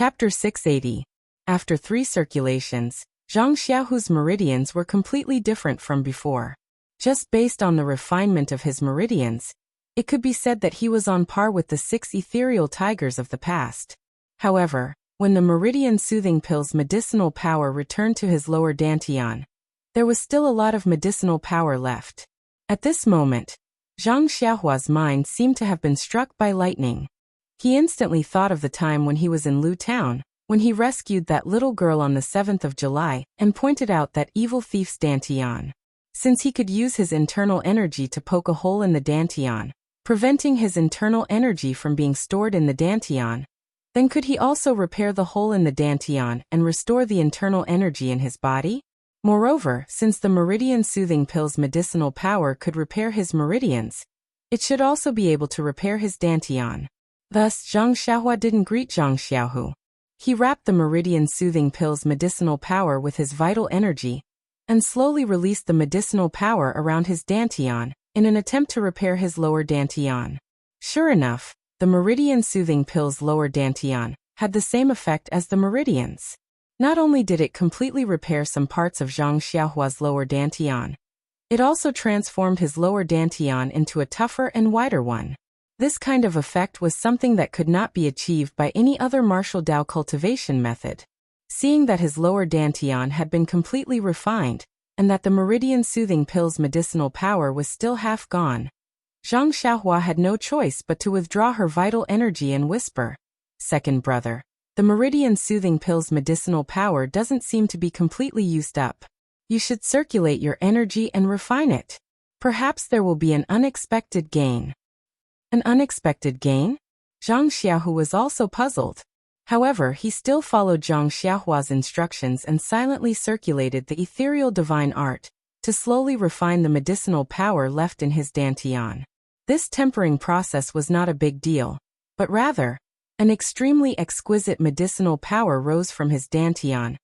Chapter 680. After 3 circulations, Zhang Xiaohu's meridians were completely different from before. Just based on the refinement of his meridians, it could be said that he was on par with the 6 ethereal tigers of the past. However, when the meridian soothing pill's medicinal power returned to his lower dantian, there was still a lot of medicinal power left. At this moment, Zhang Xiaohua's mind seemed to have been struck by lightning. He instantly thought of the time when he was in Lu Town, when he rescued that little girl on the 7th of July and pointed out that evil thief's dantian. Since he could use his internal energy to poke a hole in the dantian, preventing his internal energy from being stored in the dantian, then could he also repair the hole in the dantian and restore the internal energy in his body? Moreover, since the meridian soothing pill's medicinal power could repair his meridians, it should also be able to repair his dantian. Thus, Zhang Xiaohua didn't greet Zhang Xiaohu. He wrapped the meridian soothing pill's medicinal power with his vital energy, and slowly released the medicinal power around his dantian, in an attempt to repair his lower dantian. Sure enough, the meridian soothing pill's lower dantian had the same effect as the meridians. Not only did it completely repair some parts of Zhang Xiaohua's lower dantian, it also transformed his lower dantian into a tougher and wider one. This kind of effect was something that could not be achieved by any other martial Dao cultivation method. Seeing that his lower dantian had been completely refined, and that the meridian soothing pill's medicinal power was still half gone, Zhang Xiaohua had no choice but to withdraw her vital energy and whisper, "Second brother, the meridian soothing pill's medicinal power doesn't seem to be completely used up. You should circulate your energy and refine it. Perhaps there will be an unexpected gain." An unexpected gain? Zhang Xiaohu was also puzzled. However, he still followed Zhang Xiaohua's instructions and silently circulated the ethereal divine art to slowly refine the medicinal power left in his dantian. This tempering process was not a big deal, but rather, an extremely exquisite medicinal power rose from his dantian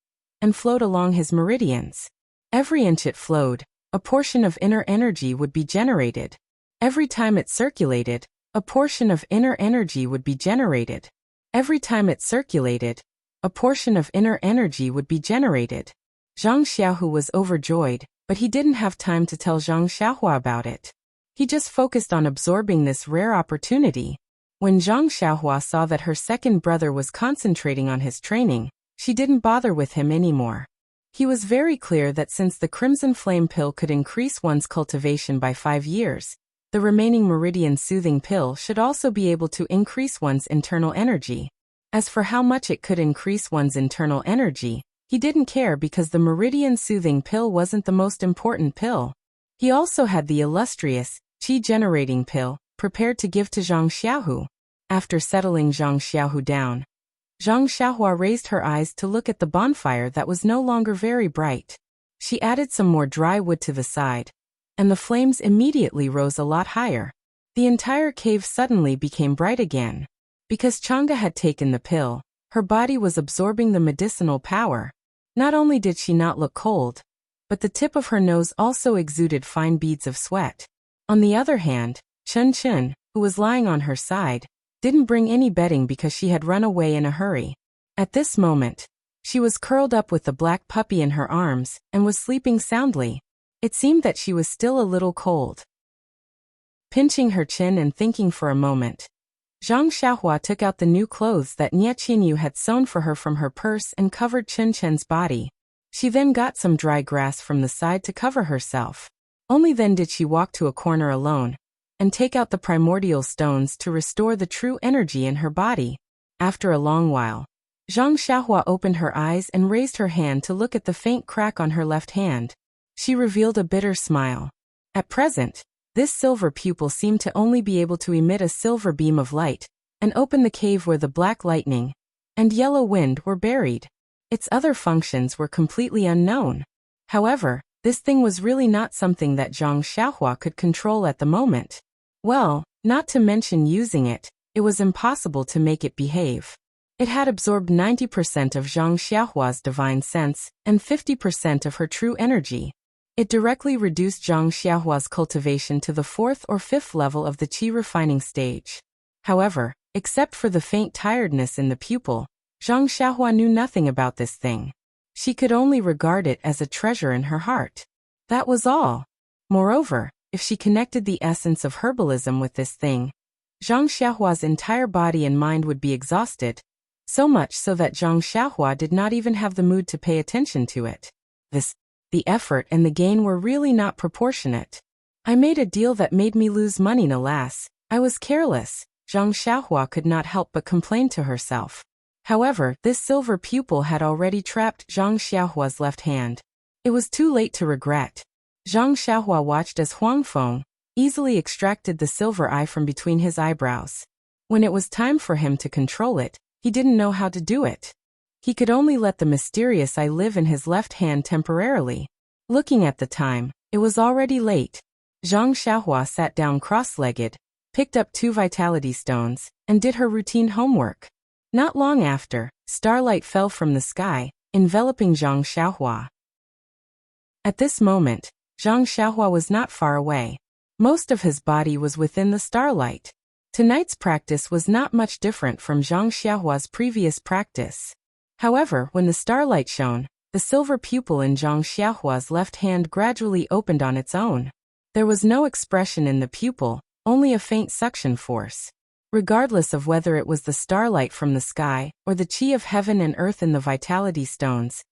and flowed along his meridians. Every inch it flowed, a portion of inner energy would be generated. Every time it circulated, a portion of inner energy would be generated. Every time it circulated, a portion of inner energy would be generated. Zhang Xiaohu was overjoyed, but he didn't have time to tell Zhang Xiaohua about it. He just focused on absorbing this rare opportunity. When Zhang Xiaohua saw that her second brother was concentrating on his training, she didn't bother with him anymore. He was very clear that since the Crimson Flame Pill could increase one's cultivation by 5 years, the remaining meridian soothing pill should also be able to increase one's internal energy. As for how much it could increase one's internal energy, he didn't care because the meridian soothing pill wasn't the most important pill. He also had the illustrious qi generating pill prepared to give to Zhang Xiaohu. After settling Zhang Xiaohu down, Zhang Xiaohua raised her eyes to look at the bonfire that was no longer very bright. She added some more dry wood to the side, and the flames immediately rose a lot higher. The entire cave suddenly became bright again. Because Chang'e had taken the pill, her body was absorbing the medicinal power. Not only did she not look cold, but the tip of her nose also exuded fine beads of sweat. On the other hand, Chen Chen, who was lying on her side, didn't bring any bedding because she had run away in a hurry. At this moment, she was curled up with the black puppy in her arms and was sleeping soundly. It seemed that she was still a little cold. Pinching her chin and thinking for a moment, Zhang Xiaohua took out the new clothes that Nie Qinyu had sewn for her from her purse and covered Chen Chen's body. She then got some dry grass from the side to cover herself. Only then did she walk to a corner alone and take out the primordial stones to restore the true energy in her body. After a long while, Zhang Xiaohua opened her eyes and raised her hand to look at the faint crack on her left hand. She revealed a bitter smile. At present, this silver pupil seemed to only be able to emit a silver beam of light and open the cave where the black lightning and yellow wind were buried. Its other functions were completely unknown. However, this thing was really not something that Zhang Xiaohua could control at the moment. Well, not to mention using it, it was impossible to make it behave. It had absorbed 90% of Zhang Xiaohua's divine sense and 50% of her true energy. It directly reduced Zhang Xiaohua's cultivation to the 4th or 5th level of the qi refining stage. However, except for the faint tiredness in the pupil, Zhang Xiaohua knew nothing about this thing. She could only regard it as a treasure in her heart. That was all. Moreover, if she connected the essence of herbalism with this thing, Zhang Xiaohua's entire body and mind would be exhausted, so much so that Zhang Xiaohua did not even have the mood to pay attention to it. The effort and the gain were really not proportionate. I made a deal that made me lose money, alas. I was careless, Zhang Xiaohua could not help but complain to herself. However, this silver pupil had already trapped Zhang Xiaohua's left hand. It was too late to regret. Zhang Xiaohua watched as Huang Feng easily extracted the silver eye from between his eyebrows. When it was time for him to control it, he didn't know how to do it. He could only let the mysterious eye live in his left hand temporarily. Looking at the time, it was already late. Zhang Xiaohua sat down cross-legged, picked up 2 vitality stones, and did her routine homework. Not long after, starlight fell from the sky, enveloping Zhang Xiaohua. At this moment, Zhang Xiaohua was not far away. Most of his body was within the starlight. Tonight's practice was not much different from Zhang Xiaohua's previous practice. However, when the starlight shone, the silver pupil in Zhang Xiaohua's left hand gradually opened on its own. There was no expression in the pupil, only a faint suction force. Regardless of whether it was the starlight from the sky or the chi of heaven and earth in the vitality stones,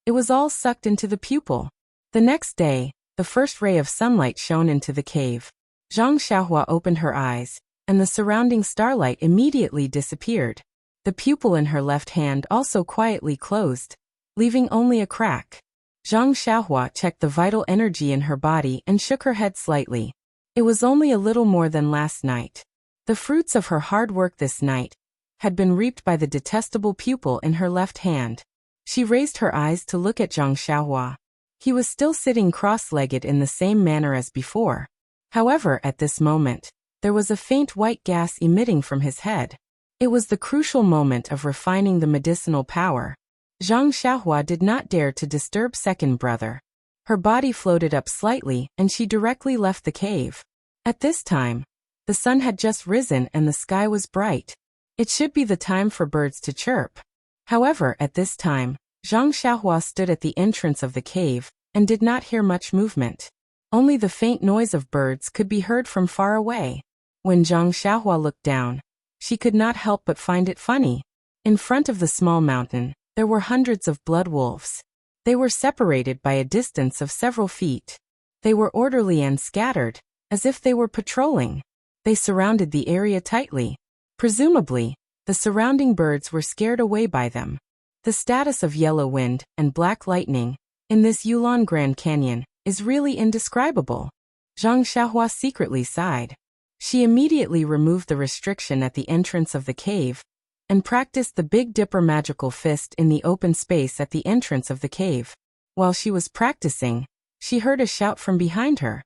it was all sucked into the pupil. The next day, the first ray of sunlight shone into the cave. Zhang Xiaohua opened her eyes, and the surrounding starlight immediately disappeared. The pupil in her left hand also quietly closed, leaving only a crack. Zhang Xiaohua checked the vital energy in her body and shook her head slightly. It was only a little more than last night. The fruits of her hard work this night had been reaped by the detestable pupil in her left hand. She raised her eyes to look at Zhang Xiaohua. He was still sitting cross-legged in the same manner as before. However, at this moment, there was a faint white gas emitting from his head. It was the crucial moment of refining the medicinal power. Zhang Xiaohua did not dare to disturb second brother. Her body floated up slightly and she directly left the cave. At this time, the sun had just risen and the sky was bright. It should be the time for birds to chirp. However, at this time, Zhang Xiaohua stood at the entrance of the cave and did not hear much movement. Only the faint noise of birds could be heard from far away. When Zhang Xiaohua looked down, she could not help but find it funny. In front of the small mountain, there were hundreds of blood wolves. They were separated by a distance of several feet. They were orderly and scattered, as if they were patrolling. They surrounded the area tightly. Presumably, the surrounding birds were scared away by them. The status of yellow wind and black lightning in this Yulon Grand Canyon is really indescribable. Zhang Xiaohua secretly sighed. She immediately removed the restriction at the entrance of the cave and practiced the Big Dipper magical fist in the open space at the entrance of the cave. While she was practicing, she heard a shout from behind her.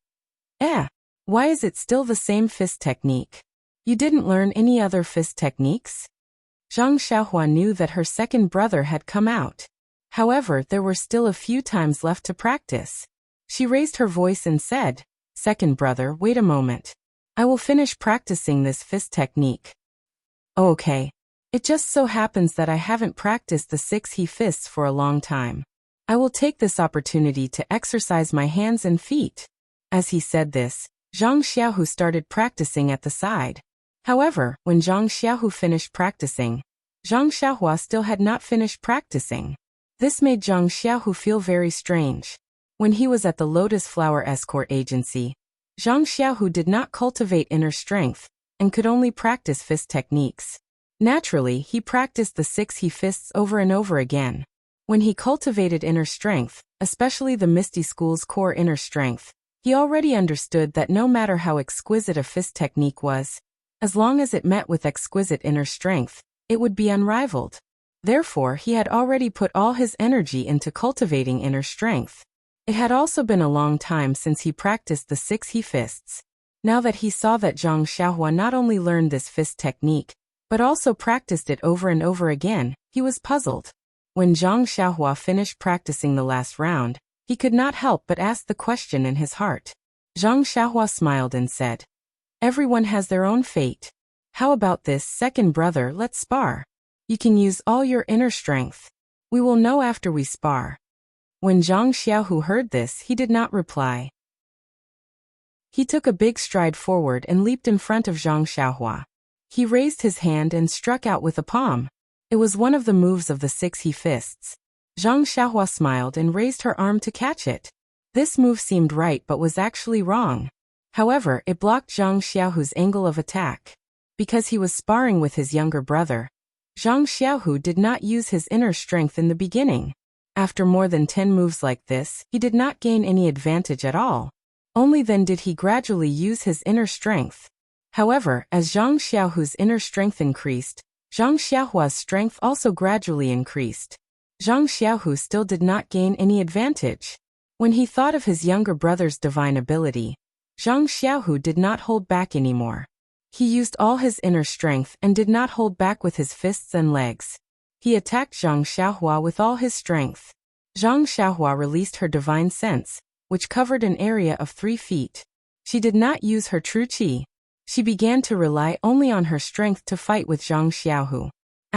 Why is it still the same fist technique? You didn't learn any other fist techniques? Zhang Xiaohua knew that her second brother had come out. However, there were still a few times left to practice. She raised her voice and said, "Second brother, wait a moment. I will finish practicing this fist technique." "Oh, okay. It just so happens that I haven't practiced the 6 he fists for a long time. I will take this opportunity to exercise my hands and feet." As he said this, Zhang Xiaohu started practicing at the side. However, when Zhang Xiaohu finished practicing, Zhang Xiaohua still had not finished practicing. This made Zhang Xiaohu feel very strange. When he was at the Lotus Flower Escort Agency, Zhang Xiaohu did not cultivate inner strength and could only practice fist techniques. Naturally, he practiced the 6 he fists over and over again. When he cultivated inner strength, especially the Misty School's core inner strength, he already understood that no matter how exquisite a fist technique was, as long as it met with exquisite inner strength, it would be unrivaled. Therefore, he had already put all his energy into cultivating inner strength. It had also been a long time since he practiced the 6 he fists. Now that he saw that Zhang Xiaohua not only learned this fist technique, but also practiced it over and over again, he was puzzled. When Zhang Xiaohua finished practicing the last round, he could not help but ask the question in his heart. Zhang Xiaohua smiled and said, "Everyone has their own fate. How about this, second brother, let's spar. You can use all your inner strength. We will know after we spar. When Zhang Xiaohu heard this, he did not reply. He took a big stride forward and leaped in front of Zhang Xiaohua. He raised his hand and struck out with a palm. It was one of the moves of the 6 he fists. Zhang Xiaohua smiled and raised her arm to catch it. This move seemed right but was actually wrong. However, it blocked Zhang Xiaohu's angle of attack. Because he was sparring with his younger brother, Zhang Xiaohu did not use his inner strength in the beginning. After more than 10 moves like this, he did not gain any advantage at all. Only then did he gradually use his inner strength. However, as Zhang Xiaohu's inner strength increased, Zhang Xiaohua's strength also gradually increased. Zhang Xiaohu still did not gain any advantage. When he thought of his younger brother's divine ability, Zhang Xiaohu did not hold back anymore. He used all his inner strength and did not hold back with his fists and legs. He attacked Zhang Xiaohua with all his strength. Zhang Xiaohua released her divine sense, which covered an area of 3 feet. She did not use her true qi. She began to rely only on her strength to fight with Zhang Xiaohu.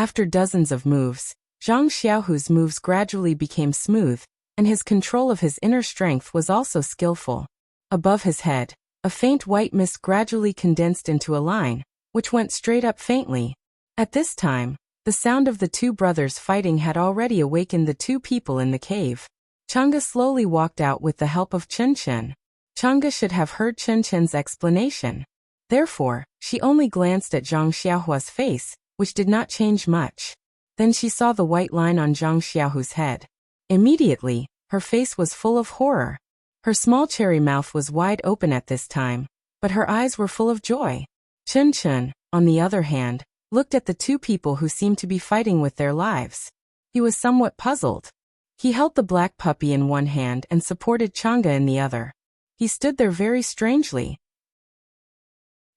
After dozens of moves, Zhang Xiaohu's moves gradually became smooth, and his control of his inner strength was also skillful. Above his head, a faint white mist gradually condensed into a line, which went straight up faintly. At this time, the sound of the 2 brothers fighting had already awakened the 2 people in the cave. Chang'e slowly walked out with the help of Chen Chen. Chang'e should have heard Chen Chen's explanation. Therefore, she only glanced at Zhang Xiaohua's face, which did not change much. Then she saw the white line on Zhang Xiaohu's head. Immediately, her face was full of horror. Her small cherry mouth was wide open at this time, but her eyes were full of joy. Chen Chen, on the other hand, looked at the 2 people who seemed to be fighting with their lives. He was somewhat puzzled. He held the black puppy in one hand and supported Chang'e in the other. He stood there very strangely.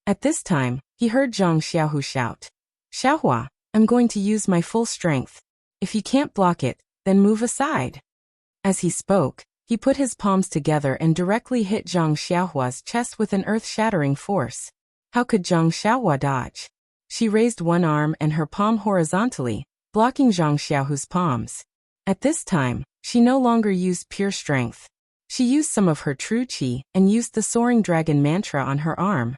At this time, he heard Zhang Xiaohu shout, "Xiaohua, I'm going to use my full strength. If you can't block it, then move aside." As he spoke, he put his palms together and directly hit Zhang Xiaohua's chest with an earth-shattering force. How could Zhang Xiaohua dodge? She raised one arm and her palm horizontally, blocking Zhang Xiaohu's palms. At this time, she no longer used pure strength. She used some of her true qi and used the soaring dragon mantra on her arm.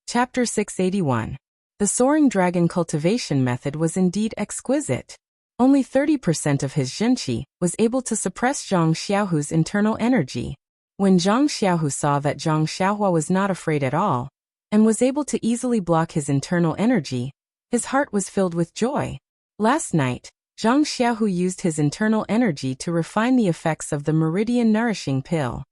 Chapter 681. The soaring dragon cultivation method was indeed exquisite. Only 30% of his Jinqi was able to suppress Zhang Xiaohu's internal energy. When Zhang Xiaohu saw that Zhang Xiaohua was not afraid at all, and was able to easily block his internal energy, his heart was filled with joy. Last night, Zhang Xiaohu used his internal energy to refine the effects of the meridian nourishing pill.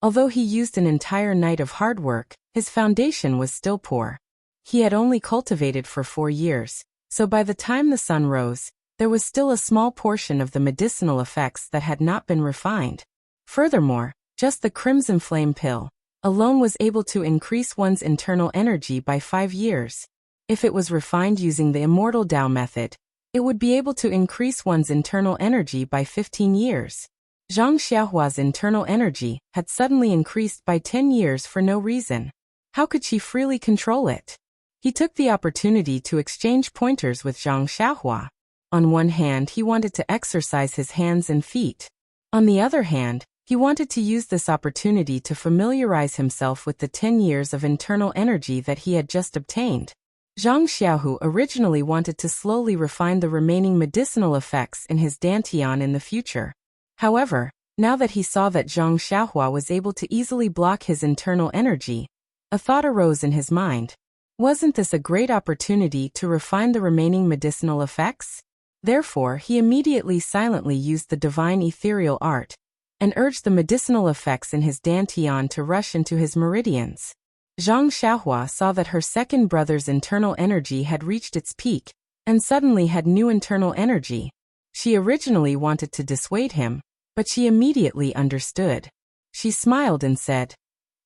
Although he used an entire night of hard work, his foundation was still poor. He had only cultivated for 4 years, so by the time the sun rose, there was still a small portion of the medicinal effects that had not been refined. Furthermore, just the crimson flame pill alone was able to increase one's internal energy by 5 years. If it was refined using the immortal Dao method, it would be able to increase one's internal energy by 15 years. Zhang Xiaohua's internal energy had suddenly increased by 10 years for no reason. How could she freely control it? He took the opportunity to exchange pointers with Zhang Xiaohua. On one hand, he wanted to exercise his hands and feet. On the other hand, he wanted to use this opportunity to familiarize himself with the 10 years of internal energy that he had just obtained. Zhang Xiaohu originally wanted to slowly refine the remaining medicinal effects in his dantian in the future. However, now that he saw that Zhang Xiaohua was able to easily block his internal energy, a thought arose in his mind. Wasn't this a great opportunity to refine the remaining medicinal effects? Therefore, he immediately silently used the divine ethereal art and urged the medicinal effects in his dantian to rush into his meridians. Zhang Xiaohua saw that her second brother's internal energy had reached its peak and suddenly had new internal energy. She originally wanted to dissuade him, but she immediately understood. She smiled and said,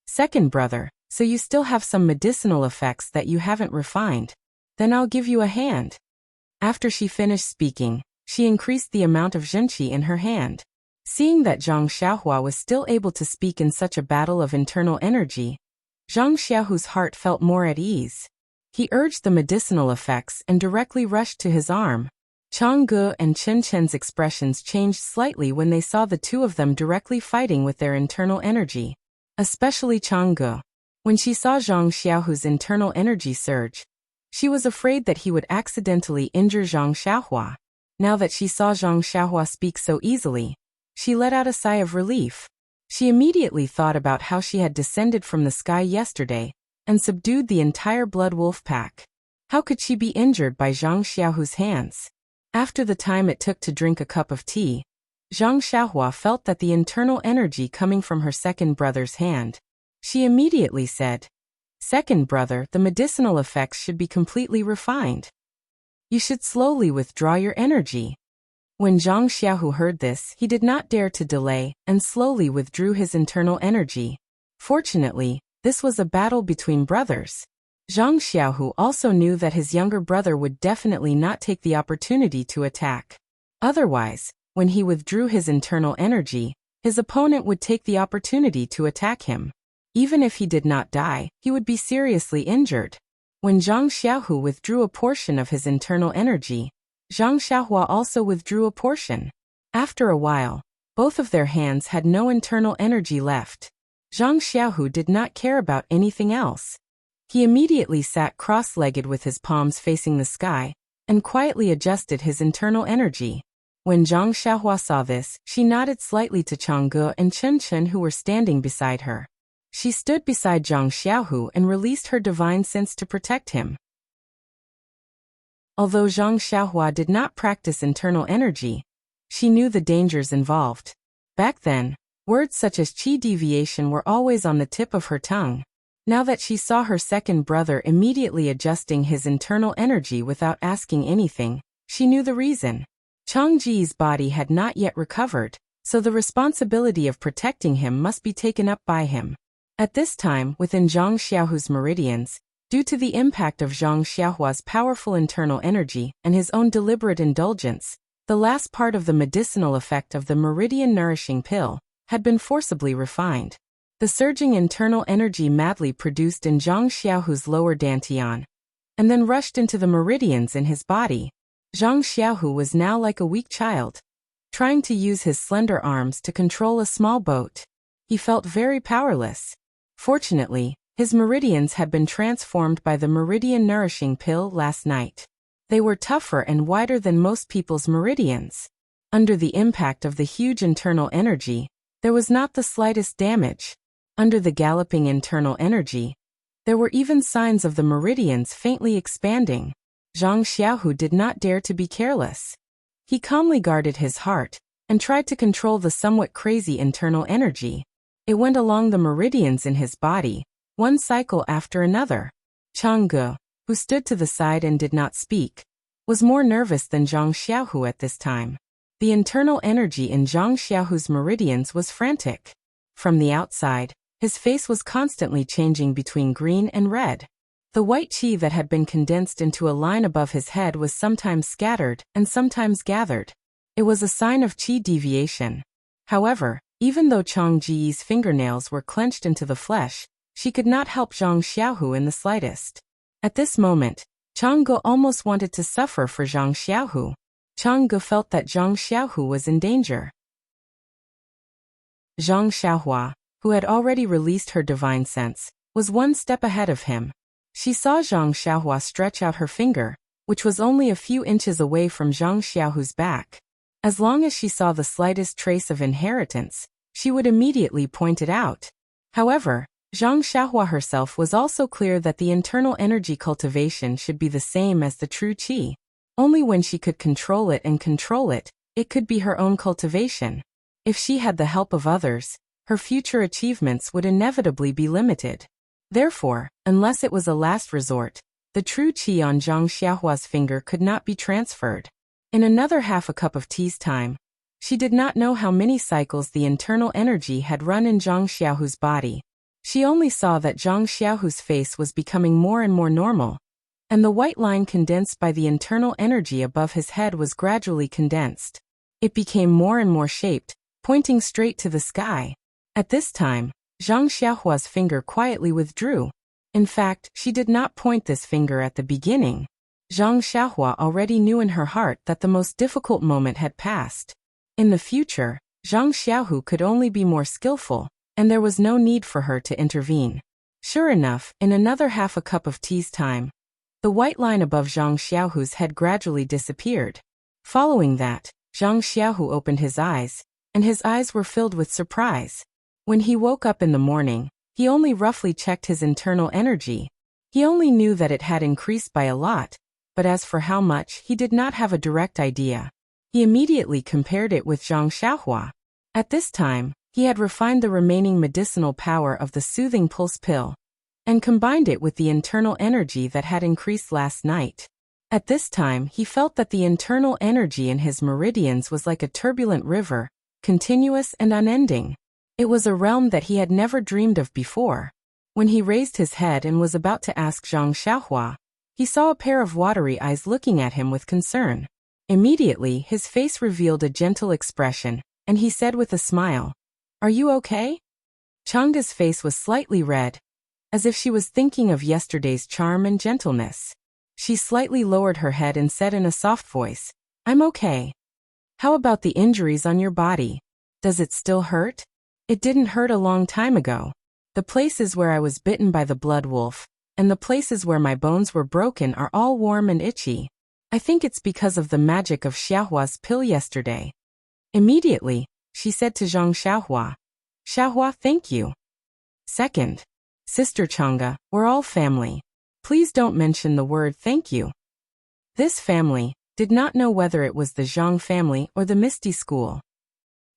"Second brother, so you still have some medicinal effects that you haven't refined. Then I'll give you a hand." After she finished speaking, she increased the amount of Jinqi in her hand. Seeing that Zhang Xiaohua was still able to speak in such a battle of internal energy, Zhang Xiaohu's heart felt more at ease. He urged the medicinal effects and directly rushed to his arm. Changge and Chen Chen's expressions changed slightly when they saw the two of them directly fighting with their internal energy. Especially Changge. When she saw Zhang Xiaohu's internal energy surge, she was afraid that he would accidentally injure Zhang Xiaohua. Now that she saw Zhang Xiaohua speak so easily, she let out a sigh of relief. She immediately thought about how she had descended from the sky yesterday and subdued the entire blood wolf pack. How could she be injured by Zhang Xiaohu's hands? After the time it took to drink a cup of tea, Zhang Xiaohua felt that the internal energy coming from her second brother's hand. She immediately said, "Second brother, the medicinal effects should be completely refined. You should slowly withdraw your energy." When Zhang Xiaohu heard this, he did not dare to delay and slowly withdrew his internal energy. Fortunately, this was a battle between brothers. Zhang Xiaohu also knew that his younger brother would definitely not take the opportunity to attack. Otherwise, when he withdrew his internal energy, his opponent would take the opportunity to attack him. Even if he did not die, he would be seriously injured. When Zhang Xiaohu withdrew a portion of his internal energy, Zhang Xiaohua also withdrew a portion. After a while, both of their hands had no internal energy left. Zhang Xiaohu did not care about anything else. He immediately sat cross-legged with his palms facing the sky and quietly adjusted his internal energy. When Zhang Xiaohua saw this, she nodded slightly to Changge and Chen Chen who were standing beside her. She stood beside Zhang Xiaohu and released her divine sense to protect him. Although Zhang Xiaohua did not practice internal energy, she knew the dangers involved. Back then, words such as qi deviation were always on the tip of her tongue. Now that she saw her second brother immediately adjusting his internal energy without asking anything, she knew the reason. Changji's body had not yet recovered, so the responsibility of protecting him must be taken up by him. At this time, within Zhang Xiaohu's meridians, due to the impact of Zhang Xiaohua's powerful internal energy and his own deliberate indulgence, the last part of the medicinal effect of the meridian nourishing pill had been forcibly refined. The surging internal energy madly produced in Zhang Xiaohu's lower dantian, and then rushed into the meridians in his body. Zhang Xiaohu was now like a weak child, trying to use his slender arms to control a small boat. He felt very powerless. Fortunately, his meridians had been transformed by the meridian nourishing pill last night. They were tougher and wider than most people's meridians. Under the impact of the huge internal energy, there was not the slightest damage. Under the galloping internal energy, there were even signs of the meridians faintly expanding. Zhang Xiaohu did not dare to be careless. He calmly guarded his heart and tried to control the somewhat crazy internal energy. It went along the meridians in his body, one cycle after another. Changge, who stood to the side and did not speak, was more nervous than Zhang Xiaohu at this time. The internal energy in Zhang Xiaohu's meridians was frantic. From the outside, his face was constantly changing between green and red. The white qi that had been condensed into a line above his head was sometimes scattered and sometimes gathered. It was a sign of qi deviation. However, even though Chang Ji's fingernails were clenched into the flesh, she could not help Zhang Xiaohu in the slightest. At this moment, Changge almost wanted to suffer for Zhang Xiaohu. Changge felt that Zhang Xiaohu was in danger. Zhang Xiaohua, who had already released her divine sense, was one step ahead of him. She saw Zhang Xiaohua stretch out her finger, which was only a few inches away from Zhang Xiaohu's back. As long as she saw the slightest trace of inheritance, she would immediately point it out. However, Zhang Xiaohua herself was also clear that the internal energy cultivation should be the same as the true qi. Only when she could control it, it could be her own cultivation. If she had the help of others, her future achievements would inevitably be limited. Therefore, unless it was a last resort, the true qi on Zhang Xiaohua's finger could not be transferred. In another half a cup of tea's time, she did not know how many cycles the internal energy had run in Zhang Xiaohu's body. She only saw that Zhang Xiaohu's face was becoming more and more normal, and the white line condensed by the internal energy above his head was gradually condensed. It became more and more shaped, pointing straight to the sky. At this time, Zhang Xiaohua's finger quietly withdrew. In fact, she did not point this finger at the beginning. Zhang Xiaohua already knew in her heart that the most difficult moment had passed. In the future, Zhang Xiaohu could only be more skillful, and there was no need for her to intervene. Sure enough, in another half a cup of tea's time, the white line above Zhang Xiaohu's head gradually disappeared. Following that, Zhang Xiaohu opened his eyes, and his eyes were filled with surprise. When he woke up in the morning, he only roughly checked his internal energy. He only knew that it had increased by a lot, but as for how much, he did not have a direct idea. He immediately compared it with Zhang Xiaohua. At this time, he had refined the remaining medicinal power of the soothing pulse pill and combined it with the internal energy that had increased last night. At this time, he felt that the internal energy in his meridians was like a turbulent river, continuous and unending. It was a realm that he had never dreamed of before. When he raised his head and was about to ask Zhang Xiaohua, he saw a pair of watery eyes looking at him with concern. Immediately, his face revealed a gentle expression, and he said with a smile, "Are you okay?" Changa's face was slightly red, as if she was thinking of yesterday's charm and gentleness. She slightly lowered her head and said in a soft voice, "I'm okay. How about the injuries on your body? Does it still hurt?" "It didn't hurt a long time ago. The places where I was bitten by the blood wolf, and the places where my bones were broken are all warm and itchy. I think it's because of the magic of Xiaohua's pill yesterday." Immediately, she said to Zhang Xiaohua, "Xiaohua, thank you. Second, Sister Chang'e, we're all family. Please don't mention the word thank you." This family did not know whether it was the Zhang family or the Misty School.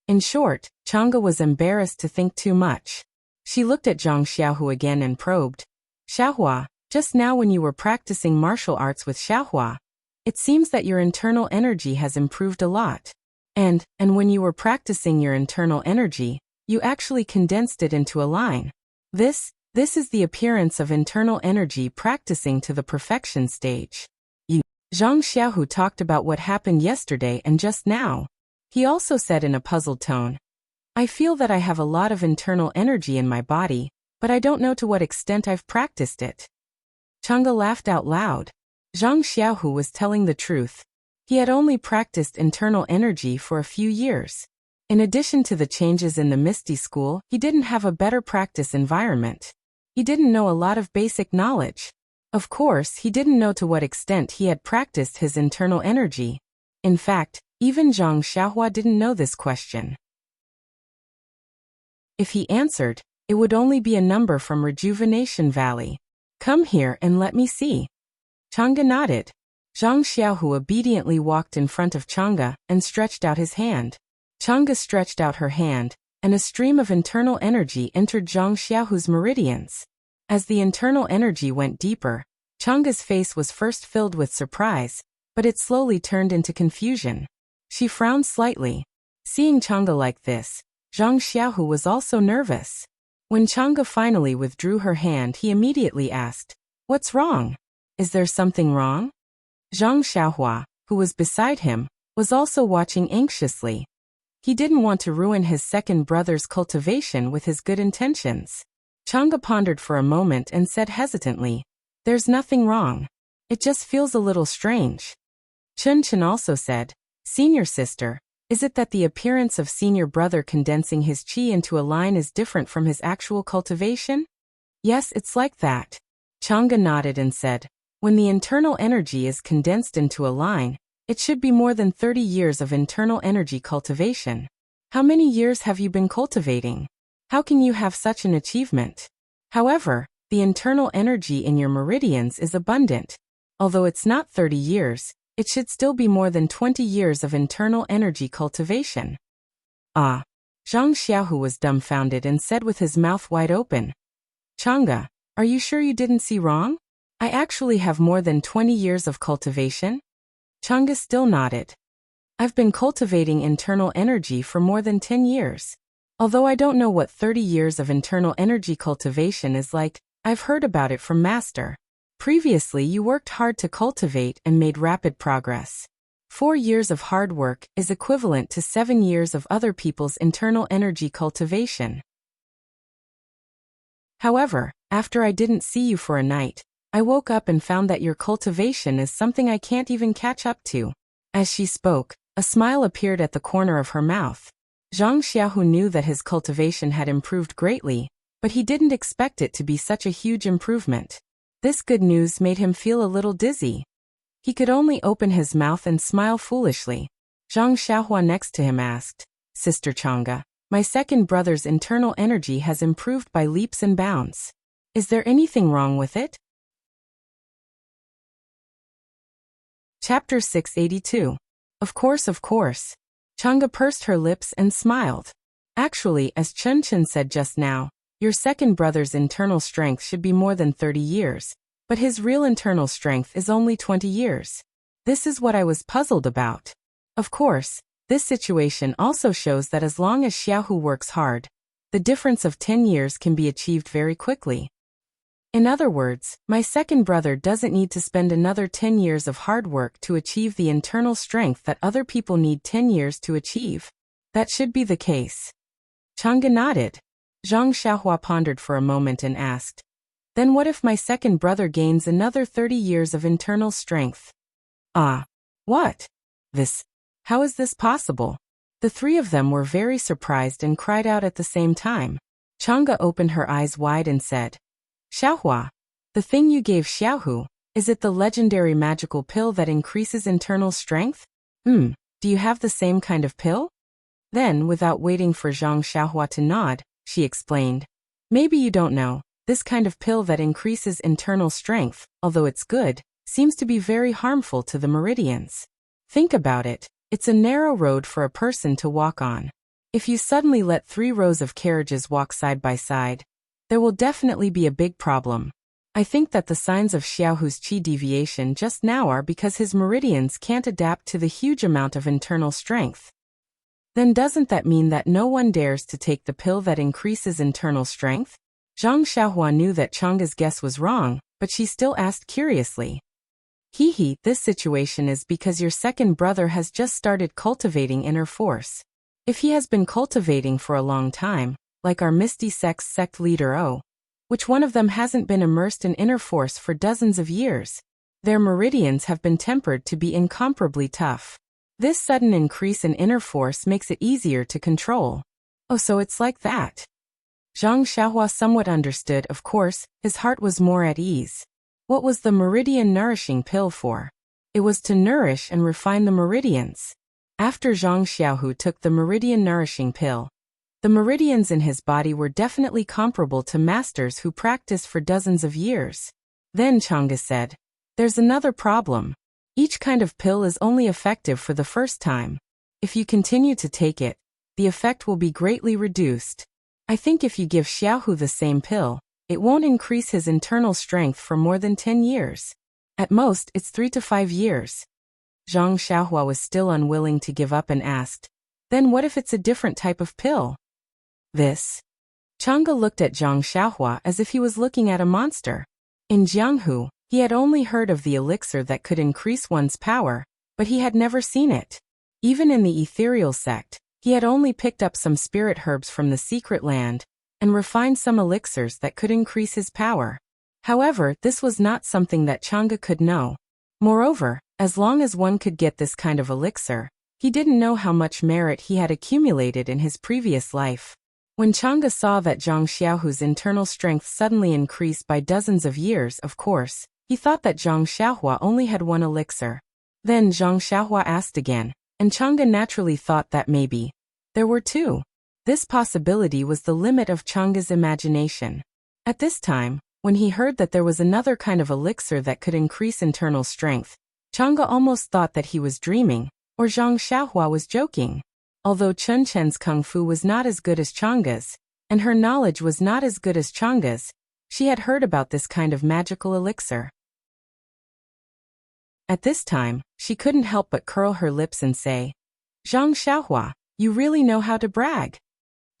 In short, Chang'e was embarrassed to think too much. She looked at Zhang Xiaohu again and probed, "Xiaohua, just now when you were practicing martial arts with Xiaohua, it seems that your internal energy has improved a lot. And when you were practicing your internal energy, you actually condensed it into a line. This is the appearance of internal energy practicing to the perfection stage." Zhang Xiaohu talked about what happened yesterday and just now. He also said in a puzzled tone, "I feel that I have a lot of internal energy in my body, but I don't know to what extent I've practiced it." Chang'e laughed out loud. Zhang Xiaohu was telling the truth. He had only practiced internal energy for a few years. In addition to the changes in the Misty School, he didn't have a better practice environment. He didn't know a lot of basic knowledge. Of course, he didn't know to what extent he had practiced his internal energy. In fact, even Zhang Xiaohua didn't know this question. If he answered, it would only be a number from Rejuvenation Valley. "Come here and let me see." Chang'e nodded. Zhang Xiaohu obediently walked in front of Chang'e and stretched out his hand. Chang'e stretched out her hand, and a stream of internal energy entered Zhang Xiaohu's meridians. As the internal energy went deeper, Chang'e's face was first filled with surprise, but it slowly turned into confusion. She frowned slightly. Seeing Chang'e like this, Zhang Xiaohu was also nervous. When Chang'e finally withdrew her hand, he immediately asked, "What's wrong? Is there something wrong?" Zhang Xiaohua, who was beside him, was also watching anxiously. He didn't want to ruin his second brother's cultivation with his good intentions. Chang'e pondered for a moment and said hesitantly, "There's nothing wrong. It just feels a little strange." Chen also said, "Senior sister, is it that the appearance of senior brother condensing his qi into a line is different from his actual cultivation?" "Yes, it's like that." Chang'e nodded and said, "When the internal energy is condensed into a line, it should be more than 30 years of internal energy cultivation. How many years have you been cultivating? How can you have such an achievement? However, the internal energy in your meridians is abundant. Although it's not 30 years, it should still be more than 20 years of internal energy cultivation." "Ah." Zhang Xiaohu was dumbfounded and said with his mouth wide open, "Chang'e, are you sure you didn't see wrong? I actually have more than 20 years of cultivation?" Chang'e still nodded. "I've been cultivating internal energy for more than 10 years. Although I don't know what 30 years of internal energy cultivation is like, I've heard about it from Master. Previously you worked hard to cultivate and made rapid progress. 4 years of hard work is equivalent to 7 years of other people's internal energy cultivation." However, after I didn't see you for a night, I woke up and found that your cultivation is something I can't even catch up to." As she spoke, a smile appeared at the corner of her mouth. Zhang Xiaohu knew that his cultivation had improved greatly, but he didn't expect it to be such a huge improvement. This good news made him feel a little dizzy. He could only open his mouth and smile foolishly. Zhang Xiaohua next to him asked, "Sister Chang'e, my second brother's internal energy has improved by leaps and bounds. Is there anything wrong with it?" Chapter 682. Of course, of course. Chang'e pursed her lips and smiled. Actually, as Chen Chen said just now, your second brother's internal strength should be more than 30 years, but his real internal strength is only 20 years. This is what I was puzzled about. Of course, this situation also shows that as long as Xiaohu works hard, the difference of 10 years can be achieved very quickly. In other words, my second brother doesn't need to spend another 10 years of hard work to achieve the internal strength that other people need 10 years to achieve. That should be the case. Chang'e nodded. Zhang Xiaohua pondered for a moment and asked, "Then what if my second brother gains another 30 years of internal strength?" "Ah. What? This? How is this possible?" The three of them were very surprised and cried out at the same time. Chang'e opened her eyes wide and said, "Xiaohua, the thing you gave Xiaohu, is it the legendary magical pill that increases internal strength? Do you have the same kind of pill?" Then, without waiting for Zhang Xiaohua to nod, she explained, "Maybe you don't know, this kind of pill that increases internal strength, although it's good, seems to be very harmful to the meridians. Think about it, it's a narrow road for a person to walk on. If you suddenly let 3 rows of carriages walk side by side, there will definitely be a big problem. I think that the signs of Xiaohu's qi deviation just now are because his meridians can't adapt to the huge amount of internal strength." "Then doesn't that mean that no one dares to take the pill that increases internal strength?" Zhang Xiaohua knew that Chang'e's guess was wrong, but she still asked curiously. This situation is because your second brother has just started cultivating inner force. If he has been cultivating for a long time, like our Misty Sect's sect leader O, which one of them hasn't been immersed in inner force for dozens of years? Their meridians have been tempered to be incomparably tough. This sudden increase in inner force makes it easier to control." "Oh, so it's like that." Zhang Xiaohua somewhat understood. Of course, his heart was more at ease. What was the meridian nourishing pill for? It was to nourish and refine the meridians. After Zhang Xiaohu took the meridian nourishing pill, the meridians in his body were definitely comparable to masters who practiced for dozens of years. Then Chang'e said, "There's another problem. Each kind of pill is only effective for the first time. If you continue to take it, the effect will be greatly reduced. I think if you give Xiaohu the same pill, it won't increase his internal strength for more than 10 years. At most, it's 3 to 5 years. Zhang Xiaohua was still unwilling to give up and asked, "Then what if it's a different type of pill?" "This?" Chang'e looked at Zhang Xiaohua as if he was looking at a monster. In Jianghu, he had only heard of the elixir that could increase one's power, but he had never seen it. Even in the ethereal sect, he had only picked up some spirit herbs from the secret land, and refined some elixirs that could increase his power. However, this was not something that Chang'e could know. Moreover, as long as one could get this kind of elixir, he didn't know how much merit he had accumulated in his previous life. When Chang'e saw that Zhang Xiaohu's internal strength suddenly increased by dozens of years, of course, he thought that Zhang Xiaohua only had one elixir. Then Zhang Xiaohua asked again, and Chang'e naturally thought that maybe there were 2. This possibility was the limit of Chang'e's imagination. At this time, when he heard that there was another kind of elixir that could increase internal strength, Chang'e almost thought that he was dreaming, or Zhang Xiaohua was joking. Although Chen Chen's kung fu was not as good as Chang'e's, and her knowledge was not as good as Chang'e's, she had heard about this kind of magical elixir. At this time, she couldn't help but curl her lips and say, "Zhang Xiaohua, you really know how to brag."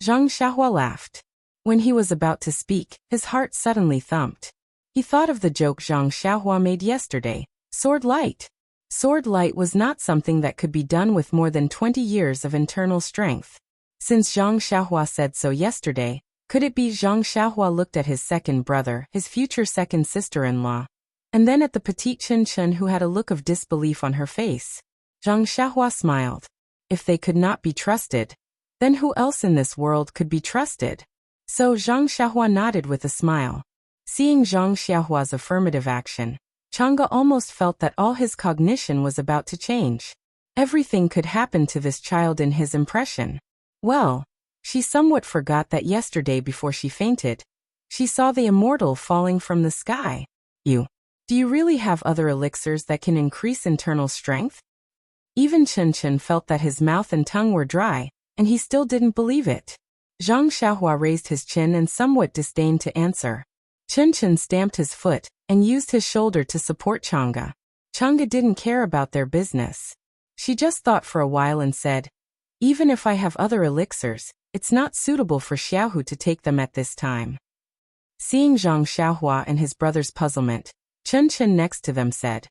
Zhang Xiaohua laughed. When he was about to speak, his heart suddenly thumped. He thought of the joke Zhang Xiaohua made yesterday, sword light. Sword light was not something that could be done with more than 20 years of internal strength. Since Zhang Xiaohua said so yesterday, Could it be Zhang Xiaohua looked at his second brother, his future second sister-in-law, and then at the petite Chen Chen who had a look of disbelief on her face? Zhang Xiaohua smiled. If they could not be trusted, then who else in this world could be trusted? So Zhang Xiaohua nodded with a smile. Seeing Zhang Xiaohua's affirmative action, Chang'e almost felt that all his cognition was about to change. Everything could happen to this child in his impression. Well, she somewhat forgot that yesterday before she fainted, she saw the immortal falling from the sky. Do you really have other elixirs that can increase internal strength? Even Chen Chen felt that his mouth and tongue were dry, and he still didn't believe it. Zhang Xiaohua raised his chin and somewhat disdained to answer. Chen Chen stamped his foot and used his shoulder to support Chang'e. Chang'e didn't care about their business. She just thought for a while and said, even if I have other elixirs, it's not suitable for Xiaohu to take them at this time. Seeing Zhang Xiaohua and his brother's puzzlement, Chen Chen next to them said,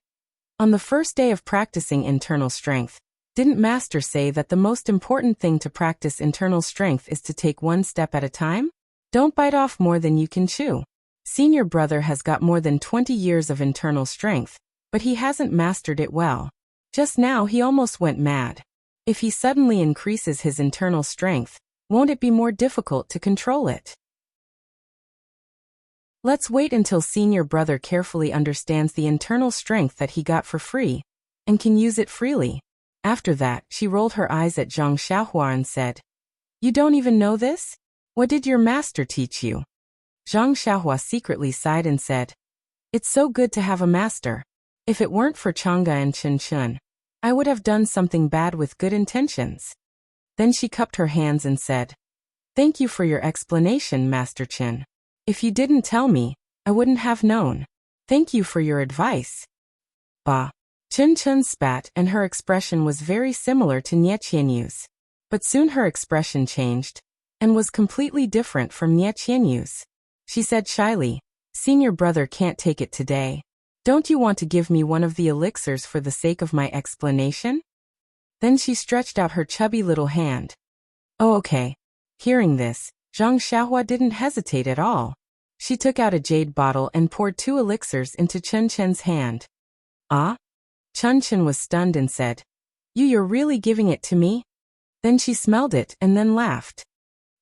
on the first day of practicing internal strength, didn't Master say that the most important thing to practice internal strength is to take one step at a time? Don't bite off more than you can chew. Senior brother has got more than 20 years of internal strength, but he hasn't mastered it well. Just now he almost went mad. If he suddenly increases his internal strength, won't it be more difficult to control it? Let's wait until senior brother carefully understands the internal strength that he got for free, and can use it freely. After that, she rolled her eyes at Zhang Xiaohua and said, you don't even know this? What did your master teach you? Zhang Xiaohua secretly sighed and said, it's so good to have a master. If it weren't for Chang'e and Chen Chen, I would have done something bad with good intentions. Then she cupped her hands and said, thank you for your explanation, Master Chen. If you didn't tell me, I wouldn't have known. Thank you for your advice. Bah. Chen Chen spat and her expression was very similar to Nie Qianyu's. But soon her expression changed, and was completely different from Nie Qianyu's. She said shyly, senior brother can't take it today. Don't you want to give me one of the elixirs for the sake of my explanation? Then she stretched out her chubby little hand. Oh, okay. Hearing this, Zhang Xiaohua didn't hesitate at all. She took out a jade bottle and poured 2 elixirs into Chen Chen's hand. Ah? Chen Chen was stunned and said, you're really giving it to me? Then she smelled it and then laughed.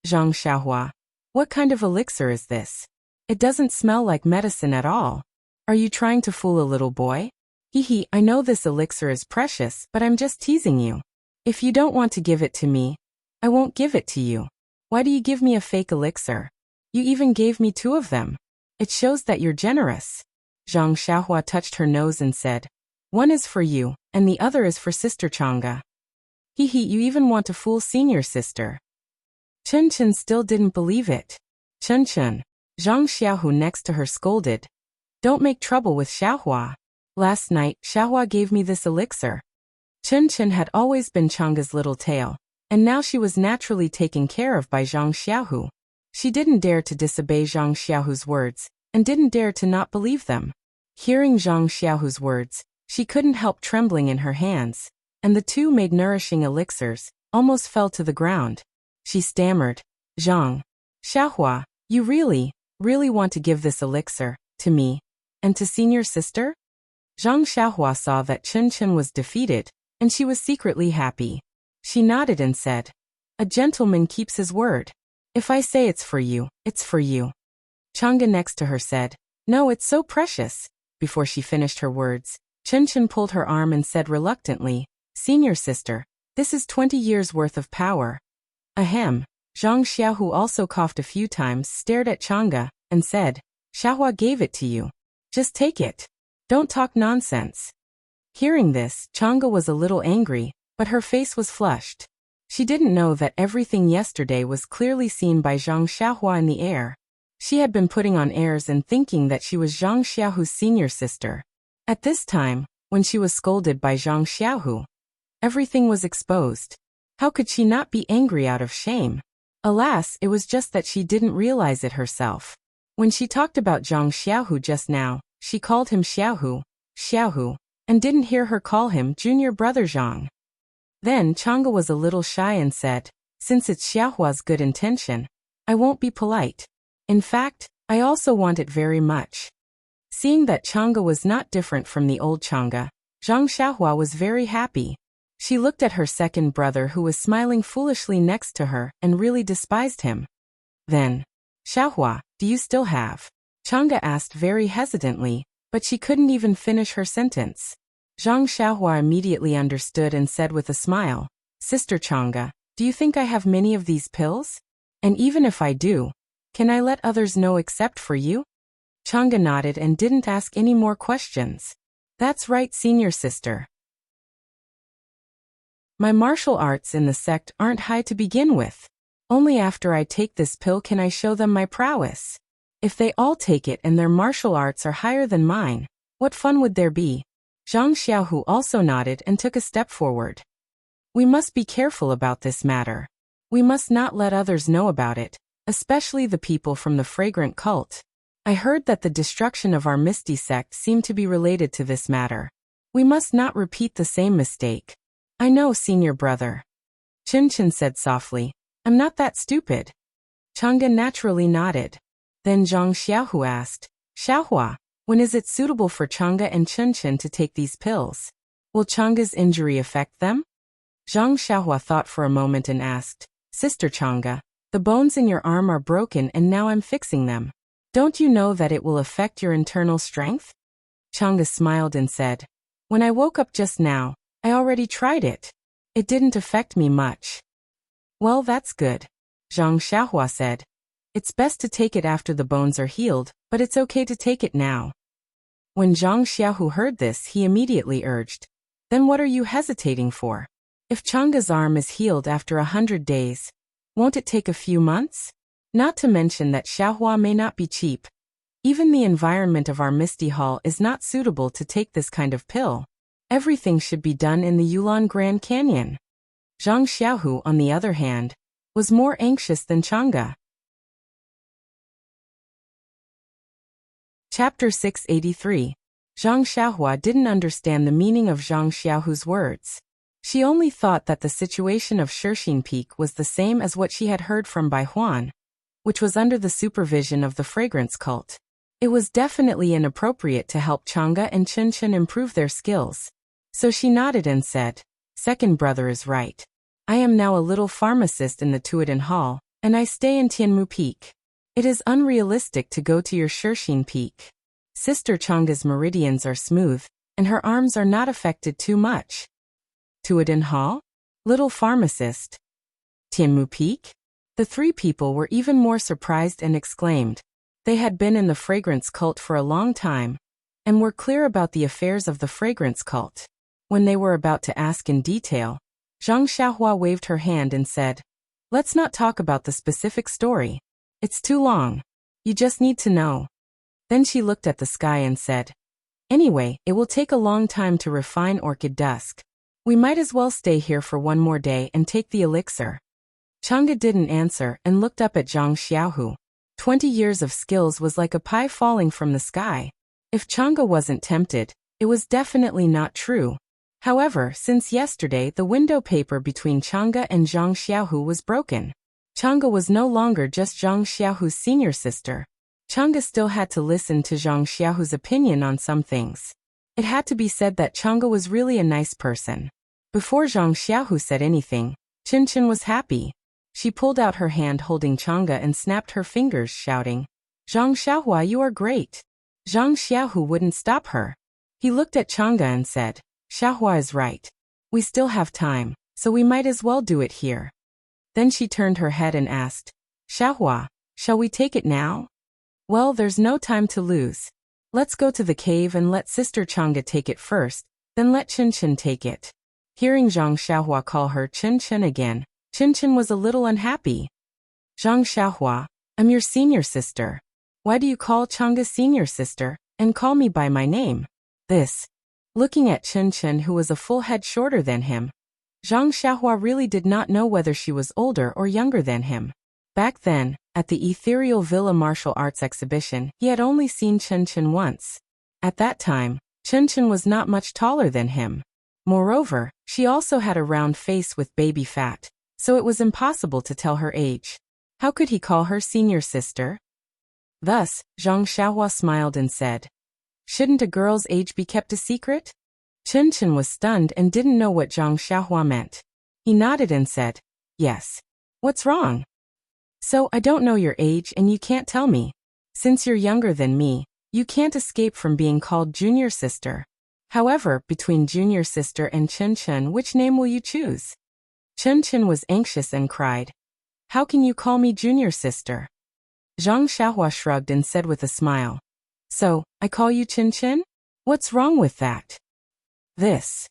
Zhang Xiaohua, what kind of elixir is this? It doesn't smell like medicine at all. Are you trying to fool a little boy? Hee, I know this elixir is precious, but I'm just teasing you. If you don't want to give it to me, I won't give it to you. Why do you give me a fake elixir? You even gave me 2 of them. It shows that you're generous. Zhang Xiaohua touched her nose and said, one is for you, and the other is for Sister Chang'e. Hee, you even want to fool senior sister. Chen Chen still didn't believe it. Chen Chen. Zhang Xiaohu next to her scolded. Don't make trouble with Xiaohua. Last night, Xiaohua gave me this elixir. Chen Chen had always been Chang'e's little tail, and now she was naturally taken care of by Zhang Xiaohu. She didn't dare to disobey Zhang Xiaohu's words, and didn't dare to not believe them. Hearing Zhang Xiaohu's words, she couldn't help trembling in her hands, and the 2 made nourishing elixirs almost fell to the ground. She stammered, Zhang Xiaohua, you really want to give this elixir to me and to senior sister? Zhang Xiaohua saw that Chen Chen was defeated, and she was secretly happy. She nodded and said, a gentleman keeps his word. If I say it's for you, it's for you. Chang'e next to her said, no, it's so precious. Before she finished her words, Chen Chen pulled her arm and said reluctantly, senior sister, this is 20 years worth of power. Ahem. Zhang Xiaohu also coughed a few times, stared at Chang'e, and said, Xiaohua gave it to you. Just take it. Don't talk nonsense. Hearing this, Chang'e was a little angry, but her face was flushed. She didn't know that everything yesterday was clearly seen by Zhang Xiaohua in the air. She had been putting on airs and thinking that she was Zhang Xiaohu's senior sister. At this time, when she was scolded by Zhang Xiaohu, everything was exposed. How could she not be angry out of shame? Alas, it was just that she didn't realize it herself. When she talked about Zhang Xiaohu just now, she called him Xiaohu, and didn't hear her call him junior brother Zhang. Then Chang'e was a little shy and said, since it's Xiaohua's good intention, I won't be polite. In fact, I also want it very much. Seeing that Chang'e was not different from the old Chang'e, Zhang Xiaohua was very happy. She looked at her second brother who was smiling foolishly next to her and really despised him. Then, Xiaohua, do you still have? Chang'e asked very hesitantly, but she couldn't even finish her sentence. Zhang Xiaohua immediately understood and said with a smile, Sister Chang'e, do you think I have many of these pills? And even if I do, can I let others know except for you? Chang'e nodded and didn't ask any more questions. That's right, senior sister. My martial arts in the sect aren't high to begin with. Only after I take this pill can I show them my prowess. If they all take it and their martial arts are higher than mine, what fun would there be? Zhang Xiaohu also nodded and took a step forward. We must be careful about this matter. We must not let others know about it, especially the people from the fragrant cult. I heard that the destruction of our Misty sect seemed to be related to this matter. We must not repeat the same mistake. I know, senior brother. Chen said softly. I'm not that stupid. Chang'e naturally nodded. Then Zhang Xiaohu asked, Xiaohua, when is it suitable for Chang'e and Chen to take these pills? Will Chang'e's injury affect them? Zhang Xiaohua thought for a moment and asked, Sister Chang'e, the bones in your arm are broken and now I'm fixing them. Don't you know that it will affect your internal strength? Chang'e smiled and said, When I woke up just now, I already tried it. It didn't affect me much. Well, that's good. Zhang Xiaohua said. It's best to take it after the bones are healed, but it's okay to take it now. When Zhang Xiaohu heard this, he immediately urged, Then what are you hesitating for? If Chang'e's arm is healed after 100 days, won't it take a few months? Not to mention that Xiaohua may not be cheap. Even the environment of our Misty Hall is not suitable to take this kind of pill. Everything should be done in the Yulon Grand Canyon. Zhang Xiaohu, on the other hand, was more anxious than Chang'e. Chapter 683. Zhang Xiaohua didn't understand the meaning of Zhang Xiaohu's words. She only thought that the situation of Shirxin Peak was the same as what she had heard from Bai Huan, which was under the supervision of the fragrance cult. It was definitely inappropriate to help Chang'e and Chen improve their skills. So she nodded and said, Second brother is right. I am now a little pharmacist in the Tuoden Hall, and I stay in Tianmu Peak. It is unrealistic to go to your Shirxin Peak. Sister Chang'e's meridians are smooth, and her arms are not affected too much. Tuoden Hall? Little pharmacist? Tianmu Peak? The three people were even more surprised and exclaimed. They had been in the fragrance cult for a long time, and were clear about the affairs of the fragrance cult. When they were about to ask in detail, Zhang Xiaohua waved her hand and said, Let's not talk about the specific story. It's too long. You just need to know. Then she looked at the sky and said, Anyway, it will take a long time to refine Orchid Dusk. We might as well stay here for one more day and take the elixir. Chang'e didn't answer and looked up at Zhang Xiaohu. 20 years of skills was like a pie falling from the sky. If Chang'e wasn't tempted, it was definitely not true. However, since yesterday the window paper between Chang'e and Zhang Xiaohu was broken. Chang'e was no longer just Zhang Xiaohu's senior sister. Chang'e still had to listen to Zhang Xiaohu's opinion on some things. It had to be said that Chang'e was really a nice person. Before Zhang Xiaohu said anything, Chen was happy. She pulled out her hand holding Chang'e and snapped her fingers, shouting, Zhang Xiaohua, you are great. Zhang Xiaohu wouldn't stop her. He looked at Chang'e and said, Xiaohua is right. We still have time, so we might as well do it here. Then she turned her head and asked, Xiaohua, shall we take it now? Well, there's no time to lose. Let's go to the cave and let Sister Chang'e take it first, then let Chen take it. Hearing Zhang Xiaohua call her Chen again, Chen was a little unhappy. Zhang Xiaohua, I'm your senior sister. Why do you call Chang'e senior sister, and call me by my name? This. Looking at Chen who was a full head shorter than him, Zhang Xiaohua really did not know whether she was older or younger than him. Back then, at the Ethereal Villa Martial Arts Exhibition, he had only seen Chen once. At that time, Chen was not much taller than him. Moreover, she also had a round face with baby fat, so it was impossible to tell her age. How could he call her senior sister? Thus, Zhang Xiaohua smiled and said, "Shouldn't a girl's age be kept a secret?" Chen Chen was stunned and didn't know what Zhang Xiaohua meant. He nodded and said, "Yes. What's wrong?" "So I don't know your age and you can't tell me. Since you're younger than me, you can't escape from being called junior sister. However, between junior sister and Chen Chen, which name will you choose?" Chen Chen was anxious and cried, "How can you call me junior sister?" Zhang Xiaohua shrugged and said with a smile, "So, I call you Chen Chen? What's wrong with that?" This.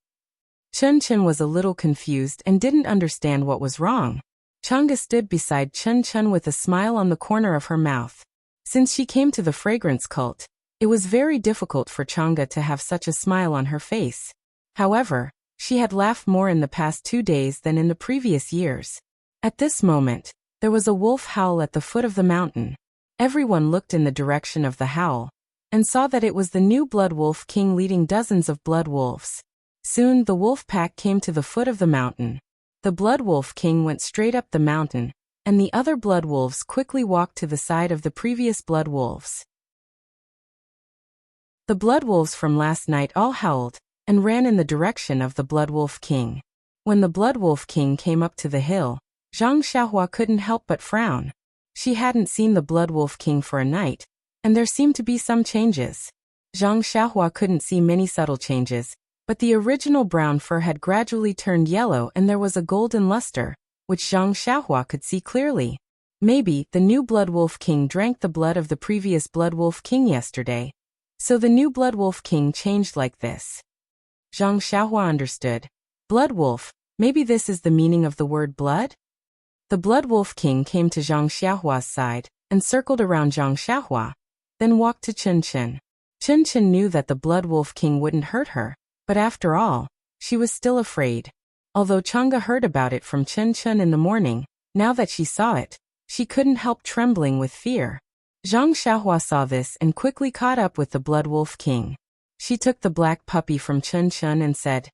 Chen Chen was a little confused and didn't understand what was wrong. Chang'e stood beside Chen Chen with a smile on the corner of her mouth. Since she came to the fragrance cult, it was very difficult for Chang'e to have such a smile on her face. However, she had laughed more in the past 2 days than in the previous years. At this moment, there was a wolf howl at the foot of the mountain. Everyone looked in the direction of the howl, and saw that it was the new Blood Wolf King leading dozens of blood wolves. Soon the wolf pack came to the foot of the mountain. The Blood Wolf King went straight up the mountain, and the other blood wolves quickly walked to the side of the previous blood wolves. The blood wolves from last night all howled, and ran in the direction of the Blood Wolf King. When the Blood Wolf King came up to the hill, Zhang Xiaohua couldn't help but frown. She hadn't seen the Blood Wolf King for a night, and there seemed to be some changes. Zhang Xiaohua couldn't see many subtle changes, but the original brown fur had gradually turned yellow and there was a golden luster, which Zhang Xiaohua could see clearly. Maybe the new Blood Wolf King drank the blood of the previous Blood Wolf King yesterday. So the new Blood Wolf King changed like this. Zhang Xiaohua understood. Blood Wolf, maybe this is the meaning of the word blood? The Blood Wolf King came to Zhang Xiaohua's side, and circled around Zhang Xiaohua, then walked to Chen Chen. Chen Chen knew that the Blood Wolf King wouldn't hurt her, but after all, she was still afraid. Although Chang'e heard about it from Chen Chen in the morning, now that she saw it, she couldn't help trembling with fear. Zhang Xiaohua saw this and quickly caught up with the Blood Wolf King. She took the black puppy from Chen Chen and said,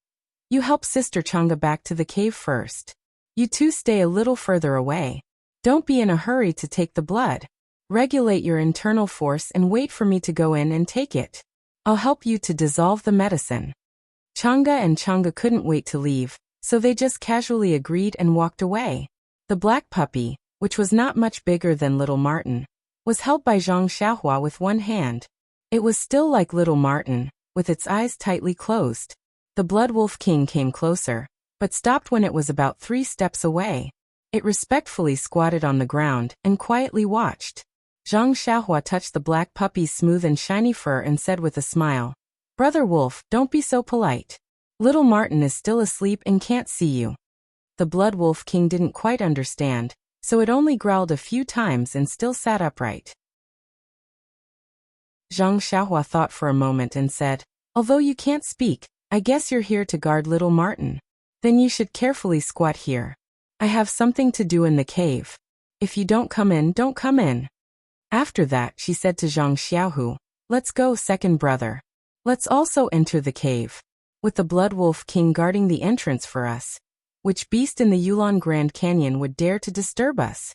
"You help Sister Chang'e back to the cave first. You two stay a little further away. Don't be in a hurry to take the blood. Regulate your internal force and wait for me to go in and take it. I'll help you to dissolve the medicine." Chang'e and Chang'e couldn't wait to leave, so they just casually agreed and walked away. The black puppy, which was not much bigger than little Martin, was held by Zhang Xiaohua with one hand. It was still like little Martin, with its eyes tightly closed. The Blood Wolf King came closer, but stopped when it was about 3 steps away. It respectfully squatted on the ground and quietly watched. Zhang Xiaohua touched the black puppy's smooth and shiny fur and said with a smile, "Brother Wolf, don't be so polite. Little Martin is still asleep and can't see you." The Blood Wolf King didn't quite understand, so it only growled a few times and still sat upright. Zhang Xiaohua thought for a moment and said, "Although you can't speak, I guess you're here to guard little Martin. Then you should carefully squat here. I have something to do in the cave. If you don't come in, don't come in." After that, she said to Zhang Xiaohu, "Let's go, second brother. Let's also enter the cave. With the Blood Wolf King guarding the entrance for us, which beast in the Yulon Grand Canyon would dare to disturb us?"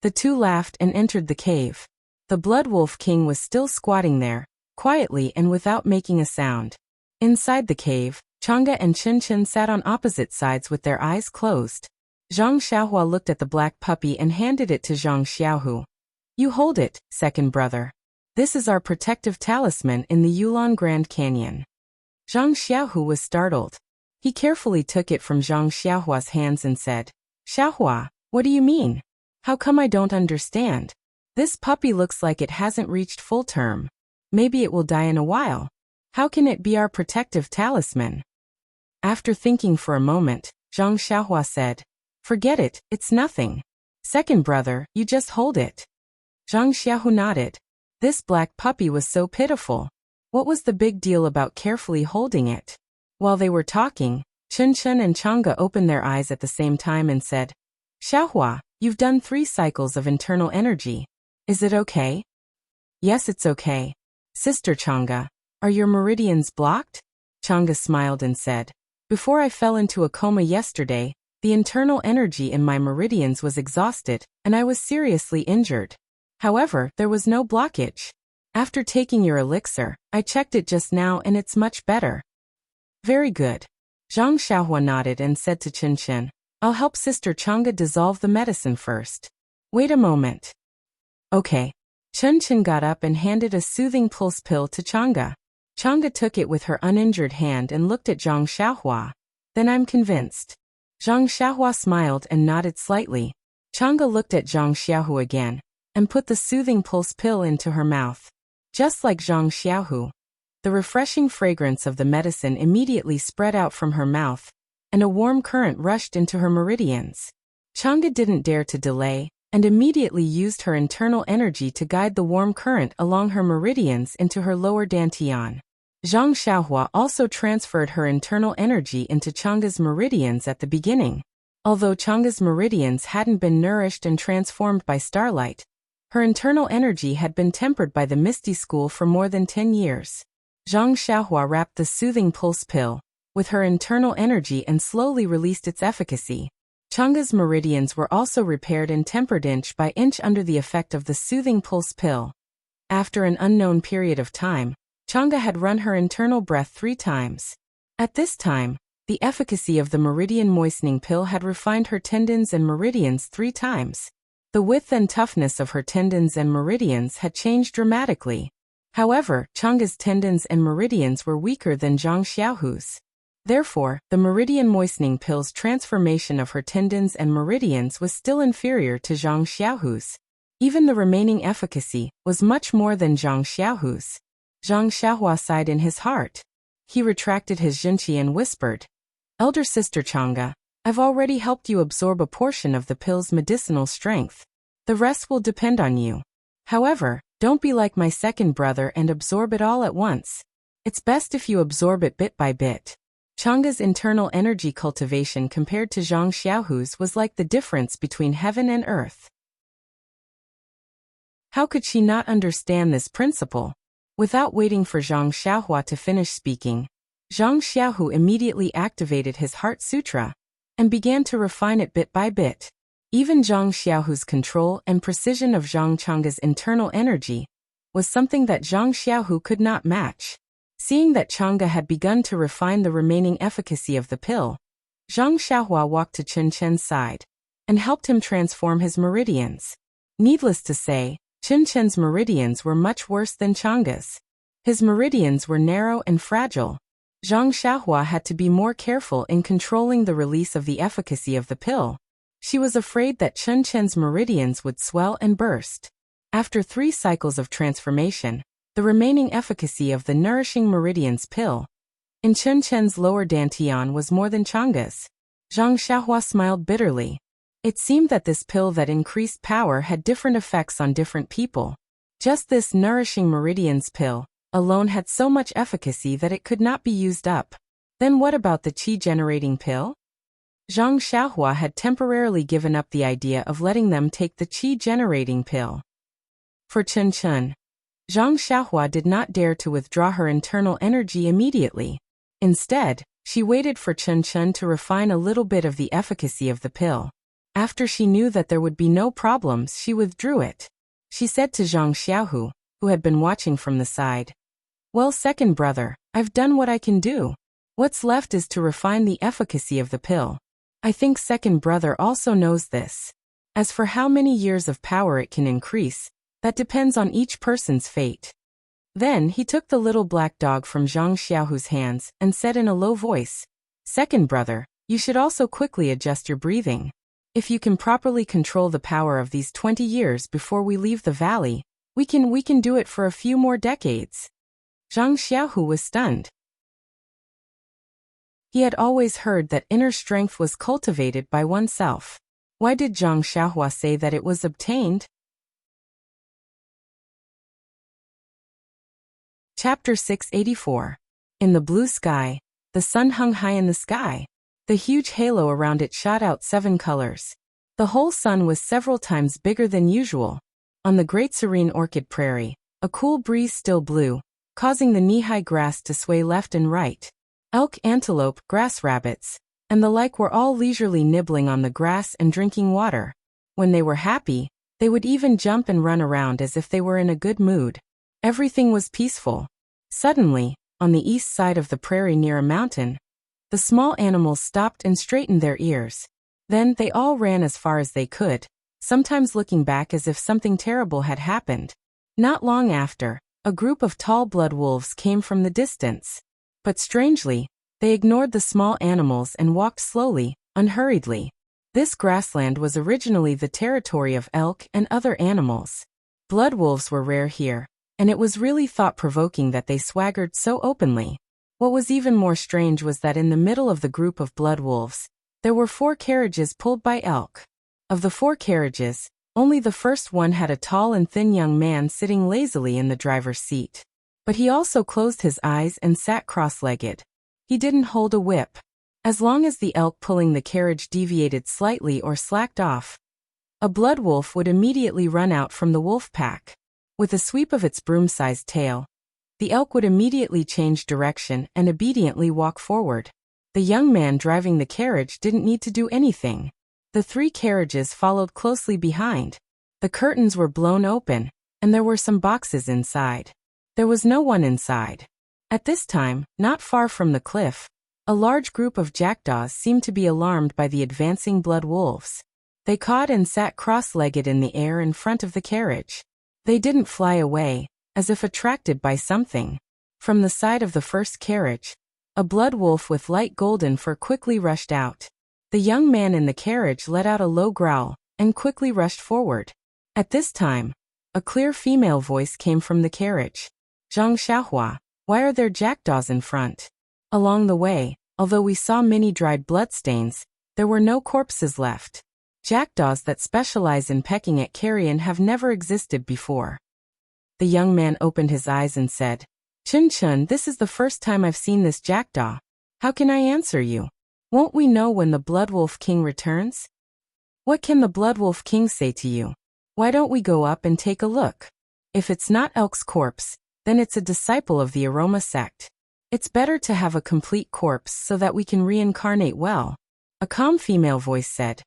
The two laughed and entered the cave. The Blood Wolf King was still squatting there, quietly and without making a sound. Inside the cave, Chang'e and Chen Chen sat on opposite sides with their eyes closed. Zhang Xiaohua looked at the black puppy and handed it to Zhang Xiaohu. "You hold it, second brother. This is our protective talisman in the Yulon Grand Canyon." Zhang Xiaohu was startled. He carefully took it from Zhang Xiaohua's hands and said, "Xiaohua, what do you mean? How come I don't understand? This puppy looks like it hasn't reached full term. Maybe it will die in a while. How can it be our protective talisman?" After thinking for a moment, Zhang Xiaohua said, "Forget it, it's nothing. Second brother, you just hold it." Zhang Xiaohu nodded. This black puppy was so pitiful. What was the big deal about carefully holding it? While they were talking, Chen Chen and Chang'e opened their eyes at the same time and said, "Xiaohua, you've done 3 cycles of internal energy. Is it okay?" "Yes, it's okay. Sister Chang'e, are your meridians blocked?" Chang'e smiled and said, "Before I fell into a coma yesterday, The internal energy in my meridians was exhausted, and I was seriously injured. However, there was no blockage. After taking your elixir, I checked it just now and it's much better. Very good. Zhang Xiaohua nodded and said to Chen Chen, I'll help Sister Chang'e dissolve the medicine first. Wait a moment. Okay. Chen Chen got up and handed a soothing pulse pill to Chang'e. Chang'e took it with her uninjured hand and looked at Zhang Xiaohua. Then I'm convinced. Zhang Xiaohua smiled and nodded slightly. Chang'e looked at Zhang Xiaohu again, and put the soothing pulse pill into her mouth. Just like Zhang Xiaohu, the refreshing fragrance of the medicine immediately spread out from her mouth, and a warm current rushed into her meridians. Chang'e didn't dare to delay, and immediately used her internal energy to guide the warm current along her meridians into her lower dantian. Zhang Xiaohua also transferred her internal energy into Chang'e's meridians at the beginning. Although Chang'e's meridians hadn't been nourished and transformed by starlight, her internal energy had been tempered by the Misty School for more than 10 years. Zhang Xiaohua wrapped the soothing pulse pill with her internal energy and slowly released its efficacy. Chang'e's meridians were also repaired and tempered inch by inch under the effect of the soothing pulse pill. After an unknown period of time, Chang'e had run her internal breath 3 times. At this time, the efficacy of the meridian moistening pill had refined her tendons and meridians 3 times. The width and toughness of her tendons and meridians had changed dramatically. However, Chang'e's tendons and meridians were weaker than Zhang Xiaohu's. Therefore, the meridian moistening pill's transformation of her tendons and meridians was still inferior to Zhang Xiaohu's. Even the remaining efficacy was much more than Zhang Xiaohu's. Zhang Xiaohua sighed in his heart. He retracted his zhenqi and whispered, Elder Sister Chang'e, I've already helped you absorb a portion of the pill's medicinal strength. The rest will depend on you. However, don't be like my second brother and absorb it all at once. It's best if you absorb it bit by bit. Chang'e's internal energy cultivation compared to Zhang Xiaohu's was like the difference between heaven and earth. How could she not understand this principle? Without waiting for Zhang Xiaohua to finish speaking, Zhang Xiaohu immediately activated his Heart Sutra and began to refine it bit by bit. Even Zhang Xiaohu's control and precision of Zhang Chang'e's internal energy was something that Zhang Xiaohu could not match. Seeing that Chang'e had begun to refine the remaining efficacy of the pill, Zhang Xiaohua walked to Chen Chen's side and helped him transform his meridians. Needless to say, Chen Chen's meridians were much worse than Chang'e's. His meridians were narrow and fragile. Zhang Xiaohua had to be more careful in controlling the release of the efficacy of the pill. She was afraid that Chen Chen's meridians would swell and burst. After 3 cycles of transformation, the remaining efficacy of the nourishing meridians pill in Chen Chen's lower dantian was more than Chang'e's. Zhang Xiaohua smiled bitterly. It seemed that this pill that increased power had different effects on different people. Just this nourishing meridians pill alone had so much efficacy that it could not be used up. Then what about the qi-generating pill? Zhang Xiaohua had temporarily given up the idea of letting them take the qi-generating pill. For Chen Chen, Zhang Xiaohua did not dare to withdraw her internal energy immediately. Instead, she waited for Chen Chen to refine a little bit of the efficacy of the pill. After she knew that there would be no problems, she withdrew it. She said to Zhang Xiaohu, who had been watching from the side, Well, second brother, I've done what I can do. What's left is to refine the efficacy of the pill. I think second brother also knows this. As for how many years of power it can increase, that depends on each person's fate. Then he took the little black dog from Zhang Xiaohu's hands and said in a low voice, Second brother, you should also quickly adjust your breathing. If you can properly control the power of these 20 years before we leave the valley, we can do it for a few more decades. Zhang Xiaohu was stunned. He had always heard that inner strength was cultivated by oneself. Why did Zhang Xiaohua say that it was obtained? Chapter 684. In the blue sky, the sun hung high in the sky. The huge halo around it shot out 7 colors. The whole sun was several times bigger than usual. On the great serene orchid prairie, a cool breeze still blew, causing the knee-high grass to sway left and right. Elk, antelope, grass rabbits, and the like were all leisurely nibbling on the grass and drinking water. When they were happy, they would even jump and run around as if they were in a good mood. Everything was peaceful. Suddenly, on the east side of the prairie near a mountain, the small animals stopped and straightened their ears. Then they all ran as far as they could, sometimes looking back as if something terrible had happened. Not long after, a group of tall blood wolves came from the distance. But strangely, they ignored the small animals and walked slowly, unhurriedly. This grassland was originally the territory of elk and other animals. Blood wolves were rare here, and it was really thought-provoking that they swaggered so openly. What was even more strange was that in the middle of the group of blood wolves, there were 4 carriages pulled by elk. Of the 4 carriages, only the first one had a tall and thin young man sitting lazily in the driver's seat. But he also closed his eyes and sat cross-legged. He didn't hold a whip. As long as the elk pulling the carriage deviated slightly or slacked off, a blood wolf would immediately run out from the wolf pack. With a sweep of its broom-sized tail, the elk would immediately change direction and obediently walk forward. The young man driving the carriage didn't need to do anything. The 3 carriages followed closely behind. The curtains were blown open, and there were some boxes inside. There was no one inside. At this time, not far from the cliff, a large group of jackdaws seemed to be alarmed by the advancing blood wolves. They cawed and sat cross-legged in the air in front of the carriage. They didn't fly away, as if attracted by something. From the side of the first carriage, a blood wolf with light golden fur quickly rushed out. The young man in the carriage let out a low growl and quickly rushed forward. At this time, a clear female voice came from the carriage. "Zhang Xiaohua, why are there jackdaws in front?" Along the way, although we saw many dried bloodstains, there were no corpses left. Jackdaws that specialize in pecking at carrion have never existed before. The young man opened his eyes and said, "Chun Chun, this is the first time I've seen this jackdaw. How can I answer you? Won't we know when the Blood Wolf King returns?" "What can the Blood Wolf King say to you? Why don't we go up and take a look? If it's not Elk's corpse, then it's a disciple of the Aroma sect. It's better to have a complete corpse so that we can reincarnate well." A calm female voice said,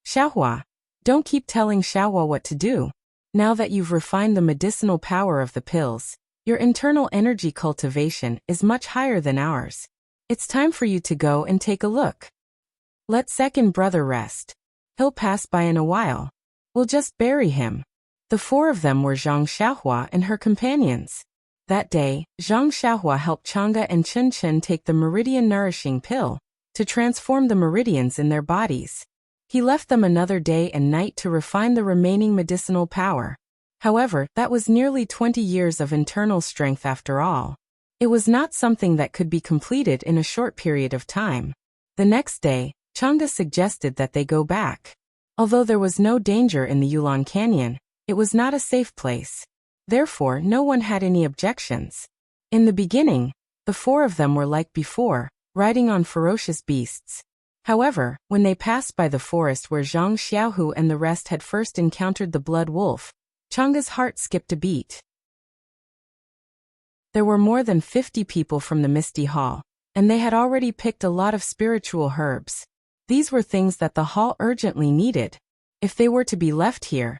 "Xiaohua, don't keep telling Xiaohua what to do. Now that you've refined the medicinal power of the pills, your internal energy cultivation is much higher than ours. It's time for you to go and take a look. Let second brother rest. He'll pass by in a while. We'll just bury him." The 4 of them were Zhang Xiaohua and her companions. That day, Zhang Xiaohua helped Chang'e and Chun Chun take the meridian nourishing pill to transform the meridians in their bodies. He left them another day and night to refine the remaining medicinal power. However, that was nearly 20 years of internal strength after all. It was not something that could be completed in a short period of time. The next day, Chang'e suggested that they go back. Although there was no danger in the Yulon Canyon, it was not a safe place. Therefore, no one had any objections. In the beginning, the 4 of them were like before, riding on ferocious beasts. However, when they passed by the forest where Zhang Xiaohu and the rest had first encountered the blood wolf, Chang'e's heart skipped a beat. There were more than 50 people from the Misty Hall, and they had already picked a lot of spiritual herbs. These were things that the hall urgently needed. If they were to be left here,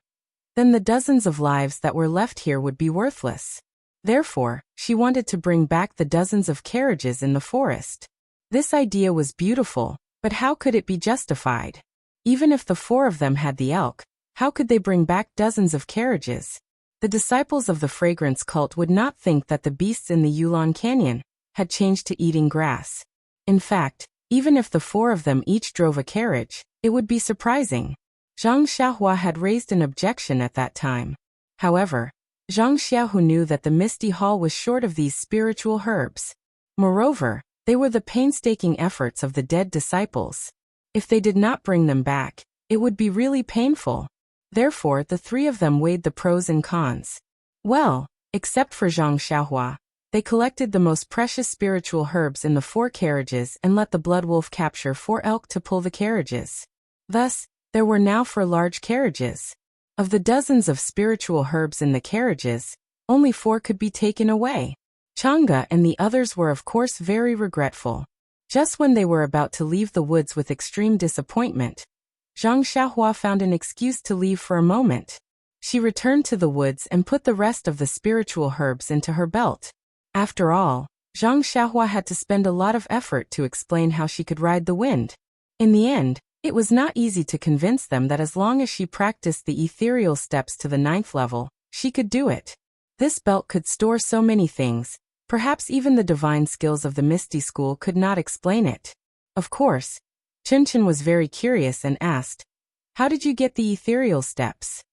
then the dozens of lives that were left here would be worthless. Therefore, she wanted to bring back the dozens of carriages in the forest. This idea was beautiful, but how could it be justified? Even if the 4 of them had the elk, how could they bring back dozens of carriages? The disciples of the fragrance cult would not think that the beasts in the Yulon Canyon had changed to eating grass. In fact, even if the 4 of them each drove a carriage, it would be surprising. Zhang Xiaohua had raised an objection at that time. However, Zhang Xiaohu knew that the Misty Hall was short of these spiritual herbs. Moreover, they were the painstaking efforts of the dead disciples. If they did not bring them back, it would be really painful. Therefore, the 3 of them weighed the pros and cons. Well, except for Zhang Xiaohua, they collected the most precious spiritual herbs in the 4 carriages and let the blood wolf capture 4 elk to pull the carriages. Thus, there were now 4 large carriages. Of the dozens of spiritual herbs in the carriages, only 4 could be taken away. Chang'e and the others were of course very regretful. Just when they were about to leave the woods with extreme disappointment, Zhang Xiaohua found an excuse to leave for a moment. She returned to the woods and put the rest of the spiritual herbs into her belt. After all, Zhang Xiaohua had to spend a lot of effort to explain how she could ride the wind. In the end, it was not easy to convince them that as long as she practiced the ethereal steps to the 9th level, she could do it. This belt could store so many things, perhaps even the divine skills of the Misty School could not explain it. Of course, Chen was very curious and asked, "How did you get the ethereal steps?"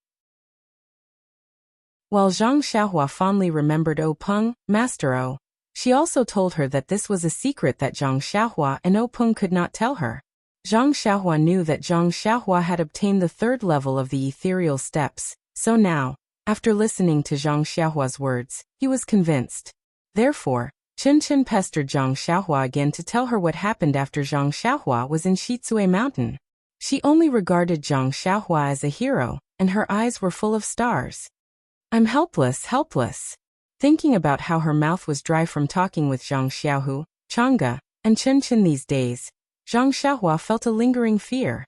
While Zhang Xiaohua fondly remembered O Peng, Master O, she also told her that this was a secret that Zhang Xiaohua and O Peng could not tell her. Zhang Xiaohua knew that Zhang Xiaohua had obtained the 3rd level of the ethereal steps, so now, after listening to Zhang Xiaohua's words, he was convinced. Therefore, Chen pestered Zhang Xiaohua again to tell her what happened after Zhang Xiaohua was in Shizue Mountain. She only regarded Zhang Xiaohua as a hero, and her eyes were full of stars. "I'm helpless." Thinking about how her mouth was dry from talking with Zhang Xiaohu, Chang'e, and Chen these days, Zhang Xiaohua felt a lingering fear.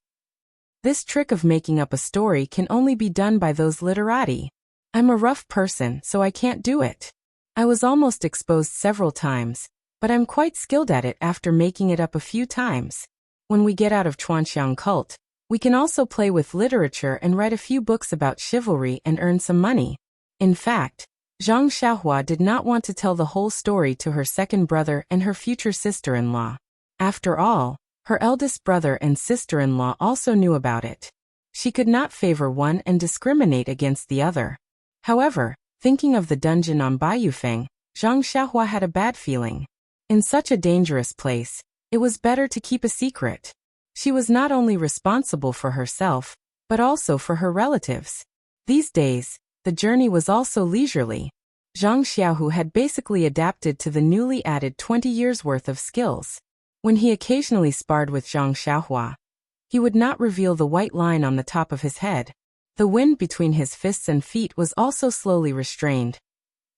This trick of making up a story can only be done by those literati. I'm a rough person, so I can't do it. I was almost exposed several times, but I'm quite skilled at it after making it up a few times. When we get out of Chuanxiang cult, we can also play with literature and write a few books about chivalry and earn some money. In fact, Zhang Xiaohua did not want to tell the whole story to her second brother and her future sister-in-law. After all, her eldest brother and sister-in-law also knew about it. She could not favor one and discriminate against the other. However, thinking of the dungeon on Baiyufeng, Zhang Xiaohua had a bad feeling. In such a dangerous place, it was better to keep a secret. She was not only responsible for herself, but also for her relatives. These days, the journey was also leisurely. Zhang Xiaohu had basically adapted to the newly added 20 years' worth of skills. When he occasionally sparred with Zhang Xiaohua, he would not reveal the white line on the top of his head. The wind between his fists and feet was also slowly restrained,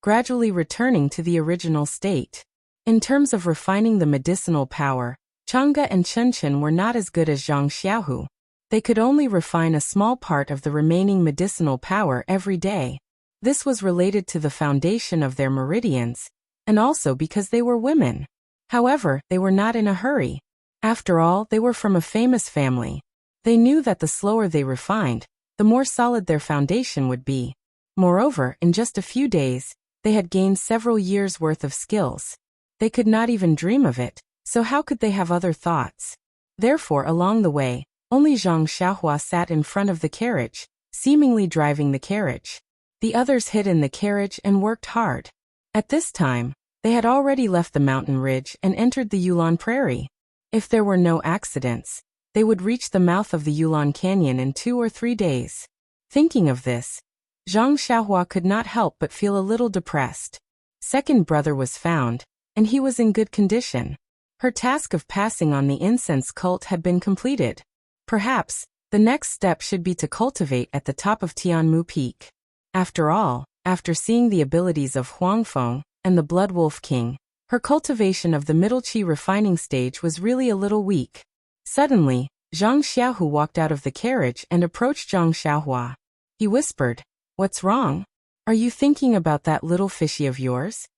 gradually returning to the original state. In terms of refining the medicinal power, Chang'e and Chen were not as good as Zhang Xiaohu. They could only refine a small part of the remaining medicinal power every day. This was related to the foundation of their meridians, and also because they were women. However, they were not in a hurry. After all, they were from a famous family. They knew that the slower they refined, the more solid their foundation would be. Moreover, in just a few days, they had gained several years' worth of skills. They could not even dream of it, so how could they have other thoughts? Therefore, along the way, only Zhang Xiaohua sat in front of the carriage, seemingly driving the carriage. The others hid in the carriage and worked hard. At this time, they had already left the mountain ridge and entered the Yulon Prairie. If there were no accidents, they would reach the mouth of the Yulon Canyon in 2 or 3 days. Thinking of this, Zhang Xiaohua could not help but feel a little depressed. Second brother was found, and he was in good condition. Her task of passing on the incense cult had been completed. Perhaps, the next step should be to cultivate at the top of Tianmu Peak. After all, after seeing the abilities of Huangfeng and the Blood Wolf King, her cultivation of the middle qi refining stage was really a little weak. Suddenly, Zhang Xiaohu walked out of the carriage and approached Zhang Xiaohua. He whispered, "What's wrong? Are you thinking about that little fishy of yours?"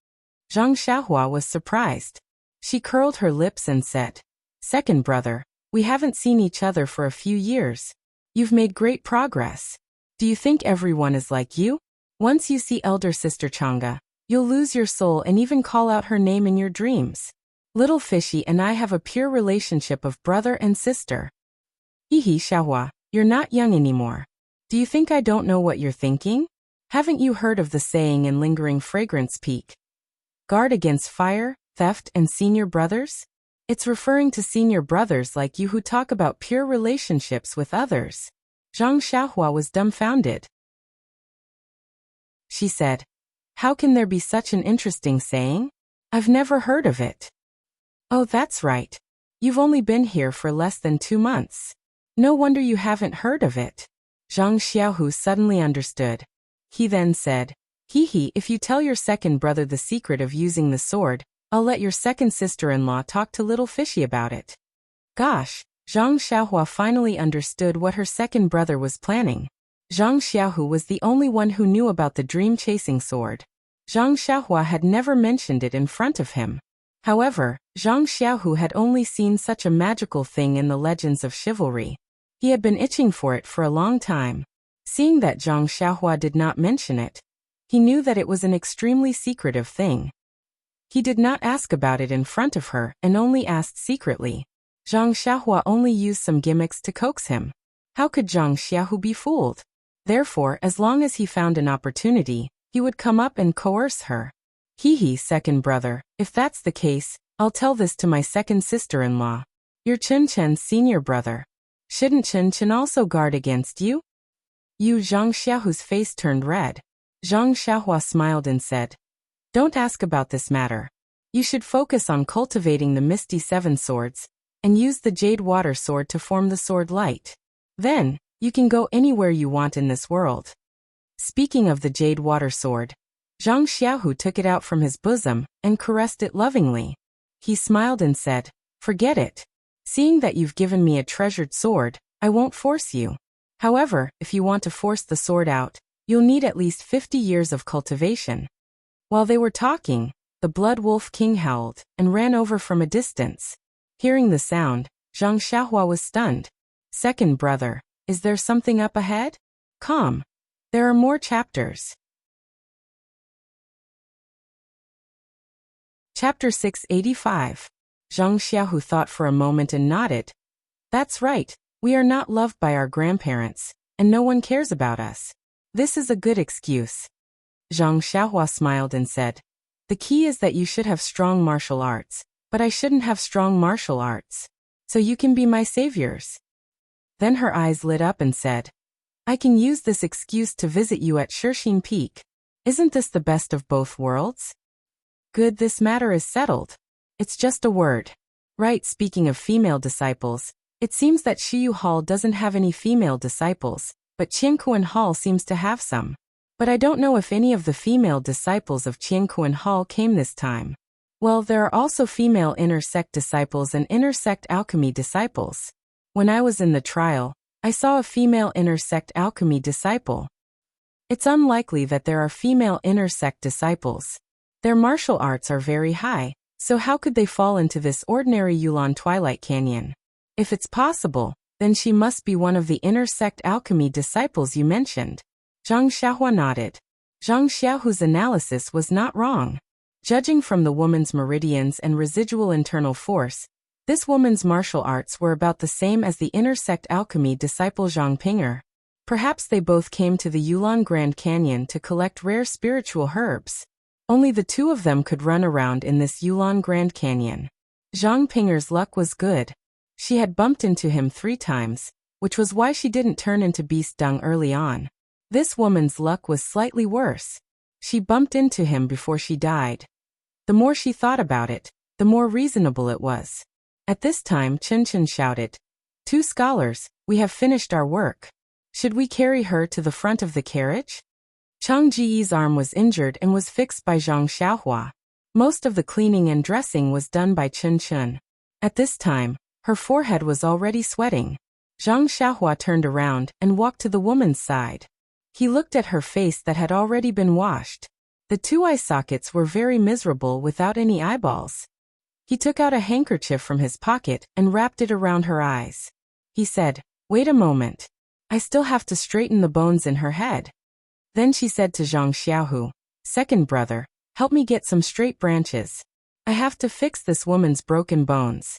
Zhang Xiaohua was surprised. She curled her lips and said, "Second brother, we haven't seen each other for a few years. You've made great progress. Do you think everyone is like you? Once you see elder sister Chang'e, you'll lose your soul and even call out her name in your dreams. Little Fishy and I have a pure relationship of brother and sister." "Hihi, Xiaohua, you're not young anymore. Do you think I don't know what you're thinking? Haven't you heard of the saying in Lingering Fragrance Peak? Guard against fire, theft, and senior brothers? It's referring to senior brothers like you who talk about pure relationships with others." Zhang Xiaohua was dumbfounded. She said, "How can there be such an interesting saying? I've never heard of it." "Oh, that's right. You've only been here for less than 2 months. No wonder you haven't heard of it." Zhang Xiaohu suddenly understood. He then said, "Hihi, if you tell your second brother the secret of using the sword, I'll let your second sister-in-law talk to little fishy about it. Gosh, Zhang Xiaohua finally understood what her second brother was planning. Zhang Xiaohu was the only one who knew about the dream-chasing sword. Zhang Xiaohua had never mentioned it in front of him. However, Zhang Xiaohu had only seen such a magical thing in the legends of chivalry. He had been itching for it for a long time. Seeing that Zhang Xiaohua did not mention it, he knew that it was an extremely secretive thing. He did not ask about it in front of her and only asked secretly. Zhang Xiaohua only used some gimmicks to coax him. How could Zhang Xiaohu be fooled? Therefore, as long as he found an opportunity, he would come up and coerce her. Hee, second brother, if that's the case, I'll tell this to my second sister-in-law. You're Chen Chen's senior brother. Shouldn't Chen Chen also guard against you? Zhang Xiaohu's face turned red. Zhang Xiaohua smiled and said, don't ask about this matter. You should focus on cultivating the Misty Seven Swords, and use the Jade Water Sword to form the Sword Light. Then, you can go anywhere you want in this world. Speaking of the Jade Water Sword, Zhang Xiaohu took it out from his bosom and caressed it lovingly. He smiled and said, forget it. Seeing that you've given me a treasured sword, I won't force you. However, if you want to force the sword out, you'll need at least 50 years of cultivation. While they were talking, the Blood Wolf King howled and ran over from a distance. Hearing the sound, Zhang Xiaohua was stunned. Second brother, is there something up ahead? Calm. There are more chapters. Chapter 685. Zhang Xiaohu thought for a moment and nodded. That's right, we are not loved by our grandparents, and no one cares about us. This is a good excuse. Zhang Xiaohua smiled and said, the key is that you should have strong martial arts, but I shouldn't have strong martial arts. So you can be my saviors. Then her eyes lit up and said, I can use this excuse to visit you at Shishing Peak. Isn't this the best of both worlds? Good, this matter is settled. It's just a word. Right, speaking of female disciples, it seems that Shiyu Hall doesn't have any female disciples, but Qiankuan Hall seems to have some. But I don't know if any of the female disciples of Qiankuan Hall came this time. Well, there are also female inner sect disciples and inner sect alchemy disciples. When I was in the trial, I saw a female inner sect alchemy disciple. It's unlikely that there are female inner sect disciples. Their martial arts are very high, so how could they fall into this ordinary Yulan Twilight Canyon? If it's possible, then she must be one of the inner sect alchemy disciples you mentioned. Zhang Xiaohua nodded. Zhang Xiaohu's analysis was not wrong. Judging from the woman's meridians and residual internal force, this woman's martial arts were about the same as the inner sect alchemy disciple Zhang Pinger. Perhaps they both came to the Yulan Grand Canyon to collect rare spiritual herbs. Only the two of them could run around in this Yulan Grand Canyon. Zhang Pinger's luck was good. She had bumped into him 3 times, which was why she didn't turn into beast dung early on. This woman's luck was slightly worse. She bumped into him before she died. The more she thought about it, the more reasonable it was. At this time, Chen Chen shouted, 2 scholars, we have finished our work. Should we carry her to the front of the carriage? Chang Ji's arm was injured and was fixed by Zhang Xiaohua. Most of the cleaning and dressing was done by Chen Chen. At this time, her forehead was already sweating. Zhang Xiaohua turned around and walked to the woman's side. He looked at her face that had already been washed. The 2 eye sockets were very miserable without any eyeballs. He took out a handkerchief from his pocket and wrapped it around her eyes. He said, wait a moment. I still have to straighten the bones in her head. Then she said to Zhang Xiaohu, second brother, help me get some straight branches. I have to fix this woman's broken bones.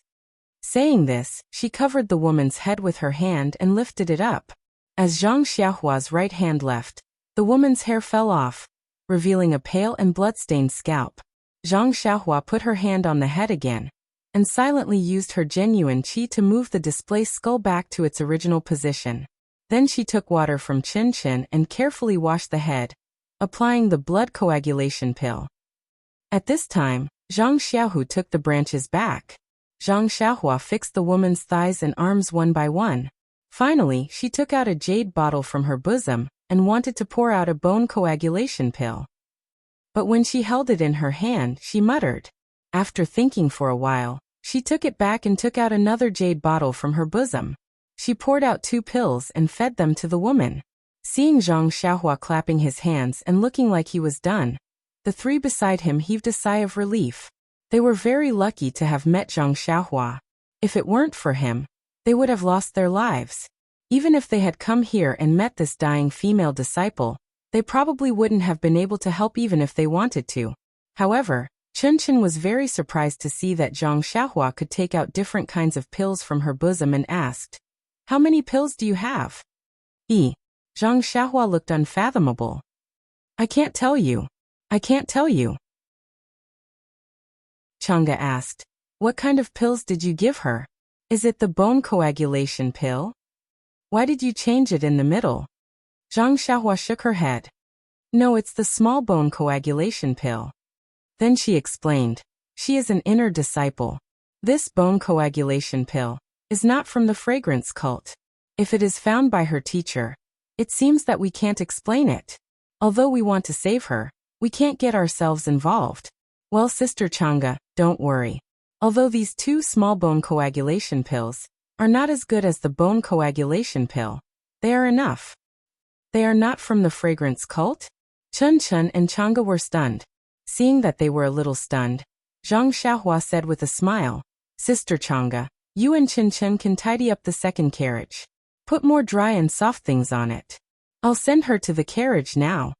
Saying this, she covered the woman's head with her hand and lifted it up. As Zhang Xiaohua's right hand left, the woman's hair fell off, revealing a pale and bloodstained scalp. Zhang Xiaohua put her hand on the head again, and silently used her genuine qi to move the displaced skull back to its original position. Then she took water from Chen Chen and carefully washed the head, applying the blood coagulation pill. At this time, Zhang Xiaohu took the branches back. Zhang Xiaohua fixed the woman's thighs and arms one by one. Finally, she took out a jade bottle from her bosom and wanted to pour out a bone coagulation pill. But when she held it in her hand, she muttered, After thinking for a while, she took it back and took out another jade bottle from her bosom. She poured out 2 pills and fed them to the woman. Seeing Zhang Xiaohua clapping his hands and looking like he was done, the 3 beside him heaved a sigh of relief. They were very lucky to have met Zhang Xiaohua. If it weren't for him, they would have lost their lives. Even if they had come here and met this dying female disciple, they probably wouldn't have been able to help even if they wanted to. However, Chun was very surprised to see that Zhang Xiaohua could take out different kinds of pills from her bosom and asked, "How many pills do you have?" Zhang Xiaohua looked unfathomable. "I can't tell you. I can't tell you." Chang'e asked, "What kind of pills did you give her? Is it the bone coagulation pill? Why did you change it in the middle?" Zhang Xiaohua shook her head. "No, it's the small bone coagulation pill." Then she explained, "She is an inner disciple. This bone coagulation pill is not from the fragrance cult. If it is found by her teacher, it seems that we can't explain it. Although we want to save her, we can't get ourselves involved." "Well, Sister Chang'e, don't worry. Although these 2 small bone coagulation pills are not as good as the bone coagulation pill, they are enough." "They are not from the fragrance cult?" Chun and Chang'e were stunned. Seeing that they were a little stunned, Zhang Xiaohua said with a smile, "Sister Chang'e, you and Chun can tidy up the second carriage. Put more dry and soft things on it. I'll send her to the carriage now."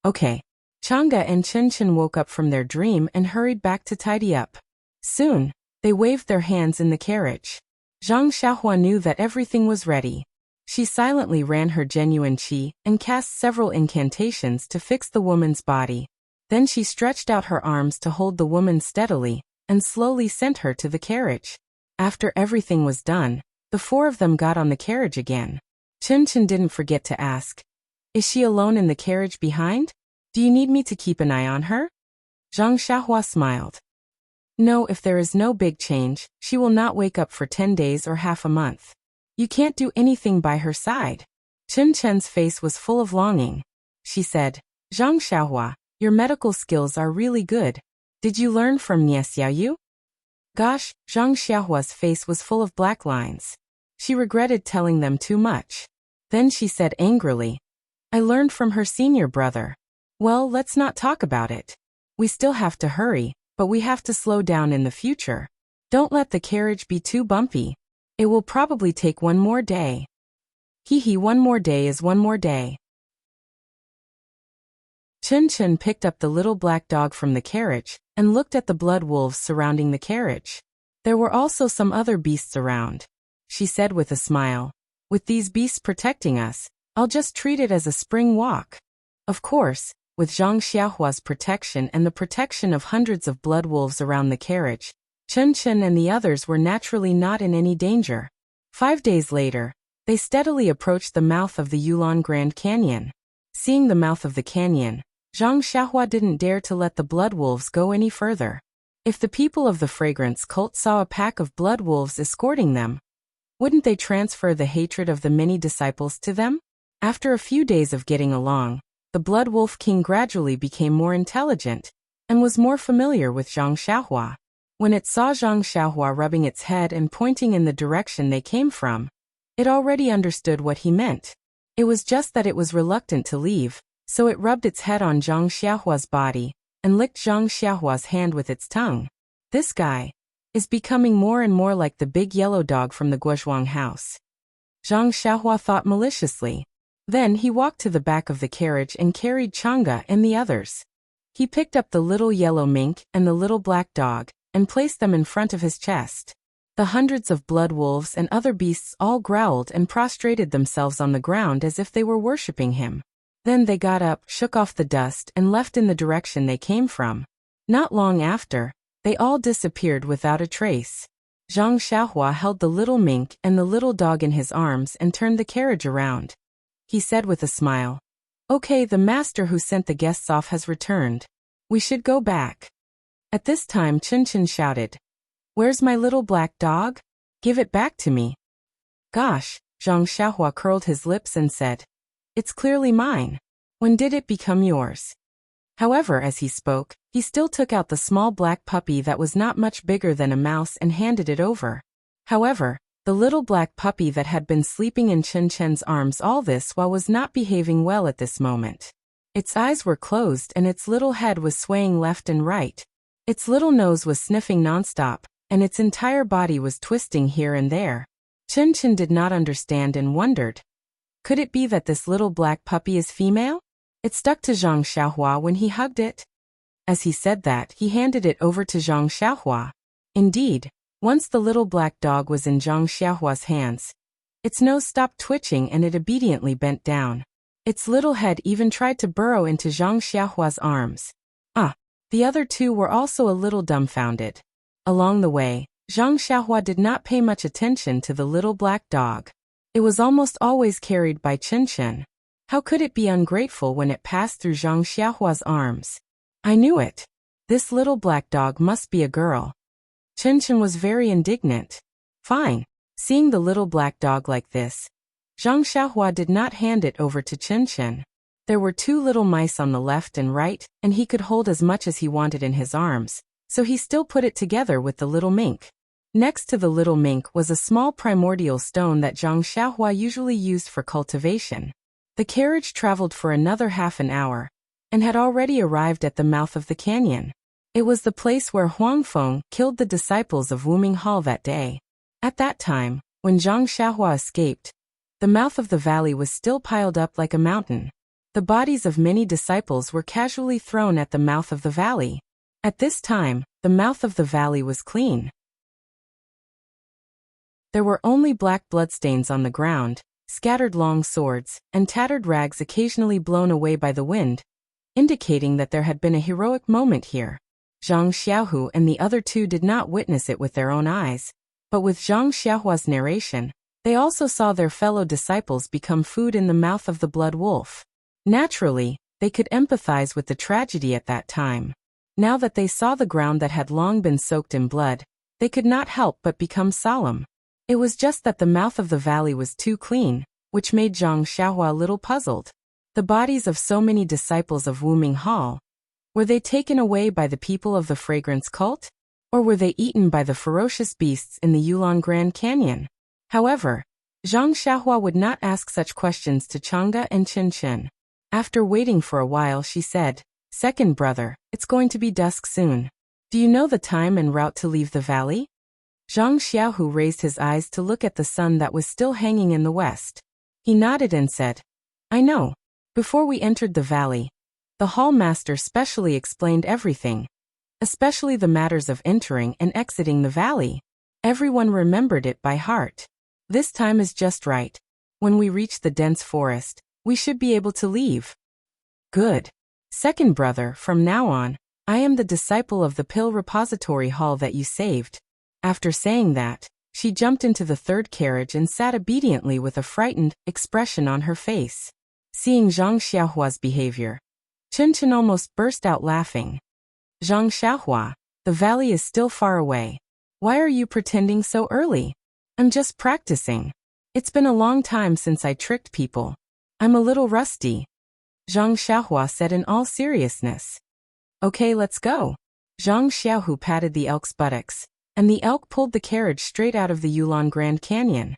"Okay." Chang'e and Chun woke up from their dream and hurried back to tidy up. Soon, they waved their hands in the carriage. Zhang Xiaohua knew that everything was ready. She silently ran her genuine qi and cast several incantations to fix the woman's body. Then she stretched out her arms to hold the woman steadily and slowly sent her to the carriage. After everything was done, the 4 of them got on the carriage again. Chun didn't forget to ask, "Is she alone in the carriage behind? Do you need me to keep an eye on her?" Zhang Xiaohua smiled. "No, if there is no big change, she will not wake up for 10 days or half a month. You can't do anything by her side." Chun's face was full of longing. She said, "Zhang Xiaohua, your medical skills are really good. Did you learn from Nie Xiaoyu?" Gosh, Zhang Xiaohua's face was full of black lines. She regretted telling them too much. Then she said angrily, "I learned from her senior brother." "Well, let's not talk about it. We still have to hurry, but we have to slow down in the future. Don't let the carriage be too bumpy. It will probably take 1 more day." Hee, 1 more day is 1 more day. Chun picked up the little black dog from the carriage and looked at the blood wolves surrounding the carriage. There were also some other beasts around. She said with a smile, "With these beasts protecting us, I'll just treat it as a spring walk." Of course, with Zhang Xiaohua's protection and the protection of hundreds of blood wolves around the carriage, Chun and the others were naturally not in any danger. 5 days later, they steadily approached the mouth of the Yulon Grand Canyon. Seeing the mouth of the canyon, Zhang Xiaohua didn't dare to let the blood wolves go any further. If the people of the fragrance cult saw a pack of blood wolves escorting them, wouldn't they transfer the hatred of the many disciples to them? After a few days of getting along, the Blood Wolf King gradually became more intelligent and was more familiar with Zhang Xiaohua. When it saw Zhang Xiaohua rubbing its head and pointing in the direction they came from, it already understood what he meant. It was just that it was reluctant to leave, so it rubbed its head on Zhang Xiaohua's body and licked Zhang Xiaohua's hand with its tongue. "This guy is becoming more and more like the big yellow dog from the Guozhuang house," Zhang Xiaohua thought maliciously. Then he walked to the back of the carriage and carried Chang'e and the others. He picked up the little yellow mink and the little black dog and placed them in front of his chest. The hundreds of blood wolves and other beasts all growled and prostrated themselves on the ground as if they were worshipping him. Then they got up, shook off the dust, and left in the direction they came from. Not long after, they all disappeared without a trace. Zhang Xiaohua held the little mink and the little dog in his arms and turned the carriage around. He said with a smile, "Okay, the master who sent the guests off has returned. We should go back." At this time Chun shouted, "Where's my little black dog? Give it back to me." "Gosh," Zhang Xiaohua curled his lips and said, "It's clearly mine. When did it become yours?" However, as he spoke, He still took out the small black puppy that was not much bigger than a mouse and handed it over. However, the little black puppy that had been sleeping in Chen Chen's arms all this while was not behaving well at this moment. Its eyes were closed and its little head was swaying left and right. Its little nose was sniffing nonstop, and its entire body was twisting here and there. Chen Chen did not understand and wondered. Could it be that this little black puppy is female? It stuck to Zhang Xiaohua when he hugged it. As he said that, he handed it over to Zhang Xiaohua. Indeed, once the little black dog was in Zhang Xiaohua's hands, its nose stopped twitching and it obediently bent down. Its little head even tried to burrow into Zhang Xiaohua's arms. The other two were also a little dumbfounded. Along the way, Zhang Xiaohua did not pay much attention to the little black dog. It was almost always carried by Chen Chen. How could it be ungrateful when it passed through Zhang Xiaohua's arms? I knew it. This little black dog must be a girl. Chen Chen was very indignant. Fine. Seeing the little black dog like this, Zhang Xiaohua did not hand it over to Chen Chen. There were two little mice on the left and right, and he could hold as much as he wanted in his arms, so he still put it together with the little mink. Next to the little mink was a small primordial stone that Zhang Xiaohua usually used for cultivation. The carriage traveled for another half an hour, and had already arrived at the mouth of the canyon. It was the place where Huang Feng killed the disciples of Wuming Hall that day. At that time, when Zhang Xiaohua escaped, the mouth of the valley was still piled up like a mountain. The bodies of many disciples were casually thrown at the mouth of the valley. At this time, the mouth of the valley was clean. There were only black bloodstains on the ground, scattered long swords, and tattered rags occasionally blown away by the wind, indicating that there had been a heroic moment here. Zhang Xiaohu and the other two did not witness it with their own eyes, but with Zhang Xiaohua's narration, they also saw their fellow disciples become food in the mouth of the blood wolf. Naturally, they could empathize with the tragedy at that time. Now that they saw the ground that had long been soaked in blood, they could not help but become solemn. It was just that the mouth of the valley was too clean, which made Zhang Xiaohua a little puzzled. The bodies of so many disciples of Wuming Hall, were they taken away by the people of the fragrance cult? Or were they eaten by the ferocious beasts in the Yulon Grand Canyon? However, Zhang Xiaohua would not ask such questions to Chang'e and Chen Chen. After waiting for a while, she said, "Second brother, it's going to be dusk soon. Do you know the time and route to leave the valley?" Zhang Xiaohu raised his eyes to look at the sun that was still hanging in the west. He nodded and said, "I know. Before we entered the valley, the hall master specially explained everything, especially the matters of entering and exiting the valley. Everyone remembered it by heart. This time is just right. When we reach the dense forest, we should be able to leave." "Good. Second brother, from now on, I am the disciple of the pill repository hall that you saved." After saying that, she jumped into the third carriage and sat obediently with a frightened expression on her face. Seeing Zhang Xiaohua's behavior, Chen Chen almost burst out laughing. "Zhang Xiaohua, the valley is still far away. Why are you pretending so early?" "I'm just practicing. It's been a long time since I tricked people. I'm a little rusty," Zhang Xiaohua said in all seriousness. "Okay, let's go." Zhang Xiaohu patted the elk's buttocks, and the elk pulled the carriage straight out of the Yulon Grand Canyon.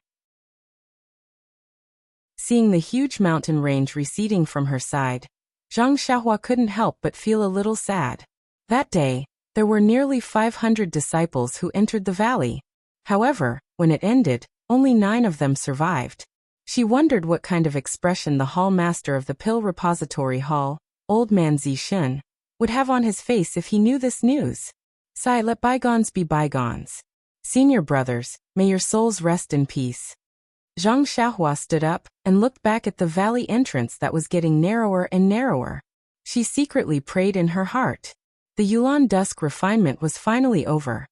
Seeing the huge mountain range receding from her side, Zhang Xiaohua couldn't help but feel a little sad. That day, there were nearly 500 disciples who entered the valley. However, when it ended, only 9 of them survived. She wondered what kind of expression the hall master of the pill repository hall, old man Zixun, would have on his face if he knew this news. Sigh, let bygones be bygones. Senior brothers, may your souls rest in peace. Zhang Xiaohua stood up and looked back at the valley entrance that was getting narrower and narrower. She secretly prayed in her heart. The Yulon dusk refinement was finally over.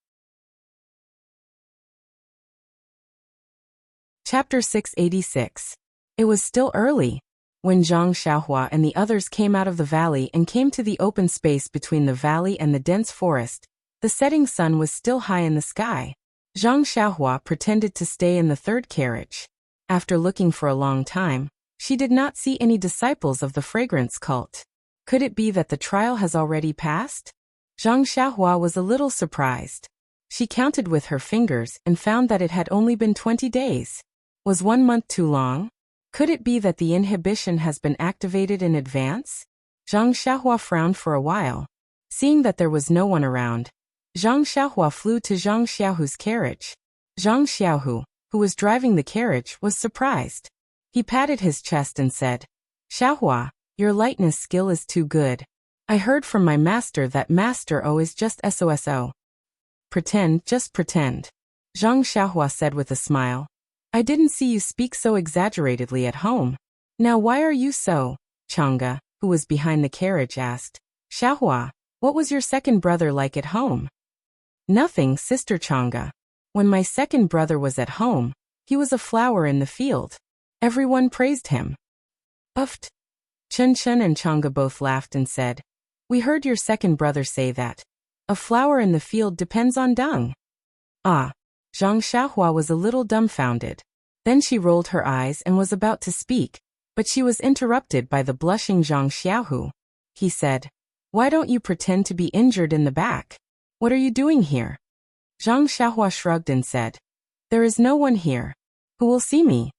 Chapter 686. It was still early. When Zhang Xiaohua and the others came out of the valley and came to the open space between the valley and the dense forest, the setting sun was still high in the sky. Zhang Xiaohua pretended to stay in the third carriage. After looking for a long time, she did not see any disciples of the fragrance cult. Could it be that the trial has already passed? Zhang Xiaohua was a little surprised. She counted with her fingers and found that it had only been 20 days. Was 1 month too long? Could it be that the inhibition has been activated in advance? Zhang Xiaohua frowned for a while. Seeing that there was no one around, Zhang Xiaohua flew to Zhang Xiaohu's carriage. Zhang Xiaohu, who was driving the carriage, was surprised. He patted his chest and said, "Xiaohua, your lightness skill is too good. I heard from my master that Master O is just SOSO. Pretend, just pretend," Zhang Xiaohua said with a smile. "I didn't see you speak so exaggeratedly at home. Now why are you so?" Chang'e, who was behind the carriage, asked. "Xiaohua, what was your second brother like at home?" "Nothing, Sister Chang'e. When my second brother was at home, he was a flower in the field. Everyone praised him." Uft. Chen and Chang'e both laughed and said, "We heard your second brother say that a flower in the field depends on dung." Ah. Zhang Xiaohua was a little dumbfounded. Then she rolled her eyes and was about to speak, but she was interrupted by the blushing Zhang Xiaohu. He said, "Why don't you pretend to be injured in the back? What are you doing here?" Zhang Xiaohua shrugged and said, "There is no one here. Who will see me?"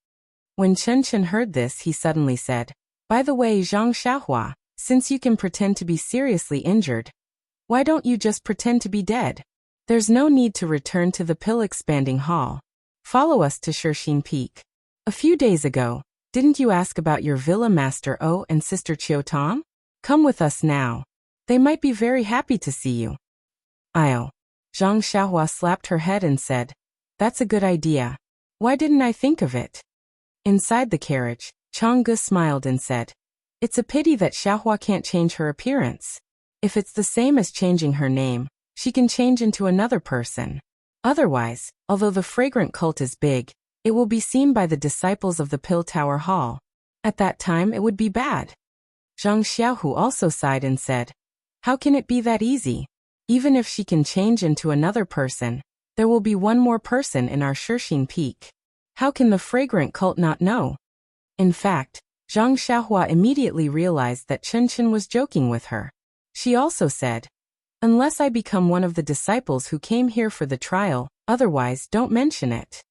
When Chen heard this, he suddenly said, "By the way, Zhang Xiaohua, since you can pretend to be seriously injured, why don't you just pretend to be dead? There's no need to return to the pill-expanding hall. Follow us to Shixin Peak. A few days ago, didn't you ask about your villa Master O and Sister Qiutong? Come with us now. They might be very happy to see you." "I'll." Zhang Xiaohua slapped her head and said, "That's a good idea. Why didn't I think of it?" Inside the carriage, Chang'e smiled and said, "It's a pity that Xiaohua can't change her appearance. If it's the same as changing her name, she can change into another person. Otherwise, although the fragrant cult is big, it will be seen by the disciples of the Pill Tower Hall. At that time it would be bad." Zhang Xiaohu also sighed and said, "How can it be that easy? Even if she can change into another person, there will be one more person in our Shixin Peak. How can the fragrant cult not know?" In fact, Zhang Xiaohua immediately realized that Chen was joking with her. She also said, "Unless I become one of the disciples who came here for the trial, otherwise don't mention it."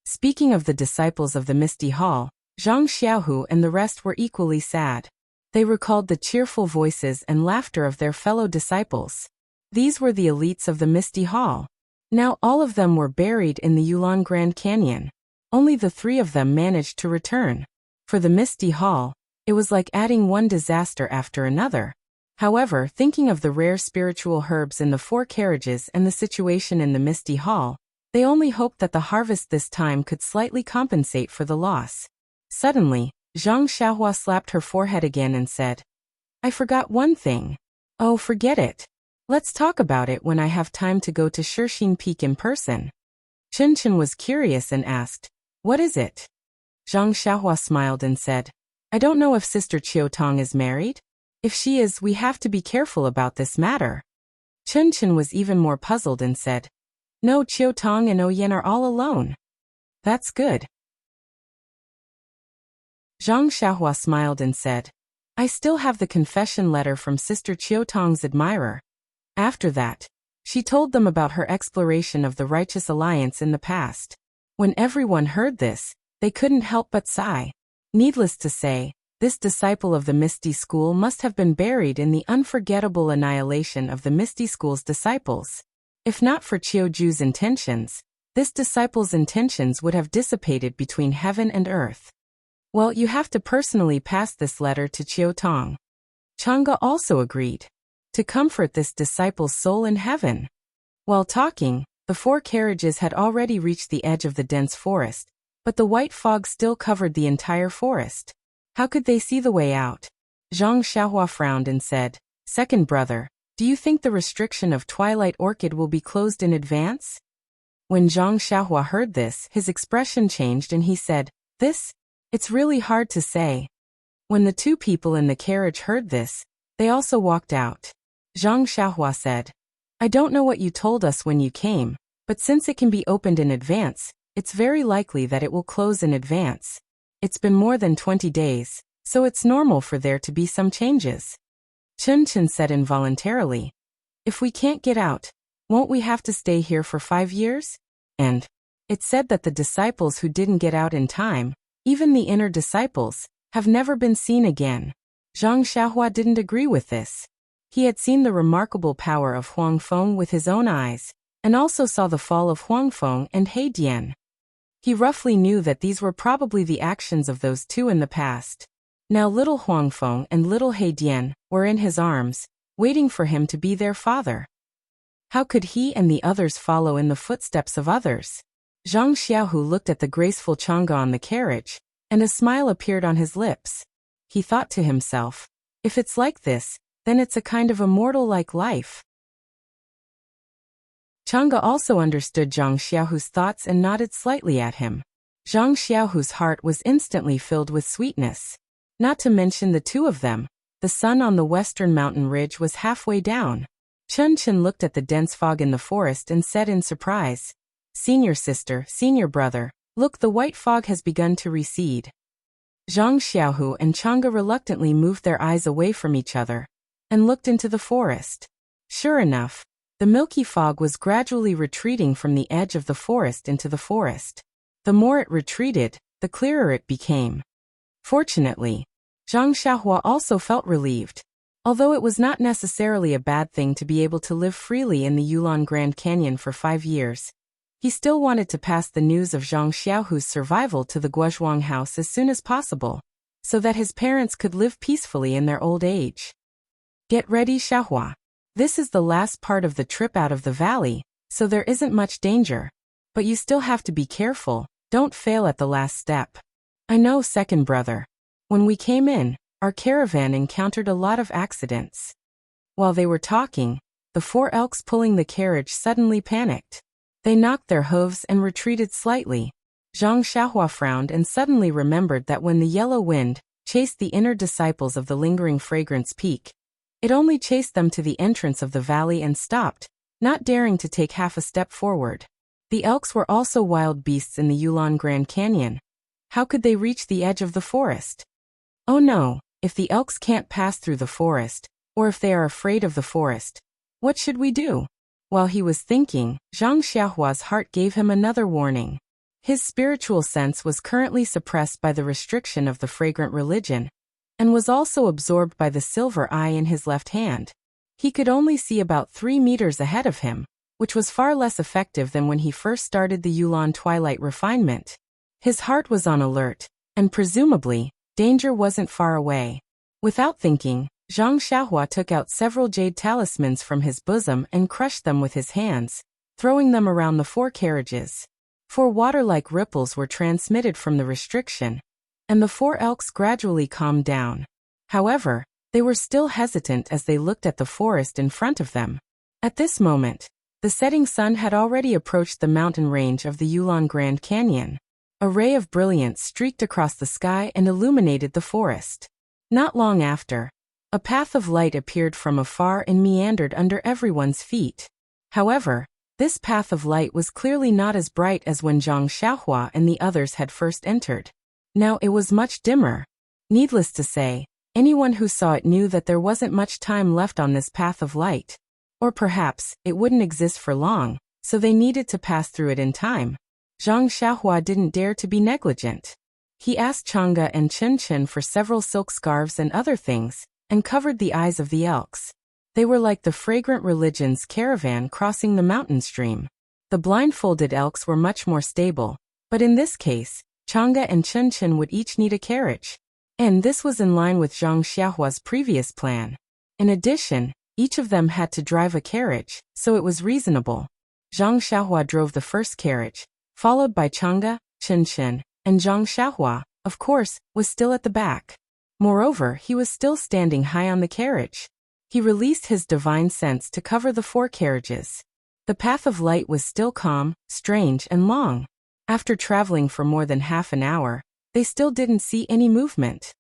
Speaking of the disciples of the Misty Hall, Zhang Xiaohu and the rest were equally sad. They recalled the cheerful voices and laughter of their fellow disciples. These were the elites of the Misty Hall. Now all of them were buried in the Yulon Grand Canyon. Only the 3 of them managed to return. For the Misty Hall, it was like adding one disaster after another. However, thinking of the rare spiritual herbs in the 4 carriages and the situation in the Misty Hall, they only hoped that the harvest this time could slightly compensate for the loss. Suddenly, Zhang Xiaohua slapped her forehead again and said, "I forgot one thing." "Oh, forget it. Let's talk about it when I have time to go to Shixin Peak in person." Chen was curious and asked, "What is it?" Zhang Xiaohua smiled and said, "I don't know if Sister Qiutong is married. If she is, we have to be careful about this matter." Chen was even more puzzled and said, "No, Qiutong and Oyen are all alone." "That's good." Zhang Xiaohua smiled and said, "I still have the confession letter from Sister Qiutong's admirer." After that, she told them about her exploration of the righteous alliance in the past. When everyone heard this, they couldn't help but sigh. Needless to say, this disciple of the Misty School must have been buried in the unforgettable annihilation of the Misty School's disciples. If not for Qiuju's intentions, this disciple's intentions would have dissipated between heaven and earth. "Well, you have to personally pass this letter to Qiutong." Chang'e also agreed. To comfort this disciple's soul in heaven. While talking, the 4 carriages had already reached the edge of the dense forest, but the white fog still covered the entire forest. How could they see the way out? Zhang Xiaohua frowned and said, "Second brother, do you think the restriction of Twilight Orchid will be closed in advance?" When Zhang Xiaohua heard this, his expression changed and he said, It's really hard to say." When the 2 people in the carriage heard this, they also walked out. Zhang Xiaohua said, "I don't know what you told us when you came, but since it can be opened in advance, it's very likely that it will close in advance. It's been more than 20 days, so it's normal for there to be some changes." Chen said involuntarily, If we can't get out, won't we have to stay here for 5 years? And it said that the disciples who didn't get out in time, even the inner disciples, have never been seen again. Zhang Xiaohua didn't agree with this. He had seen the remarkable power of Huang Feng with his own eyes, and also saw the fall of Huang Feng and He Dian. He roughly knew that these were probably the actions of those two in the past. Now little Huang Feng and little He Dian were in his arms, waiting for him to be their father. How could he and the others follow in the footsteps of others? Zhang Xiaohu looked at the graceful Chang'e on the carriage, and a smile appeared on his lips. He thought to himself, if it's like this, then it's a kind of immortal-like life. Chang'e also understood Zhang Xiaohu's thoughts and nodded slightly at him. Zhang Xiaohu's heart was instantly filled with sweetness. Not to mention the two of them, the sun on the western mountain ridge was halfway down. Chen looked at the dense fog in the forest and said in surprise, "Senior sister, senior brother, look, the white fog has begun to recede." Zhang Xiaohu and Chang'e reluctantly moved their eyes away from each other and looked into the forest. Sure enough, the milky fog was gradually retreating from the edge of the forest into the forest. The more it retreated, the clearer it became. Fortunately, Zhang Xiaohua also felt relieved. Although it was not necessarily a bad thing to be able to live freely in the Yulon Grand Canyon for 5 years, he still wanted to pass the news of Zhang Xiaohu's survival to the Guozhuang house as soon as possible, so that his parents could live peacefully in their old age. Get ready, Xiaohua. This is the last part of the trip out of the valley, so there isn't much danger. But you still have to be careful, don't fail at the last step. I know, second brother. When we came in, our caravan encountered a lot of accidents. While they were talking, the 4 elks pulling the carriage suddenly panicked. They knocked their hooves and retreated slightly. Zhang Xiaohua frowned and suddenly remembered that when the yellow wind chased the inner disciples of the lingering fragrance peak, it only chased them to the entrance of the valley and stopped, not daring to take half a step forward. The elks were also wild beasts in the Yulon Grand Canyon. How could they reach the edge of the forest? Oh no, if the elks can't pass through the forest, or if they are afraid of the forest, what should we do? While he was thinking, Zhang Xiaohua's heart gave him another warning. His spiritual sense was currently suppressed by the restriction of the fragrant religion, and was also absorbed by the silver eye in his left hand. He could only see about 3 meters ahead of him, which was far less effective than when he first started the Yulon Twilight refinement. His heart was on alert, and presumably, danger wasn't far away. Without thinking, Zhang Xiaohua took out several jade talismans from his bosom and crushed them with his hands, throwing them around the 4 carriages. 4 water-like ripples were transmitted from the restriction, and the 4 elks gradually calmed down. However, they were still hesitant as they looked at the forest in front of them. At this moment, the setting sun had already approached the mountain range of the Yulon Grand Canyon. A ray of brilliance streaked across the sky and illuminated the forest. Not long after, a path of light appeared from afar and meandered under everyone's feet. However, this path of light was clearly not as bright as when Zhang Xiaohua and the others had first entered. Now it was much dimmer. Needless to say, anyone who saw it knew that there wasn't much time left on this path of light. Or perhaps, it wouldn't exist for long, so they needed to pass through it in time. Zhang Xiaohua didn't dare to be negligent. He asked Chang'e and Chen for several silk scarves and other things, and covered the eyes of the elks. They were like the fragrant religion's caravan crossing the mountain stream. The blindfolded elks were much more stable, but in this case, Chang'e and Chen would each need a carriage. And this was in line with Zhang Xiaohua's previous plan. In addition, each of them had to drive a carriage, so it was reasonable. Zhang Xiaohua drove the first carriage, followed by Chang'e, Chen, and Zhang Xiaohua, of course, was still at the back. Moreover, he was still standing high on the carriage. He released his divine sense to cover the 4 carriages. The path of light was still calm, strange, and long. After traveling for more than half an hour, they still didn't see any movement.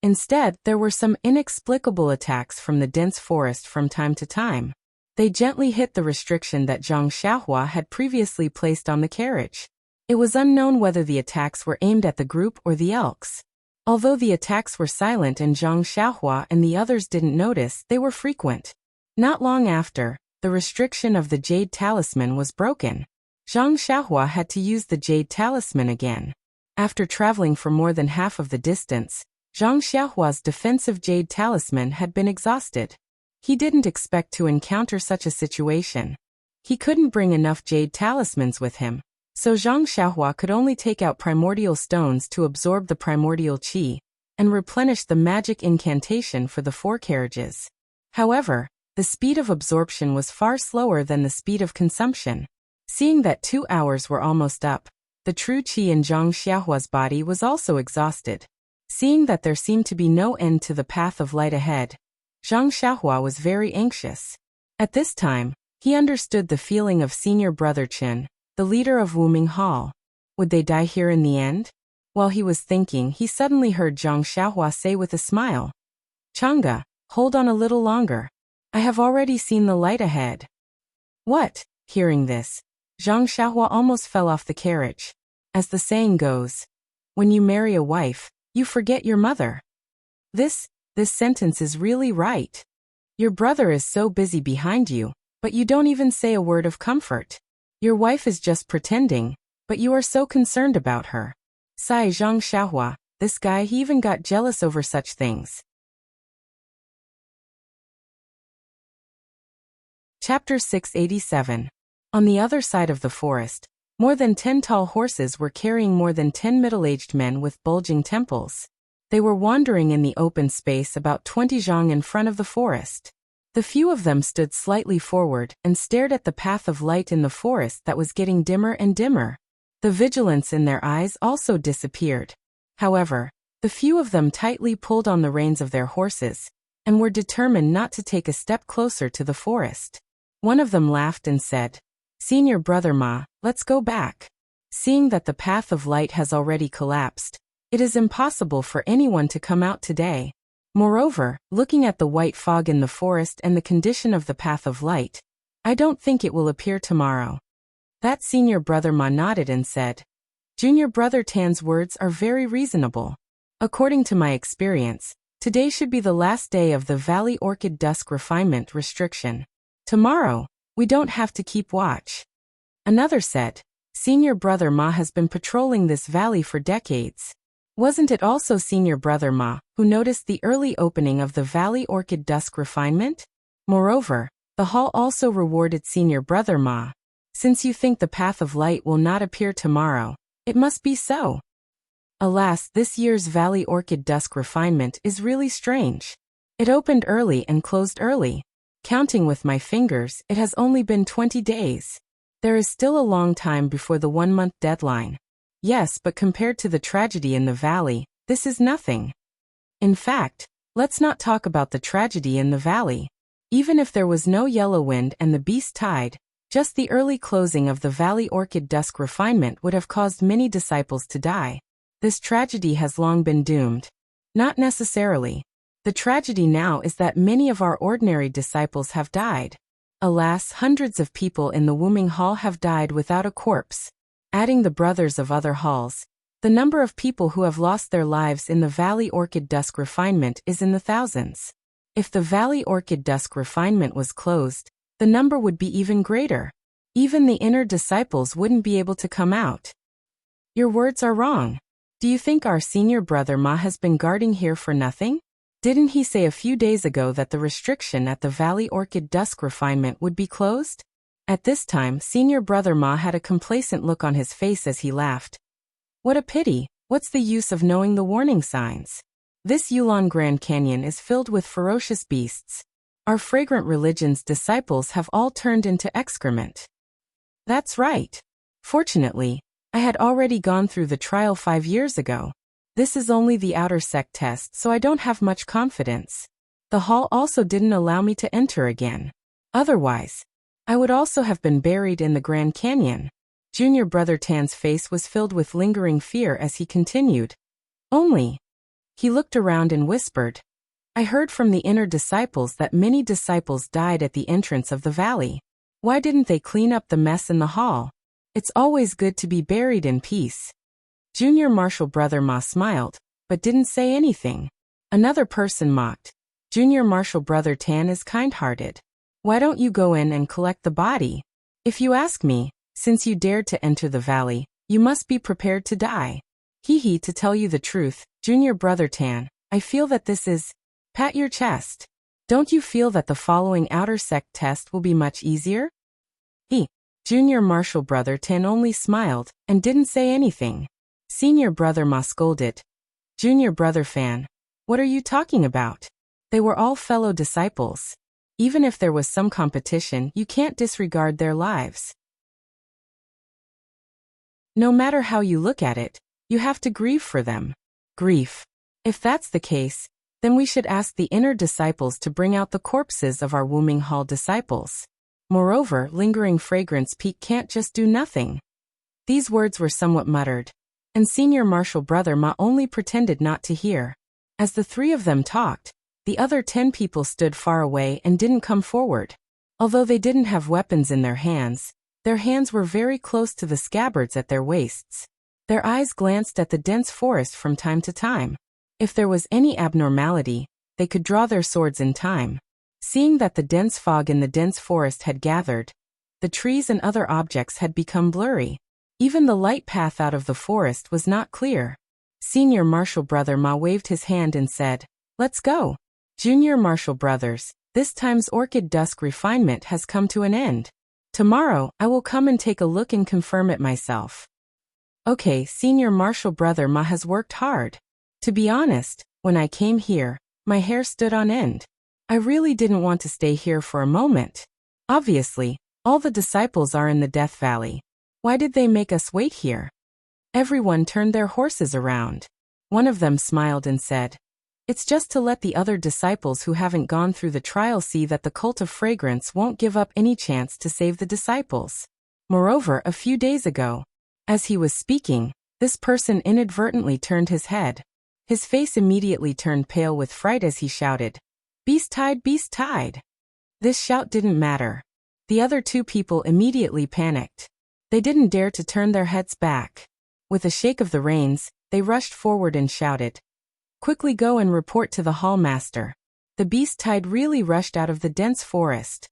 Instead, there were some inexplicable attacks from the dense forest from time to time. They gently hit the restriction that Zhang Xiaohua had previously placed on the carriage. It was unknown whether the attacks were aimed at the group or the elks. Although the attacks were silent and Zhang Xiaohua and the others didn't notice, they were frequent. Not long after, the restriction of the Jade Talisman was broken. Zhang Xiaohua had to use the Jade Talisman again. After traveling for more than half of the distance, Zhang Xiaohua's defensive Jade Talisman had been exhausted. He didn't expect to encounter such a situation. He couldn't bring enough Jade Talismans with him, so Zhang Xiaohua could only take out primordial stones to absorb the primordial qi and replenish the magic incantation for the 4 carriages. However, the speed of absorption was far slower than the speed of consumption. Seeing that 2 hours were almost up, the true qi in Zhang Xiaohua's body was also exhausted. Seeing that there seemed to be no end to the path of light ahead, Zhang Xiaohua was very anxious. At this time, he understood the feeling of senior brother Chen, the leader of Wuming Hall. Would they die here in the end? While he was thinking, he suddenly heard Zhang Xiaohua say with a smile, "Chang'e, hold on a little longer. I have already seen the light ahead." What? Hearing this, Zhang Xiaohua almost fell off the carriage. As the saying goes, when you marry a wife, you forget your mother. This sentence is really right. Your brother is so busy behind you, but you don't even say a word of comfort. Your wife is just pretending, but you are so concerned about her. Sigh Zhang Xiaohua, this guy, he even got jealous over such things. Chapter 687. On the other side of the forest, more than 10 tall horses were carrying more than 10 middle-aged men with bulging temples. They were wandering in the open space about 20 zhang in front of the forest. The few of them stood slightly forward and stared at the path of light in the forest that was getting dimmer and dimmer. The vigilance in their eyes also disappeared. However, the few of them tightly pulled on the reins of their horses and were determined not to take a step closer to the forest. One of them laughed and said, "Senior brother Ma, let's go back. Seeing that the path of light has already collapsed, it is impossible for anyone to come out today. Moreover, looking at the white fog in the forest and the condition of the path of light, I don't think it will appear tomorrow." That senior brother Ma nodded and said, "Junior brother Tan's words are very reasonable. According to my experience, today should be the last day of the Valley Orchid Dusk refinement restriction. Tomorrow, we don't have to keep watch." Another said, "Senior brother Ma has been patrolling this valley for decades. Wasn't it also senior brother Ma who noticed the early opening of the Valley Orchid Dusk refinement? Moreover, the hall also rewarded senior brother Ma. Since you think the path of light will not appear tomorrow, it must be so." Alas, this year's Valley Orchid Dusk refinement is really strange. It opened early and closed early. Counting with my fingers, it has only been 20 days. There is still a long time before the 1-month deadline. Yes, but compared to the tragedy in the valley, this is nothing. In fact, let's not talk about the tragedy in the valley. Even if there was no yellow wind and the beast tide, just the early closing of the Valley Orchid Dusk refinement would have caused many disciples to die. This tragedy has long been doomed. Not necessarily. The tragedy now is that many of our ordinary disciples have died. Alas, hundreds of people in the Wuming Hall have died without a corpse. Adding the brothers of other halls, the number of people who have lost their lives in the Valley Orchid Dusk refinement is in the thousands. If the Valley Orchid Dusk refinement was closed, the number would be even greater. Even the inner disciples wouldn't be able to come out. Your words are wrong. Do you think our senior brother Ma has been guarding here for nothing? Didn't he say a few days ago that the restriction at the Valley Orchid Dusk refinement would be closed? At this time, senior brother Ma had a complacent look on his face as he laughed. What a pity, what's the use of knowing the warning signs? This Yulon Grand Canyon is filled with ferocious beasts. Our fragrant religion's disciples have all turned into excrement. That's right. Fortunately, I had already gone through the trial 5 years ago. This is only the outer sect test, so I don't have much confidence. The hall also didn't allow me to enter again. Otherwise, I would also have been buried in the Grand Canyon. Junior brother Tan's face was filled with lingering fear as he continued. Only. He looked around and whispered, I heard from the inner disciples that many disciples died at the entrance of the valley. Why didn't they clean up the mess in the hall? It's always good to be buried in peace. Junior Marshal brother Ma smiled, but didn't say anything. Another person mocked. Junior Marshal Brother Tan is kind-hearted. Why don't you go in and collect the body? If you ask me, since you dared to enter the valley, you must be prepared to die. Hee, to tell you the truth, Junior Brother Tan, I feel that this is... Pat your chest. Don't you feel that the following outer sect test will be much easier? Junior Marshal Brother Tan only smiled and didn't say anything. Senior Brother Ma scolded. Junior Brother Fan, what are you talking about? They were all fellow disciples. Even if there was some competition, you can't disregard their lives. No matter how you look at it, you have to grieve for them. Grief. If that's the case, then we should ask the inner disciples to bring out the corpses of our Wuming Hall disciples. Moreover, lingering fragrance peak can't just do nothing. These words were somewhat muttered, and Senior Marshal Brother Ma only pretended not to hear. As the three of them talked, the other 10 people stood far away and didn't come forward. Although they didn't have weapons in their hands were very close to the scabbards at their waists. Their eyes glanced at the dense forest from time to time. If there was any abnormality, they could draw their swords in time. Seeing that the dense fog in the dense forest had gathered, the trees and other objects had become blurry. Even the light path out of the forest was not clear. Senior Marshal Brother Ma waved his hand and said, "Let's go. Junior Marshal Brothers, this time's orchid dusk refinement has come to an end. Tomorrow, I will come and take a look and confirm it myself." Okay, Senior Marshal Brother Ma has worked hard. To be honest, when I came here, my hair stood on end. I really didn't want to stay here for a moment. Obviously, all the disciples are in the Death Valley. Why did they make us wait here? Everyone turned their horses around. One of them smiled and said, "It's just to let the other disciples who haven't gone through the trial see that the cult of fragrance won't give up any chance to save the disciples." Moreover, a few days ago, as he was speaking, this person inadvertently turned his head. His face immediately turned pale with fright as he shouted, "Beast tide, beast tide!" This shout didn't matter. The other 2 people immediately panicked. They didn't dare to turn their heads back. With a shake of the reins, they rushed forward and shouted, "Quickly go and report to the hall master." The beast tide really rushed out of the dense forest.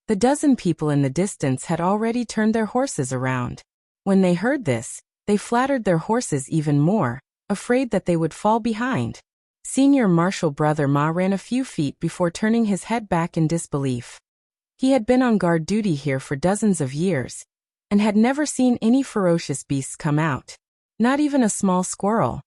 The dozen people in the distance had already turned their horses around. When they heard this, they flattered their horses even more, afraid that they would fall behind. Senior Marshal Brother Ma ran a few feet before turning his head back in disbelief. He had been on guard duty here for dozens of years, and had never seen any ferocious beasts come out. Not even a small squirrel.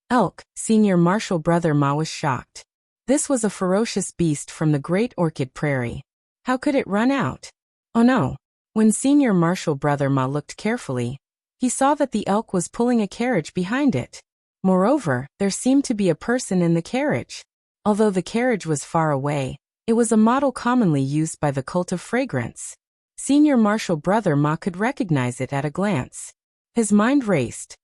Elk, Senior Marshal Brother Ma was shocked. This was a ferocious beast from the Great Orchid Prairie. How could it run out? Oh no. When Senior Marshal Brother Ma looked carefully, he saw that the elk was pulling a carriage behind it. Moreover, there seemed to be a person in the carriage. Although the carriage was far away, it was a model commonly used by the cult of fragrance. Senior Marshal Brother Ma could recognize it at a glance. His mind raced.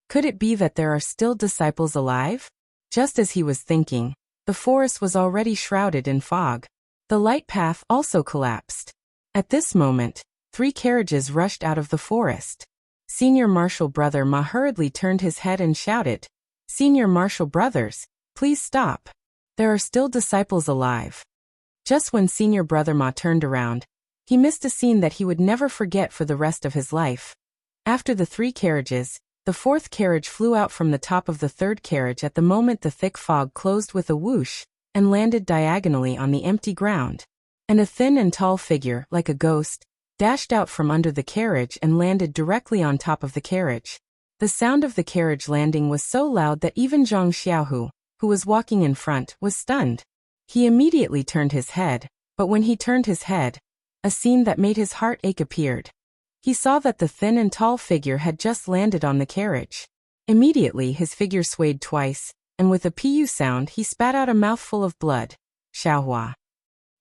Could it be that there are still disciples alive? Just as he was thinking, the forest was already shrouded in fog. The light path also collapsed. At this moment, 3 carriages rushed out of the forest. Senior Marshal Brother Ma hurriedly turned his head and shouted, "Senior Marshal Brothers, please stop. There are still disciples alive." Just when Senior Brother Ma turned around, he missed a scene that he would never forget for the rest of his life. After the 3 carriages, the 4th carriage flew out from the top of the 3rd carriage at the moment the thick fog closed with a whoosh and landed diagonally on the empty ground. And a thin and tall figure, like a ghost, dashed out from under the carriage and landed directly on top of the carriage. The sound of the carriage landing was so loud that even Zhang Xiaohu, who was walking in front, was stunned. He immediately turned his head, but when he turned his head, a scene that made his heart ache appeared. He saw that the thin and tall figure had just landed on the carriage. Immediately his figure swayed twice, and with a pu sound he spat out a mouthful of blood. Xiaohua.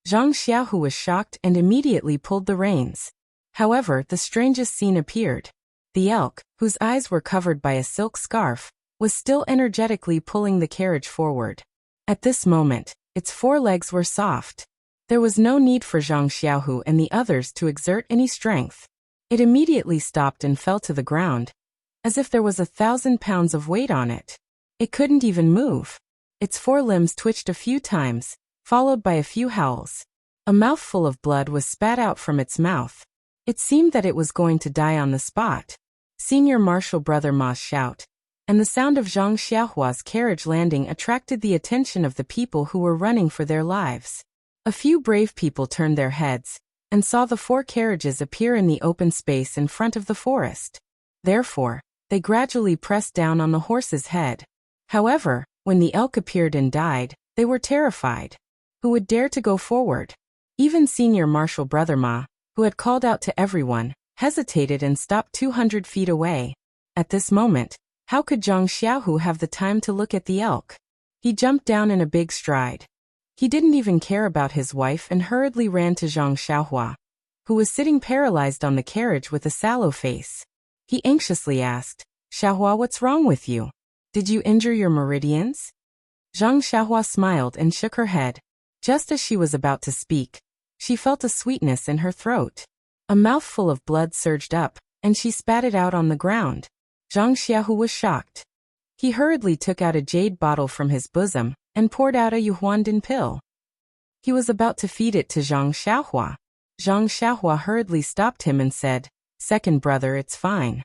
Zhang Xiaohu was shocked and immediately pulled the reins. However, the strangest scene appeared. The elk, whose eyes were covered by a silk scarf, was still energetically pulling the carriage forward. At this moment, its 4 legs were soft. There was no need for Zhang Xiaohu and the others to exert any strength. It immediately stopped and fell to the ground. as if there was 1,000 pounds of weight on it. It couldn't even move. Its forelimbs twitched a few times, followed by a few howls. A mouthful of blood was spat out from its mouth. It seemed that it was going to die on the spot. Senior Marshal Brother Ma's shout, and the sound of Zhang Xiaohua's carriage landing attracted the attention of the people who were running for their lives. A few brave people turned their heads, and saw the 4 carriages appear in the open space in front of the forest. Therefore, they gradually pressed down on the horse's head. However, when the elk appeared and died, they were terrified. Who would dare to go forward? Even Senior Marshal Brother Ma, who had called out to everyone, hesitated and stopped 200 feet away. At this moment, how could Zhang Xiaohu have the time to look at the elk? He jumped down in a big stride. He didn't even care about his wife and hurriedly ran to Zhang Xiaohua, who was sitting paralyzed on the carriage with a sallow face. He anxiously asked, "Xiaohua, what's wrong with you? Did you injure your meridians?" Zhang Xiaohua smiled and shook her head. Just as she was about to speak, she felt a sweetness in her throat. A mouthful of blood surged up, and she spat it out on the ground. Zhang Xiaohu was shocked. He hurriedly took out a jade bottle from his bosom and poured out a yuhuandan pill. He was about to feed it to Zhang Xiaohua. Zhang Xiaohua hurriedly stopped him and said, "Second brother, it's fine."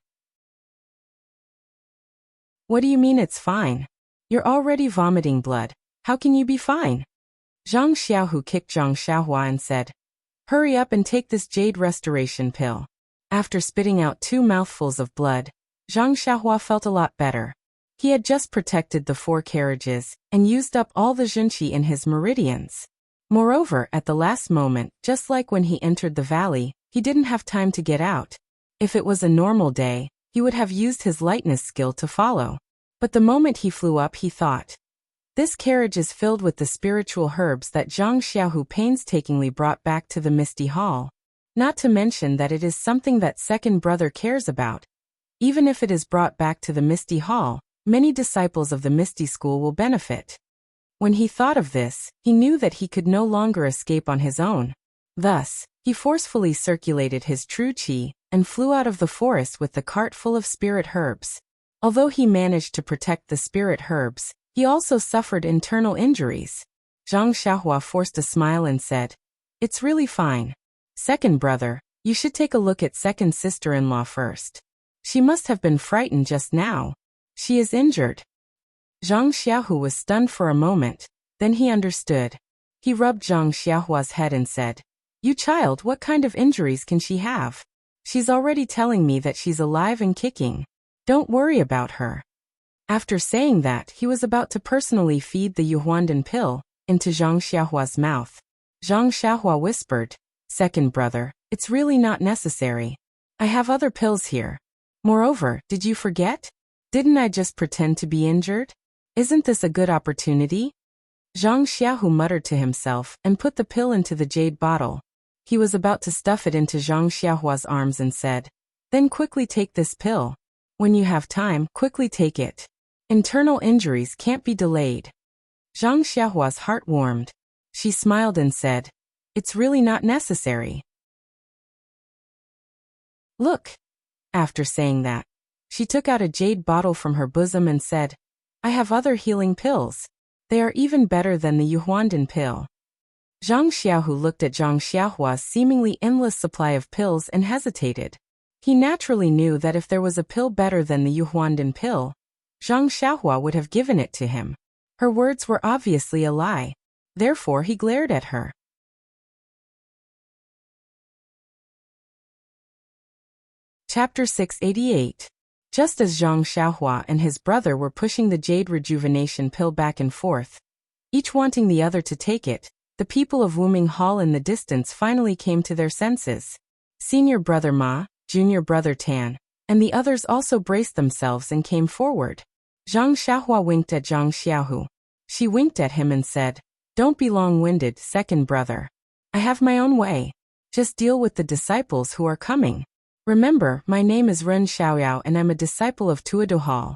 "What do you mean it's fine? You're already vomiting blood. How can you be fine?" Zhang Xiaohu kicked Zhang Xiaohua and said, "Hurry up and take this jade restoration pill." After spitting out 2 mouthfuls of blood, Zhang Xiaohua felt a lot better. He had just protected the 4 carriages and used up all the zhenqi in his meridians. Moreover, at the last moment, just like when he entered the valley, he didn't have time to get out. If it was a normal day, he would have used his lightness skill to follow. But the moment he flew up, he thought, "This carriage is filled with the spiritual herbs that Zhang Xiaohu painstakingly brought back to the Misty Hall. Not to mention that it is something that second brother cares about. Even if it is brought back to the Misty Hall, many disciples of the Misty School will benefit." When he thought of this, he knew that he could no longer escape on his own. Thus, he forcefully circulated his true qi and flew out of the forest with the cart full of spirit herbs. Although he managed to protect the spirit herbs, he also suffered internal injuries. Zhang Xiaohua forced a smile and said, "It's really fine. Second brother, you should take a look at second sister-in-law first. She must have been frightened just now. She is injured." Zhang Xiaohu was stunned for a moment, then he understood. He rubbed Zhang Xiaohua's head and said, "You child, what kind of injuries can she have? She's already telling me that she's alive and kicking. Don't worry about her." After saying that, he was about to personally feed the yuhuandan pill into Zhang Xiaohua's mouth. Zhang Xiaohua whispered, "Second brother, it's really not necessary. I have other pills here. Moreover, did you forget? Didn't I just pretend to be injured? Isn't this a good opportunity?" Zhang Xiaohu muttered to himself and put the pill into the jade bottle. He was about to stuff it into Zhang Xiaohua's arms and said, "Then quickly take this pill. When you have time, quickly take it. Internal injuries can't be delayed." Zhang Xiaohua's heart warmed. She smiled and said, "It's really not necessary. Look." After saying that, she took out a jade bottle from her bosom and said, "I have other healing pills. They are even better than the yuhuandan pill." Zhang Xiaohu looked at Zhang Xiaohua's seemingly endless supply of pills and hesitated. He naturally knew that if there was a pill better than the yuhuandan pill, Zhang Xiaohua would have given it to him. Her words were obviously a lie. Therefore he glared at her. Chapter 688. Just as Zhang Xiaohua and his brother were pushing the jade rejuvenation pill back and forth, each wanting the other to take it, the people of Wuming Hall in the distance finally came to their senses. Senior brother Ma, junior brother Tan, and the others also braced themselves and came forward. Zhang Xiaohua winked at Zhang Xiaohu. She winked at him and said, "Don't be long-winded, second brother. I have my own way. Just deal with the disciples who are coming. Remember, my name is Ren Xiaoyao and I'm a disciple of Tuodo Hall."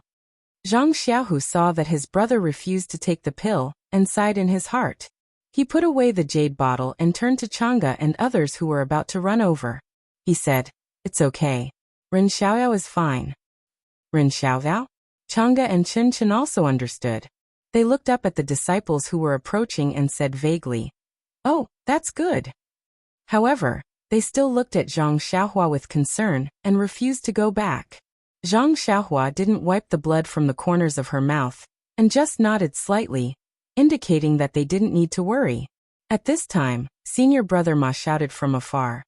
Zhang Xiaohu saw that his brother refused to take the pill and sighed in his heart. He put away the jade bottle and turned to Chang'e and others who were about to run over. He said, "It's okay. Ren Xiaoyao is fine." Ren Xiaoyao? Chang'e and Chen also understood. They looked up at the disciples who were approaching and said vaguely, "Oh, that's good." However, they still looked at Zhang Xiaohua with concern and refused to go back. Zhang Xiaohua didn't wipe the blood from the corners of her mouth and just nodded slightly, indicating that they didn't need to worry. At this time, Senior Brother Ma shouted from afar,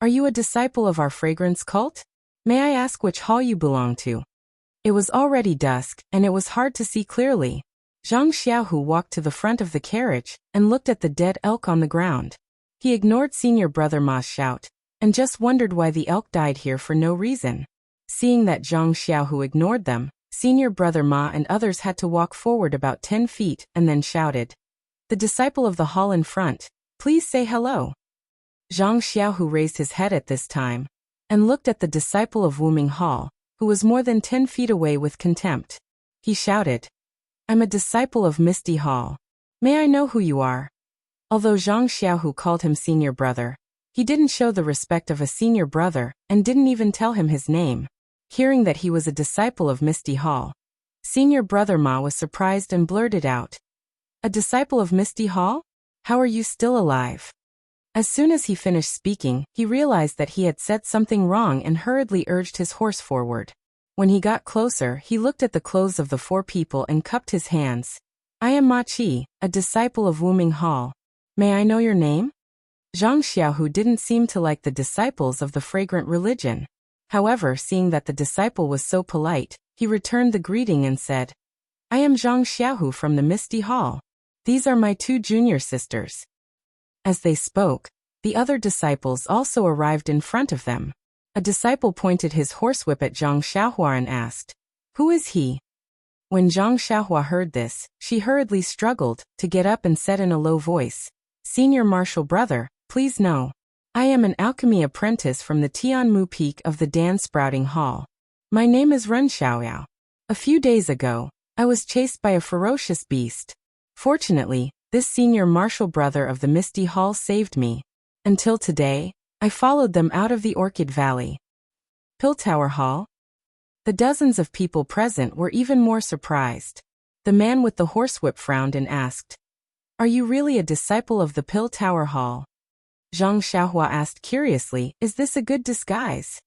"Are you a disciple of our fragrance cult? May I ask which hall you belong to?" It was already dusk, and it was hard to see clearly. Zhang Xiaohu walked to the front of the carriage and looked at the dead elk on the ground. He ignored Senior Brother Ma's shout and just wondered why the elk died here for no reason. Seeing that Zhang Xiaohu ignored them, Senior Brother Ma and others had to walk forward about 10 feet and then shouted, "The disciple of the hall in front, please say hello." Zhang Xiaohu raised his head at this time and looked at the disciple of Wuming Hall, who was more than 10 feet away with contempt. He shouted, "I'm a disciple of Misty Hall. May I know who you are?" Although Zhang Xiaohu called him senior brother, he didn't show the respect of a senior brother and didn't even tell him his name. Hearing that he was a disciple of Misty Hall, Senior Brother Ma was surprised and blurted out, "A disciple of Misty Hall? How are you still alive?" As soon as he finished speaking, he realized that he had said something wrong and hurriedly urged his horse forward. When he got closer, he looked at the clothes of the 4 people and cupped his hands. "I am Ma Qi, a disciple of Wuming Hall. May I know your name?" Zhang Xiaohu didn't seem to like the disciples of the fragrant religion. However, seeing that the disciple was so polite, he returned the greeting and said, "I am Zhang Xiaohu from the Misty Hall. These are my 2 junior sisters." As they spoke, the other disciples also arrived in front of them. A disciple pointed his horsewhip at Zhang Xiaohua and asked, "Who is he?" When Zhang Xiaohua heard this, she hurriedly struggled to get up and said in a low voice, "Senior Martial Brother, please know. I am an alchemy apprentice from the Tianmu Peak of the Dan Sprouting Hall. My name is Ren Xiaoyao. A few days ago, I was chased by a ferocious beast. Fortunately, this senior martial brother of the Misty Hall saved me. Until today, I followed them out of the Orchid Valley." Tower Hall? The dozens of people present were even more surprised. The man with the horsewhip frowned and asked, "Are you really a disciple of the Tower Hall?" Zhang Xiaohua asked curiously, "Is this a good disguise?"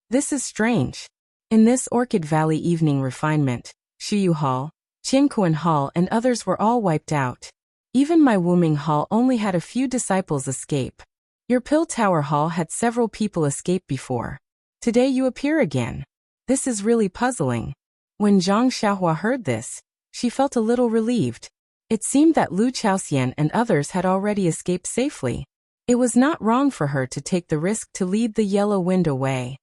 "This is strange. In this Orchid Valley evening refinement, Shuyu Hall, Qinkuan Hall and others were all wiped out. Even my Wuming Hall only had a few disciples escape. Your Tower Hall had several people escape before. Today you appear again. This is really puzzling." When Zhang Xiaohua heard this, she felt a little relieved. It seemed that Lu Chaoxian and others had already escaped safely. It was not wrong for her to take the risk to lead the Yellow Wind away.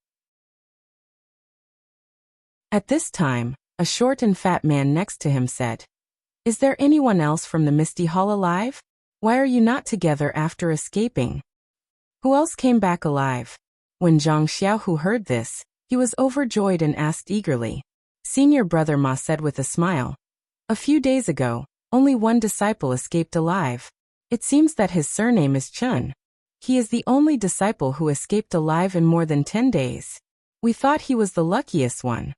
At this time, a short and fat man next to him said, "Is there anyone else from the Misty Hall alive? Why are you not together after escaping? Who else came back alive?" When Zhang Xiaohu heard this, he was overjoyed and asked eagerly. Senior Brother Ma said with a smile, "A few days ago, only one disciple escaped alive. It seems that his surname is Chun. He is the only disciple who escaped alive in more than 10 days. We thought he was the luckiest one."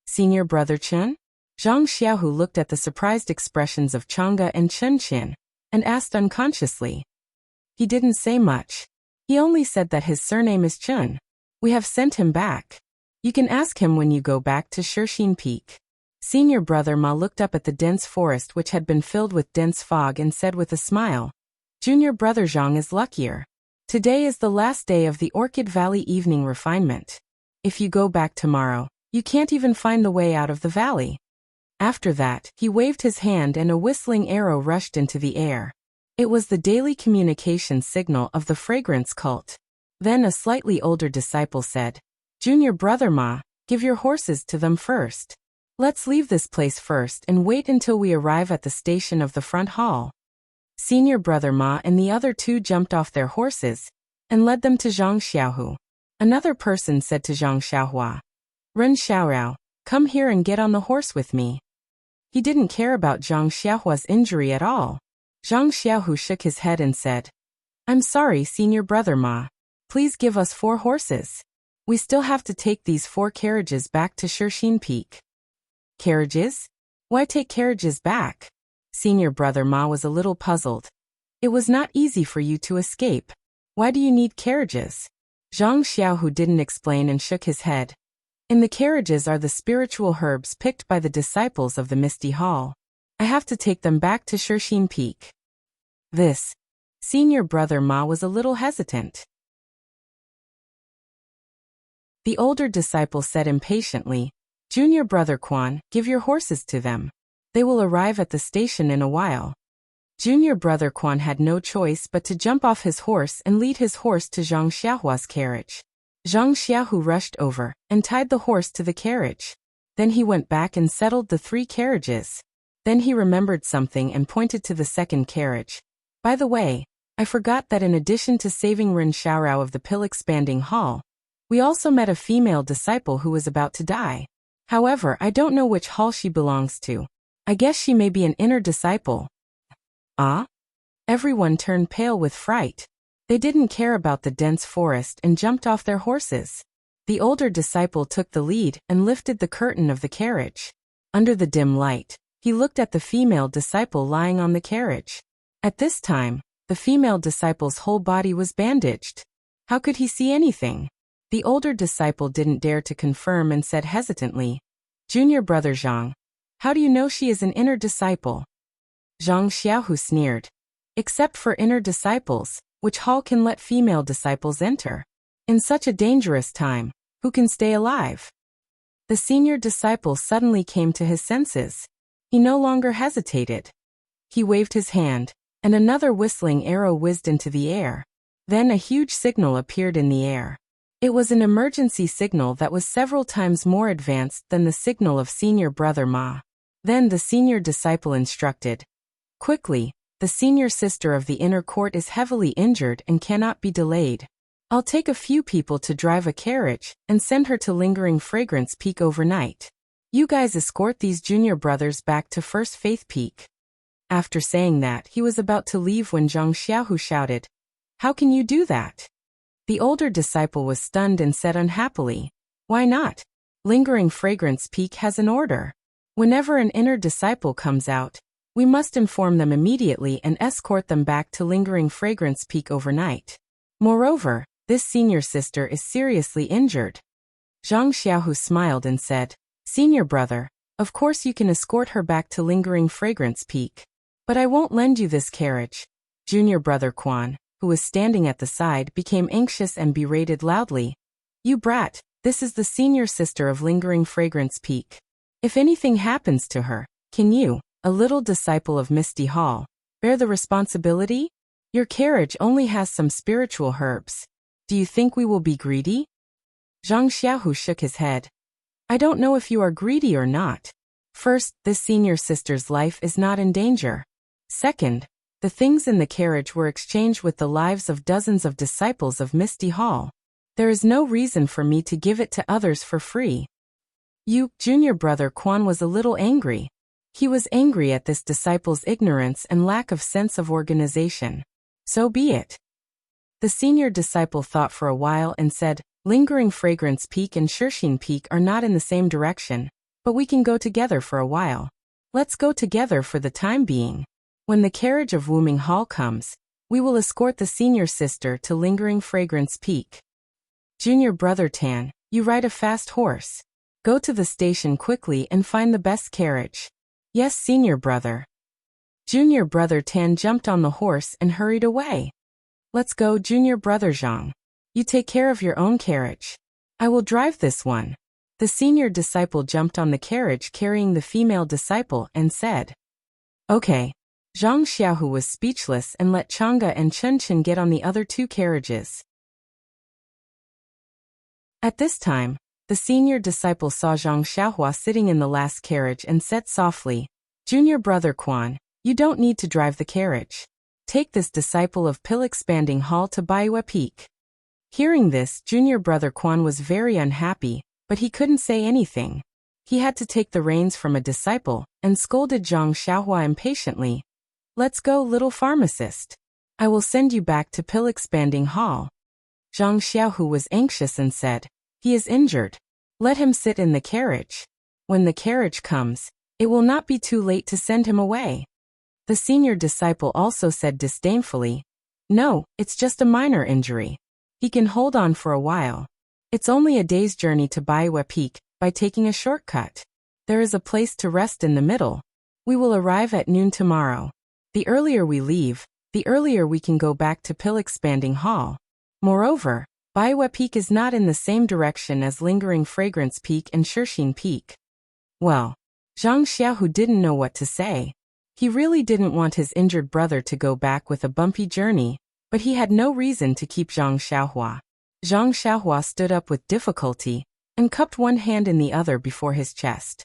"Senior Brother Chun?" Zhang Xiaohu looked at the surprised expressions of Chang'e and Chen and asked unconsciously. "He didn't say much. He only said that his surname is Chun. We have sent him back. You can ask him when you go back to Shixin Peak." Senior Brother Ma looked up at the dense forest which had been filled with dense fog and said with a smile, "Junior Brother Zhang is luckier. Today is the last day of the Orchid Valley evening refinement. If you go back tomorrow, you can't even find the way out of the valley." After that, he waved his hand and a whistling arrow rushed into the air. It was the daily communication signal of the fragrance cult. Then a slightly older disciple said, "Junior Brother Ma, give your horses to them first. Let's leave this place first and wait until we arrive at the station of the front hall." Senior Brother Ma and the other 2 jumped off their horses and led them to Zhang Xiaohu. Another person said to Zhang Xiaohua, "Ren Xiaorao, come here and get on the horse with me." He didn't care about Zhang Xiaohua's injury at all. Zhang Xiaohu shook his head and said, "I'm sorry, Senior Brother Ma. Please give us 4 horses." We still have to take these 4 carriages back to Shersheen Peak. Carriages? Why take carriages back? Senior brother Ma was a little puzzled. It was not easy for you to escape. Why do you need carriages? Zhang Xiaohu didn't explain and shook his head. In the carriages are the spiritual herbs picked by the disciples of the Misty Hall. I have to take them back to Shersheen Peak. This. Senior brother Ma was a little hesitant. The older disciple said impatiently, Junior brother Quan, give your horses to them. They will arrive at the station in a while. Junior brother Quan had no choice but to jump off his horse and lead his horse to Zhang Xiaohua's carriage. Zhang Xiaohu rushed over and tied the horse to the carriage. Then he went back and settled the 3 carriages. Then he remembered something and pointed to the second carriage. By the way, I forgot that in addition to saving Ren Xiaorao of the pill-expanding hall, we also met a female disciple who was about to die. However, I don't know which hall she belongs to. I guess she may be an inner disciple. Ah? Everyone turned pale with fright. They didn't care about the dense forest and jumped off their horses. The older disciple took the lead and lifted the curtain of the carriage. Under the dim light, he looked at the female disciple lying on the carriage. At this time, the female disciple's whole body was bandaged. How could he see anything? The older disciple didn't dare to confirm and said hesitantly, Junior brother Zhang, how do you know she is an inner disciple? Zhang Xiaohu sneered. Except for inner disciples, which hall can let female disciples enter? In such a dangerous time, who can stay alive? The senior disciple suddenly came to his senses. He no longer hesitated. He waved his hand, and another whistling arrow whizzed into the air. Then a huge signal appeared in the air. It was an emergency signal that was several times more advanced than the signal of senior brother Ma. Then the senior disciple instructed. Quickly, the senior sister of the inner court is heavily injured and cannot be delayed. I'll take a few people to drive a carriage and send her to Lingering Fragrance Peak overnight. You guys escort these junior brothers back to First Faith Peak. After saying that, he was about to leave when Zhang Xiaohu shouted, How can you do that? The older disciple was stunned and said unhappily, Why not? Lingering Fragrance Peak has an order. Whenever an inner disciple comes out, we must inform them immediately and escort them back to Lingering Fragrance Peak overnight. Moreover, this senior sister is seriously injured. Zhang Xiaohu smiled and said, Senior brother, of course you can escort her back to Lingering Fragrance Peak. But I won't lend you this carriage. Junior brother Quan, who was standing at the side, became anxious and berated loudly. You brat, this is the senior sister of Lingering Fragrance Peak. If anything happens to her, can you, a little disciple of Misty Hall, bear the responsibility? Your carriage only has some spiritual herbs. Do you think we will be greedy? Zhang Xiaohu shook his head. I don't know if you are greedy or not. First, this senior sister's life is not in danger. Second, the things in the carriage were exchanged with the lives of dozens of disciples of Misty Hall. There is no reason for me to give it to others for free. Junior brother Quan was a little angry. He was angry at this disciple's ignorance and lack of sense of organization. So be it. The senior disciple thought for a while and said, Lingering Fragrance Peak and Shersheen Peak are not in the same direction, but we can go together for a while. Let's go together for the time being. When the carriage of Wuming Hall comes, we will escort the senior sister to Lingering Fragrance Peak. Junior brother Tan, you ride a fast horse. Go to the station quickly and find the best carriage. Yes, senior brother. Junior brother Tan jumped on the horse and hurried away. Let's go, junior brother Zhang. You take care of your own carriage. I will drive this one. The senior disciple jumped on the carriage carrying the female disciple and said, Okay. Zhang Xiaohu was speechless and let Chang'e and Chen get on the other 2 carriages. At this time, the senior disciple saw Zhang Xiaohua sitting in the last carriage and said softly, Junior brother Quan, you don't need to drive the carriage. Take this disciple of Pill-Expanding Hall to Baiwa Peak. Hearing this, junior brother Quan was very unhappy, but he couldn't say anything. He had to take the reins from a disciple and scolded Zhang Xiaohua impatiently. Let's go, little pharmacist. I will send you back to Pill-Expanding Hall. Zhang Xiaohu was anxious and said, He is injured. Let him sit in the carriage. When the carriage comes, it will not be too late to send him away. The senior disciple also said disdainfully, "No, it's just a minor injury. He can hold on for a while. It's only a day's journey to Baiwa Peak by taking a shortcut. There is a place to rest in the middle. We will arrive at noon tomorrow. The earlier we leave, the earlier we can go back to Pill Expanding Hall. Moreover, Baiwa Peak is not in the same direction as Lingering Fragrance Peak and Shirxin Peak." Well, Zhang Xiaohu didn't know what to say. He really didn't want his injured brother to go back with a bumpy journey, but he had no reason to keep Zhang Xiaohua. Zhang Xiaohua stood up with difficulty and cupped one hand in the other before his chest.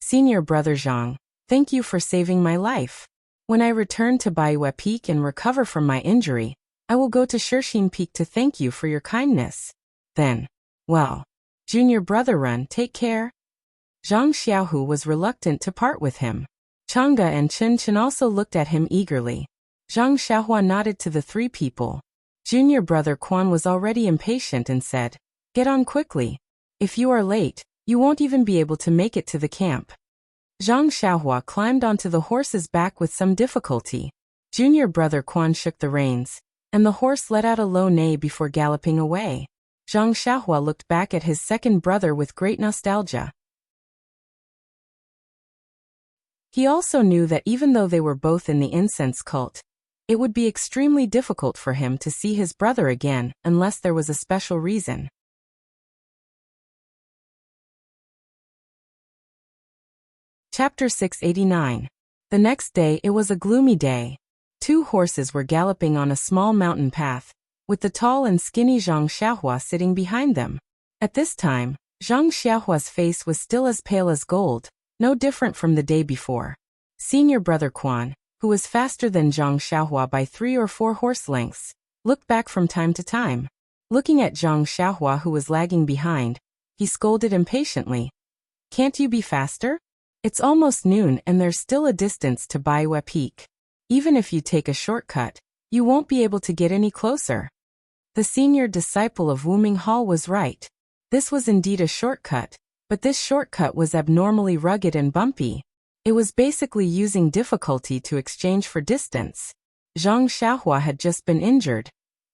"Senior brother Zhang, thank you for saving my life. When I return to Baiwa Peak and recover from my injury, I will go to Shirxin Peak to thank you for your kindness. Then, well, junior brother Run, take care." Zhang Xiaohu was reluctant to part with him. Chang'e and Chen Chen also looked at him eagerly. Zhang Xiaohua nodded to the three people. Junior brother Quan was already impatient and said, "Get on quickly. If you are late, you won't even be able to make it to the camp." Zhang Xiaohua climbed onto the horse's back with some difficulty. Junior brother Quan shook the reins, and the horse let out a low neigh before galloping away. Zhang Xiaohua looked back at his second brother with great nostalgia. He also knew that even though they were both in the incense cult, it would be extremely difficult for him to see his brother again unless there was a special reason. Chapter 689. The next day it was a gloomy day. Two horses were galloping on a small mountain path, with the tall and skinny Zhang Xiaohua sitting behind them. At this time, Zhang Xiaohua's face was still as pale as gold, no different from the day before. Senior brother Quan, who was faster than Zhang Xiaohua by 3 or 4 horse lengths, looked back from time to time. Looking at Zhang Xiaohua, who was lagging behind, he scolded impatiently. "Can't you be faster? It's almost noon and there's still a distance to Baiwa Peak. Even if you take a shortcut, you won't be able to get any closer." The senior disciple of Wuming Hall was right. This was indeed a shortcut, but this shortcut was abnormally rugged and bumpy. It was basically using difficulty to exchange for distance. Zhang Xiaohua had just been injured.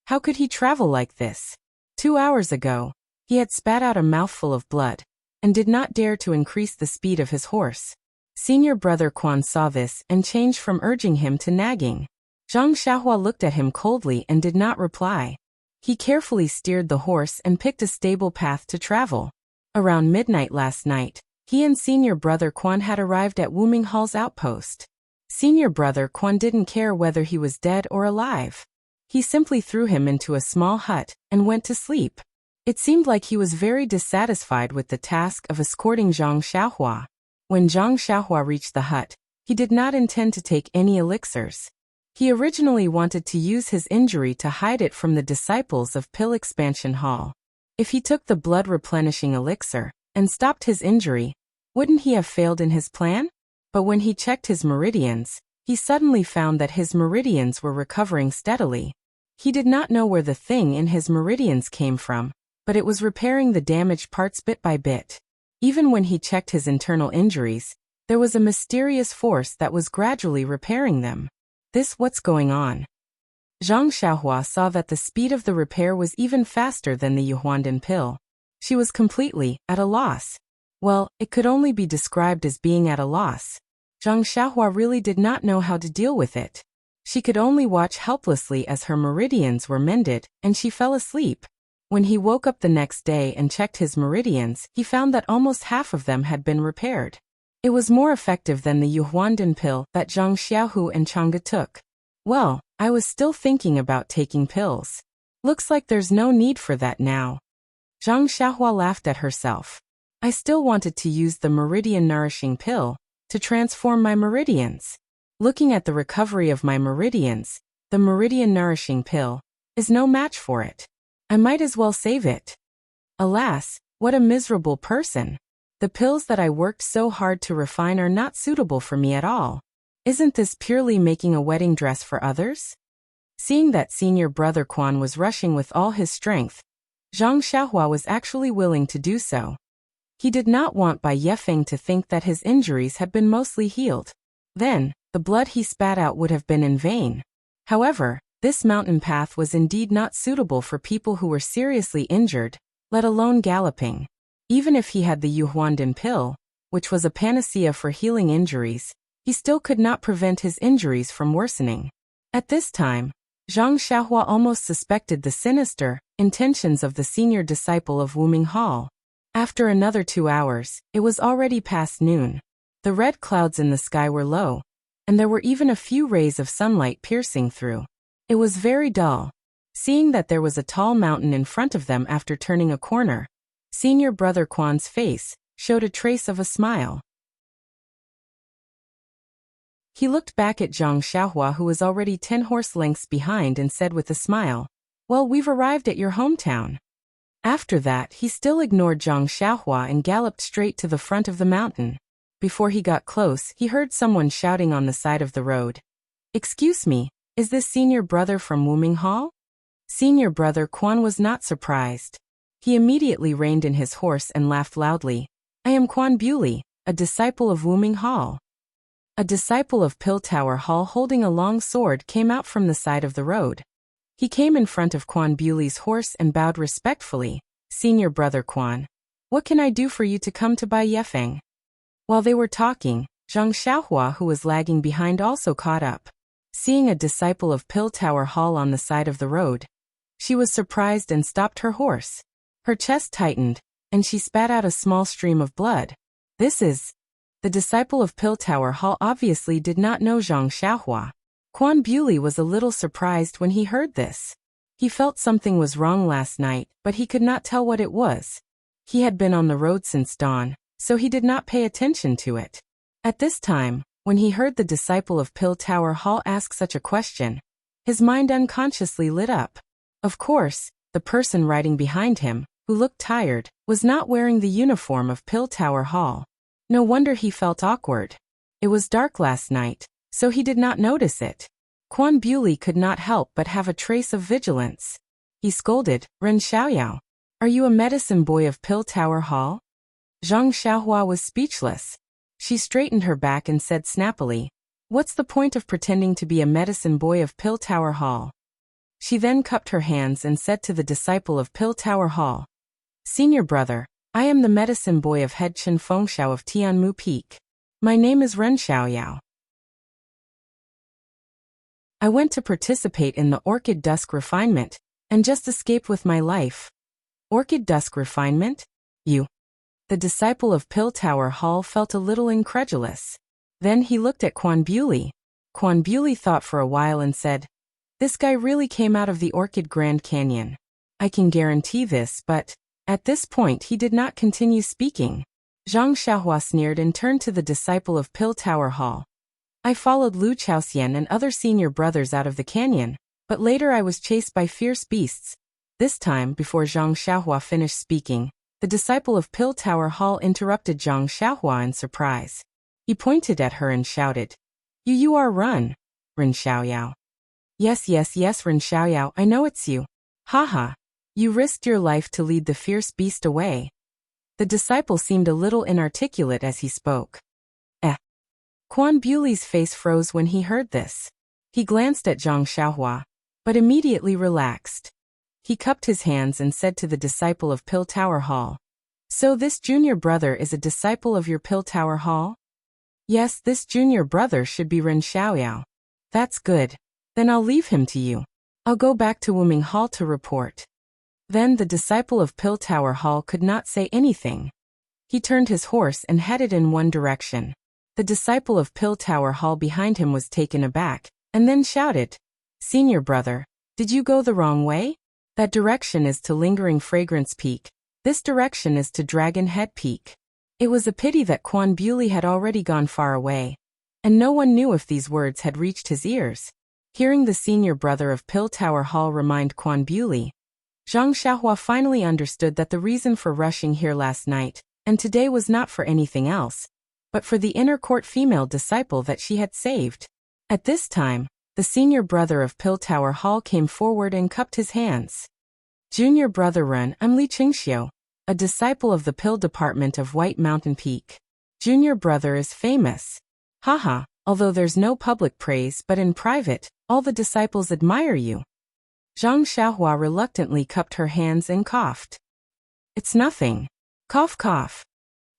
How could he travel like this? 2 hours ago, he had spat out a mouthful of blood, and did not dare to increase the speed of his horse. Senior brother Quan saw this and changed from urging him to nagging. Zhang Xiaohua looked at him coldly and did not reply. He carefully steered the horse and picked a stable path to travel. Around midnight last night, he and senior brother Quan had arrived at Wuming Hall's outpost. Senior brother Quan didn't care whether he was dead or alive. He simply threw him into a small hut and went to sleep. It seemed like he was very dissatisfied with the task of escorting Zhang Xiaohua. When Zhang Xiaohua reached the hut, he did not intend to take any elixirs. He originally wanted to use his injury to hide it from the disciples of Pill Expansion Hall. If he took the blood-replenishing elixir and stopped his injury, wouldn't he have failed in his plan? But when he checked his meridians, he suddenly found that his meridians were recovering steadily. He did not know where the thing in his meridians came from, but it was repairing the damaged parts bit by bit. Even when he checked his internal injuries, there was a mysterious force that was gradually repairing them. What's going on? Zhang Xiaohua saw that the speed of the repair was even faster than the Yuhuandan pill. She was completely at a loss. Well, it could only be described as being at a loss. Zhang Xiaohua really did not know how to deal with it. She could only watch helplessly as her meridians were mended, and she fell asleep. When he woke up the next day and checked his meridians, he found that almost half of them had been repaired. It was more effective than the Yuhuandan pill that Zhang Xiaohu and Chang'e took. Well, I was still thinking about taking pills. Looks like there's no need for that now. Zhang Xiaohua laughed at herself. I still wanted to use the meridian nourishing pill to transform my meridians. Looking at the recovery of my meridians, the meridian nourishing pill is no match for it. I might as well save it. Alas, what a miserable person. The pills that I worked so hard to refine are not suitable for me at all. Isn't this purely making a wedding dress for others? Seeing that senior brother Quan was rushing with all his strength, Zhang Xiaohua was actually willing to do so. He did not want Bai Yefeng to think that his injuries had been mostly healed. Then, the blood he spat out would have been in vain. However, this mountain path was indeed not suitable for people who were seriously injured, let alone galloping. Even if he had the Yuhuandan pill, which was a panacea for healing injuries, he still could not prevent his injuries from worsening. At this time, Zhang Xiaohua almost suspected the sinister intentions of the senior disciple of Wuming Hall. After another 2 hours, it was already past noon. The red clouds in the sky were low, and there were even a few rays of sunlight piercing through. It was very dull. Seeing that there was a tall mountain in front of them after turning a corner, senior brother Quan's face showed a trace of a smile. He looked back at Zhang Xiaohua, who was already 10 horse lengths behind, and said with a smile, "Well, we've arrived at your hometown." After that, he still ignored Zhang Xiaohua and galloped straight to the front of the mountain. Before he got close, he heard someone shouting on the side of the road. "Excuse me, is this senior brother from Wuming Hall?" Senior brother Quan was not surprised. He immediately reined in his horse and laughed loudly. "I am Quan Bewley, a disciple of Wuming Hall." A disciple of Pill Tower Hall holding a long sword came out from the side of the road. He came in front of Quan Bewley's horse and bowed respectfully. "Senior brother Quan, what can I do for you to come to Bai Yefeng?" While they were talking, Zhang Xiaohua, who was lagging behind, also caught up. Seeing a disciple of Pill Tower Hall on the side of the road, she was surprised and stopped her horse. Her chest tightened, and she spat out a small stream of blood. "This is..." The disciple of Pill Tower Hall obviously did not know Zhang Xiaohua. Quan Bewley was a little surprised when he heard this. He felt something was wrong last night, but he could not tell what it was. He had been on the road since dawn, so he did not pay attention to it. At this time, when he heard the disciple of Pill Tower Hall ask such a question, his mind unconsciously lit up. Of course, the person riding behind him, who looked tired, was not wearing the uniform of Pill Tower Hall. No wonder he felt awkward. It was dark last night, so he did not notice it. Quan Bewley could not help but have a trace of vigilance. He scolded, "Ren Xiaoyao, are you a medicine boy of Pill Tower Hall?" Zhang Xiaohua was speechless. She straightened her back and said snappily, "What's the point of pretending to be a medicine boy of Pill Tower Hall?" She then cupped her hands and said to the disciple of Pill Tower Hall, "Senior brother, I am the medicine boy of Head Chen Fengxiao of Tianmu Peak. My name is Ren Xiaoyao. I went to participate in the Orchid Dusk Refinement, and just escaped with my life." "Orchid Dusk Refinement? You?" The disciple of Pill Tower Hall felt a little incredulous. Then he looked at Quan Bewley. Quan Bewley thought for a while and said, "This guy really came out of the Orchid Grand Canyon. I can guarantee this, but..." At this point he did not continue speaking. Zhang Xiaohua sneered and turned to the disciple of Pill Tower Hall. "I followed Lu Chaoxian and other senior brothers out of the canyon, but later I was chased by fierce beasts." This time, before Zhang Xiaohua finished speaking, the disciple of Pill Tower Hall interrupted Zhang Xiaohua in surprise. He pointed at her and shouted, You are Ren Xiaoyao." Yes, Ren Xiaoyao, I know it's you. Haha. You risked your life to lead the fierce beast away." The disciple seemed a little inarticulate as he spoke. Quan Bewley's face froze when he heard this. He glanced at Zhang Xiaohua, but immediately relaxed. He cupped his hands and said to the disciple of Pill Tower Hall, "So this junior brother is a disciple of your Pill Tower Hall?" "Yes, this junior brother should be Ren Xiaoyao." "That's good. Then I'll leave him to you. I'll go back to Wuming Hall to report." Then the disciple of Pill Tower Hall could not say anything. He turned his horse and headed in one direction. The disciple of Pill Tower Hall behind him was taken aback, and then shouted, "Senior brother, did you go the wrong way? That direction is to Lingering Fragrance Peak. This direction is to Dragon Head Peak." It was a pity that Quan Bewley had already gone far away, and no one knew if these words had reached his ears. Hearing the senior brother of Pill Tower Hall remind Quan Bewley, Zhang Xiaohua finally understood that the reason for rushing here last night and today was not for anything else, but for the inner court female disciple that she had saved. At this time, the senior brother of Pill Tower Hall came forward and cupped his hands. Junior brother Run, I'm Li Qingxiu, a disciple of the pill department of White Mountain Peak. Junior brother is famous. Haha, although there's no public praise but in private, all the disciples admire you. Zhang Xiaohua reluctantly cupped her hands and coughed. It's nothing. Cough cough.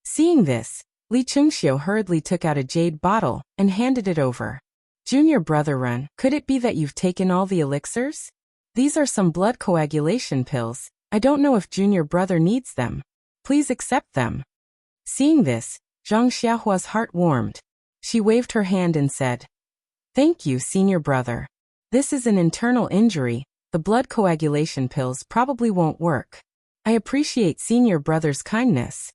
Seeing this, Li Qingxiu hurriedly took out a jade bottle and handed it over. Junior brother Run, could it be that you've taken all the elixirs? These are some blood coagulation pills. I don't know if junior brother needs them. Please accept them. Seeing this, Zhang Xiaohua's heart warmed. She waved her hand and said, Thank you, senior brother. This is an internal injury. The blood coagulation pills probably won't work. I appreciate senior brother's kindness.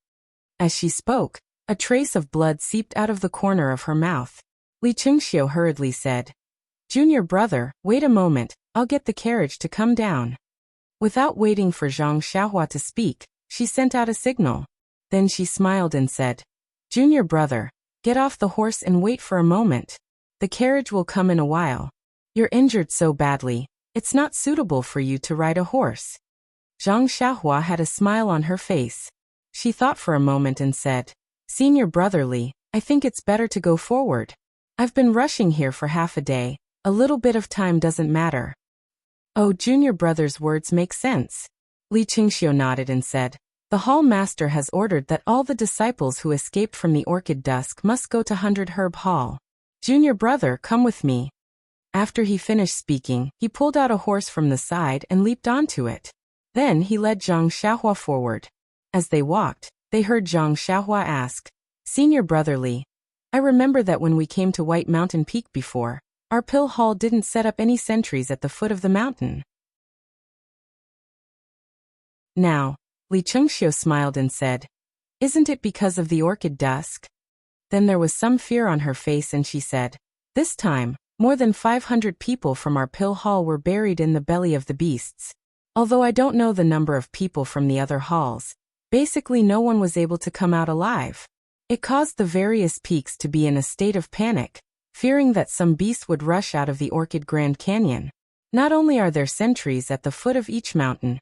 As she spoke, a trace of blood seeped out of the corner of her mouth. Li Qingxiu hurriedly said, Junior brother, wait a moment, I'll get the carriage to come down. Without waiting for Zhang Xiaohua to speak, she sent out a signal. Then she smiled and said, Junior brother, get off the horse and wait for a moment. The carriage will come in a while. You're injured so badly, it's not suitable for you to ride a horse. Zhang Xiaohua had a smile on her face. She thought for a moment and said, Senior brother Li, I think it's better to go forward. I've been rushing here for half a day. A little bit of time doesn't matter. Oh, junior brother's words make sense. Li Qingxiu nodded and said, The hall master has ordered that all the disciples who escaped from the Orchid Dusk must go to 100 Herb Hall. Junior brother, come with me. After he finished speaking, he pulled out a horse from the side and leaped onto it. Then he led Zhang Xiaohua forward. As they walked, they heard Zhang Xiaohua ask, Senior brother Li, I remember that when we came to White Mountain Peak before, our pill hall didn't set up any sentries at the foot of the mountain. Now, Li Qingxiu smiled and said, Isn't it because of the Orchid Dusk? Then there was some fear on her face and she said, This time, more than 500 people from our pill hall were buried in the belly of the beasts. Although I don't know the number of people from the other halls, basically no one was able to come out alive. It caused the various peaks to be in a state of panic, fearing that some beast would rush out of the Orchid Grand Canyon. Not only are there sentries at the foot of each mountain,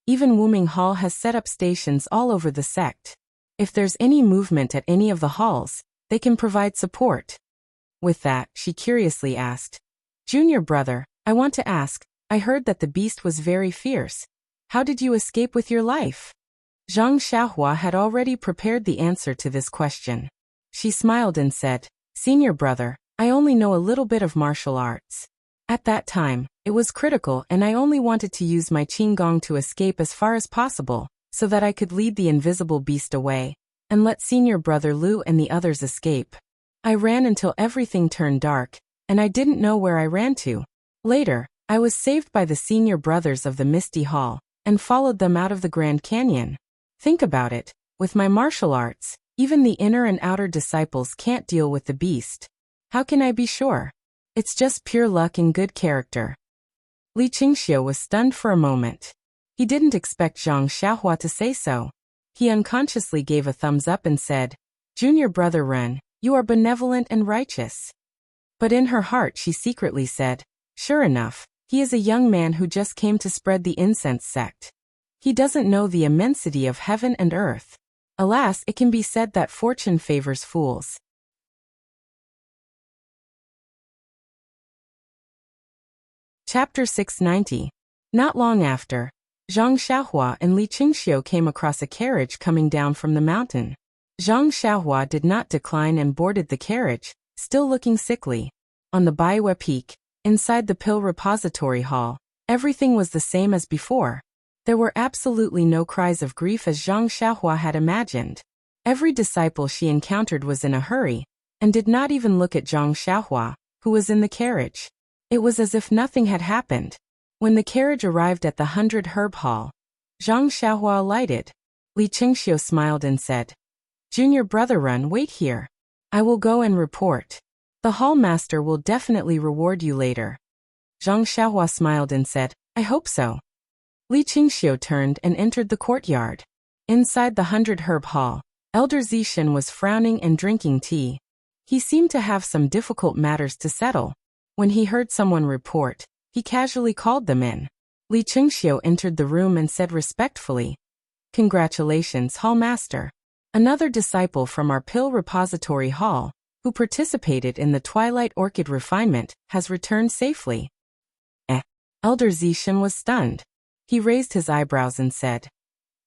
even Wuming Hall has set up stations all over the sect. If there's any movement at any of the halls, they can provide support. With that, she curiously asked, Junior brother, I want to ask, I heard that the beast was very fierce. How did you escape with your life? Zhang Xiaohua had already prepared the answer to this question. She smiled and said, Senior brother, I only know a little bit of martial arts. At that time, it was critical and I only wanted to use my Qinggong to escape as far as possible, so that I could lead the invisible beast away, and let senior brother Lu and the others escape. I ran until everything turned dark, and I didn't know where I ran to. Later, I was saved by the senior brothers of the Misty Hall, and followed them out of the Grand Canyon. Think about it, with my martial arts, even the inner and outer disciples can't deal with the beast. How can I be sure? It's just pure luck and good character. Li Qingxiu was stunned for a moment. He didn't expect Zhang Xiaohua to say so. He unconsciously gave a thumbs up and said, Junior brother Ren, you are benevolent and righteous. But in her heart she secretly said, Sure enough, he is a young man who just came to spread the incense sect. He doesn't know the immensity of heaven and earth. Alas, it can be said that fortune favors fools. Chapter 690. Not long after, Zhang Xiaohua and Li Qingxiu came across a carriage coming down from the mountain. Zhang Xiaohua did not decline and boarded the carriage, still looking sickly. On the Baiwa Peak, inside the pill repository hall, everything was the same as before. There were absolutely no cries of grief as Zhang Xiaohua had imagined. Every disciple she encountered was in a hurry, and did not even look at Zhang Xiaohua, who was in the carriage. It was as if nothing had happened. When the carriage arrived at the 100 Herb Hall, Zhang Xiaohua alighted. Li Qingxiu smiled and said, Junior brother Run, wait here. I will go and report. The hall master will definitely reward you later. Zhang Xiaohua smiled and said, I hope so. Li Qingxiu turned and entered the courtyard. Inside the 100 Herb Hall, Elder Zishan was frowning and drinking tea. He seemed to have some difficult matters to settle. When he heard someone report, he casually called them in. Li Chengxiu entered the room and said respectfully, "Congratulations, Hall Master. Another disciple from our pill repository hall, who participated in the Twilight Orchid refinement, has returned safely." Elder Zishan was stunned. He raised his eyebrows and said,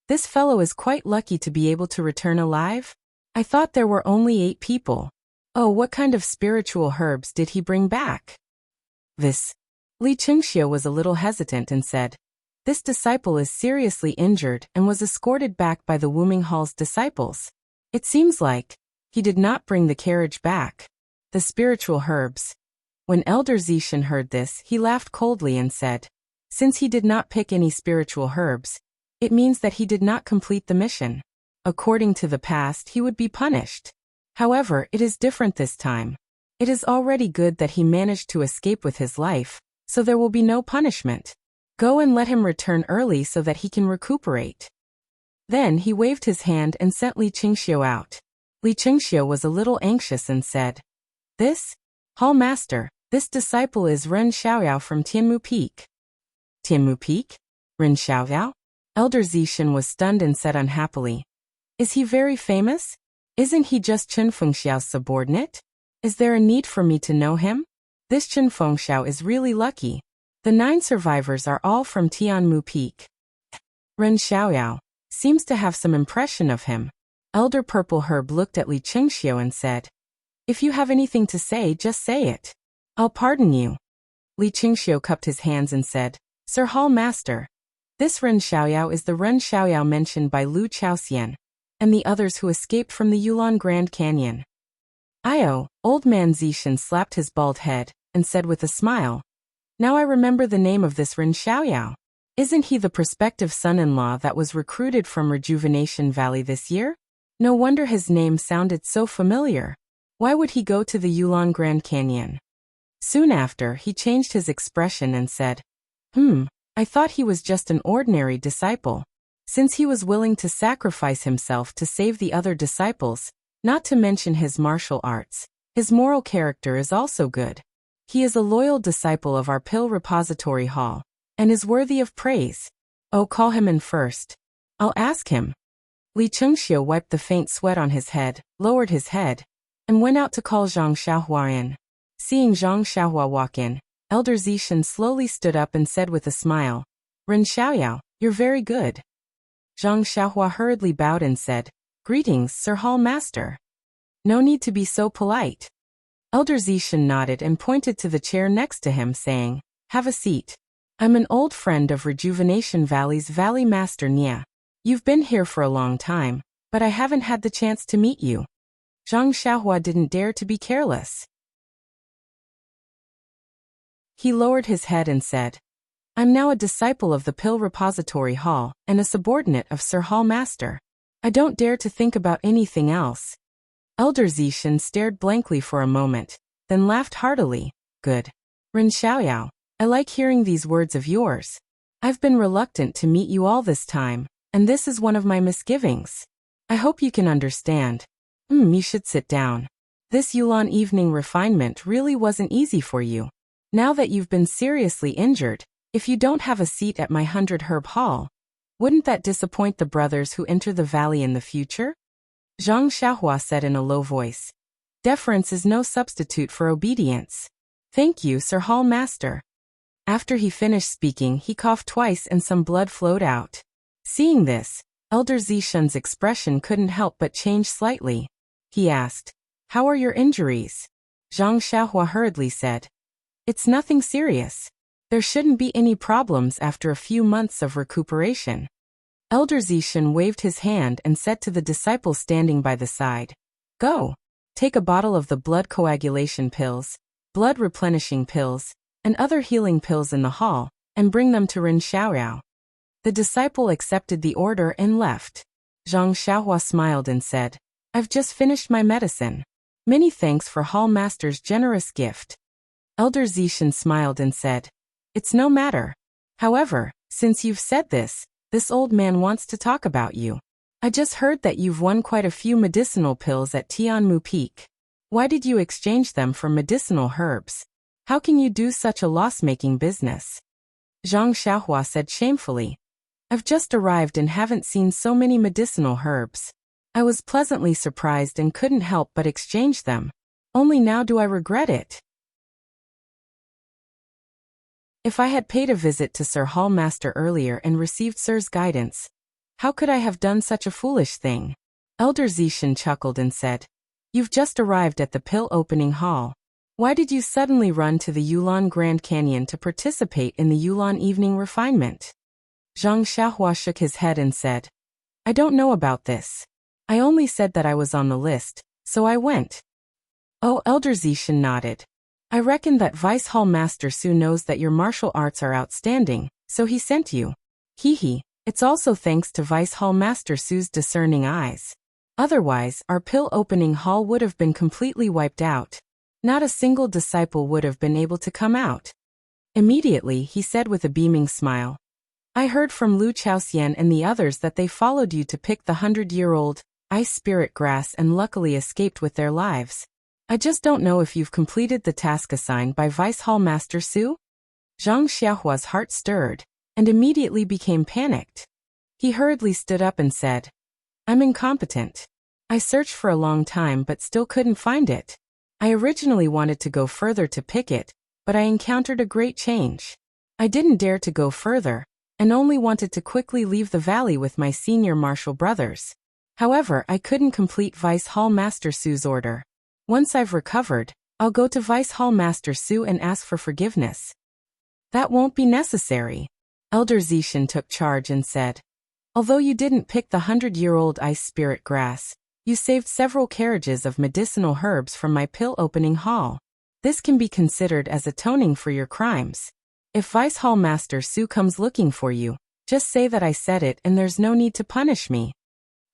"This fellow is quite lucky to be able to return alive? I thought there were only 8 people. Oh, what kind of spiritual herbs did he bring back?" Li Chengxiu was a little hesitant and said, "This disciple is seriously injured and was escorted back by the Wuming Hall's disciples. It seems like he did not bring the carriage back. The spiritual herbs." When Elder Zishan heard this, he laughed coldly and said, "Since he did not pick any spiritual herbs, it means that he did not complete the mission. According to the past, he would be punished. However, it is different this time. It is already good that he managed to escape with his life, so there will be no punishment. Go and let him return early so that he can recuperate." Then he waved his hand and sent Li Chengxiu out. Li Chengxiu was a little anxious and said, "Hall Master, this disciple is Ren Xiaoyao from Tianmu Peak." "Tianmu Peak? Ren Xiaoyao?" Elder Zishan was stunned and said unhappily, "Is he very famous? Isn't he just Chen Fengxiao's subordinate? Is there a need for me to know him? This Chen Fengxiao is really lucky. The 9 survivors are all from Tianmu Peak." Ren Xiaoyao seems to have some impression of him. Elder Purple Herb looked at Li Chengxiu and said, "If you have anything to say, just say it. I'll pardon you." Li Chengxiu cupped his hands and said, "Sir Hall Master, this Ren Xiaoyao is the Ren Xiaoyao mentioned by Lu Chaoxian, and the others who escaped from the Yulon Grand Canyon." Old man Zishan slapped his bald head and said with a smile, "Now I remember the name of this Ren Xiaoyao. Isn't he the prospective son-in-law that was recruited from Rejuvenation Valley this year? No wonder his name sounded so familiar. Why would he go to the Yulon Grand Canyon?" Soon after, he changed his expression and said, I thought he was just an ordinary disciple. Since he was willing to sacrifice himself to save the other disciples, not to mention his martial arts, his moral character is also good. He is a loyal disciple of our pill repository hall, and is worthy of praise. Oh, call him in first. I'll ask him." Li Chengxiu wiped the faint sweat on his head, lowered his head, and went out to call Zhang Xiaohua in. Seeing Zhang Xiaohua walk in, Elder Zishan slowly stood up and said with a smile, "Ren Xiaoyao, you're very good." Zhang Xiaohua hurriedly bowed and said, "Greetings, Sir Hall Master." "No need to be so polite." Elder Zishan nodded and pointed to the chair next to him, saying, "Have a seat. I'm an old friend of Rejuvenation Valley's Valley Master Nia. You've been here for a long time, but I haven't had the chance to meet you." Zhang Xiaohua didn't dare to be careless. He lowered his head and said, "I'm now a disciple of the Pill Repository Hall and a subordinate of Sir Hall Master. I don't dare to think about anything else." Elder Zishan stared blankly for a moment, then laughed heartily. "Good. Ren Xiaoyao, I like hearing these words of yours. I've been reluctant to meet you all this time, and this is one of my misgivings. I hope you can understand. You should sit down. This Yulon evening refinement really wasn't easy for you. Now that you've been seriously injured, if you don't have a seat at my 100 Herb Hall, wouldn't that disappoint the brothers who enter the valley in the future?" Zhang Xiaohua said in a low voice. "Deference is no substitute for obedience. Thank you, Sir Hall Master." After he finished speaking, he coughed twice and some blood flowed out. Seeing this, Elder Zishan's expression couldn't help but change slightly. He asked, "How are your injuries?" Zhang Xiaohua hurriedly said, "It's nothing serious. There shouldn't be any problems after a few months of recuperation." Elder Zishan waved his hand and said to the disciple standing by the side, "Go. Take a bottle of the blood coagulation pills, blood replenishing pills, and other healing pills in the hall, and bring them to Ren Xiaoyao." The disciple accepted the order and left. Zhang Xiaohua smiled and said, "I've just finished my medicine. Many thanks for Hall Master's generous gift." Elder Zishan smiled and said, "It's no matter. However, since you've said this old man wants to talk about you. I just heard that you've won quite a few medicinal pills at Tianmu Peak. Why did you exchange them for medicinal herbs? How can you do such a loss-making business?" Zhang Xiaohua said shamefully. I've just arrived and haven't seen so many medicinal herbs. I was pleasantly surprised and couldn't help but exchange them. Only now do I regret it. If I had paid a visit to Sir Hall Master earlier and received Sir's guidance, how could I have done such a foolish thing? Elder Zishan chuckled and said, You've just arrived at the pill opening hall. Why did you suddenly run to the Yulon Grand Canyon to participate in the Yulon evening refinement? Zhang Xiaohua shook his head and said, I don't know about this. I only said that I was on the list, so I went. Oh, Elder Zishan nodded. I reckon that Vice Hall Master Su knows that your martial arts are outstanding, so he sent you. Hee, it's also thanks to Vice Hall Master Su's discerning eyes. Otherwise, our pill opening hall would have been completely wiped out. Not a single disciple would have been able to come out. Immediately, he said with a beaming smile, I heard from Lu Chaoxian and the others that they followed you to pick the 100-year-old ice spirit grass and luckily escaped with their lives. I just don't know if you've completed the task assigned by Vice Hall Master Su? Zhang Xiaohua's heart stirred, and immediately became panicked. He hurriedly stood up and said, I'm incompetent. I searched for a long time but still couldn't find it. I originally wanted to go further to pick it, but I encountered a great change. I didn't dare to go further, and only wanted to quickly leave the valley with my senior martial brothers. However, I couldn't complete Vice Hall Master Su's order. Once I've recovered, I'll go to Vice Hall Master Su and ask for forgiveness. That won't be necessary. Elder Zishan took charge and said, Although you didn't pick the 100-year-old ice spirit grass, you saved several carriages of medicinal herbs from my pill opening hall. This can be considered as atoning for your crimes. If Vice Hall Master Su comes looking for you, just say that I said it and there's no need to punish me.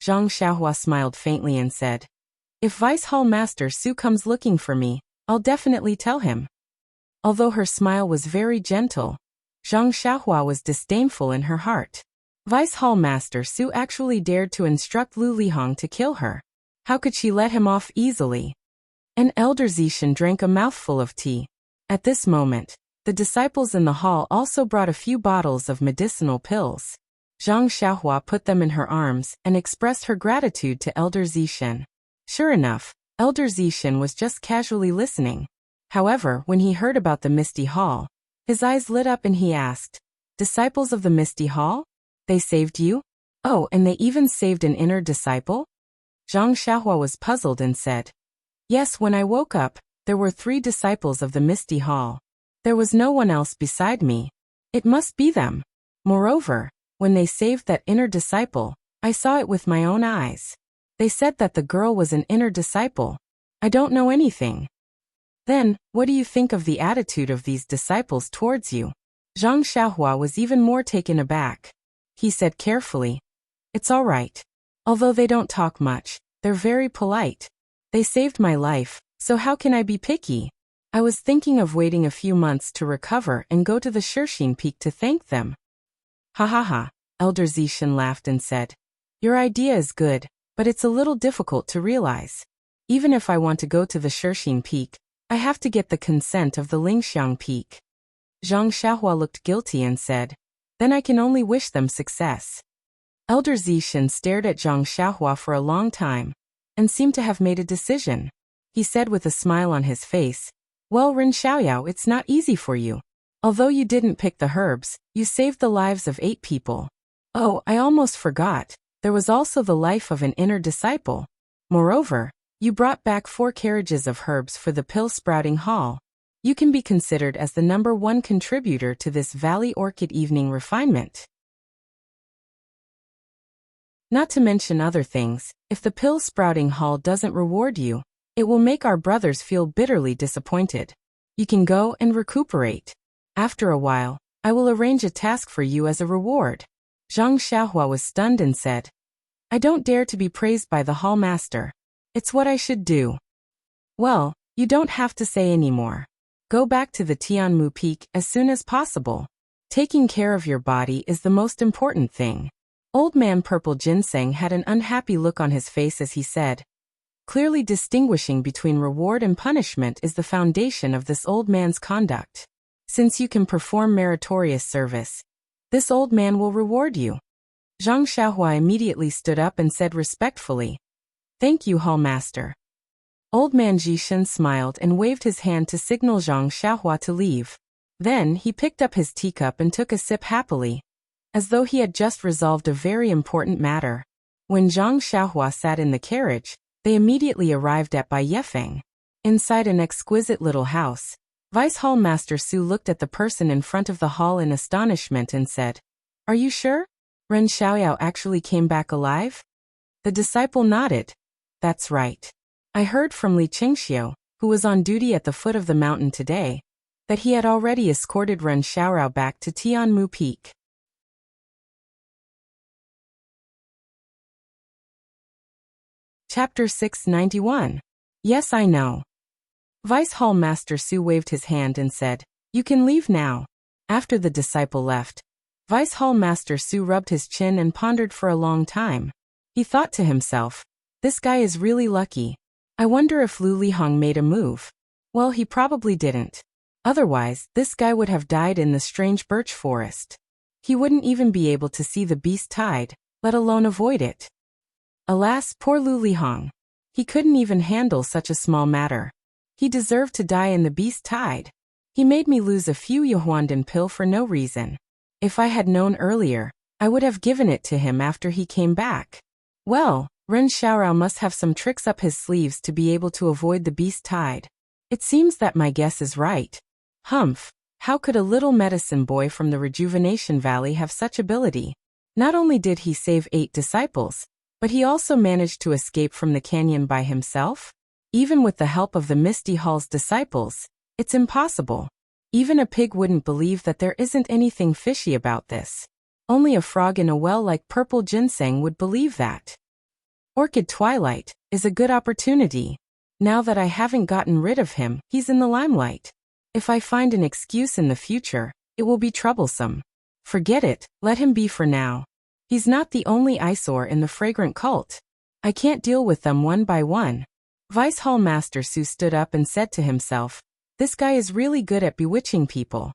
Zhang Xiaohua smiled faintly and said, If Vice Hall Master Su comes looking for me, I'll definitely tell him. Although her smile was very gentle, Zhang Xiaohua was disdainful in her heart. Vice Hall Master Su actually dared to instruct Lu Lihong to kill her. How could she let him off easily? An Elder Zishan drank a mouthful of tea. At this moment, the disciples in the hall also brought a few bottles of medicinal pills. Zhang Xiaohua put them in her arms and expressed her gratitude to Elder Zishan. Sure enough, Elder Zishan was just casually listening. However, when he heard about the Misty Hall, his eyes lit up and he asked, Disciples of the Misty Hall? They saved you? Oh, and they even saved an inner disciple? Zhang Xiaohua was puzzled and said, Yes, when I woke up, there were 3 disciples of the Misty Hall. There was no one else beside me. It must be them. Moreover, when they saved that inner disciple, I saw it with my own eyes. They said that the girl was an inner disciple. I don't know anything. Then, what do you think of the attitude of these disciples towards you? Zhang Xiaohua was even more taken aback. He said carefully, It's all right. Although they don't talk much, they're very polite. They saved my life, so how can I be picky? I was thinking of waiting a few months to recover and go to the Shirxin Peak to thank them. Ha ha ha, Elder Zishan laughed and said, Your idea is good, but it's a little difficult to realize. Even if I want to go to the Shirxin Peak, I have to get the consent of the Lingxiang Peak. Zhang Xiaohua looked guilty and said, Then I can only wish them success. Elder Zishan stared at Zhang Xiaohua for a long time, and seemed to have made a decision. He said with a smile on his face, Well, Ren Xiaoyao, it's not easy for you. Although you didn't pick the herbs, you saved the lives of 8 people. Oh, I almost forgot, there was also the life of an inner disciple. Moreover, you brought back 4 carriages of herbs for the pill sprouting hall. You can be considered as the #1 contributor to this Valley Orchid evening refinement. Not to mention other things, if the pill sprouting hall doesn't reward you, it will make our brothers feel bitterly disappointed. You can go and recuperate. After a while, I will arrange a task for you as a reward. Zhang Xiaohua was stunned and said, I don't dare to be praised by the hall master. It's what I should do. Well, you don't have to say any more. Go back to the Tianmu Peak as soon as possible. Taking care of your body is the most important thing. Old Man Purple Ginseng had an unhappy look on his face as he said, Clearly distinguishing between reward and punishment is the foundation of this old man's conduct. Since you can perform meritorious service, this old man will reward you. Zhang Xiaohua immediately stood up and said respectfully, "Thank you, Hall Master." Old man Jishin smiled and waved his hand to signal Zhang Xiaohua to leave. Then he picked up his teacup and took a sip happily, as though he had just resolved a very important matter. When Zhang Xiaohua sat in the carriage, they immediately arrived at Bai Yefeng. Inside an exquisite little house, Vice Hall Master Su looked at the person in front of the hall in astonishment and said, "Are you sure? Ren Xiaoyao actually came back alive?" The disciple nodded. "That's right. I heard from Li Qingxiu, who was on duty at the foot of the mountain today, that he had already escorted Ren Xiaorao back to Tianmu Peak." Chapter 691. Yes, I know. Vice Hall Master Su waved his hand and said, "You can leave now." After the disciple left, Vice Hall Master Su rubbed his chin and pondered for a long time. He thought to himself, "This guy is really lucky. I wonder if Lu Lihong made a move." Well, he probably didn't. Otherwise, this guy would have died in the strange birch forest. He wouldn't even be able to see the beast tide, let alone avoid it. Alas, poor Lu Lihong. He couldn't even handle such a small matter. He deserved to die in the beast tide. He made me lose a few Yuhuandan pill for no reason. If I had known earlier, I would have given it to him after he came back. Well, Ren Xiaorao must have some tricks up his sleeves to be able to avoid the beast tide. It seems that my guess is right. Humph, how could a little medicine boy from the Rejuvenation Valley have such ability? Not only did he save 8 disciples, but he also managed to escape from the canyon by himself? Even with the help of the Misty Hall's disciples, it's impossible. Even a pig wouldn't believe that there isn't anything fishy about this. Only a frog in a well like purple ginseng would believe that. Orchid Twilight is a good opportunity. Now that I haven't gotten rid of him, he's in the limelight. If I find an excuse in the future, it will be troublesome. Forget it, let him be for now. He's not the only eyesore in the fragrant cult. I can't deal with them one by one. Vice Hall Master Su stood up and said to himself, "This guy is really good at bewitching people.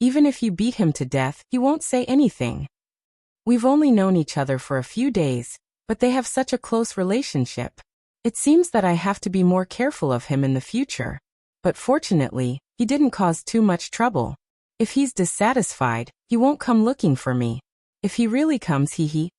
Even if you beat him to death, he won't say anything. We've only known each other for a few days, but they have such a close relationship. It seems that I have to be more careful of him in the future. But fortunately, he didn't cause too much trouble. If he's dissatisfied, he won't come looking for me. If he really comes,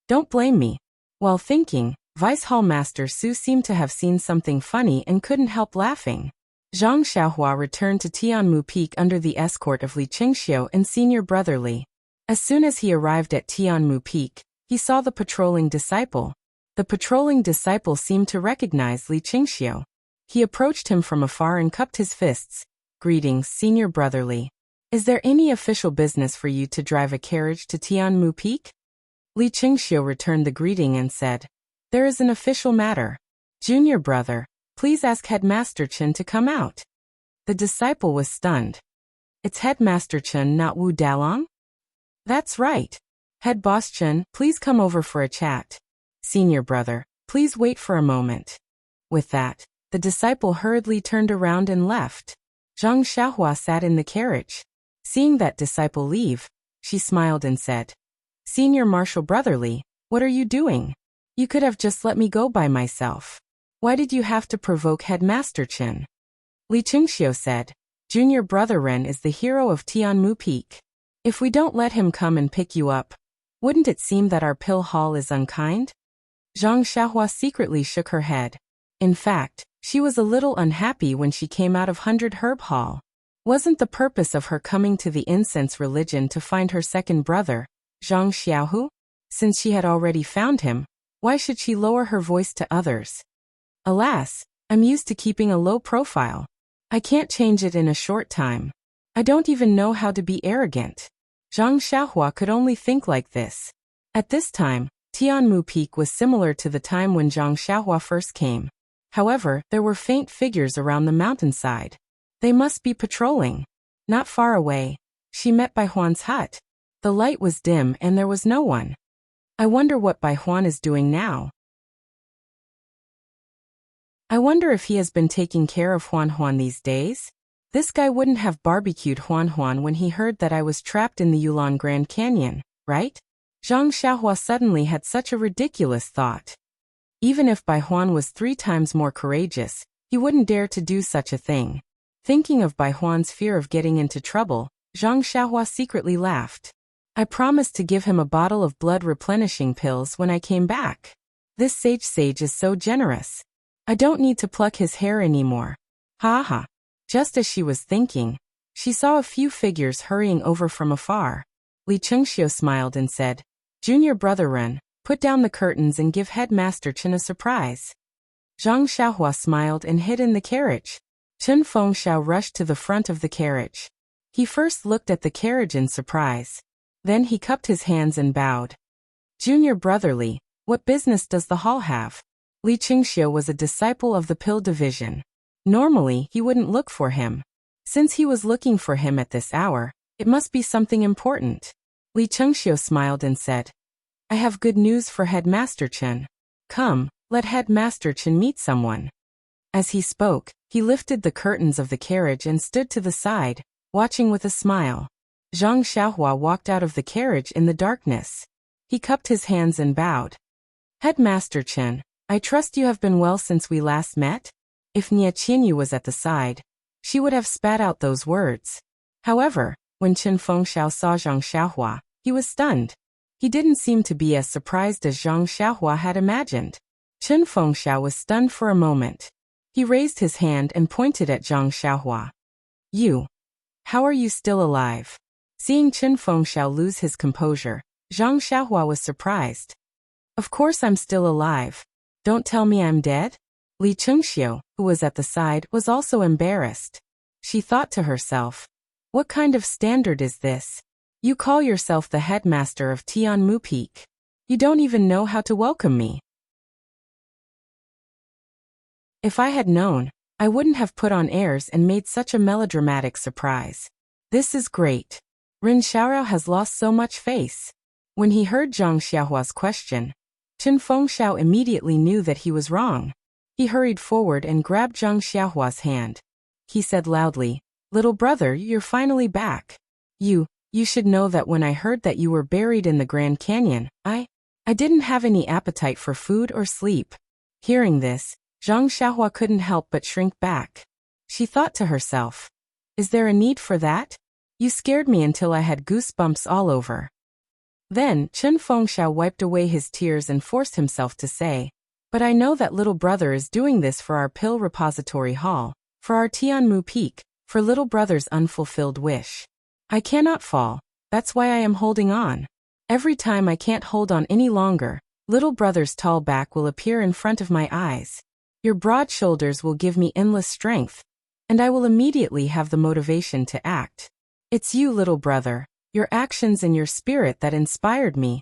don't blame me." While thinking, Vice Hall Master Su seemed to have seen something funny and couldn't help laughing. Zhang Xiaohua returned to Tianmu Peak under the escort of Li Qingxiu and senior brother Li. As soon as he arrived at Tianmu Peak, he saw the patrolling disciple. The patrolling disciple seemed to recognize Li Qingxiu. He approached him from afar and cupped his fists. "Greetings, senior brother Li. Is there any official business for you to drive a carriage to Tianmu Peak?" Li Qingxiu returned the greeting and said, "There is an official matter. Junior brother, please ask Headmaster Chen to come out." The disciple was stunned. "It's Headmaster Chen, not Wu Dalong?" "That's right. Head Boss Chen, please come over for a chat." "Senior brother, please wait for a moment." With that, the disciple hurriedly turned around and left. Zhang Xiaohua sat in the carriage. Seeing that disciple leave, she smiled and said, "Senior Marshal Brotherly, what are you doing? You could have just let me go by myself. Why did you have to provoke Headmaster Chen?" Li Qingxiu said, "Junior brother Ren is the hero of Tianmu Peak. If we don't let him come and pick you up, wouldn't it seem that our pill hall is unkind?" Zhang Xiaohua secretly shook her head. In fact, she was a little unhappy when she came out of 100 Herb Hall. Wasn't the purpose of her coming to the incense religion to find her second brother, Zhang Xiaohu? Since she had already found him, why should she lower her voice to others? Alas, I'm used to keeping a low profile. I can't change it in a short time. I don't even know how to be arrogant. Zhang Xiaohua could only think like this. At this time, Tianmu Peak was similar to the time when Zhang Xiaohua first came. However, there were faint figures around the mountainside. They must be patrolling. Not far away, she met Bai Huan's hut. The light was dim and there was no one. I wonder what Bai Huan is doing now. I wonder if he has been taking care of Huan Huan these days? This guy wouldn't have barbecued Huan Huan when he heard that I was trapped in the Yulon Grand Canyon, right? Zhang Xiaohua suddenly had such a ridiculous thought. Even if Bai Huan was 3 times more courageous, he wouldn't dare to do such a thing. Thinking of Bai Huan's fear of getting into trouble, Zhang Xiaohua secretly laughed. I promised to give him a bottle of blood replenishing pills when I came back. This sage is so generous. I don't need to pluck his hair anymore. Ha ha. Just as she was thinking, she saw a few figures hurrying over from afar. Li Chengxiu smiled and said, Junior brother Ren, put down the curtains and give Headmaster Chen a surprise. Zhang Xiaohua smiled and hid in the carriage. Chen Fengxiao rushed to the front of the carriage. He first looked at the carriage in surprise. Then he cupped his hands and bowed. Junior brother Li, what business does the hall have? Li Chengxiu was a disciple of the pill division. Normally, he wouldn't look for him. Since he was looking for him at this hour, it must be something important. Li Chengxiu smiled and said, I have good news for Headmaster Chen. Come, let Headmaster Chen meet someone. As he spoke, he lifted the curtains of the carriage and stood to the side, watching with a smile. Zhang Xiaohua walked out of the carriage in the darkness. He cupped his hands and bowed. Headmaster Chen, I trust you have been well since we last met? If Nia Qinyu was at the side, she would have spat out those words. However, when Chen Fengxiao saw Zhang Xiaohua, he was stunned. He didn't seem to be as surprised as Zhang Xiaohua had imagined. Chen Fengxiao was stunned for a moment. He raised his hand and pointed at Zhang Xiaohua. You. How are you still alive? Seeing Chen Fengxiao lose his composure, Zhang Xiaohua was surprised. Of course I'm still alive. Don't tell me I'm dead? Li Chengxiu, who was at the side, was also embarrassed. She thought to herself, what kind of standard is this? You call yourself the headmaster of Tianmu Peak. You don't even know how to welcome me. If I had known, I wouldn't have put on airs and made such a melodramatic surprise. This is great. Ren Xiaorao has lost so much face. When he heard Zhang Xiaohua's question, Chen Fengxiao immediately knew that he was wrong. He hurried forward and grabbed Zhang Xiaohua's hand. He said loudly, Little brother, you're finally back. You should know that when I heard that you were buried in the Grand Canyon, I didn't have any appetite for food or sleep. Hearing this, Zhang Xiaohua couldn't help but shrink back. She thought to herself, is there a need for that? You scared me until I had goosebumps all over. Then, Chen Fengxiao wiped away his tears and forced himself to say, but I know that little brother is doing this for our pill repository hall, for our Tianmu Peak, for little brother's unfulfilled wish. I cannot fall, that's why I am holding on. Every time I can't hold on any longer, little brother's tall back will appear in front of my eyes. Your broad shoulders will give me endless strength, and I will immediately have the motivation to act. It's you, little brother, your actions and your spirit that inspired me,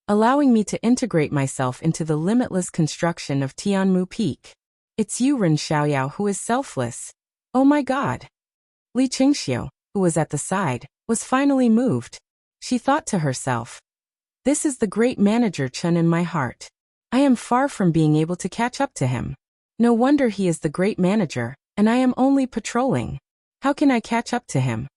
allowing me to integrate myself into the limitless construction of Tianmu Peak. It's you, Ren Xiaoyao, who is selfless. Oh my God. Li Chengxiu, who was at the side, was finally moved. She thought to herself, this is the great manager Chen in my heart. I am far from being able to catch up to him. No wonder he is the great manager, and I am only patrolling. How can I catch up to him?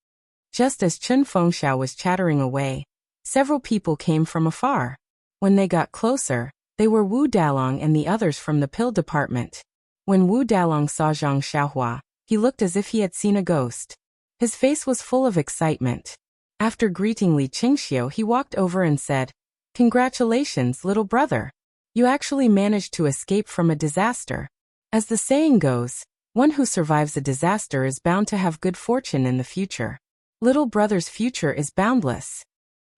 Just as Chen Fengxiao was chattering away, several people came from afar. When they got closer, they were Wu Dalong and the others from the pill department. When Wu Dalong saw Zhang Xiaohua, he looked as if he had seen a ghost. His face was full of excitement. After greeting Li Chengxiu, he walked over and said, Congratulations, little brother. You actually managed to escape from a disaster. As the saying goes, one who survives a disaster is bound to have good fortune in the future. Little brother's future is boundless.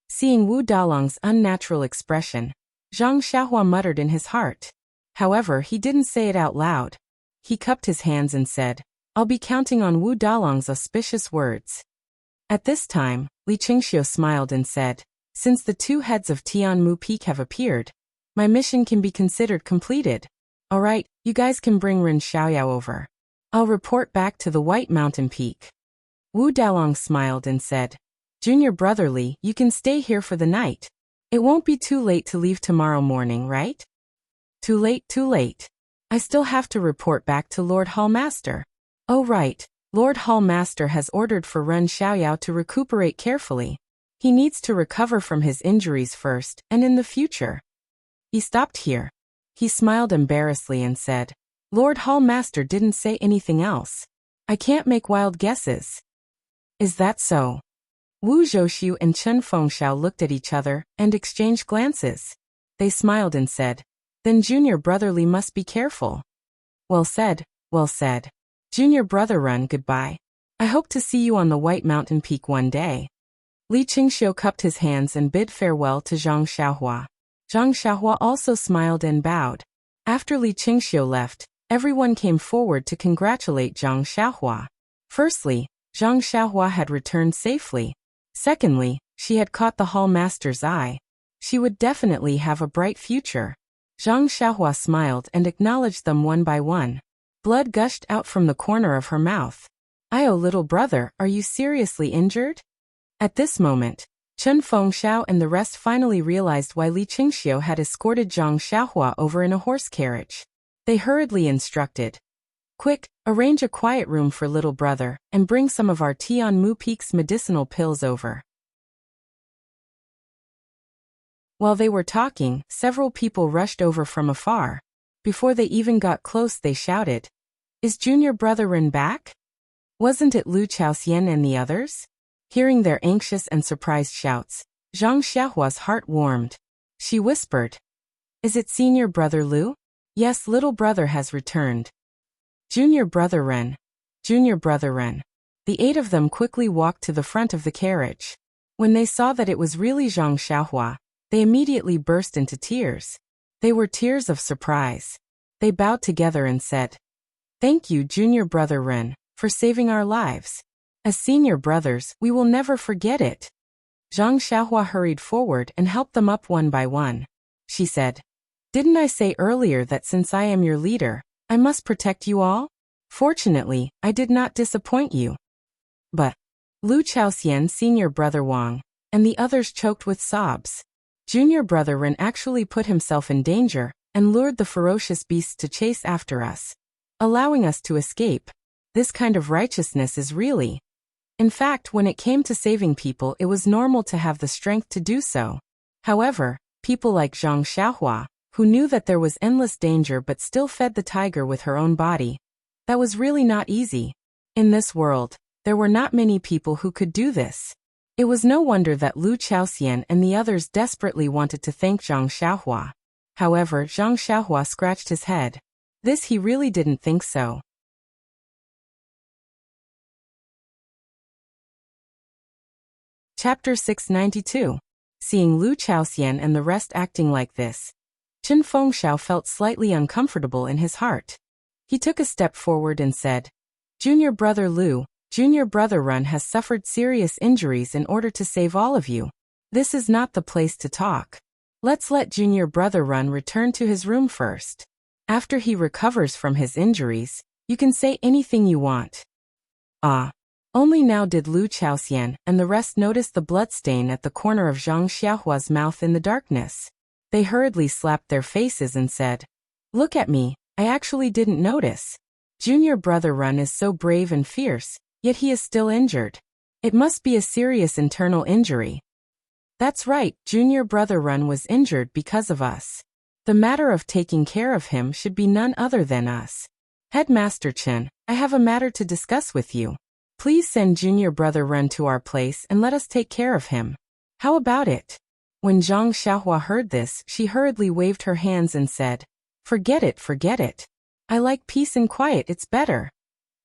Seeing Wu Dalong's unnatural expression, Zhang Xiaohua muttered in his heart. However, he didn't say it out loud. He cupped his hands and said, I'll be counting on Wu Dalong's auspicious words. At this time, Li Chengxiu smiled and said, since the 2 heads of Tianmu Peak have appeared, my mission can be considered completed. Alright, you guys can bring Ren Xiaoyao over. I'll report back to the White Mountain Peak. Wu Dalong smiled and said, Junior brother Li, you can stay here for the night. It won't be too late to leave tomorrow morning, right? Too late, too late. I still have to report back to Lord Hallmaster. Oh right, Lord Hall Master has ordered for Ren Xiaoyao to recuperate carefully. He needs to recover from his injuries first, and in the future. He stopped here. He smiled embarrassedly and said, Lord Hall Master didn't say anything else. I can't make wild guesses. Is that so? Wu Zhouxiu and Chen Fengxiao looked at each other and exchanged glances. They smiled and said, Then junior brother Li must be careful. Well said, well said. Junior brother Ren, goodbye. I hope to see you on the White Mountain Peak one day. Li Qingxiu cupped his hands and bid farewell to Zhang Xiaohua. Zhang Xiaohua also smiled and bowed. After Li Qingxiu left, everyone came forward to congratulate Zhang Xiaohua. Firstly, Zhang Xiaohua had returned safely. Secondly, she had caught the Hall Master's eye. She would definitely have a bright future. Zhang Xiaohua smiled and acknowledged them one by one. Blood gushed out from the corner of her mouth. "Oh, little brother, are you seriously injured?" At this moment, Chen Fengxiao and the rest finally realized why Li Qingxiu had escorted Zhang Xiaohua over in a horse carriage. They hurriedly instructed, "Quick, arrange a quiet room for little brother, and bring some of our Tian Mu Peak's medicinal pills over." While they were talking, several people rushed over from afar. Before they even got close, they shouted, "Is junior brother Ren back? Wasn't it Lu Chaoxian and the others?" Hearing their anxious and surprised shouts, Zhang Xiaohua's heart warmed. She whispered, "Is it senior brother Lu? Yes, little brother has returned. Junior brother Ren. Junior brother Ren." The 8 of them quickly walked to the front of the carriage. When they saw that it was really Zhang Xiaohua, they immediately burst into tears. They were tears of surprise. They bowed together and said, "Thank you, junior brother Ren, for saving our lives. As senior brothers, we will never forget it." Zhang Xiaohua hurried forward and helped them up one by one. She said, "Didn't I say earlier that since I am your leader, I must protect you all? Fortunately, I did not disappoint you." But Lu Chaoxian, senior brother Wang, and the others choked with sobs. Junior brother Ren actually put himself in danger and lured the ferocious beasts to chase after us, allowing us to escape. This kind of righteousness is really... In fact, when it came to saving people, it was normal to have the strength to do so. However, people like Zhang Xiaohua, who knew that there was endless danger but still fed the tiger with her own body, that was really not easy. In this world, there were not many people who could do this. It was no wonder that Lu Chaoxian and the others desperately wanted to thank Zhang Xiaohua. However, Zhang Xiaohua scratched his head. This he really didn't think so. Chapter 692. Seeing Lu Chaoxian and the rest acting like this, Chen Fengxiao felt slightly uncomfortable in his heart. He took a step forward and said, "Junior brother Lu, junior brother Ren has suffered serious injuries in order to save all of you. This is not the place to talk. Let's let junior brother Ren return to his room first. After he recovers from his injuries, you can say anything you want." Ah. Only now did Lu Chaoxian and the rest notice the bloodstain at the corner of Zhang Xiaohua's mouth in the darkness. They hurriedly slapped their faces and said, "Look at me, I actually didn't notice. Junior brother Ren is so brave and fierce, yet he is still injured. It must be a serious internal injury." "That's right, junior brother Ren was injured because of us. The matter of taking care of him should be none other than us. Headmaster Chen, I have a matter to discuss with you. Please send junior brother Ren to our place and let us take care of him. How about it?" When Zhang Xiaohua heard this, she hurriedly waved her hands and said, Forget it, forget it. I like peace and quiet, it's better."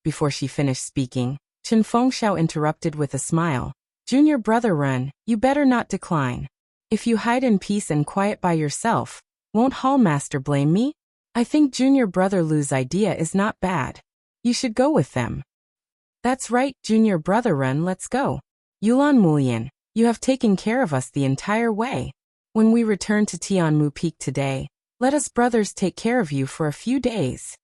Before she finished speaking, Chen Fengxiao interrupted with a smile. "Junior brother Ren, you better not decline. If you hide in peace and quiet by yourself, won't Hall Master blame me? I think junior brother Lu's idea is not bad. You should go with them." "That's right, junior brother Ren, let's go. Yulan Mulian, you have taken care of us the entire way. When we return to Tianmu Peak today, let us brothers take care of you for a few days."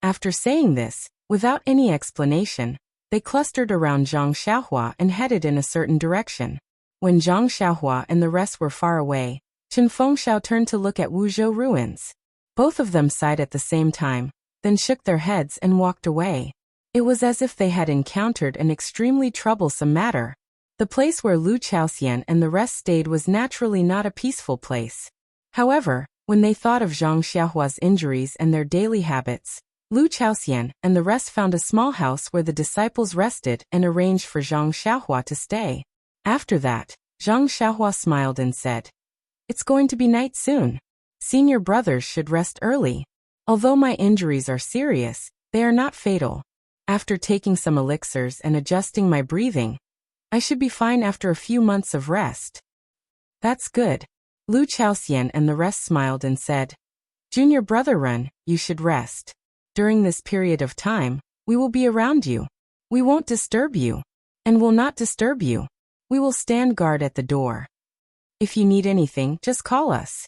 After saying this, without any explanation, they clustered around Zhang Xiaohua and headed in a certain direction. When Zhang Xiaohua and the rest were far away, Chen Fengxiao turned to look at Wuzhou ruins. Both of them sighed at the same time, then shook their heads and walked away. It was as if they had encountered an extremely troublesome matter. The place where Lu Chaoxian and the rest stayed was naturally not a peaceful place. However, when they thought of Zhang Xiaohua's injuries and their daily habits, Lu Chaoxian and the rest found a small house where the disciples rested and arranged for Zhang Xiaohua to stay. After that, Zhang Xiaohua smiled and said, "It's going to be night soon. Senior brothers should rest early. Although my injuries are serious, they are not fatal. After taking some elixirs and adjusting my breathing, I should be fine after a few months of rest." "That's good." Lu Chaoxian and the rest smiled and said, "Junior brother Run, you should rest. During this period of time, we will be around you. We won't disturb you, and will not disturb you. We will stand guard at the door. If you need anything, just call us."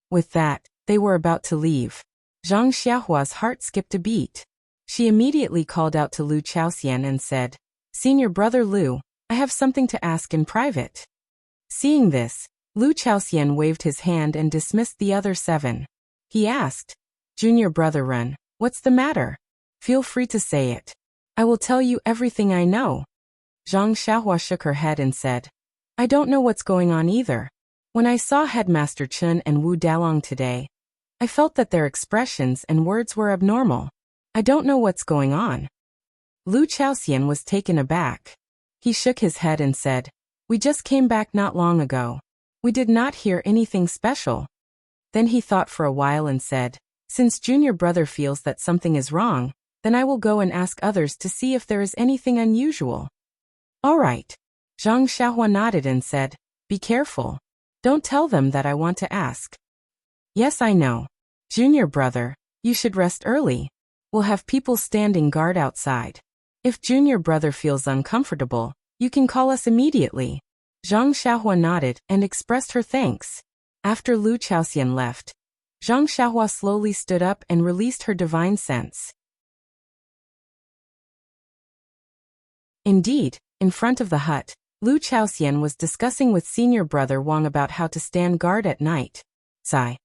With that, they were about to leave. Zhang Xiaohua's heart skipped a beat. She immediately called out to Lu Chaoxian and said, "Senior brother Lu, I have something to ask in private." Seeing this, Lu Chaoxian waved his hand and dismissed the other 7. He asked, "Junior brother Run, what's the matter? Feel free to say it. I will tell you everything I know." Zhang Xiaohua shook her head and said, "I don't know what's going on either. When I saw Headmaster Chen and Wu Dalong today, I felt that their expressions and words were abnormal. I don't know what's going on." Lu Chaoxian was taken aback. He shook his head and said, "We just came back not long ago. We did not hear anything special." Then he thought for a while and said, "Since junior brother feels that something is wrong, then I will go and ask others to see if there is anything unusual." "All right." Zhang Xiaohua nodded and said, "Be careful. Don't tell them that I want to ask." "Yes, I know. Junior brother, you should rest early. We'll have people standing guard outside. If junior brother feels uncomfortable, you can call us immediately." Zhang Xiaohua nodded and expressed her thanks. After Lu Chaoxian left, Zhang Xiaohua slowly stood up and released her divine sense. Indeed, in front of the hut, Lu Chaoxian was discussing with senior brother Wang about how to stand guard at night. Sigh.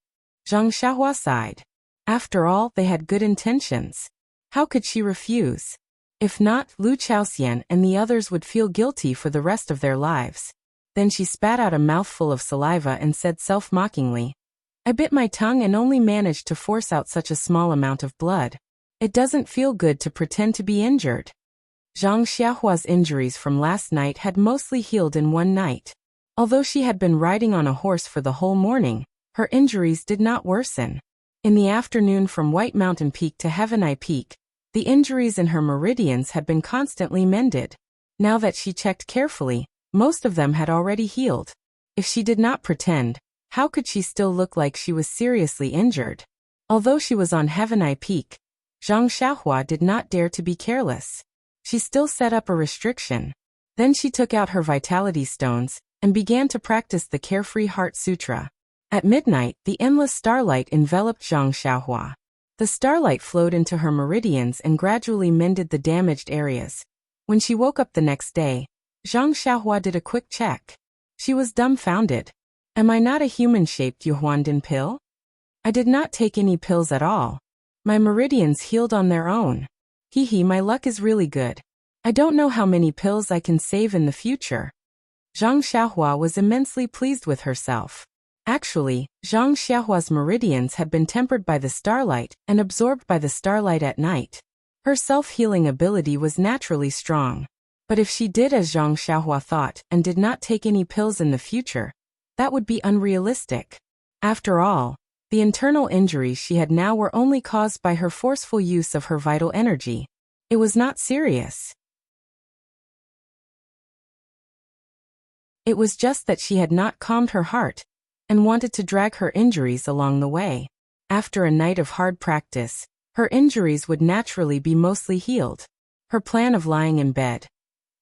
Zhang Xiaohua sighed. After all, they had good intentions. How could she refuse? If not, Lu Chaoxian and the others would feel guilty for the rest of their lives. Then she spat out a mouthful of saliva and said self-mockingly, "I bit my tongue and only managed to force out such a small amount of blood. It doesn't feel good to pretend to be injured." Zhang Xiaohua's injuries from last night had mostly healed in one night. Although she had been riding on a horse for the whole morning, her injuries did not worsen. In the afternoon from White Mountain Peak to Heaven Eye Peak, the injuries in her meridians had been constantly mended. Now that she checked carefully, most of them had already healed. If she did not pretend, how could she still look like she was seriously injured? Although she was on Heaven Eye Peak, Zhang Xiaohua did not dare to be careless. She still set up a restriction. Then she took out her vitality stones and began to practice the Carefree Heart Sutra. At midnight, the endless starlight enveloped Zhang Xiaohua. The starlight flowed into her meridians and gradually mended the damaged areas. When she woke up the next day, Zhang Xiaohua did a quick check. She was dumbfounded. Am I not a human-shaped Yuhuandin pill? I did not take any pills at all. My meridians healed on their own. Hee, my luck is really good. I don't know how many pills I can save in the future. Zhang Xiaohua was immensely pleased with herself. Actually, Zhang Xiaohua's meridians had been tempered by the starlight and absorbed by the starlight at night. Her self-healing ability was naturally strong. But if she did as Zhang Xiaohua thought and did not take any pills in the future, that would be unrealistic. After all, the internal injuries she had now were only caused by her forceful use of her vital energy. It was not serious. It was just that she had not calmed her heart and wanted to drag her injuries along the way. After a night of hard practice, her injuries would naturally be mostly healed. Her plan of lying in bed,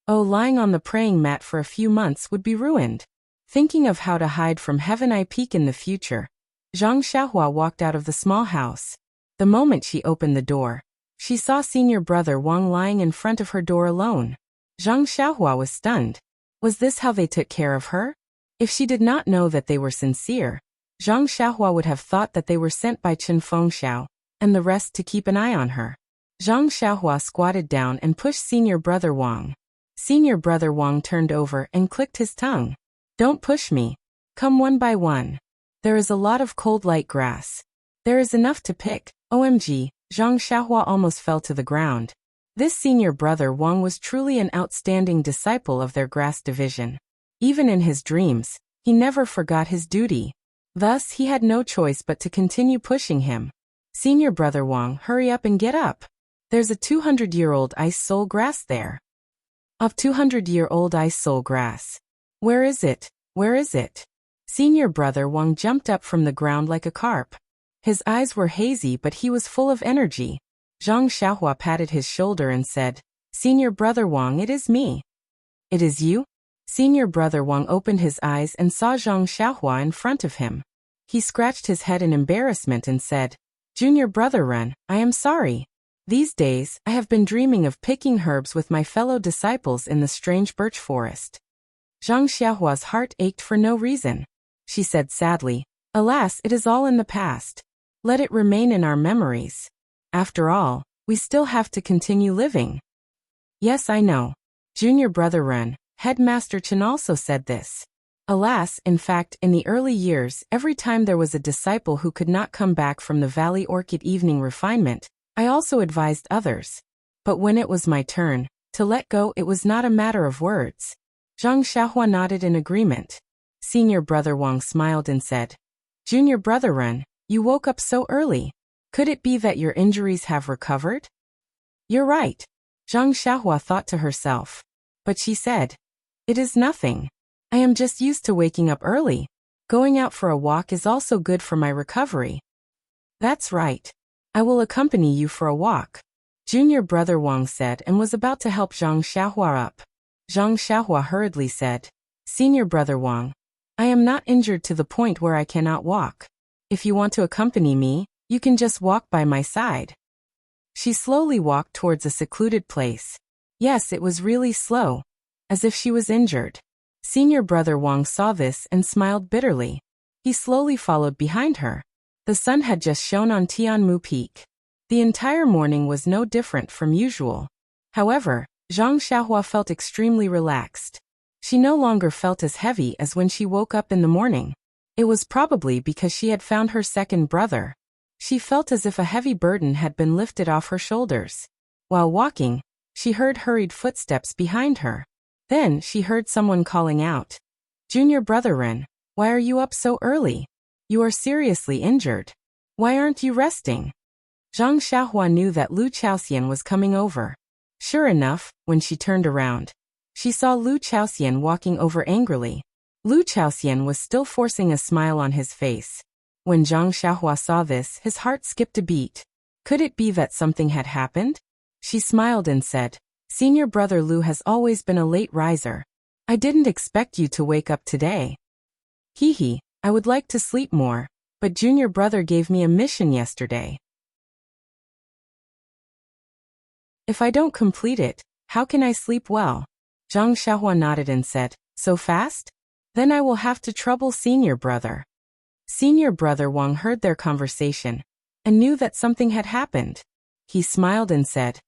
lying on the praying mat for a few months would be ruined. Thinking of how to hide from Heaven Eye Peak in the future, Zhang Xiaohua walked out of the small house. The moment she opened the door, she saw senior brother Wang lying in front of her door alone. Zhang Xiaohua was stunned. Was this how they took care of her? If she did not know that they were sincere, Zhang Xiaohua would have thought that they were sent by Chen Fengxiao and the rest to keep an eye on her. Zhang Xiaohua squatted down and pushed Senior Brother Wang. Senior Brother Wang turned over and clicked his tongue. Don't push me. Come one by one. There is a lot of cold light grass. There is enough to pick. OMG, Zhang Xiaohua almost fell to the ground. This Senior Brother Wang was truly an outstanding disciple of their grass division. Even in his dreams, he never forgot his duty. Thus, he had no choice but to continue pushing him. Senior Brother Wang, hurry up and get up. There's a 200-year-old ice soul grass there. Of 200-year-old ice soul grass. Where is it? Where is it? Senior Brother Wang jumped up from the ground like a carp. His eyes were hazy, but he was full of energy. Zhang Xiaohua patted his shoulder and said, Senior Brother Wang, it is me. It is you? Senior Brother Wang opened his eyes and saw Zhang Xiaohua in front of him. He scratched his head in embarrassment and said, Junior Brother Ren, I am sorry. These days, I have been dreaming of picking herbs with my fellow disciples in the strange birch forest. Zhang Xiaohua's heart ached for no reason. She said sadly, Alas, it is all in the past. Let it remain in our memories. After all, we still have to continue living. Yes, I know. Junior Brother Ren, Headmaster Chen also said this. Alas, in fact, in the early years, every time there was a disciple who could not come back from the Valley Orchid evening refinement, I also advised others. But when it was my turn to let go, it was not a matter of words. Zhang Xiaohua nodded in agreement. Senior Brother Wang smiled and said, Junior Brother Ren, you woke up so early. Could it be that your injuries have recovered? You're right. Zhang Xiaohua thought to herself. But she said, It is nothing. I am just used to waking up early. Going out for a walk is also good for my recovery. That's right. I will accompany you for a walk. Junior Brother Wang said and was about to help Zhang Xiaohua up. Zhang Xiaohua hurriedly said, Senior Brother Wang, I am not injured to the point where I cannot walk. If you want to accompany me, you can just walk by my side. She slowly walked towards a secluded place. Yes, it was really slow. As if she was injured. Senior Brother Wang saw this and smiled bitterly. He slowly followed behind her. The sun had just shone on Tianmu Peak. The entire morning was no different from usual. However, Zhang Xiaohua felt extremely relaxed. She no longer felt as heavy as when she woke up in the morning. It was probably because she had found her second brother. She felt as if a heavy burden had been lifted off her shoulders. While walking, she heard hurried footsteps behind her. Then she heard someone calling out, Junior Brother Ren, why are you up so early? You are seriously injured. Why aren't you resting? Zhang Xiaohua knew that Lu Chaoxian was coming over. Sure enough, when she turned around, she saw Lu Chaoxian walking over angrily. Lu Chaoxian was still forcing a smile on his face. When Zhang Xiaohua saw this, his heart skipped a beat. Could it be that something had happened? She smiled and said, Senior Brother Lu has always been a late riser. I didn't expect you to wake up today. Hee, I would like to sleep more, but Junior Brother gave me a mission yesterday. If I don't complete it, how can I sleep well? Zhang Xiaohua nodded and said, So fast? Then I will have to trouble Senior Brother. Senior Brother Wang heard their conversation and knew that something had happened. He smiled and said,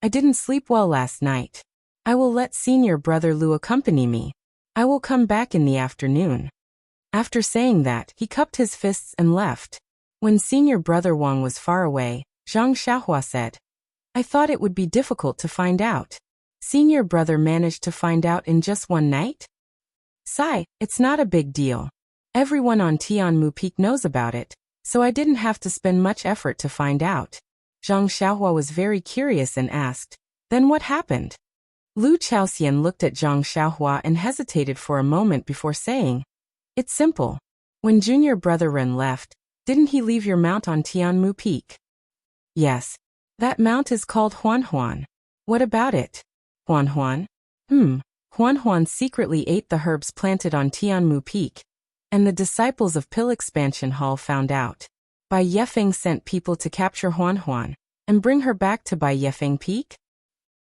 I didn't sleep well last night. I will let Senior Brother Lu accompany me. I will come back in the afternoon. After saying that, he cupped his fists and left. When Senior Brother Wang was far away, Zhang Xiaohua said, I thought it would be difficult to find out. Senior Brother managed to find out in just one night? Sigh, it's not a big deal. Everyone on Tianmu Peak knows about it, so I didn't have to spend much effort to find out. Zhang Xiaohua was very curious and asked, Then what happened? Lu Chaoxian looked at Zhang Xiaohua and hesitated for a moment before saying, It's simple. When Junior Brother Ren left, didn't he leave your mount on Tianmu Peak? Yes. That mount is called Huan Huan. What about it? Huan Huan? Huan Huan secretly ate the herbs planted on Tianmu Peak, and the disciples of Pill Expansion Hall found out. Bai Yefeng sent people to capture Huan Huan and bring her back to Bai Yefeng Peak?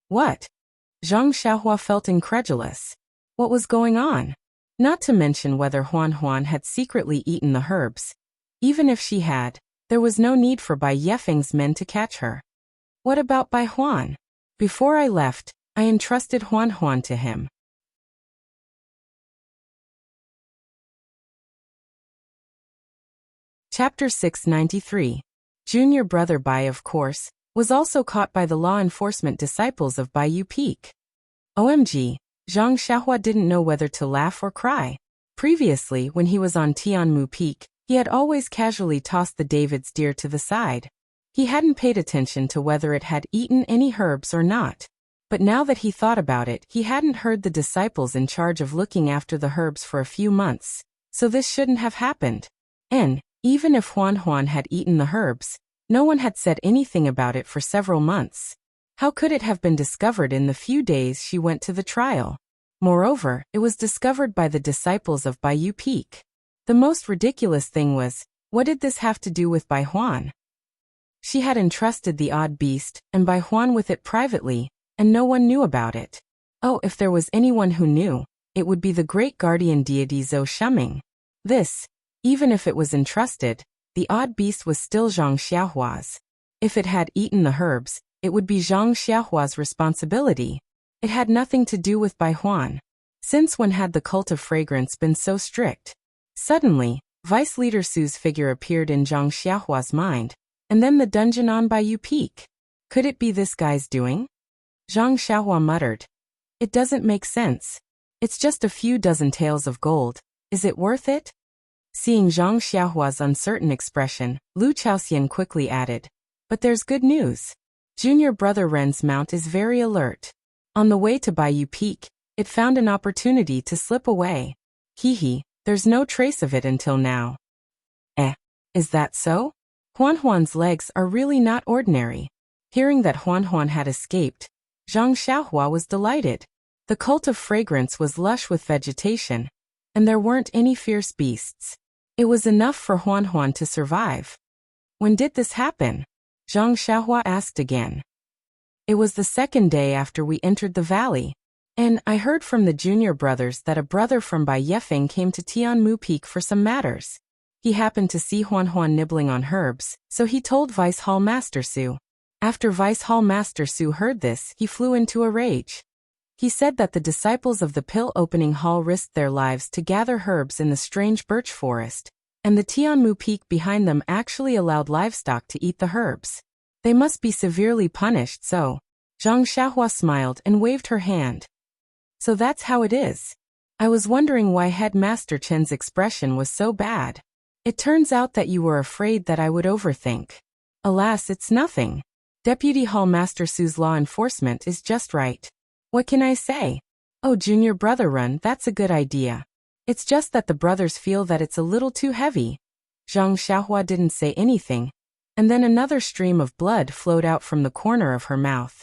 What? Zhang Xiaohua felt incredulous. What was going on? Not to mention whether Huan Huan had secretly eaten the herbs. Even if she had, there was no need for Bai Yefeng's men to catch her. What about Bai Huan? Before I left, I entrusted Huan to him. Chapter 693. Junior brother Bai, of course, was also caught by the law enforcement disciples of Baiyu Peak. OMG, Zhang Xiaohua didn't know whether to laugh or cry. Previously, when he was on Tianmu Peak, he had always casually tossed the David's deer to the side. He hadn't paid attention to whether it had eaten any herbs or not. But now that he thought about it, he hadn't heard the disciples in charge of looking after the herbs for a few months, so this shouldn't have happened. And, even if Huan had eaten the herbs, no one had said anything about it for several months. How could it have been discovered in the few days she went to the trial? Moreover, it was discovered by the disciples of Baiyu Peak. The most ridiculous thing was, what did this have to do with Bai Huan? She had entrusted the odd beast, and Bai Huan with it privately, and no one knew about it. Oh, if there was anyone who knew, it would be the great guardian deity Zhou Shuming. This, even if it was entrusted, the odd beast was still Zhang Xiaohua's. If it had eaten the herbs, it would be Zhang Xiaohua's responsibility. It had nothing to do with Bai Huan. Since when had the cult of fragrance been so strict? Suddenly, Vice Leader Su's figure appeared in Zhang Xiaohua's mind, and then the dungeon on Baiyu Peak. Could it be this guy's doing? Zhang Xiaohua muttered. It doesn't make sense. It's just a few dozen taels of gold. Is it worth it? Seeing Zhang Xiaohua's uncertain expression, Lu Chaoxian quickly added, but there's good news. Junior brother Ren's mount is very alert. On the way to Baiyu Peak, it found an opportunity to slip away. Hehe, there's no trace of it until now. Is that so? Huan's legs are really not ordinary. Hearing that Huan had escaped, Zhang Xiaohua was delighted. The cult of fragrance was lush with vegetation, and there weren't any fierce beasts. It was enough for Huan to survive. When did this happen? Zhang Xiaohua asked again. It was the second day after we entered the valley, and I heard from the junior brothers that a brother from Bai Yefeng came to Tianmu Peak for some matters. He happened to see Huan nibbling on herbs, so he told Vice Hall Master Su. After Vice Hall Master Su heard this, he flew into a rage. He said that the disciples of the pill-opening hall risked their lives to gather herbs in the strange birch forest, and the Tianmu Peak behind them actually allowed livestock to eat the herbs. They must be severely punished, so. Zhang Xiaohua smiled and waved her hand. So that's how it is. I was wondering why Headmaster Chen's expression was so bad. It turns out that you were afraid that I would overthink. Alas, it's nothing. Deputy Hall Master Su's law enforcement is just right. What can I say? Oh, junior brother Ren, that's a good idea. It's just that the brothers feel that it's a little too heavy. Zhang Xiaohua didn't say anything, and then another stream of blood flowed out from the corner of her mouth.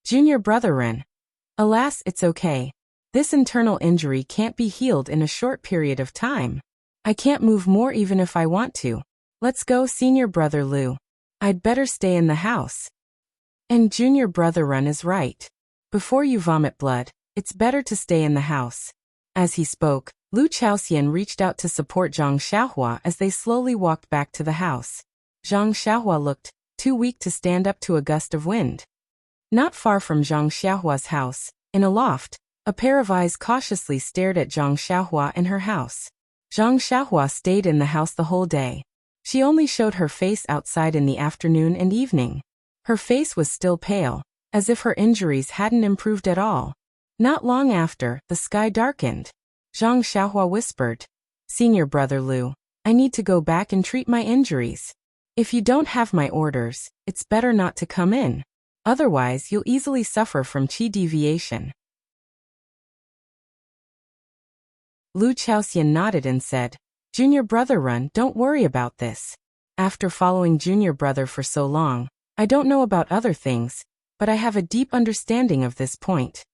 Junior brother Ren. Alas, it's okay. This internal injury can't be healed in a short period of time. I can't move more even if I want to. Let's go, senior brother Lu. I'd better stay in the house. And junior brother Ren is right. Before you vomit blood, it's better to stay in the house. As he spoke, Lu Chaoxian reached out to support Zhang Xiaohua as they slowly walked back to the house. Zhang Xiaohua looked too weak to stand up to a gust of wind. Not far from Zhang Xiaohua's house, in a loft, a pair of eyes cautiously stared at Zhang Xiaohua and her house. Zhang Xiaohua stayed in the house the whole day. She only showed her face outside in the afternoon and evening. Her face was still pale, as if her injuries hadn't improved at all. Not long after, the sky darkened. Zhang Xiaohua whispered, Senior brother Lu, I need to go back and treat my injuries. If you don't have my orders, it's better not to come in. Otherwise, you'll easily suffer from qi deviation. Lu Chaoxian nodded and said, Junior brother Ren, don't worry about this. After following junior brother for so long, I don't know about other things, but I have a deep understanding of this point.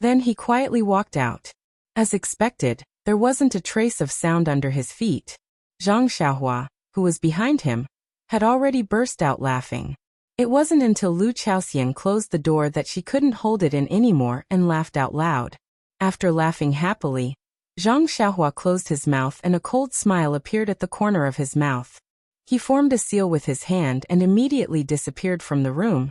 Then he quietly walked out. As expected, there wasn't a trace of sound under his feet. Zhang Xiaohua, who was behind him, had already burst out laughing. It wasn't until Lu Chaoxian closed the door that she couldn't hold it in anymore and laughed out loud. After laughing happily, Zhang Xiaohua closed his mouth and a cold smile appeared at the corner of his mouth. He formed a seal with his hand and immediately disappeared from the room.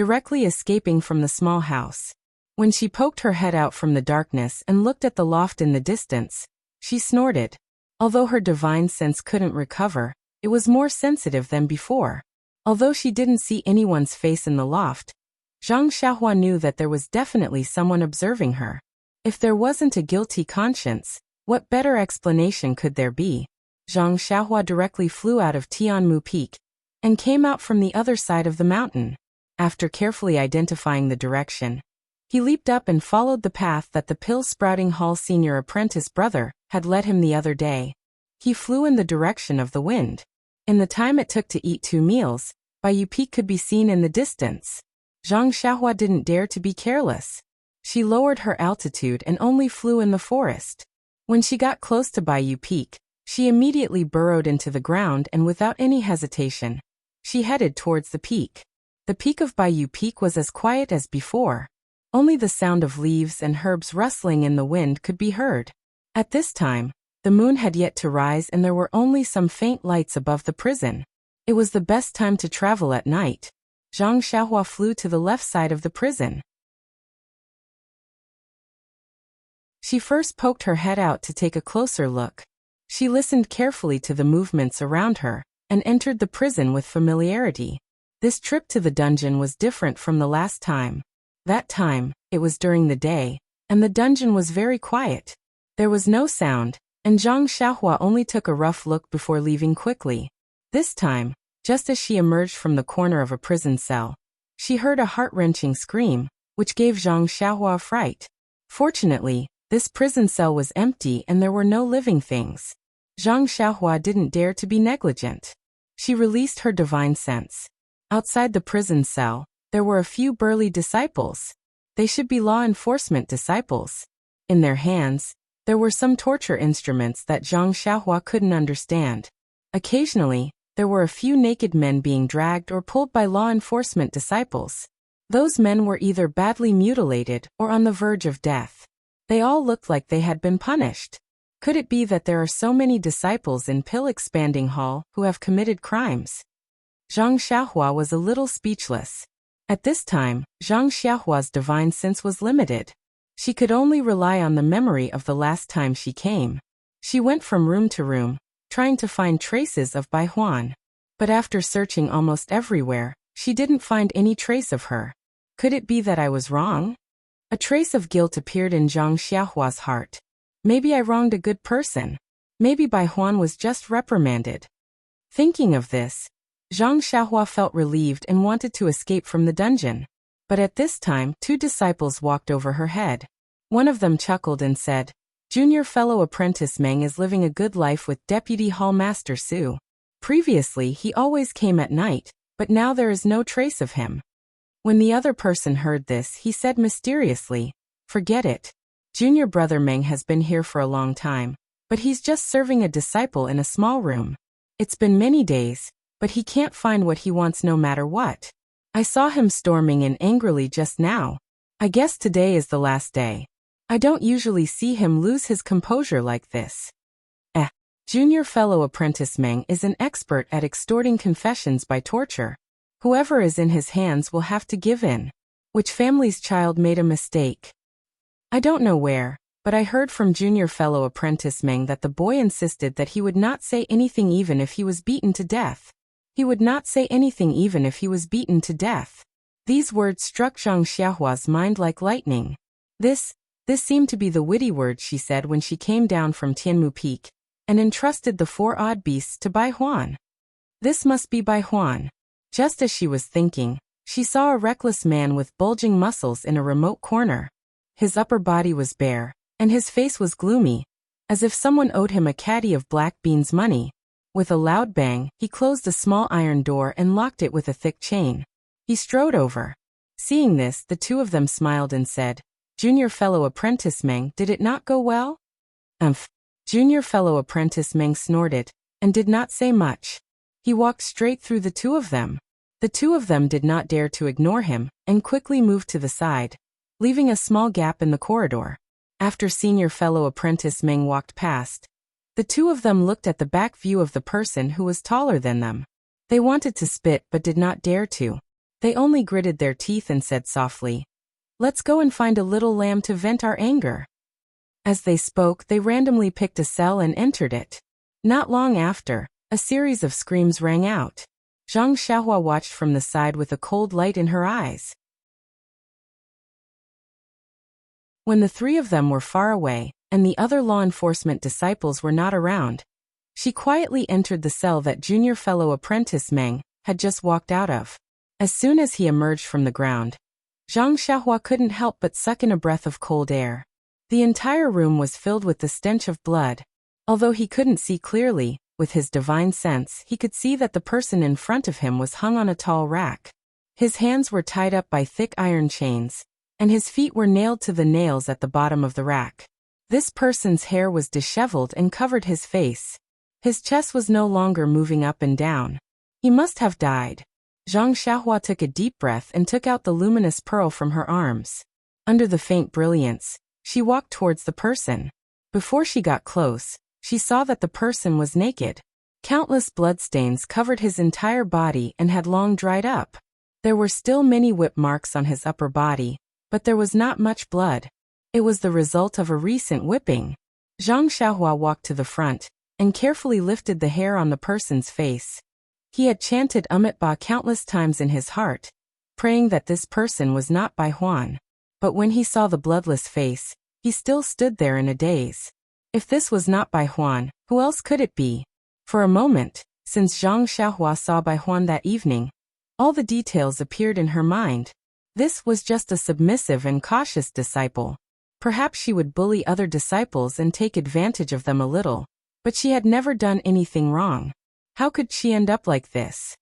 directly escaping from the small house. When she poked her head out from the darkness and looked at the loft in the distance, she snorted. Although her divine sense couldn't recover, it was more sensitive than before. Although she didn't see anyone's face in the loft, Zhang Xiaohua knew that there was definitely someone observing her. If there wasn't a guilty conscience, what better explanation could there be? Zhang Xiaohua directly flew out of Tianmu Peak and came out from the other side of the mountain. After carefully identifying the direction, he leaped up and followed the path that the pill-sprouting Hall senior apprentice brother had led him the other day. He flew in the direction of the wind. In the time it took to eat 2 meals, Baiyu Peak could be seen in the distance. Zhang Xiaohua didn't dare to be careless. She lowered her altitude and only flew in the forest. When she got close to Baiyu Peak, she immediately burrowed into the ground and without any hesitation, she headed towards the peak. The peak of Baiyu Peak was as quiet as before. Only the sound of leaves and herbs rustling in the wind could be heard. At this time, the moon had yet to rise and there were only some faint lights above the prison. It was the best time to travel at night. Zhang Xiaohua flew to the left side of the prison. She first poked her head out to take a closer look. She listened carefully to the movements around her and entered the prison with familiarity. This trip to the dungeon was different from the last time. That time, it was during the day, and the dungeon was very quiet. There was no sound, and Zhang Xiaohua only took a rough look before leaving quickly. This time, just as she emerged from the corner of a prison cell, she heard a heart-wrenching scream, which gave Zhang Xiaohua a fright. Fortunately, this prison cell was empty and there were no living things. Zhang Xiaohua didn't dare to be negligent. She released her divine sense. Outside the prison cell, there were a few burly disciples. They should be law enforcement disciples. In their hands, there were some torture instruments that Zhang Xiaohua couldn't understand. Occasionally, there were a few naked men being dragged or pulled by law enforcement disciples. Those men were either badly mutilated or on the verge of death. They all looked like they had been punished. Could it be that there are so many disciples in Pill Expanding Hall who have committed crimes? Zhang Xiaohua was a little speechless. At this time, Zhang Xiaohua's divine sense was limited. She could only rely on the memory of the last time she came. She went from room to room, trying to find traces of Bai Huan. But after searching almost everywhere, she didn't find any trace of her. Could it be that I was wrong? A trace of guilt appeared in Zhang Xiaohua's heart. Maybe I wronged a good person. Maybe Bai Huan was just reprimanded. Thinking of this, Zhang Xiaohua felt relieved and wanted to escape from the dungeon. But at this time, 2 disciples walked over her head. One of them chuckled and said, "Junior fellow apprentice Meng is living a good life with Deputy Hall Master Su. Previously he always came at night, but now there is no trace of him." When the other person heard this, he said mysteriously, "Forget it. Junior brother Meng has been here for a long time, but he's just serving a disciple in a small room. It's been many days, but he can't find what he wants no matter what. I saw him storming in angrily just now. I guess today is the last day. I don't usually see him lose his composure like this." Junior fellow apprentice Meng is an expert at extorting confessions by torture. Whoever is in his hands will have to give in. Which family's child made a mistake? I don't know where, but I heard from junior fellow apprentice Meng that the boy insisted that he would not say anything even if he was beaten to death. He would not say anything even if he was beaten to death. These words struck Zhang Xiaohua's mind like lightning. This seemed to be the witty words she said when she came down from Tianmu Peak and entrusted the 4 odd beasts to Bai Huan. This must be Bai Huan. Just as she was thinking, she saw a reckless man with bulging muscles in a remote corner. His upper body was bare, and his face was gloomy, as if someone owed him a caddy of black beans money. With a loud bang, he closed a small iron door and locked it with a thick chain. He strode over. Seeing this, the 2 of them smiled and said, "Junior fellow apprentice Meng, did it not go well?" Junior fellow apprentice Meng snorted, and did not say much. He walked straight through the 2 of them. The 2 of them did not dare to ignore him, and quickly moved to the side, leaving a small gap in the corridor. After senior fellow apprentice Meng walked past, the 2 of them looked at the back view of the person who was taller than them. They wanted to spit but did not dare to. They only gritted their teeth and said softly, "Let's go and find a little lamb to vent our anger." As they spoke, they randomly picked a cell and entered it. Not long after, a series of screams rang out. Zhang Xiaohua watched from the side with a cold light in her eyes. When the three of them were far away, and the other law enforcement disciples were not around, she quietly entered the cell that junior fellow apprentice Meng had just walked out of. As soon as he emerged from the ground, Zhang Xiaohua couldn't help but suck in a breath of cold air. The entire room was filled with the stench of blood. Although he couldn't see clearly, with his divine sense he could see that the person in front of him was hung on a tall rack. His hands were tied up by thick iron chains, and his feet were nailed to the nails at the bottom of the rack. This person's hair was disheveled and covered his face. His chest was no longer moving up and down. He must have died. Zhang Xiaohua took a deep breath and took out the luminous pearl from her arms. Under the faint brilliance, she walked towards the person. Before she got close, she saw that the person was naked. Countless bloodstains covered his entire body and had long dried up. There were still many whip marks on his upper body, but there was not much blood. It was the result of a recent whipping. Zhang Xiaohua walked to the front and carefully lifted the hair on the person's face. He had chanted Amit Ba countless times in his heart, praying that this person was not Bai Huan. But when he saw the bloodless face, he still stood there in a daze. If this was not Bai Huan, who else could it be? For a moment, since Zhang Xiaohua saw Bai Huan that evening, all the details appeared in her mind. This was just a submissive and cautious disciple. Perhaps she would bully other disciples and take advantage of them a little, but she had never done anything wrong. How could she end up like this?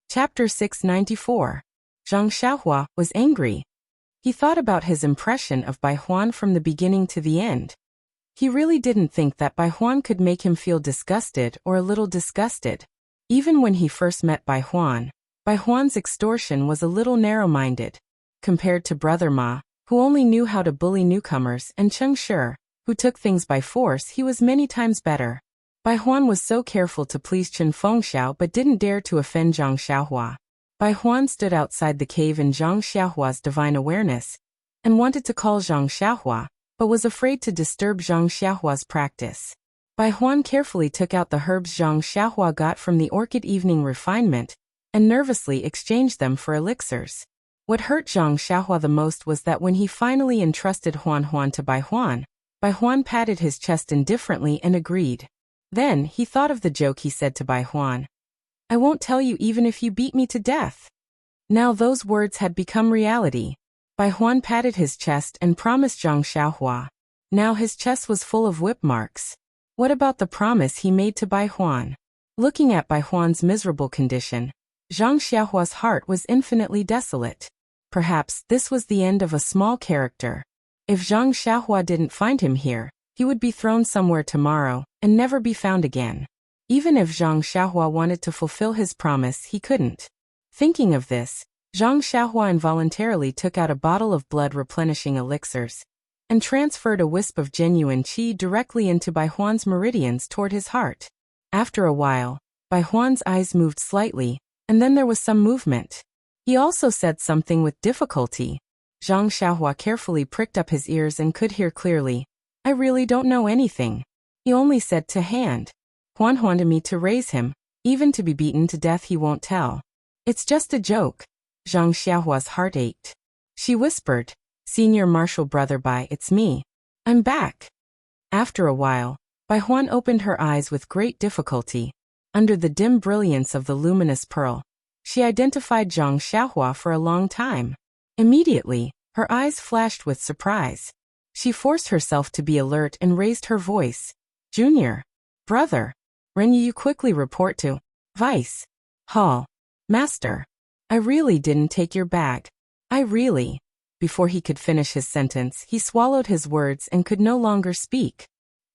Chapter 694. Zhang Xiaohua was angry. He thought about his impression of Bai Huan from the beginning to the end. He really didn't think that Bai Huan could make him feel disgusted or a little disgusted. Even when he first met Bai Huan's extortion was a little narrow-minded. Compared to Brother Ma, who only knew how to bully newcomers, and Cheng Shi, who took things by force, he was many times better. Bai Huan was so careful to please Chen Fengxiao but didn't dare to offend Zhang Xiaohua. Bai Huan stood outside the cave in Zhang Xiaohua's divine awareness and wanted to call Zhang Xiaohua, but was afraid to disturb Zhang Xiaohua's practice. Bai Huan carefully took out the herbs Zhang Xiaohua got from the orchid evening refinement and nervously exchanged them for elixirs. What hurt Zhang Xiaohua the most was that when he finally entrusted Huan to Bai Huan patted his chest indifferently and agreed. Then, he thought of the joke he said to Bai Huan. "I won't tell you even if you beat me to death." Now those words had become reality. Bai Huan patted his chest and promised Zhang Xiaohua. Now his chest was full of whip marks. What about the promise he made to Bai Huan? Looking at Bai Huan's miserable condition, Zhang Xiaohua's heart was infinitely desolate. Perhaps this was the end of a small character. If Zhang Xiaohua didn't find him here, he would be thrown somewhere tomorrow and never be found again. Even if Zhang Xiaohua wanted to fulfill his promise, he couldn't. Thinking of this, Zhang Xiaohua involuntarily took out a bottle of blood-replenishing elixirs and transferred a wisp of genuine qi directly into Bai Huan's meridians toward his heart. After a while, Bai Huan's eyes moved slightly, and then there was some movement. He also said something with difficulty. Zhang Xiaohua carefully pricked up his ears and could hear clearly. "I really don't know anything." He only said to hand. "Huan to me to raise him, even to be beaten to death he won't tell. It's just a joke." Zhang Xiaohua's heart ached. She whispered, "Senior Marshal Brother Bai, it's me. I'm back." After a while, Bai Huan opened her eyes with great difficulty. Under the dim brilliance of the luminous pearl, she identified Zhang Xiaohua for a long time. Immediately, her eyes flashed with surprise. She forced herself to be alert and raised her voice. "Junior. Brother. Ren you quickly report to Vice. Hall. Master. I really didn't take your bag. I really." Before he could finish his sentence, he swallowed his words and could no longer speak.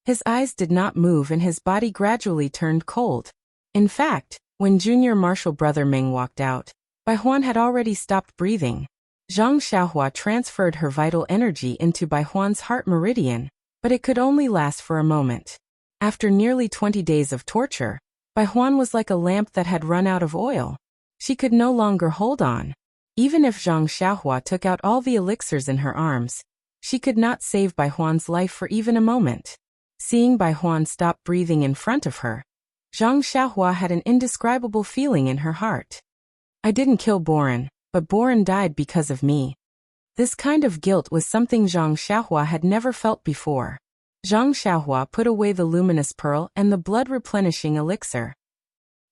His eyes did not move and his body gradually turned cold. In fact, when Junior Marshal Brother Meng walked out, Bai Huan had already stopped breathing. Zhang Xiaohua transferred her vital energy into Bai Huan's heart meridian, but it could only last for a moment. After nearly 20 days of torture, Bai Huan was like a lamp that had run out of oil. She could no longer hold on. Even if Zhang Xiaohua took out all the elixirs in her arms, she could not save Bai Huan's life for even a moment. Seeing Bai Huan stop breathing in front of her, Zhang Xiaohua had an indescribable feeling in her heart. I didn't kill Boren, but Boren died because of me. This kind of guilt was something Zhang Xiaohua had never felt before. Zhang Xiaohua put away the luminous pearl and the blood-replenishing elixir.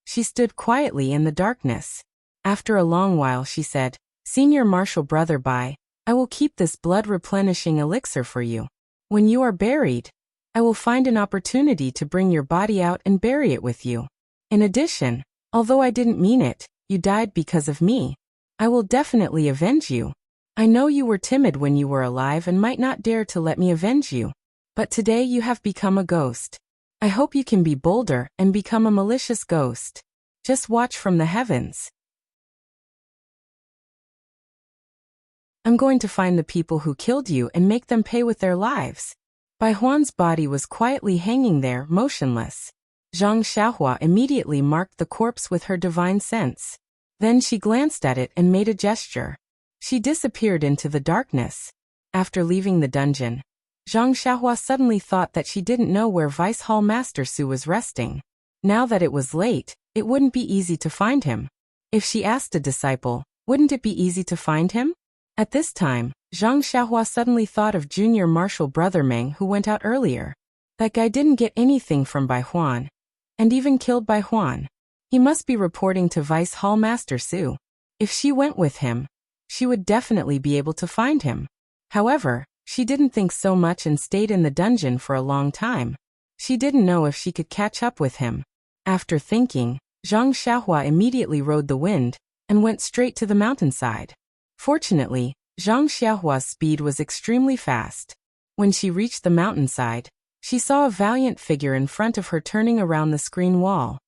She stood quietly in the darkness. After a long while she said, "Senior Marshal Brother Bai, I will keep this blood-replenishing elixir for you. When you are buried, I will find an opportunity to bring your body out and bury it with you. In addition, although I didn't mean it, you died because of me. I will definitely avenge you. I know you were timid when you were alive and might not dare to let me avenge you. But today you have become a ghost. I hope you can be bolder and become a malicious ghost. Just watch from the heavens. I'm going to find the people who killed you and make them pay with their lives." Bai Huan's body was quietly hanging there, motionless. Zhang Xiaohua immediately marked the corpse with her divine sense. Then she glanced at it and made a gesture. She disappeared into the darkness. After leaving the dungeon, Zhang Xiaohua suddenly thought that she didn't know where Vice Hall Master Su was resting. Now that it was late, it wouldn't be easy to find him. If she asked a disciple, wouldn't it be easy to find him? At this time, Zhang Xiaohua suddenly thought of Junior Marshal Brother Meng who went out earlier. That guy didn't get anything from Bai Huan, and even killed Bai Huan. He must be reporting to Vice Hall Master Su. If she went with him, she would definitely be able to find him. However, she didn't think so much and stayed in the dungeon for a long time. She didn't know if she could catch up with him. After thinking, Zhang Xiaohua immediately rode the wind and went straight to the mountainside. Fortunately, Zhang Xiaohua's speed was extremely fast. When she reached the mountainside, she saw a valiant figure in front of her turning around the screen wall.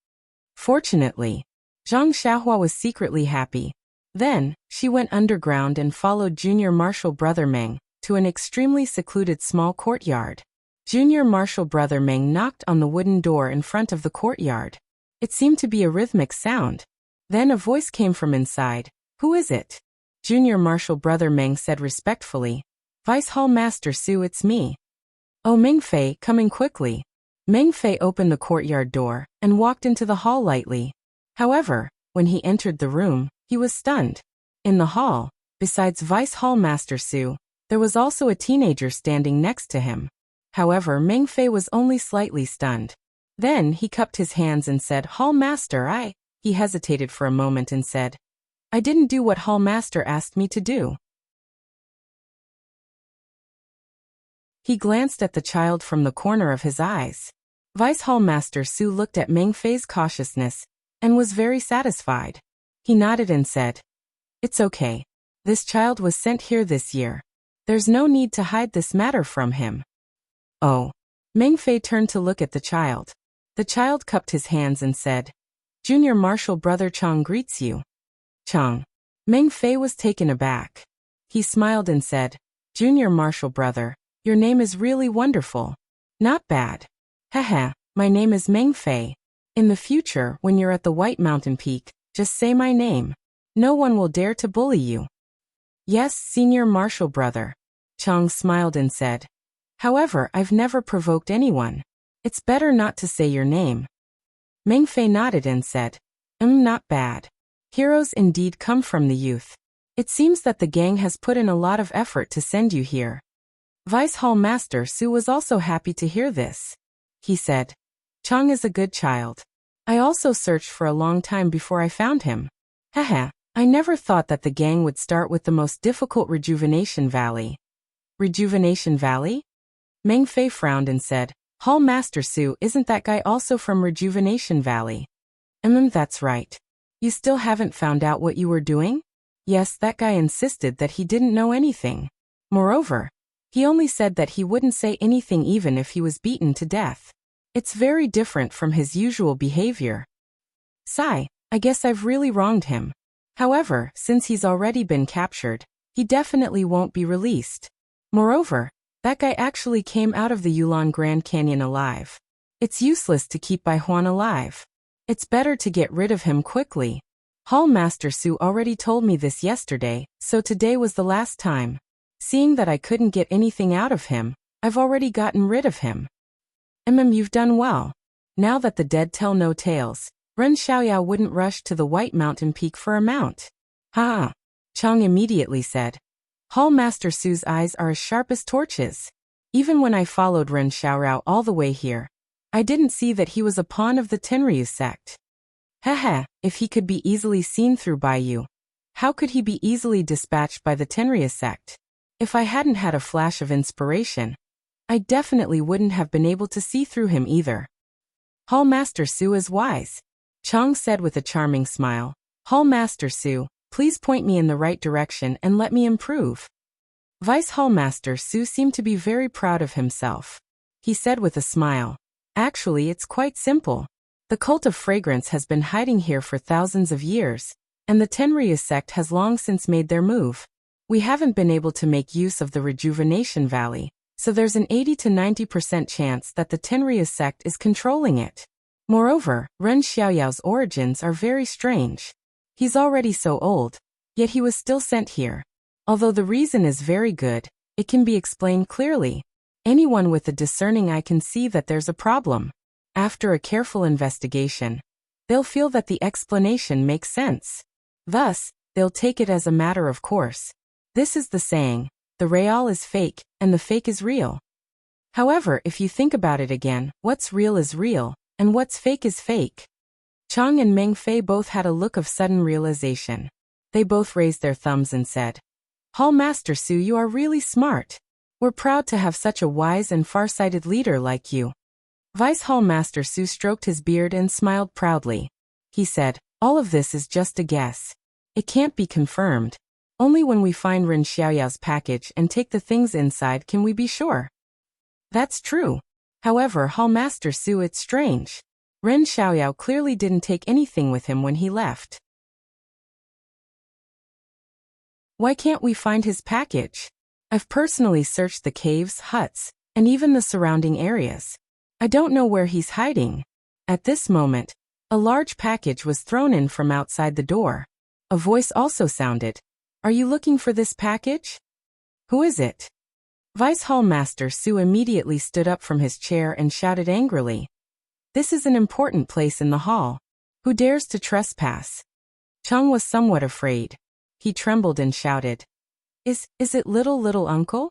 Fortunately, Zhang Xiaohua was secretly happy. Then, she went underground and followed Junior Marshal Brother Meng to an extremely secluded small courtyard. Junior Marshal Brother Meng knocked on the wooden door in front of the courtyard. It seemed to be a rhythmic sound. Then a voice came from inside. "Who is it?" Junior Marshal Brother Meng said respectfully, "Vice Hall Master Su, it's me." "Oh, Meng Fei, coming quickly." Meng Fei opened the courtyard door and walked into the hall lightly. However, when he entered the room, he was stunned. In the hall, besides Vice Hall Master Su, there was also a teenager standing next to him. However, Meng Fei was only slightly stunned. Then he cupped his hands and said, "Hall Master, He hesitated for a moment and said, "I didn't do what Hall Master asked me to do." He glanced at the child from the corner of his eyes. Vice Hall Master Su looked at Meng Fei's cautiousness and was very satisfied. He nodded and said, "It's okay. This child was sent here this year. There's no need to hide this matter from him." "Oh." Meng Fei turned to look at the child. The child cupped his hands and said, "Junior Marshal Brother Chang greets you." "Chang." Meng Fei was taken aback. He smiled and said, "Junior Marshal Brother, your name is really wonderful. Not bad. Haha, my name is Meng Fei. In the future, when you're at the White Mountain Peak, just say my name. No one will dare to bully you." "Yes, Senior Marshal Brother." Chang smiled and said, "However, I've never provoked anyone. It's better not to say your name." Meng Fei nodded and said, Not bad. Heroes indeed come from the youth. It seems that the gang has put in a lot of effort to send you here." Vice Hall Master Su was also happy to hear this. He said, "Chang is a good child. I also searched for a long time before I found him. Haha, I never thought that the gang would start with the most difficult Rejuvenation Valley." "Rejuvenation Valley?" Meng Fei frowned and said, "Hall Master Su, isn't that guy also from Rejuvenation Valley?" That's right. You still haven't found out what you were doing?" "Yes, that guy insisted that he didn't know anything. Moreover, he only said that he wouldn't say anything even if he was beaten to death. It's very different from his usual behavior. Sigh, I guess I've really wronged him. However, since he's already been captured, he definitely won't be released. Moreover, that guy actually came out of the Yulon Grand Canyon alive. It's useless to keep Bai Huan alive. It's better to get rid of him quickly. Hall Master Su already told me this yesterday, so today was the last time. Seeing that I couldn't get anything out of him, I've already gotten rid of him. You've done well. Now that the dead tell no tales, Ren Xiaoyao wouldn't rush to the White Mountain Peak for a mount. Ha! Chang immediately said. Hall Master Su's eyes are as sharp as torches. Even when I followed Ren Xiaorao all the way here, I didn't see that he was a pawn of the Tenryu sect. Heh, if he could be easily seen through by you, how could he be easily dispatched by the Tenryu sect? If I hadn't had a flash of inspiration, I definitely wouldn't have been able to see through him either. Hall Master Su is wise, Chang said with a charming smile. Hall Master Su, please point me in the right direction and let me improve. Vice Hall Master Su seemed to be very proud of himself. He said with a smile, actually it's quite simple. The cult of fragrance has been hiding here for thousands of years, and the Tenryu sect has long since made their move. We haven't been able to make use of the Rejuvenation Valley, so there's an 80 to 90% chance that the Tenryu sect is controlling it. Moreover, Ren Xiaoyao's origins are very strange. He's already so old, yet he was still sent here. Although the reason is very good, it can be explained clearly. Anyone with a discerning eye can see that there's a problem. After a careful investigation, they'll feel that the explanation makes sense. Thus, they'll take it as a matter of course. This is the saying, the real is fake, and the fake is real. However, if you think about it again, what's real is real, and what's fake is fake. Chang and Meng Fei both had a look of sudden realization. They both raised their thumbs and said, Hall Master Su, you are really smart. We're proud to have such a wise and far-sighted leader like you. Vice Hall Master Su stroked his beard and smiled proudly. He said, all of this is just a guess. It can't be confirmed. Only when we find Ren Xiaoyao's package and take the things inside can we be sure. That's true. However, Hall Master Su, it's strange. Ren Xiaoyao clearly didn't take anything with him when he left. Why can't we find his package? I've personally searched the caves, huts, and even the surrounding areas. I don't know where he's hiding. At this moment, a large package was thrown in from outside the door. A voice also sounded. Are you looking for this package? Who is it? Vice Hall Master Su immediately stood up from his chair and shouted angrily. This is an important place in the hall. Who dares to trespass? Chang was somewhat afraid. He trembled and shouted. Is it little uncle?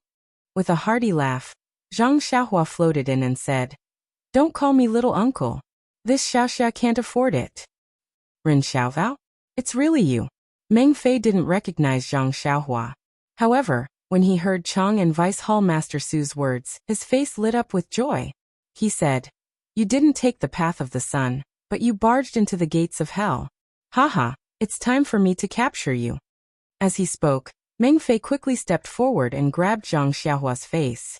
With a hearty laugh, Zhang Xiaohua floated in and said, Don't call me little uncle. This Xiaoxia can't afford it. Ren Xiaovao? It's really you. Meng Fei didn't recognize Zhang Xiaohua. However, when he heard Chang and Vice Hall Master Su's words, his face lit up with joy. He said, You didn't take the path of the sun, but you barged into the gates of hell. Haha, it's time for me to capture you. As he spoke, Meng Fei quickly stepped forward and grabbed Zhang Xiaohua's face.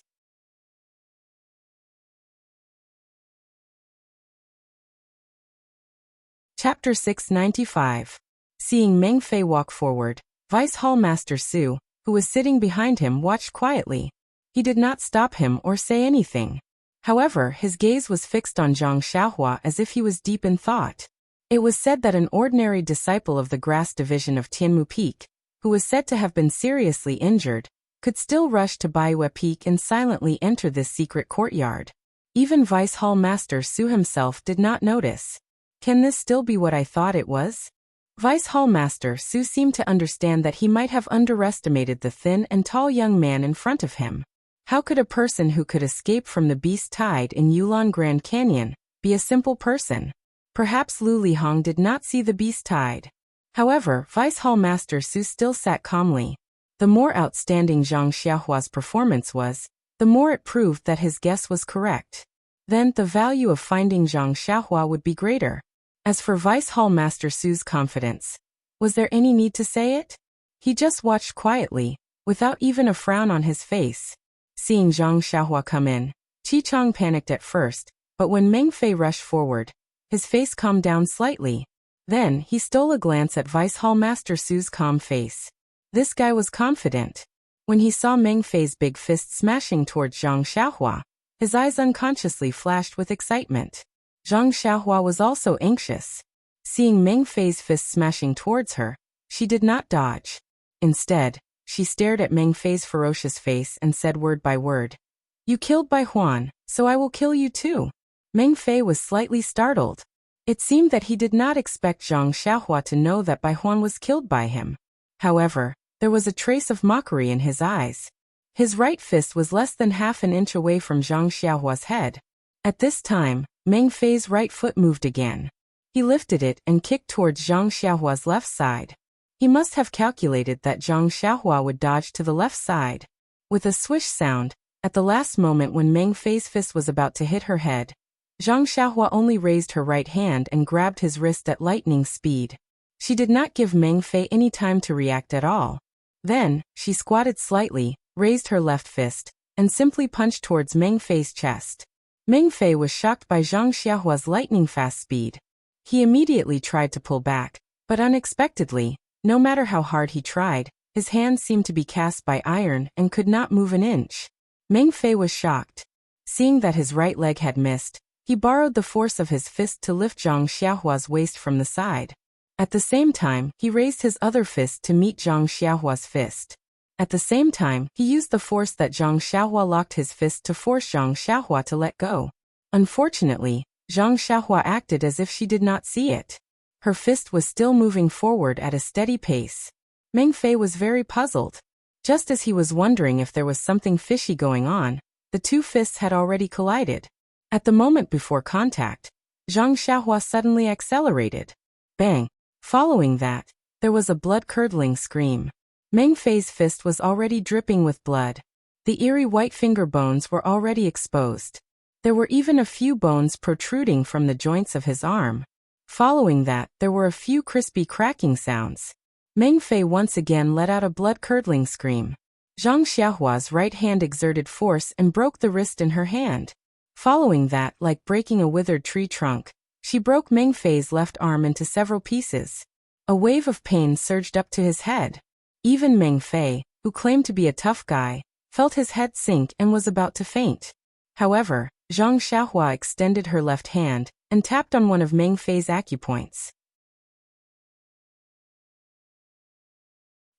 Chapter 695. Seeing Meng Fei walk forward, Vice Hall Master Su, who was sitting behind him, watched quietly. He did not stop him or say anything. However, his gaze was fixed on Zhang Xiaohua as if he was deep in thought. It was said that an ordinary disciple of the grass division of Tianmu Peak, who was said to have been seriously injured, could still rush to Baiyue Peak and silently enter this secret courtyard. Even Vice Hall Master Su himself did not notice. Can this still be what I thought it was? Vice Hall Master Su seemed to understand that he might have underestimated the thin and tall young man in front of him. How could a person who could escape from the beast tide in Yulon Grand Canyon be a simple person? Perhaps Lu Lihong did not see the beast tide. However, Vice Hall Master Su still sat calmly. The more outstanding Zhang Xiaohua's performance was, the more it proved that his guess was correct. Then the value of finding Zhang Xiaohua would be greater. As for Vice Hall Master Su's confidence, was there any need to say it? He just watched quietly, without even a frown on his face. Seeing Zhang Xiaohua come in, Qi Chang panicked at first, but when Meng Fei rushed forward, his face calmed down slightly. Then, he stole a glance at Vice Hall Master Su's calm face. This guy was confident. When he saw Meng Fei's big fist smashing towards Zhang Xiaohua, His eyes unconsciously flashed with excitement. Zhang Xiaohua was also anxious. Seeing Meng Fei's fist smashing towards her, she did not dodge. Instead, she stared at Meng Fei's ferocious face and said word by word, "You killed Bai Huan, so I will kill you too." Meng Fei was slightly startled. It seemed that he did not expect Zhang Xiaohua to know that Bai Huan was killed by him. However, there was a trace of mockery in his eyes. His right fist was less than half an inch away from Zhang Xiaohua's head. At this time, Meng Fei's right foot moved again. He lifted it and kicked towards Zhang Xiaohua's left side. He must have calculated that Zhang Xiaohua would dodge to the left side. With a swish sound, at the last moment when Meng Fei's fist was about to hit her head, Zhang Xiaohua only raised her right hand and grabbed his wrist at lightning speed. She did not give Meng Fei any time to react at all. Then, she squatted slightly, raised her left fist, and simply punched towards Meng Fei's chest. Meng Fei was shocked by Zhang Xiaohua's lightning-fast speed. He immediately tried to pull back, but unexpectedly, no matter how hard he tried, his hands seemed to be cast by iron and could not move an inch. Meng Fei was shocked. Seeing that his right leg had missed, he borrowed the force of his fist to lift Zhang Xiaohua's waist from the side. At the same time, he raised his other fist to meet Zhang Xiaohua's fist. At the same time, he used the force that Zhang Xiaohua locked his fist to force Zhang Xiaohua to let go. Unfortunately, Zhang Xiaohua acted as if she did not see it. Her fist was still moving forward at a steady pace. Meng Fei was very puzzled. Just as he was wondering if there was something fishy going on, the two fists had already collided. At the moment before contact, Zhang Xiaohua suddenly accelerated. Bang! Following that, there was a blood-curdling scream. Meng Fei's fist was already dripping with blood. The eerie white finger bones were already exposed. There were even a few bones protruding from the joints of his arm. Following that, there were a few crispy cracking sounds. Meng Fei once again let out a blood-curdling scream. Zhang Xiaohua's right hand exerted force and broke the wrist in her hand. Following that, like breaking a withered tree trunk, she broke Meng Fei's left arm into several pieces. A wave of pain surged up to his head. Even Meng Fei, who claimed to be a tough guy, felt his head sink and was about to faint. However, Zhang Xiaohua extended her left hand and tapped on one of Meng Fei's acupoints.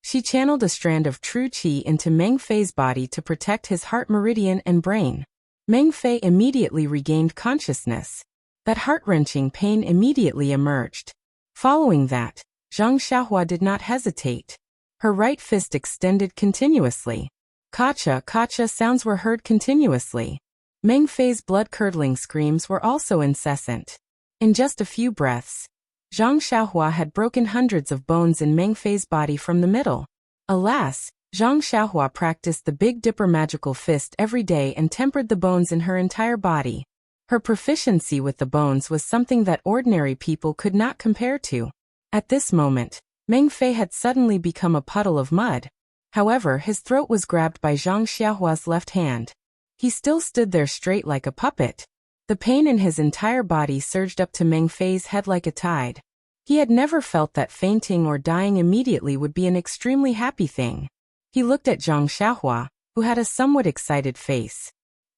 She channeled a strand of true qi into Meng Fei's body to protect his heart meridian and brain. Meng Fei immediately regained consciousness. That heart-wrenching pain immediately emerged. Following that, Zhang Xiaohua did not hesitate. Her right fist extended continuously. Ka-cha sounds were heard continuously. Meng Fei's blood-curdling screams were also incessant. In just a few breaths, Zhang Xiaohua had broken hundreds of bones in Meng Fei's body from the middle. Alas, Zhang Xiaohua practiced the Big Dipper magical fist every day and tempered the bones in her entire body. Her proficiency with the bones was something that ordinary people could not compare to. At this moment, Meng Fei had suddenly become a puddle of mud. However, his throat was grabbed by Zhang Xiaohua's left hand. He still stood there straight like a puppet. The pain in his entire body surged up to Meng Fei's head like a tide. He had never felt that fainting or dying immediately would be an extremely happy thing. He looked at Zhang Xiaohua, who had a somewhat excited face.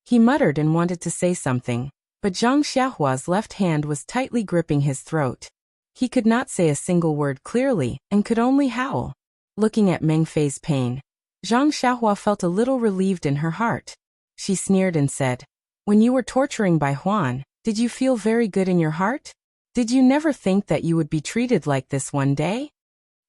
He muttered and wanted to say something, but Zhang Xiaohua's left hand was tightly gripping his throat. He could not say a single word clearly and could only howl. Looking at Meng Fei's pain, Zhang Xiaohua felt a little relieved in her heart. She sneered and said, "When you were torturing Bai Huan, did you feel very good in your heart? Did you never think that you would be treated like this one day?"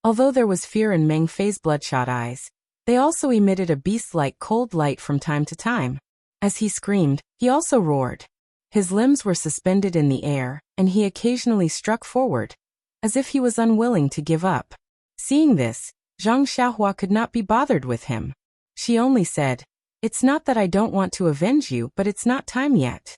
Although there was fear in Meng Fei's bloodshot eyes, they also emitted a beast-like cold light from time to time. As he screamed, he also roared. His limbs were suspended in the air, and he occasionally struck forward, as if he was unwilling to give up. Seeing this, Zhang Xiaohua could not be bothered with him. She only said, "It's not that I don't want to avenge you, but it's not time yet."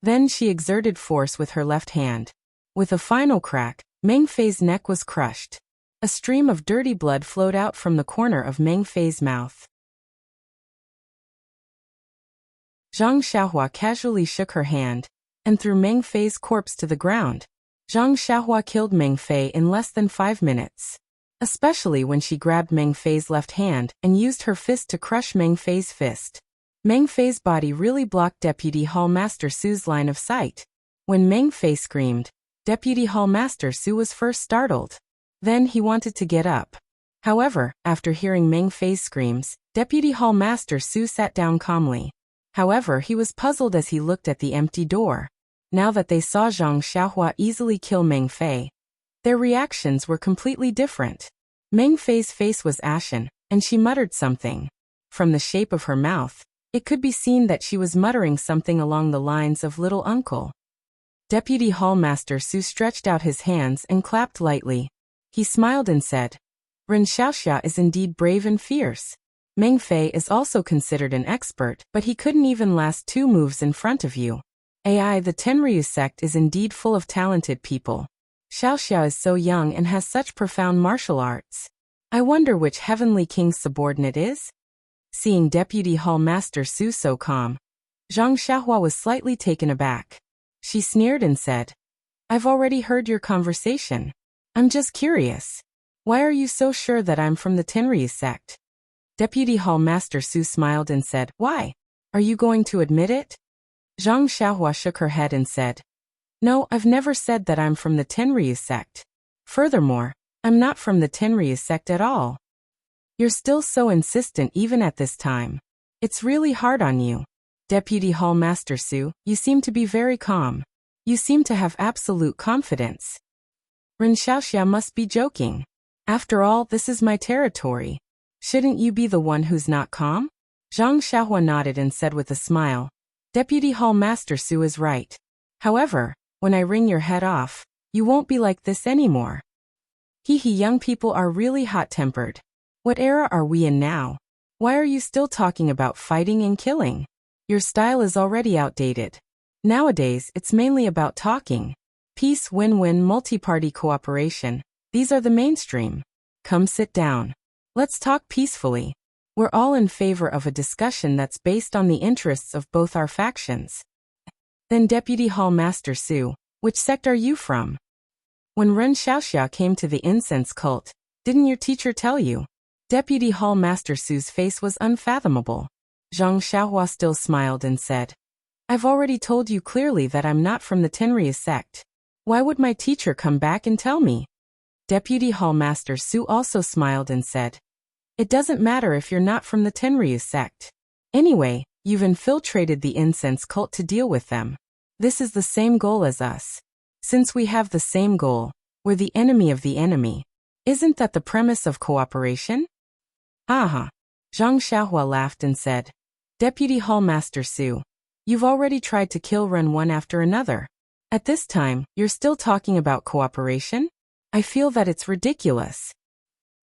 Then she exerted force with her left hand. With a final crack, Meng Fei's neck was crushed. A stream of dirty blood flowed out from the corner of Meng Fei's mouth. Zhang Xiaohua casually shook her hand and threw Meng Fei's corpse to the ground. Zhang Xiaohua killed Meng Fei in less than 5 minutes. Especially when she grabbed Meng Fei's left hand and used her fist to crush Meng Fei's fist. Meng Fei's body really blocked Deputy Hall Master Su's line of sight. When Meng Fei screamed, Deputy Hall Master Su was first startled. Then he wanted to get up. However, after hearing Meng Fei's screams, Deputy Hall Master Su sat down calmly. However, he was puzzled as he looked at the empty door. Now that they saw Zhang Xiaohua easily kill Meng Fei, their reactions were completely different. Meng Fei's face was ashen, and she muttered something. From the shape of her mouth, it could be seen that she was muttering something along the lines of "little uncle." Deputy Hall Master Su stretched out his hands and clapped lightly. He smiled and said, "Ren Xiaoxia is indeed brave and fierce. Meng Fei is also considered an expert, but he couldn't even last 2 moves in front of you. AI, the Tenryu sect is indeed full of talented people. Xiaoxia is so young and has such profound martial arts. I wonder which Heavenly King's subordinate is?" Seeing Deputy Hall Master Su so calm, Zhang Xiaohua was slightly taken aback. She sneered and said, "I've already heard your conversation. I'm just curious. Why are you so sure that I'm from the Tenryu sect?" Deputy Hall Master Su smiled and said, "Why? Are you going to admit it?" Zhang Xiaohua shook her head and said, "No, I've never said that I'm from the Tenryu sect. Furthermore, I'm not from the Tenryu sect at all." "You're still so insistent even at this time. It's really hard on you. Deputy Hall Master Su, you seem to be very calm. You seem to have absolute confidence. Ren Xiaoxia must be joking. After all, this is my territory. Shouldn't you be the one who's not calm?" Zhang Xiaohua nodded and said with a smile, "Deputy Hall Master Su is right. However, when I wring your head off, you won't be like this anymore." Hee, young people are really hot-tempered. What era are we in now? Why are you still talking about fighting and killing? Your style is already outdated. Nowadays, it's mainly about talking. Peace, win-win, multi-party cooperation. These are the mainstream. Come sit down. Let's talk peacefully. We're all in favor of a discussion that's based on the interests of both our factions. Then Deputy Hall Master Su, which sect are you from? When Ren Xiaoxia came to the incense cult, didn't your teacher tell you? Deputy Hall Master Su's face was unfathomable. Zhang Xiaohua still smiled and said, "I've already told you clearly that I'm not from the Tenryu sect. Why would my teacher come back and tell me?" Deputy Hall Master Su also smiled and said, "It doesn't matter if you're not from the Tenryu sect. Anyway, you've infiltrated the incense cult to deal with them. This is the same goal as us. Since we have the same goal, we're the enemy of the enemy. Isn't that the premise of cooperation?" "Aha." Zhang Xiaohua laughed and said, "Deputy Hall Master Su, you've already tried to kill Ren one after another. At this time, you're still talking about cooperation? I feel that it's ridiculous.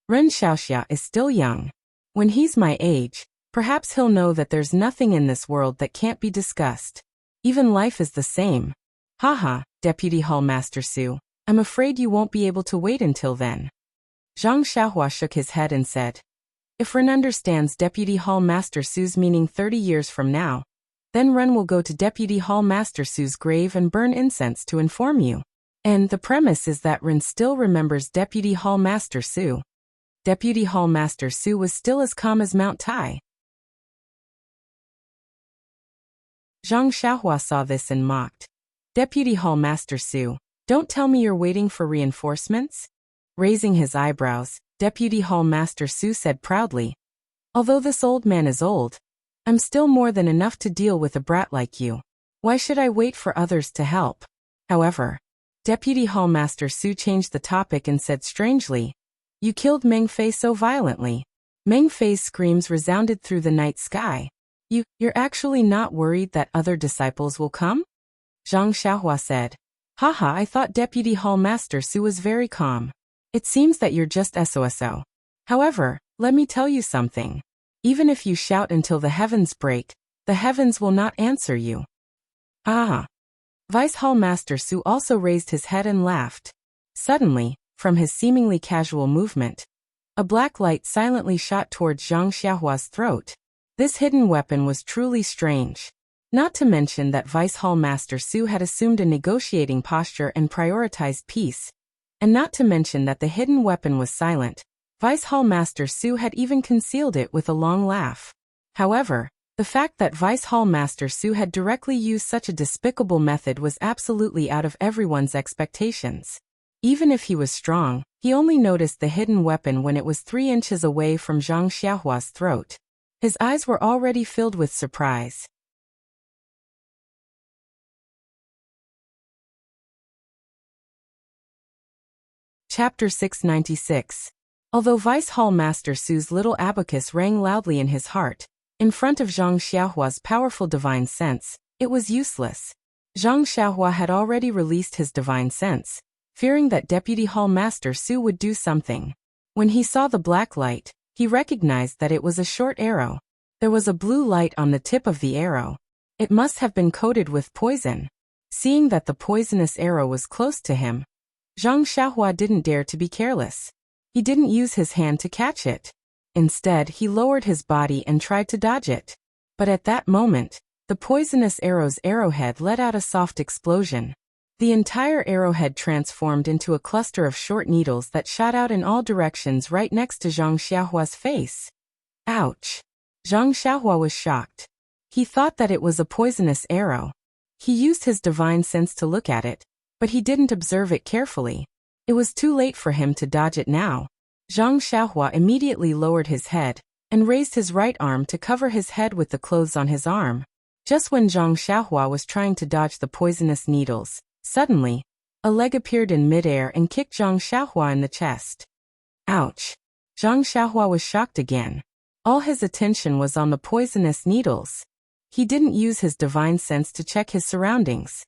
Ren Xiaoxia is still young. When he's my age, perhaps he'll know that there's nothing in this world that can't be discussed. Even life is the same. Haha, Deputy Hall Master Su, I'm afraid you won't be able to wait until then." Zhang Xiaohua shook his head and said, "If Ren understands Deputy Hall Master Su's meaning 30 years from now, then Ren will go to Deputy Hall Master Su's grave and burn incense to inform you. And the premise is that Ren still remembers Deputy Hall Master Su." Deputy Hall Master Su was still as calm as Mount Tai. Zhang Xiaohua saw this and mocked. "Deputy Hall Master Su, don't tell me you're waiting for reinforcements?" Raising his eyebrows, Deputy Hall Master Su said proudly, "Although this old man is old, I'm still more than enough to deal with a brat like you. Why should I wait for others to help?" However, Deputy Hall Master Su changed the topic and said strangely, "You killed Meng Fei so violently." Meng Fei's screams resounded through the night sky. You're actually not worried that other disciples will come?" Zhang Xiaohua said, "Haha, I thought Deputy Hall Master Su was very calm. It seems that you're just SOSO. However, let me tell you something. Even if you shout until the heavens break, the heavens will not answer you." Ah. Vice Hall Master Su also raised his head and laughed. Suddenly, from his seemingly casual movement, a black light silently shot towards Zhang Xiaohua's throat. This hidden weapon was truly strange. Not to mention that Vice Hall Master Su had assumed a negotiating posture and prioritized peace. And not to mention that the hidden weapon was silent. Vice Hall Master Su had even concealed it with a long laugh. However, The fact that Vice Hall Master Su had directly used such a despicable method was absolutely out of everyone's expectations. Even if he was strong, he only noticed the hidden weapon when it was 3 inches away from Zhang Xiaohua's throat. His eyes were already filled with surprise. Chapter 696. Although Vice Hall Master Su's little abacus rang loudly in his heart, in front of Zhang Xiaohua's powerful divine sense, it was useless. Zhang Xiaohua had already released his divine sense, fearing that Deputy Hall Master Su would do something. When he saw the black light, he recognized that it was a short arrow. There was a blue light on the tip of the arrow. It must have been coated with poison. Seeing that the poisonous arrow was close to him, Zhang Xiaohua didn't dare to be careless. He didn't use his hand to catch it. Instead, he lowered his body and tried to dodge it. But at that moment, the poisonous arrow's arrowhead let out a soft explosion. The entire arrowhead transformed into a cluster of short needles that shot out in all directions right next to Zhang Xiaohua's face. Ouch! Zhang Xiaohua was shocked. He thought that it was a poisonous arrow. He used his divine sense to look at it, but he didn't observe it carefully. It was too late for him to dodge it now. Zhang Xiaohua immediately lowered his head and raised his right arm to cover his head with the clothes on his arm. Just when Zhang Xiaohua was trying to dodge the poisonous needles, suddenly, a leg appeared in midair and kicked Zhang Xiaohua in the chest. Ouch! Zhang Xiaohua was shocked again. All his attention was on the poisonous needles. He didn't use his divine sense to check his surroundings.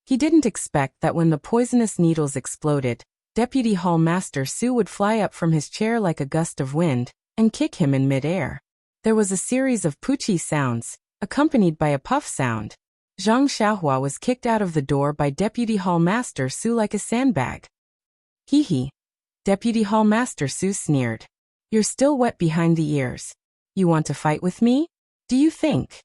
He didn't expect that when the poisonous needles exploded, Deputy Hall Master Su would fly up from his chair like a gust of wind and kick him in midair. There was a series of poochie sounds, accompanied by a puff sound. Zhang Xiaohua was kicked out of the door by Deputy Hall Master Su like a sandbag. Hee hee. Deputy Hall Master Su sneered. You're still wet behind the ears. You want to fight with me? Do you think?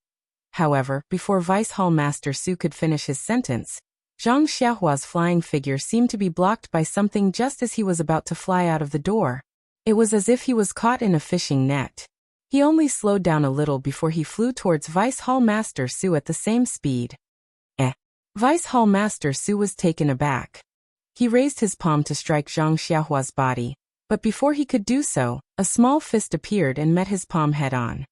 However, before Vice Hall Master Su could finish his sentence, Zhang Xiaohua's flying figure seemed to be blocked by something just as he was about to fly out of the door. It was as if he was caught in a fishing net. He only slowed down a little before he flew towards Vice Hall Master Su at the same speed. Vice Hall Master Su was taken aback. He raised his palm to strike Zhang Xiaohua's body, but before he could do so, a small fist appeared and met his palm head-on.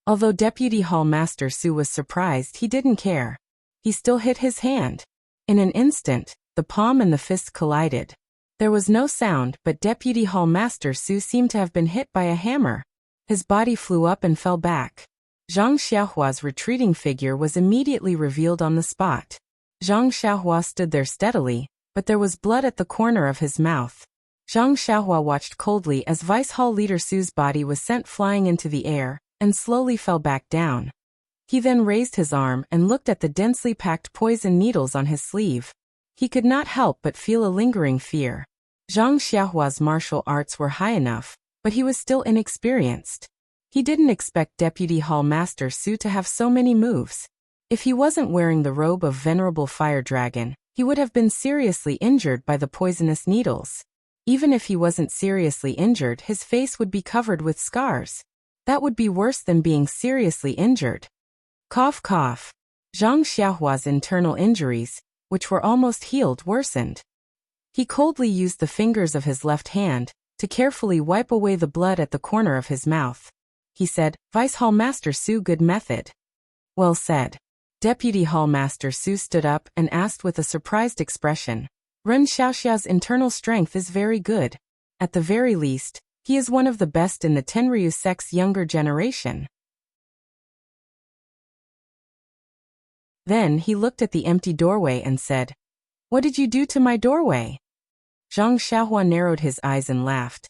Although Deputy Hall Master Su was surprised, he didn't care. He still hit his hand. In an instant, the palm and the fist collided. There was no sound, but Deputy Hall Master Su seemed to have been hit by a hammer. His body flew up and fell back. Zhang Xiaohua's retreating figure was immediately revealed on the spot. Zhang Xiaohua stood there steadily, but there was blood at the corner of his mouth. Zhang Xiaohua watched coldly as Vice Hall Leader Su's body was sent flying into the air and slowly fell back down. He then raised his arm and looked at the densely packed poison needles on his sleeve. He could not help but feel a lingering fear. Zhang Xiaohua's martial arts were high enough, but he was still inexperienced. He didn't expect Deputy Hall Master Su to have so many moves. If he wasn't wearing the robe of Venerable Fire Dragon, he would have been seriously injured by the poisonous needles. Even if he wasn't seriously injured, his face would be covered with scars. That would be worse than being seriously injured. Cough cough. Zhang Xiaohua's internal injuries, which were almost healed, worsened. He coldly used the fingers of his left hand to carefully wipe away the blood at the corner of his mouth. He said, Vice Hall Master Su, good method. Well said. Deputy Hall Master Su stood up and asked with a surprised expression. Ren Xiaoxia's internal strength is very good. At the very least, he is one of the best in the Tenryu sect's younger generation. Then he looked at the empty doorway and said, What did you do to my doorway? Zhang Xiaohua narrowed his eyes and laughed.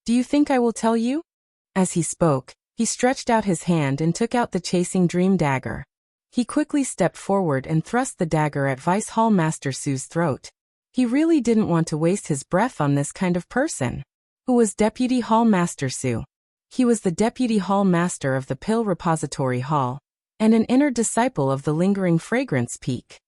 Do you think I will tell you? As he spoke, he stretched out his hand and took out the chasing dream dagger. He quickly stepped forward and thrust the dagger at Vice Hall Master Su's throat. He really didn't want to waste his breath on this kind of person. Who was Deputy Hall Master Su? He was the Deputy Hall Master of the Pill Repository Hall, and an inner disciple of the Lingering Fragrance Peak.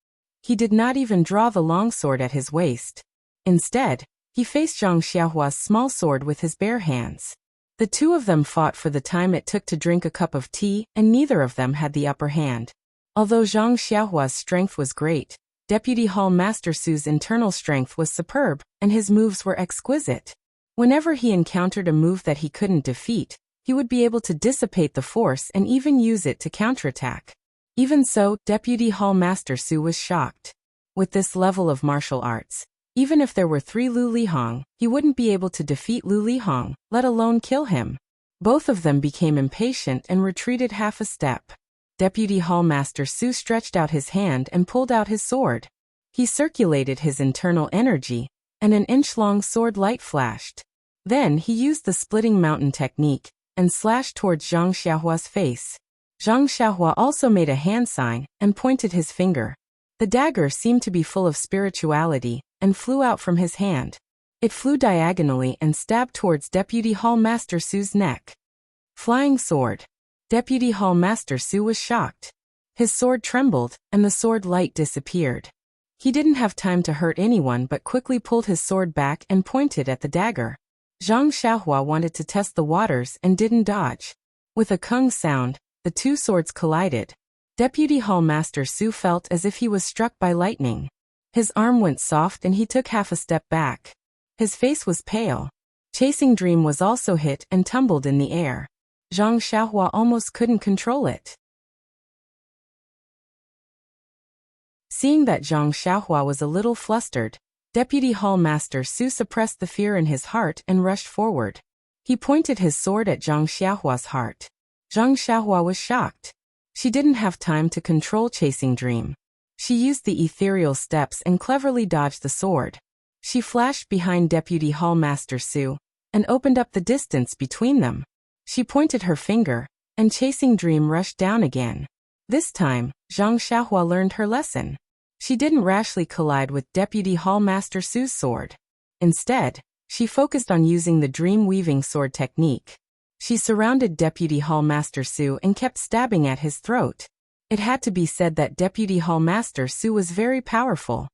He did not even draw the longsword at his waist. Instead, he faced Zhang Xiaohua's small sword with his bare hands. The two of them fought for the time it took to drink a cup of tea, and neither of them had the upper hand. Although Zhang Xiaohua's strength was great, Deputy Hall Master Su's internal strength was superb, and his moves were exquisite. Whenever he encountered a move that he couldn't defeat, he would be able to dissipate the force and even use it to counterattack. Even so, Deputy Hall Master Su was shocked. With this level of martial arts, even if there were 3 Lu Lihong, he wouldn't be able to defeat Lu Lihong, let alone kill him. Both of them became impatient and retreated half a step. Deputy Hall Master Su stretched out his hand and pulled out his sword. He circulated his internal energy, and an inch-long sword light flashed. Then he used the splitting mountain technique and slashed towards Zhang Xiaohua's face. Zhang Xiaohua also made a hand sign and pointed his finger. The dagger seemed to be full of spirituality and flew out from his hand. It flew diagonally and stabbed towards Deputy Hall Master Su's neck. Flying sword. Deputy Hall Master Su was shocked. His sword trembled, and the sword light disappeared. He didn't have time to hurt anyone but quickly pulled his sword back and pointed at the dagger. Zhang Xiaohua wanted to test the waters and didn't dodge. With a kung sound, the two swords collided. Deputy Hall Master Su felt as if he was struck by lightning. His arm went soft and he took half a step back. His face was pale. Chasing Dream was also hit and tumbled in the air. Zhang Xiaohua almost couldn't control it. Seeing that Zhang Xiaohua was a little flustered, Deputy Hall Master Su suppressed the fear in his heart and rushed forward. He pointed his sword at Zhang Xiaohua's heart. Zhang Xiaohua was shocked. She didn't have time to control Chasing Dream. She used the ethereal steps and cleverly dodged the sword. She flashed behind Deputy Hall Master Su and opened up the distance between them. She pointed her finger, and Chasing Dream rushed down again. This time, Zhang Xiaohua learned her lesson. She didn't rashly collide with Deputy Hall Master Su's sword. Instead, she focused on using the dream weaving sword technique. She surrounded Deputy Hall Master Su and kept stabbing at his throat. It had to be said that Deputy Hall Master Su was very powerful.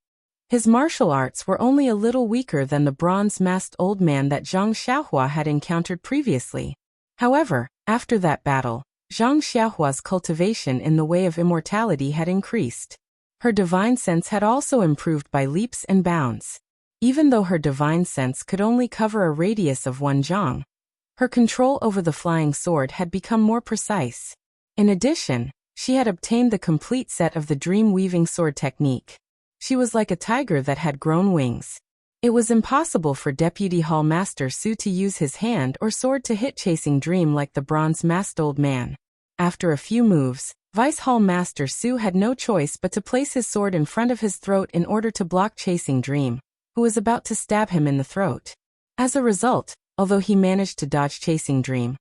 His martial arts were only a little weaker than the bronze-masked old man that Zhang Xiaohua had encountered previously. However, after that battle, Zhang Xiaohua's cultivation in the way of immortality had increased. Her divine sense had also improved by leaps and bounds. Even though her divine sense could only cover a radius of 1 zhang, her control over the flying sword had become more precise. In addition, she had obtained the complete set of the dream weaving sword technique. She was like a tiger that had grown wings. It was impossible for Deputy Hall Master Su to use his hand or sword to hit Chasing Dream like the bronze-masked old man. After a few moves, Vice Hall Master Su had no choice but to place his sword in front of his throat in order to block Chasing Dream, who was about to stab him in the throat. As a result, although he managed to dodge Chasing Dream,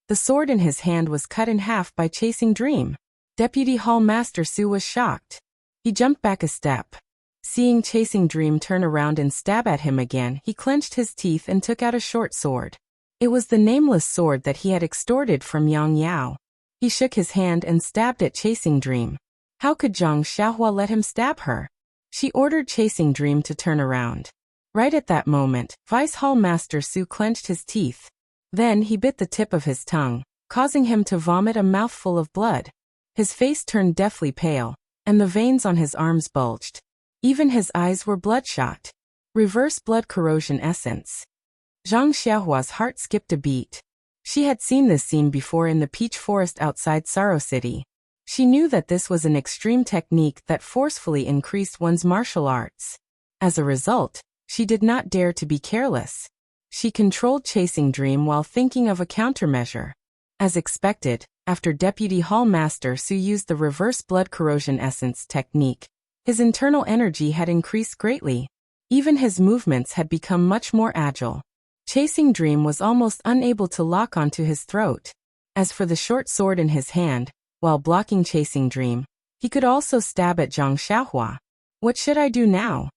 the sword in his hand was cut in half by Chasing Dream. Deputy Hall Master Su was shocked. He jumped back a step. Seeing Chasing Dream turn around and stab at him again, he clenched his teeth and took out a short sword. It was the nameless sword that he had extorted from Yang Yao. He shook his hand and stabbed at Chasing Dream. How could Zhang Xiaohua let him stab her? She ordered Chasing Dream to turn around. Right at that moment, Vice Hall Master Su clenched his teeth. Then he bit the tip of his tongue, causing him to vomit a mouthful of blood. His face turned deathly pale, and the veins on his arms bulged. Even his eyes were bloodshot. Reverse blood corrosion essence. Zhang Xiaohua's heart skipped a beat. She had seen this scene before in the peach forest outside Sorrow City. She knew that this was an extreme technique that forcefully increased one's martial arts. As a result, she did not dare to be careless. She controlled Chasing Dream while thinking of a countermeasure. As expected, after Deputy Hall Master Su used the reverse blood corrosion essence technique, his internal energy had increased greatly. Even his movements had become much more agile. Chasing Dream was almost unable to lock onto his throat. As for the short sword in his hand, while blocking Chasing Dream, he could also stab at Zhang Xiaohua. What should I do now?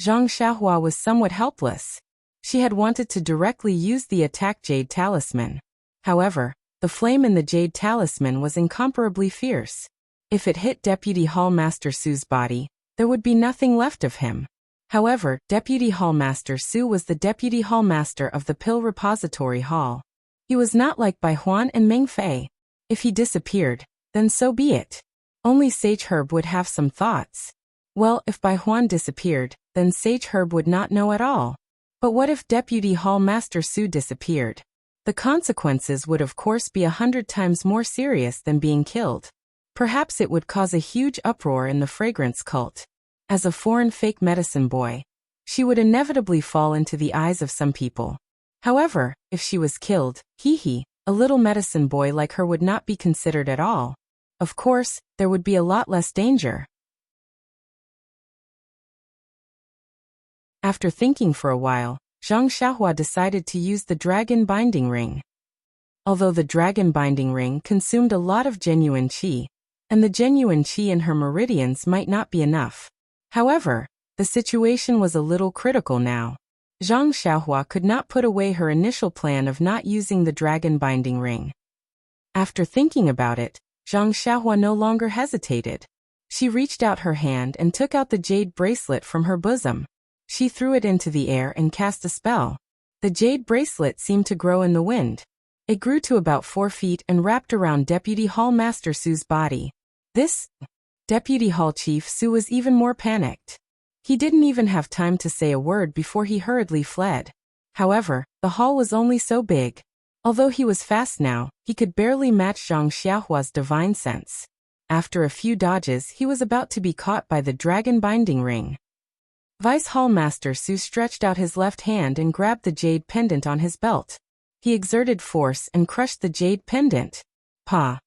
Zhang Xiaohua was somewhat helpless. She had wanted to directly use the attack Jade Talisman. However, the flame in the Jade Talisman was incomparably fierce. If it hit Deputy Hall Master Su's body, there would be nothing left of him. However, Deputy Hall Master Su was the Deputy Hall Master of the Pill Repository Hall. He was not like Bai Huan and Meng Fei. If he disappeared, then so be it. Only Sage Herb would have some thoughts. Well, if Bai Huan disappeared, then Sage Herb would not know at all. But what if Deputy Hall Master Su disappeared? The consequences would of course be 100 times more serious than being killed. Perhaps it would cause a huge uproar in the fragrance cult. As a foreign fake medicine boy, she would inevitably fall into the eyes of some people. However, if she was killed, a little medicine boy like her would not be considered at all. Of course, there would be a lot less danger. After thinking for a while, Zhang Xiaohua decided to use the dragon binding ring. Although the dragon binding ring consumed a lot of genuine qi, and the genuine qi in her meridians might not be enough. However, the situation was a little critical now. Zhang Xiaohua could not put away her initial plan of not using the dragon binding ring. After thinking about it, Zhang Xiaohua no longer hesitated. She reached out her hand and took out the jade bracelet from her bosom. She threw it into the air and cast a spell. The jade bracelet seemed to grow in the wind. It grew to about 4 feet and wrapped around Deputy Hall Master Su's body. Deputy Hall Chief Su was even more panicked. He didn't even have time to say a word before he hurriedly fled. However, the hall was only so big. Although he was fast now, he could barely match Zhang Xiaohua's divine sense. After a few dodges, he was about to be caught by the dragon binding ring. Vice Hall Master Su stretched out his left hand and grabbed the jade pendant on his belt. He exerted force and crushed the jade pendant. Pa!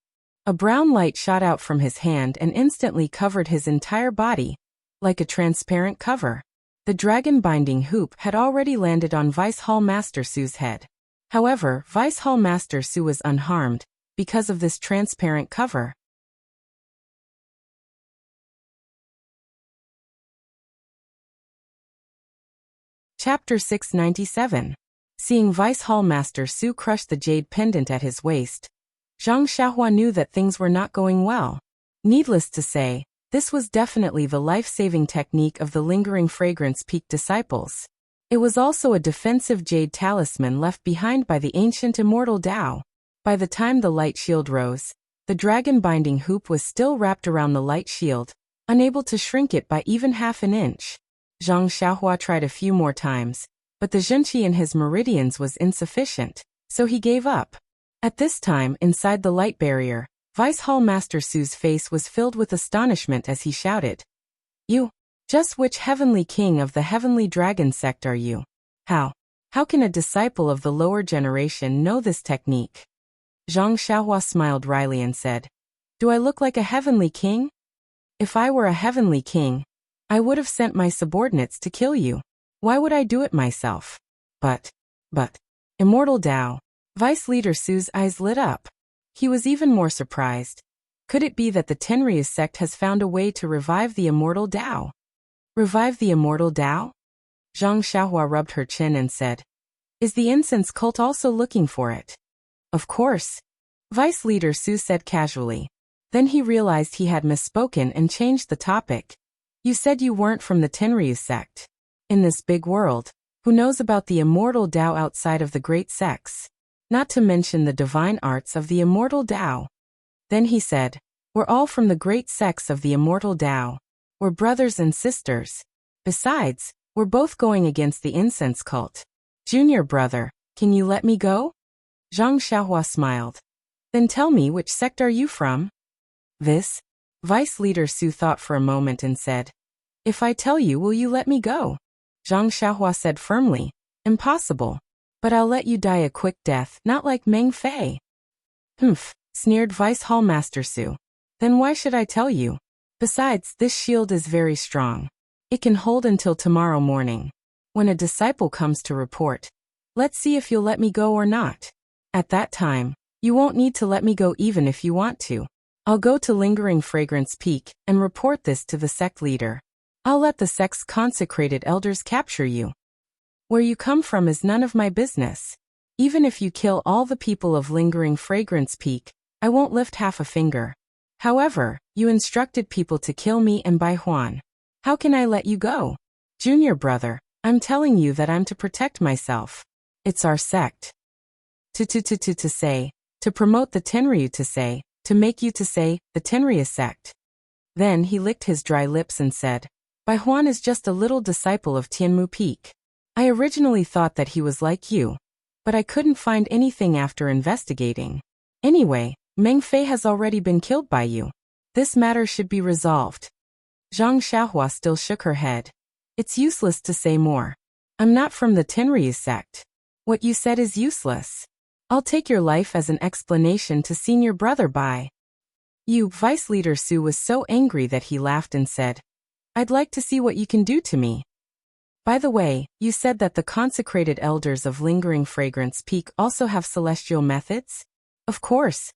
A brown light shot out from his hand and instantly covered his entire body, like a transparent cover. The dragon binding hoop had already landed on Vice Hall Master Su's head. However, Vice Hall Master Su was unharmed because of this transparent cover. Chapter 697. Seeing Vice Hall Master Su crush the jade pendant at his waist, Zhang Xiaohua knew that things were not going well. Needless to say, this was definitely the life-saving technique of the Lingering Fragrance Peak disciples. It was also a defensive jade talisman left behind by the ancient immortal Tao. By the time the light shield rose, the dragon binding hoop was still wrapped around the light shield, unable to shrink it by even half an inch. Zhang Xiaohua tried a few more times, but the zhenqi in his meridians was insufficient, so he gave up. At this time, inside the light barrier, Vice Hall Master Su's face was filled with astonishment as he shouted, "You! Just which heavenly king of the heavenly dragon sect are you? How can a disciple of the lower generation know this technique?" Zhang Xiaohua smiled wryly and said, "Do I look like a heavenly king? If I were a heavenly king, I would have sent my subordinates to kill you. Why would I do it myself? But, Immortal Tao." Vice Leader Su's eyes lit up. He was even more surprised. Could it be that the Tenryus sect has found a way to revive the Immortal Tao? Revive the Immortal Tao? Zhang Xiaohua rubbed her chin and said, "Is the incense cult also looking for it?" "Of course," Vice Leader Su said casually. Then he realized he had misspoken and changed the topic. "You said you weren't from the Tenryus sect. In this big world, who knows about the Immortal Tao outside of the great sects? Not to mention the divine arts of the Immortal Tao." Then he said, "We're all from the great sects of the Immortal Tao. We're brothers and sisters. Besides, we're both going against the incense cult. Junior brother, can you let me go?" Zhang Xiaohua smiled. "Then tell me, which sect are you from?" "This?" Vice Leader Su thought for a moment and said, "If I tell you, will you let me go?" Zhang Xiaohua said firmly, "Impossible. But I'll let you die a quick death, not like Meng Fei." "Humph," sneered Vice Hall Master Su. "Then why should I tell you? Besides, this shield is very strong. It can hold until tomorrow morning. When a disciple comes to report, let's see if you'll let me go or not. At that time, you won't need to let me go even if you want to. I'll go to Lingering Fragrance Peak and report this to the sect leader. I'll let the sect's consecrated elders capture you. Where you come from is none of my business. Even if you kill all the people of Lingering Fragrance Peak, I won't lift half a finger. However, you instructed people to kill me and Bai Huan. How can I let you go? Junior brother, I'm telling you that I'm to protect myself. It's our sect." To say, to promote the Tenryu to say, to make you to say, the Tenryu sect. Then he licked his dry lips and said, Bai Huan is just a little disciple of Tianmu Peak. I originally thought that he was like you, but I couldn't find anything after investigating. Anyway, Meng Fei has already been killed by you. This matter should be resolved. Zhang Xiaohua still shook her head. It's useless to say more. I'm not from the Tenryu sect. What you said is useless. I'll take your life as an explanation to senior brother Bai. Vice Leader Su was so angry that he laughed and said, I'd like to see what you can do to me. By the way, you said that the consecrated elders of Lingering Fragrance Peak also have celestial methods? Of course.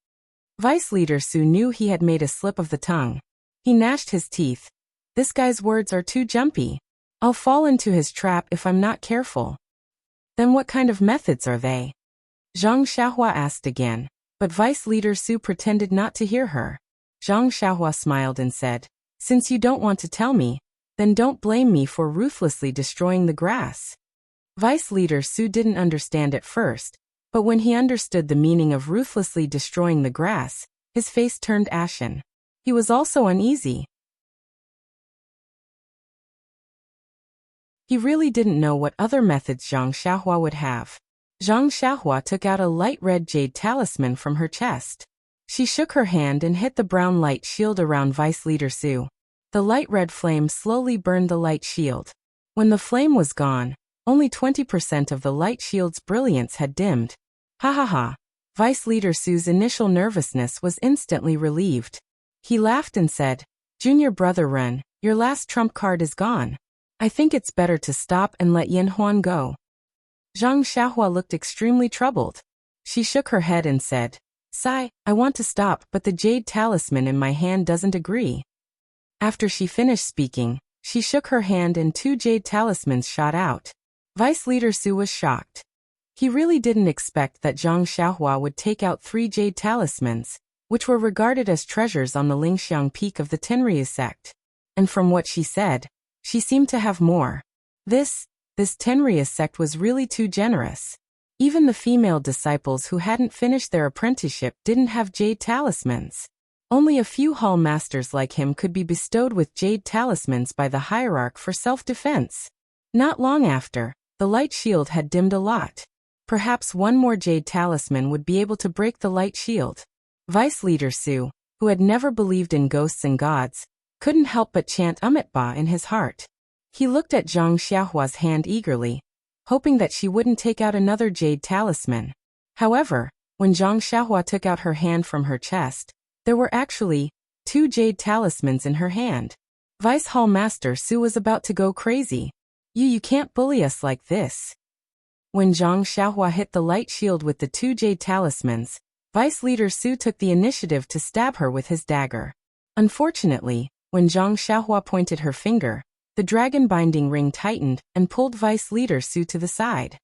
Vice Leader Su knew he had made a slip of the tongue. He gnashed his teeth. This guy's words are too jumpy. I'll fall into his trap if I'm not careful. Then what kind of methods are they? Zhang Xiaohua asked again, but Vice Leader Su pretended not to hear her. Zhang Xiaohua smiled and said, Since you don't want to tell me, then don't blame me for ruthlessly destroying the grass. Vice Leader Su didn't understand at first, but when he understood the meaning of ruthlessly destroying the grass, his face turned ashen. He was also uneasy. He really didn't know what other methods Zhang Xiaohua would have. Zhang Xiaohua took out a light red jade talisman from her chest. She shook her hand and hit the brown light shield around Vice Leader Su. The light red flame slowly burned the light shield. When the flame was gone, only 20% of the light shield's brilliance had dimmed. Ha ha ha. Vice Leader Su's initial nervousness was instantly relieved. He laughed and said, Junior Brother Ren, your last trump card is gone. I think it's better to stop and let Yin Huan go. Zhang Xiaohua looked extremely troubled. She shook her head and said, Sai, I want to stop, but the jade talisman in my hand doesn't agree. After she finished speaking, she shook her hand and 2 jade talismans shot out. Vice Leader Su was shocked. He really didn't expect that Zhang Xiaohua would take out 3 jade talismans, which were regarded as treasures on the Lingxiang peak of the Tenryu sect. And from what she said, she seemed to have more. This Tenryu sect was really too generous. Even the female disciples who hadn't finished their apprenticeship didn't have jade talismans. Only a few hall masters like him could be bestowed with jade talismans by the hierarch for self-defense. Not long after, the light shield had dimmed a lot. Perhaps one more jade talisman would be able to break the light shield. Vice Leader Su, who had never believed in ghosts and gods, couldn't help but chant Amitabha in his heart. He looked at Zhang Xiaohua's hand eagerly, hoping that she wouldn't take out another jade talisman. However, when Zhang Xiaohua took out her hand from her chest, there were actually 2 jade talismans in her hand. Vice Hall Master Su was about to go crazy. You can't bully us like this. When Zhang Xiaohua hit the light shield with the 2 jade talismans, Vice Leader Su took the initiative to stab her with his dagger. Unfortunately, when Zhang Xiaohua pointed her finger, the dragon binding ring tightened and pulled Vice Leader Su to the side.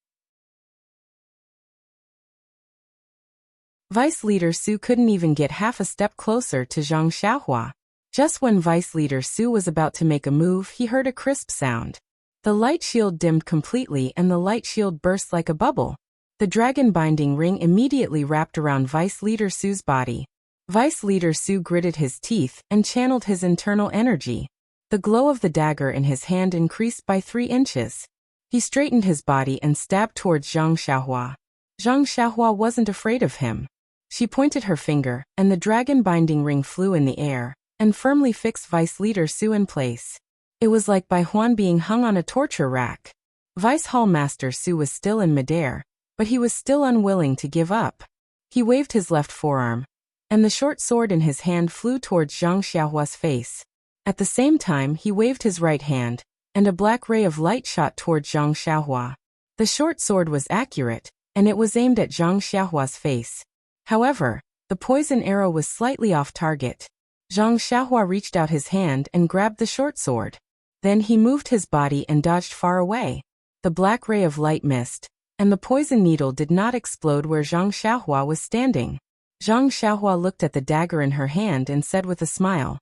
Vice Leader Su couldn't even get half a step closer to Zhang Xiaohua. Just when Vice Leader Su was about to make a move, he heard a crisp sound. The light shield dimmed completely and the light shield burst like a bubble. The dragon binding ring immediately wrapped around Vice Leader Su's body. Vice Leader Su gritted his teeth and channeled his internal energy. The glow of the dagger in his hand increased by 3 inches. He straightened his body and stabbed towards Zhang Xiaohua. Zhang Xiaohua wasn't afraid of him. She pointed her finger, and the dragon binding ring flew in the air, and firmly fixed Vice Leader Su in place. It was like Bai Huan being hung on a torture rack. Vice Hall Master Su was still in midair, but he was still unwilling to give up. He waved his left forearm, and the short sword in his hand flew towards Zhang Xiaohua's face. At the same time, he waved his right hand, and a black ray of light shot towards Zhang Xiaohua. The short sword was accurate, and it was aimed at Zhang Xiaohua's face. However, the poison arrow was slightly off target. Zhang Xiaohua reached out his hand and grabbed the short sword. Then he moved his body and dodged far away. The black ray of light missed, and the poison needle did not explode where Zhang Xiaohua was standing. Zhang Xiaohua looked at the dagger in her hand and said with a smile,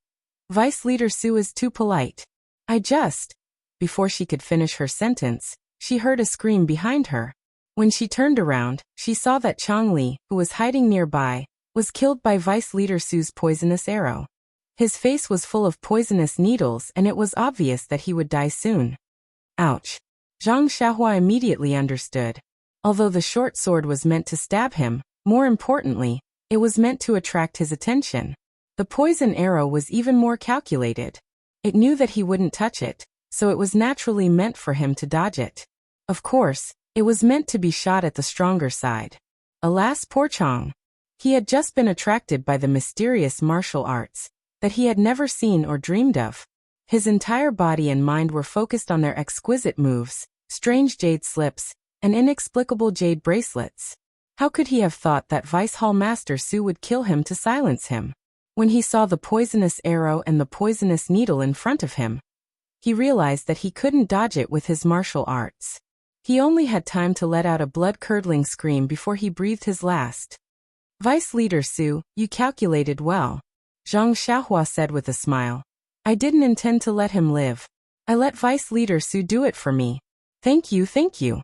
"Vice Leader Su is too polite. Before she could finish her sentence, she heard a scream behind her. When she turned around, she saw that Changli, who was hiding nearby, was killed by Vice Leader Su's poisonous arrow. His face was full of poisonous needles and it was obvious that he would die soon. Ouch. Zhang Xiaohua immediately understood. Although the short sword was meant to stab him, more importantly, it was meant to attract his attention. The poison arrow was even more calculated. It knew that he wouldn't touch it, so it was naturally meant for him to dodge it. Of course, it was meant to be shot at the stronger side. Alas, poor Chang. He had just been attracted by the mysterious martial arts that he had never seen or dreamed of. His entire body and mind were focused on their exquisite moves, strange jade slips, and inexplicable jade bracelets. How could he have thought that Vice Hall Master Su would kill him to silence him? When he saw the poisonous arrow and the poisonous needle in front of him, he realized that he couldn't dodge it with his martial arts. He only had time to let out a blood-curdling scream before he breathed his last. Vice Leader Su, you calculated well, Zhang Xiaohua said with a smile. I didn't intend to let him live. I let Vice Leader Su do it for me. Thank you, thank you.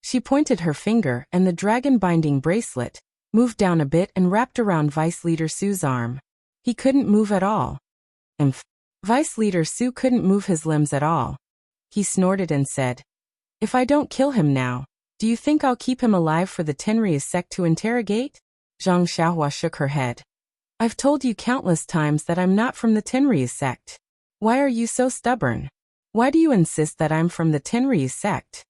She pointed her finger and the dragon binding bracelet moved down a bit and wrapped around Vice Leader Su's arm. He couldn't move at all. Vice Leader Su couldn't move his limbs at all. He snorted and said, if I don't kill him now, do you think I'll keep him alive for the Tenryus sect to interrogate? Zhang Xiaohua shook her head. I've told you countless times that I'm not from the Tenryus sect. Why are you so stubborn? Why do you insist that I'm from the Tenryus sect?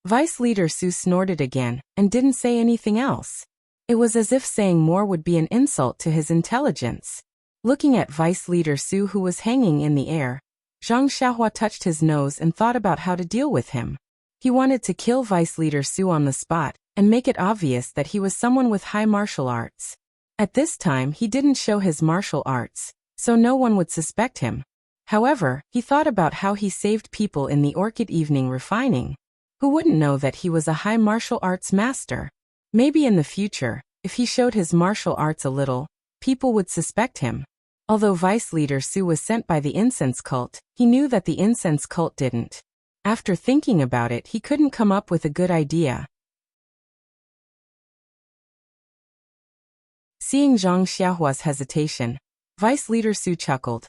Vice Leader Su snorted again and didn't say anything else. It was as if saying more would be an insult to his intelligence. Looking at Vice Leader Su who was hanging in the air, Zhang Xiaohua touched his nose and thought about how to deal with him. He wanted to kill Vice Leader Su on the spot and make it obvious that he was someone with high martial arts. At this time he didn't show his martial arts, so no one would suspect him. However, he thought about how he saved people in the Orchid Evening refining. Who wouldn't know that he was a high martial arts master? Maybe in the future, if he showed his martial arts a little, people would suspect him. Although Vice Leader Su was sent by the incense cult, he knew that the incense cult didn't. After thinking about it, he couldn't come up with a good idea. Seeing Zhang Xiaohua's hesitation, Vice Leader Su chuckled.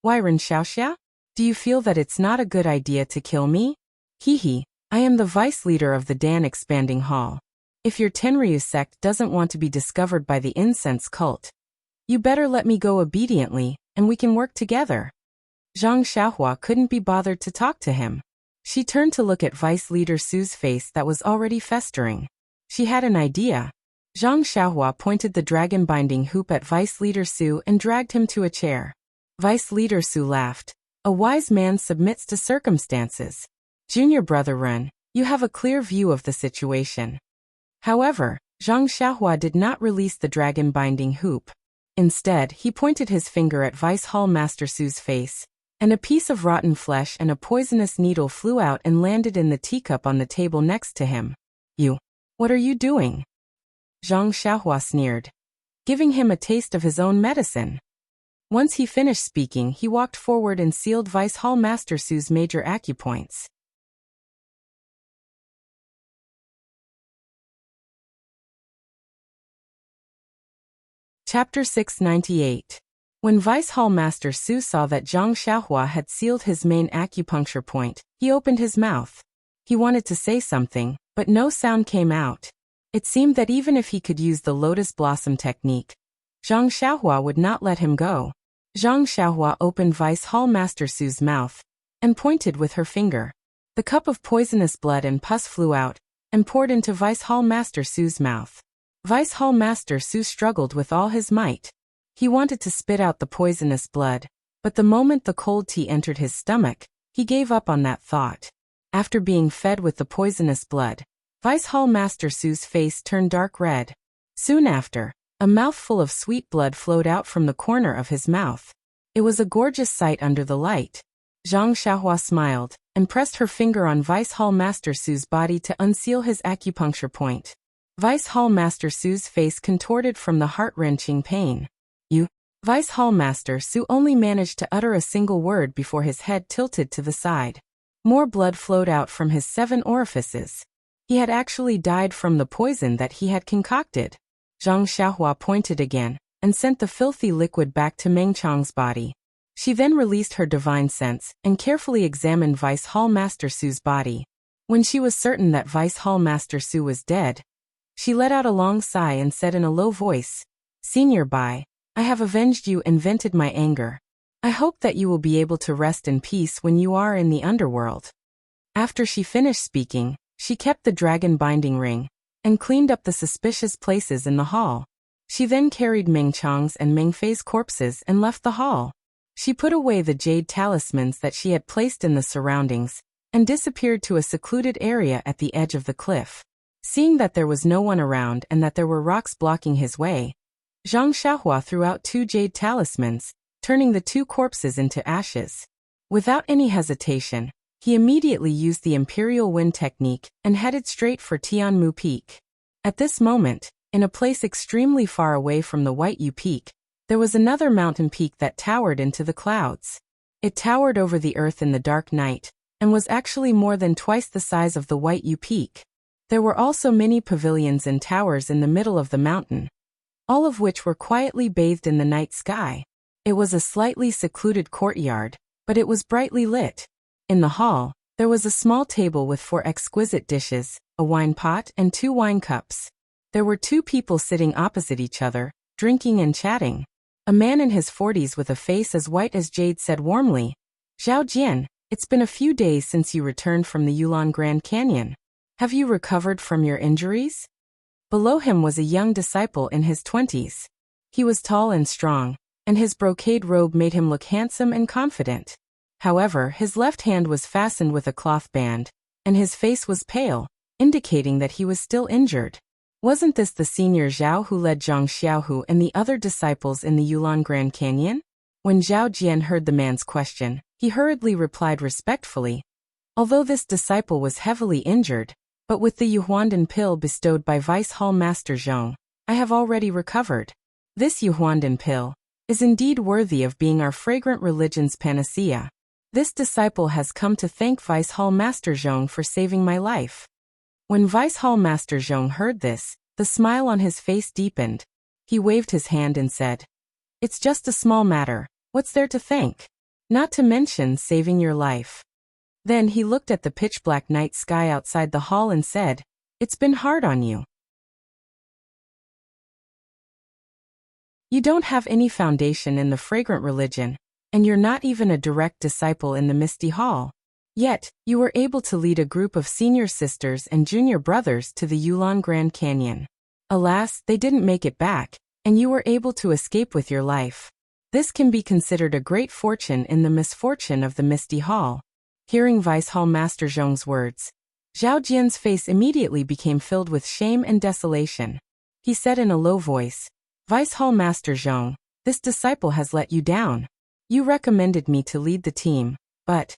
Why, Ren Xiaoxia? Do you feel that it's not a good idea to kill me? Hee, I am the Vice Leader of the Dan Expanding Hall. If your Tenryus sect doesn't want to be discovered by the incense cult, you better let me go obediently, and we can work together. Zhang Xiaohua couldn't be bothered to talk to him. She turned to look at Vice Leader Su's face that was already festering. She had an idea. Zhang Xiaohua pointed the dragon binding hoop at Vice Leader Su and dragged him to a chair. Vice Leader Su laughed. A wise man submits to circumstances. Junior brother Ren, you have a clear view of the situation. However, Zhang Xiaohua did not release the dragon binding hoop. Instead, he pointed his finger at Vice Hall Master Su's face, and a piece of rotten flesh and a poisonous needle flew out and landed in the teacup on the table next to him. What are you doing? Zhang Xiaohua sneered, giving him a taste of his own medicine. Once he finished speaking, he walked forward and sealed Vice Hall Master Su's major acupoints. Chapter 698. When Vice Hall Master Su saw that Zhang Xiaohua had sealed his main acupuncture point, he opened his mouth. He wanted to say something, but no sound came out. It seemed that even if he could use the lotus blossom technique, Zhang Xiaohua would not let him go. Zhang Xiaohua opened Vice Hall Master Su's mouth and pointed with her finger. The cup of poisonous blood and pus flew out and poured into Vice Hall Master Su's mouth. Vice Hall Master Su struggled with all his might. He wanted to spit out the poisonous blood, but the moment the cold tea entered his stomach, he gave up on that thought. After being fed with the poisonous blood, Vice Hall Master Su's face turned dark red. Soon after, a mouthful of sweet blood flowed out from the corner of his mouth. It was a gorgeous sight under the light. Zhang Xiaohua smiled and pressed her finger on Vice Hall Master Su's body to unseal his acupuncture point. Vice Hall Master Su's face contorted from the heart-wrenching pain. Vice Hall Master Su only managed to utter a single word before his head tilted to the side. More blood flowed out from his 7 orifices. He had actually died from the poison that he had concocted. Zhang Xiaohua pointed again, and sent the filthy liquid back to Meng Chang's body. She then released her divine sense, and carefully examined Vice Hall Master Su's body. When she was certain that Vice Hall Master Su was dead, she let out a long sigh and said in a low voice, "Senior Bai, I have avenged you and vented my anger. I hope that you will be able to rest in peace when you are in the underworld." After she finished speaking, she kept the dragon binding ring, and cleaned up the suspicious places in the hall. She then carried Meng Chang's and Meng Fei's corpses and left the hall. She put away the jade talismans that she had placed in the surroundings, and disappeared to a secluded area at the edge of the cliff. Seeing that there was no one around and that there were rocks blocking his way, Zhang Xiaohua threw out 2 jade talismans, turning the 2 corpses into ashes. Without any hesitation, he immediately used the Imperial Wind technique and headed straight for Tianmu Peak. At this moment, in a place extremely far away from the White Yu Peak, there was another mountain peak that towered into the clouds. It towered over the earth in the dark night, and was actually more than twice the size of the White Yu Peak. There were also many pavilions and towers in the middle of the mountain, all of which were quietly bathed in the night sky. It was a slightly secluded courtyard, but it was brightly lit. In the hall, there was a small table with 4 exquisite dishes, a wine pot and 2 wine cups. There were 2 people sitting opposite each other, drinking and chatting. A man in his 40s with a face as white as jade said warmly, "Zhao Jian, it's been a few days since you returned from the Yulon Grand Canyon. Have you recovered from your injuries?" Below him was a young disciple in his 20s. He was tall and strong, and his brocade robe made him look handsome and confident. However, his left hand was fastened with a cloth band, and his face was pale, indicating that he was still injured. Wasn't this the senior Zhao who led Zhang Xiaohu and the other disciples in the Yulon Grand Canyon? When Zhao Jian heard the man's question, he hurriedly replied respectfully, "Although this disciple was heavily injured, but with the Yuhuandan pill bestowed by Vice Hall Master Zhong, I have already recovered. This Yuhuandan pill is indeed worthy of being our fragrant religion's panacea. This disciple has come to thank Vice Hall Master Zhong for saving my life." When Vice Hall Master Zhong heard this, the smile on his face deepened. He waved his hand and said, "It's just a small matter, what's there to thank? Not to mention saving your life." Then he looked at the pitch-black night sky outside the hall and said, "It's been hard on you. You don't have any foundation in the fragrant religion, and you're not even a direct disciple in the Misty Hall. Yet, you were able to lead a group of senior sisters and junior brothers to the Yulon Grand Canyon. Alas, they didn't make it back, and you were able to escape with your life. This can be considered a great fortune in the misfortune of the Misty Hall." Hearing Vice Hall Master Zhong's words, Zhao Jian's face immediately became filled with shame and desolation. He said in a low voice, "Vice Hall Master Zhong, this disciple has let you down. You recommended me to lead the team, but..."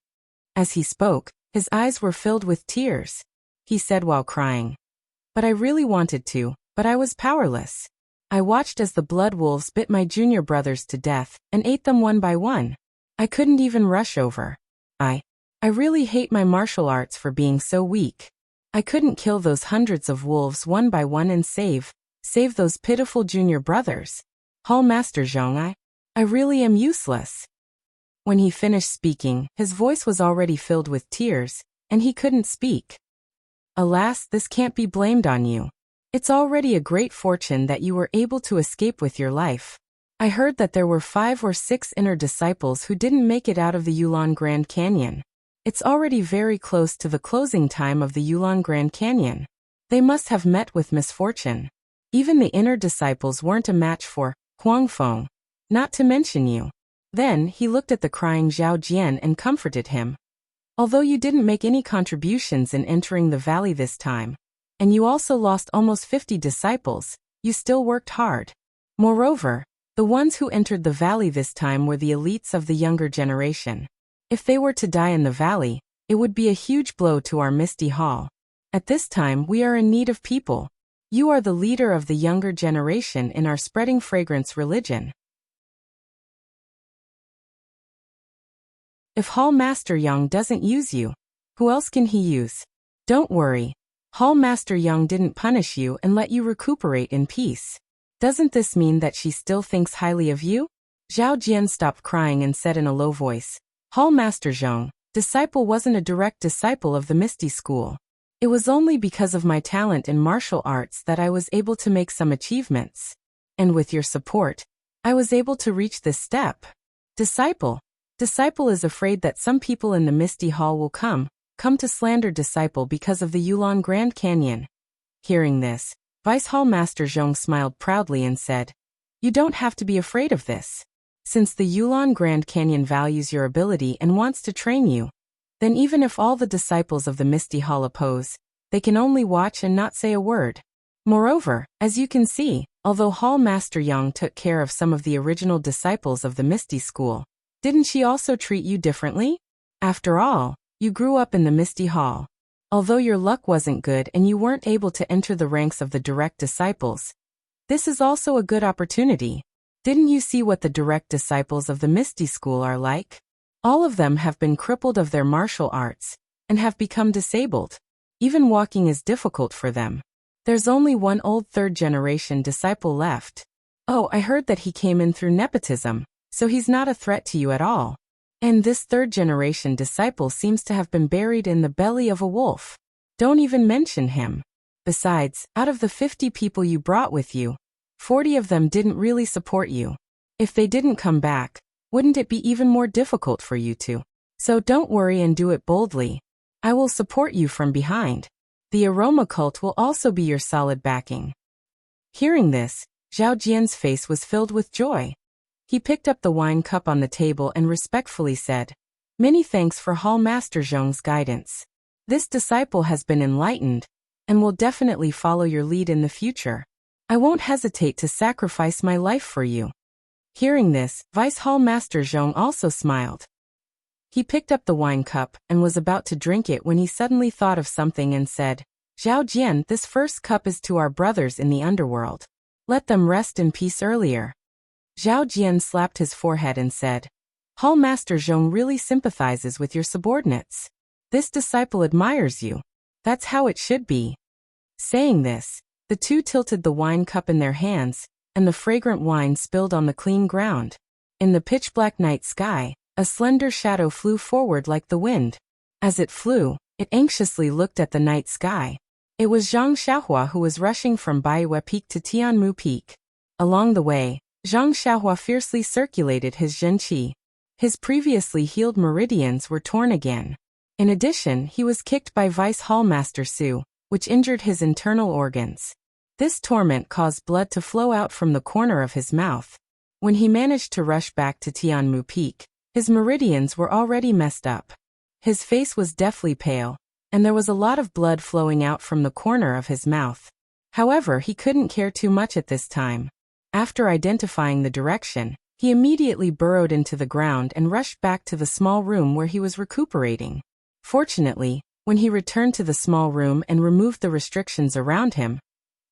As he spoke, his eyes were filled with tears. He said while crying, "But I really wanted to, but I was powerless. I watched as the blood wolves bit my junior brothers to death and ate them one by one. I couldn't even rush over. I really hate my martial arts for being so weak. I couldn't kill those hundreds of wolves one by one and save those pitiful junior brothers. Hall Master Zhong, I really am useless." When he finished speaking, his voice was already filled with tears, and he couldn't speak. "Alas, this can't be blamed on you. It's already a great fortune that you were able to escape with your life. I heard that there were 5 or 6 inner disciples who didn't make it out of the Yulon Grand Canyon. It's already very close to the closing time of the Yulon Grand Canyon. They must have met with misfortune. Even the inner disciples weren't a match for Huangfeng, not to mention you." Then he looked at the crying Zhao Jian and comforted him. "Although you didn't make any contributions in entering the valley this time, and you also lost almost 50 disciples, you still worked hard. Moreover, the ones who entered the valley this time were the elites of the younger generation. If they were to die in the valley, it would be a huge blow to our Misty Hall. At this time we are in need of people. You are the leader of the younger generation in our spreading fragrance religion. If Hall Master Yang doesn't use you, who else can he use? Don't worry. Hall Master Yang didn't punish you and let you recuperate in peace. Doesn't this mean that she still thinks highly of you? Zhao Jian stopped crying and said in a low voice, Hall Master Zhong, disciple wasn't a direct disciple of the Misty School. It was only because of my talent in martial arts that I was able to make some achievements. And with your support, I was able to reach this step. Disciple. Disciple is afraid that some people in the Misty Hall will come to slander Disciple because of the Yulon Grand Canyon. Hearing this, Vice Hall Master Zhong smiled proudly and said, You don't have to be afraid of this. Since the Yulon Grand Canyon values your ability and wants to train you, then even if all the disciples of the Misty Hall oppose, they can only watch and not say a word. Moreover, as you can see, although Hall Master Yang took care of some of the original disciples of the Misty School, didn't she also treat you differently? After all, you grew up in the Misty Hall. Although your luck wasn't good and you weren't able to enter the ranks of the direct disciples, this is also a good opportunity. Didn't you see what the direct disciples of the Misty School are like? All of them have been crippled of their martial arts and have become disabled. Even walking is difficult for them. There's only one old third-generation disciple left. Oh, I heard that he came in through nepotism, so he's not a threat to you at all. And this third-generation disciple seems to have been buried in the belly of a wolf. Don't even mention him. Besides, out of the 50 people you brought with you, 40 of them didn't really support you. If they didn't come back, wouldn't it be even more difficult for you to? So don't worry and do it boldly. I will support you from behind. The aroma cult will also be your solid backing. Hearing this, Zhao Jian's face was filled with joy. He picked up the wine cup on the table and respectfully said, Many thanks for Hall Master Zhong's guidance. This disciple has been enlightened, and will definitely follow your lead in the future. I won't hesitate to sacrifice my life for you. Hearing this, Vice Hall Master Zhong also smiled. He picked up the wine cup and was about to drink it when he suddenly thought of something and said, Zhao Jian, this first cup is to our brothers in the underworld. Let them rest in peace earlier. Zhao Jian slapped his forehead and said, Hall Master Zhong really sympathizes with your subordinates. This disciple admires you. That's how it should be. Saying this, the two tilted the wine cup in their hands, and the fragrant wine spilled on the clean ground. In the pitch-black night sky, a slender shadow flew forward like the wind. As it flew, it anxiously looked at the night sky. It was Zhang Xiaohua who was rushing from Baiwe Peak to Tianmu Peak. Along the way, Zhang Xiaohua fiercely circulated his zhenqi. His previously healed meridians were torn again. In addition, he was kicked by Vice Hall Master Su, which injured his internal organs. This torment caused blood to flow out from the corner of his mouth. When he managed to rush back to Tianmu Peak, his meridians were already messed up. His face was deathly pale, and there was a lot of blood flowing out from the corner of his mouth. However, he couldn't care too much at this time. After identifying the direction, he immediately burrowed into the ground and rushed back to the small room where he was recuperating. Fortunately, when he returned to the small room and removed the restrictions around him,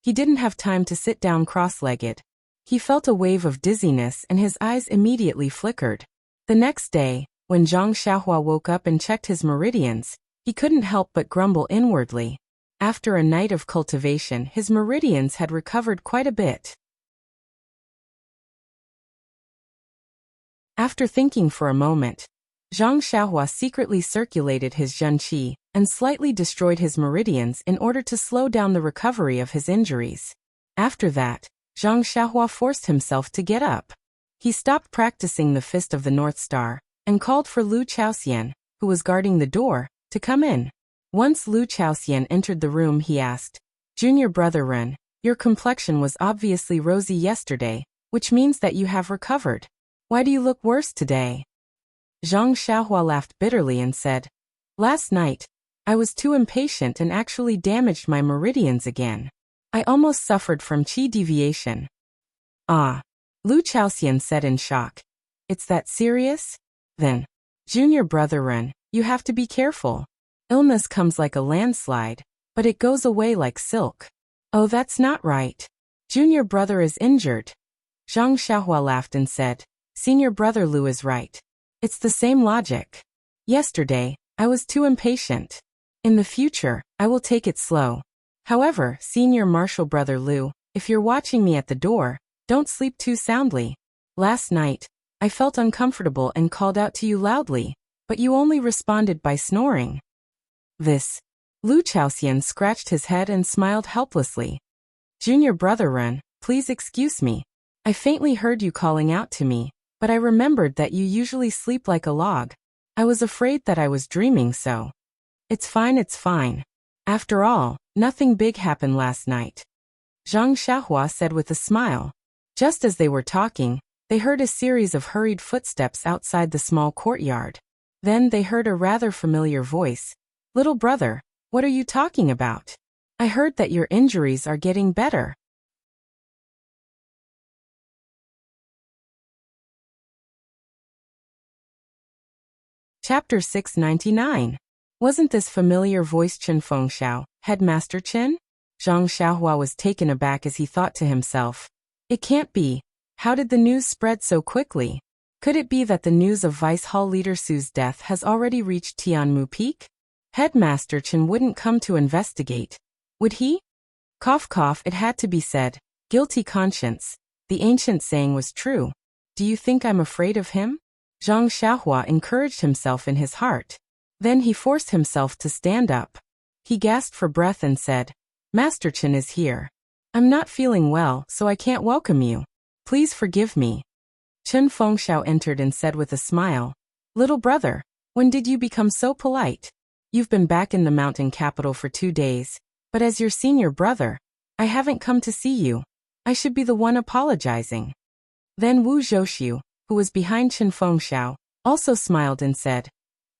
he didn't have time to sit down cross-legged. He felt a wave of dizziness and his eyes immediately flickered. The next day, when Zhang Xiaohua woke up and checked his meridians, he couldn't help but grumble inwardly. After a night of cultivation, his meridians had recovered quite a bit. After thinking for a moment, Zhang Xiaohua secretly circulated his zhenqi and slightly destroyed his meridians in order to slow down the recovery of his injuries. After that, Zhang Xiaohua forced himself to get up. He stopped practicing the Fist of the North Star and called for Lu Chaoxian, who was guarding the door, to come in. Once Lu Chaoxian entered the room, he asked, Junior Brother Ren, your complexion was obviously rosy yesterday, which means that you have recovered. Why do you look worse today? Zhang Xiaohua laughed bitterly and said, Last night, I was too impatient and actually damaged my meridians again. I almost suffered from qi deviation. Ah, Lu Chaoxian said in shock. It's that serious? Then, Junior Brother Ren, you have to be careful. Illness comes like a landslide, but it goes away like silk. Oh, that's not right. Junior Brother is injured. Zhang Xiaohua laughed and said, Senior Brother Lu is right. It's the same logic. Yesterday, I was too impatient. In the future, I will take it slow. However, Senior Marshal Brother Liu, if you're watching me at the door, don't sleep too soundly. Last night, I felt uncomfortable and called out to you loudly, but you only responded by snoring. This. Lu Chaoxian scratched his head and smiled helplessly. Junior Brother Ren, please excuse me. I faintly heard you calling out to me, but I remembered that you usually sleep like a log. I was afraid that I was dreaming so. It's fine, it's fine. After all, nothing big happened last night. Zhang Xiaohua said with a smile. Just as they were talking, they heard a series of hurried footsteps outside the small courtyard. Then they heard a rather familiar voice. Little brother, what are you talking about? I heard that your injuries are getting better. Chapter 699. Wasn't this familiar voice Chen Fengxiao, Headmaster Chen? Zhang Xiaohua was taken aback as he thought to himself. It can't be. How did the news spread so quickly? Could it be that the news of Vice Hall Leader Su's death has already reached Tianmu Peak? Headmaster Chen wouldn't come to investigate. Would he? Cough cough, it had to be said. Guilty conscience. The ancient saying was true. Do you think I'm afraid of him? Zhang Xiaohua encouraged himself in his heart. Then he forced himself to stand up. He gasped for breath and said, Master Chen is here. I'm not feeling well, so I can't welcome you. Please forgive me. Chen Fengxiao entered and said with a smile, Little brother, when did you become so polite? You've been back in the mountain capital for 2 days, but as your senior brother, I haven't come to see you. I should be the one apologizing. Then Wu Zhouxiu, who was behind Chen Fengxiao, also smiled and said,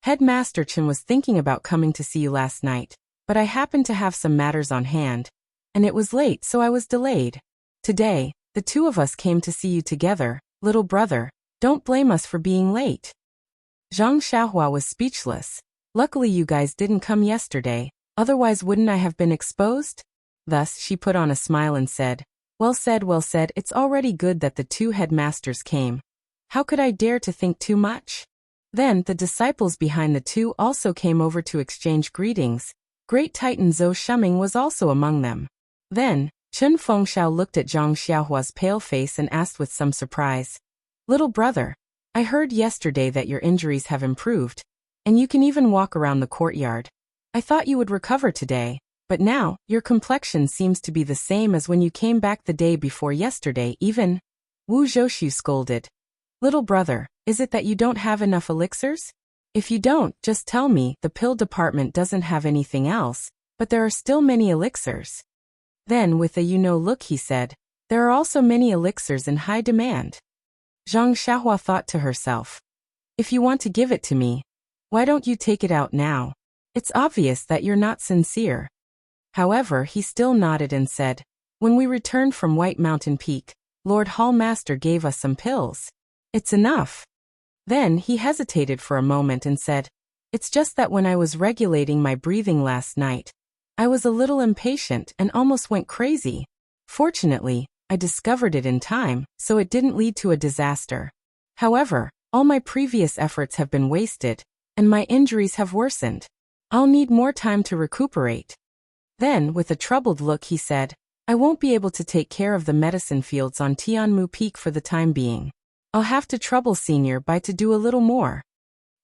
Headmaster Chen was thinking about coming to see you last night, but I happened to have some matters on hand, and it was late so I was delayed. Today, the two of us came to see you together. Little brother, don't blame us for being late. Zhang Xiaohua was speechless. Luckily you guys didn't come yesterday, otherwise wouldn't I have been exposed? Thus she put on a smile and said, well said, it's already good that the 2 headmasters came. How could I dare to think too much? Then the disciples behind the 2 also came over to exchange greetings. Great Titan Zhou Shuming was also among them. Then, Chen Fengxiao looked at Zhang Xiaohua's pale face and asked with some surprise, Little brother, I heard yesterday that your injuries have improved, and you can even walk around the courtyard. I thought you would recover today, but now, your complexion seems to be the same as when you came back the day before yesterday even. Wu Zhouxiu scolded. Little brother, is it that you don't have enough elixirs? If you don't, just tell me. The pill department doesn't have anything else, but there are still many elixirs. Then with a look he said, there are also many elixirs in high demand. Zhang Xiaohua thought to herself, if you want to give it to me, why don't you take it out now? It's obvious that you're not sincere. However, he still nodded and said, when we returned from White Mountain Peak, Lord Hallmaster gave us some pills. It's enough. Then he hesitated for a moment and said, it's just that when I was regulating my breathing last night, I was a little impatient and almost went crazy. Fortunately, I discovered it in time, so it didn't lead to a disaster. However, all my previous efforts have been wasted, and my injuries have worsened. I'll need more time to recuperate. Then, with a troubled look, he said, I won't be able to take care of the medicine fields on Tianmu Peak for the time being. I'll have to trouble Senior Bai to do a little more.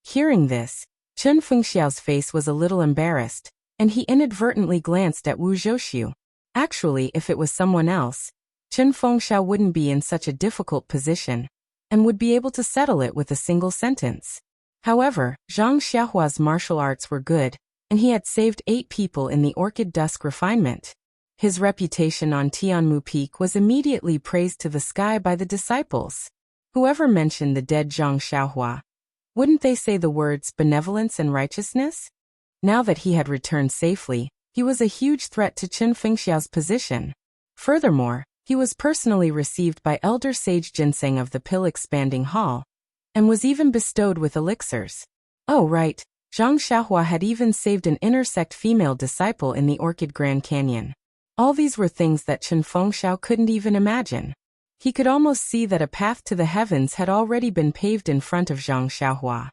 Hearing this, Chen Fengxiao's face was a little embarrassed, and he inadvertently glanced at Wu Zhouxiu. Actually, if it was someone else, Chen Fengxiao wouldn't be in such a difficult position, and would be able to settle it with a single sentence. However, Zhang Xiaohua's martial arts were good, and he had saved 8 people in the Orchid Dusk refinement. His reputation on Tianmu Peak was immediately praised to the sky by the disciples. Whoever mentioned the dead Zhang Xiaohua, wouldn't they say the words benevolence and righteousness? Now that he had returned safely, he was a huge threat to Chen Fengxiao's position. Furthermore, he was personally received by Elder Sage Ginseng of the Pill Expanding Hall, and was even bestowed with elixirs. Oh right, Zhang Xiaohua had even saved an intersect female disciple in the Orchid Grand Canyon. All these were things that Chen Fengxiao couldn't even imagine. He could almost see that a path to the heavens had already been paved in front of Zhang Xiaohua.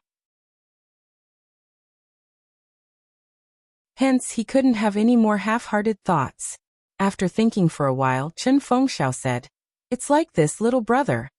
Hence, he couldn't have any more half-hearted thoughts. After thinking for a while, Chen Fengxiao said, "It's like this, little brother."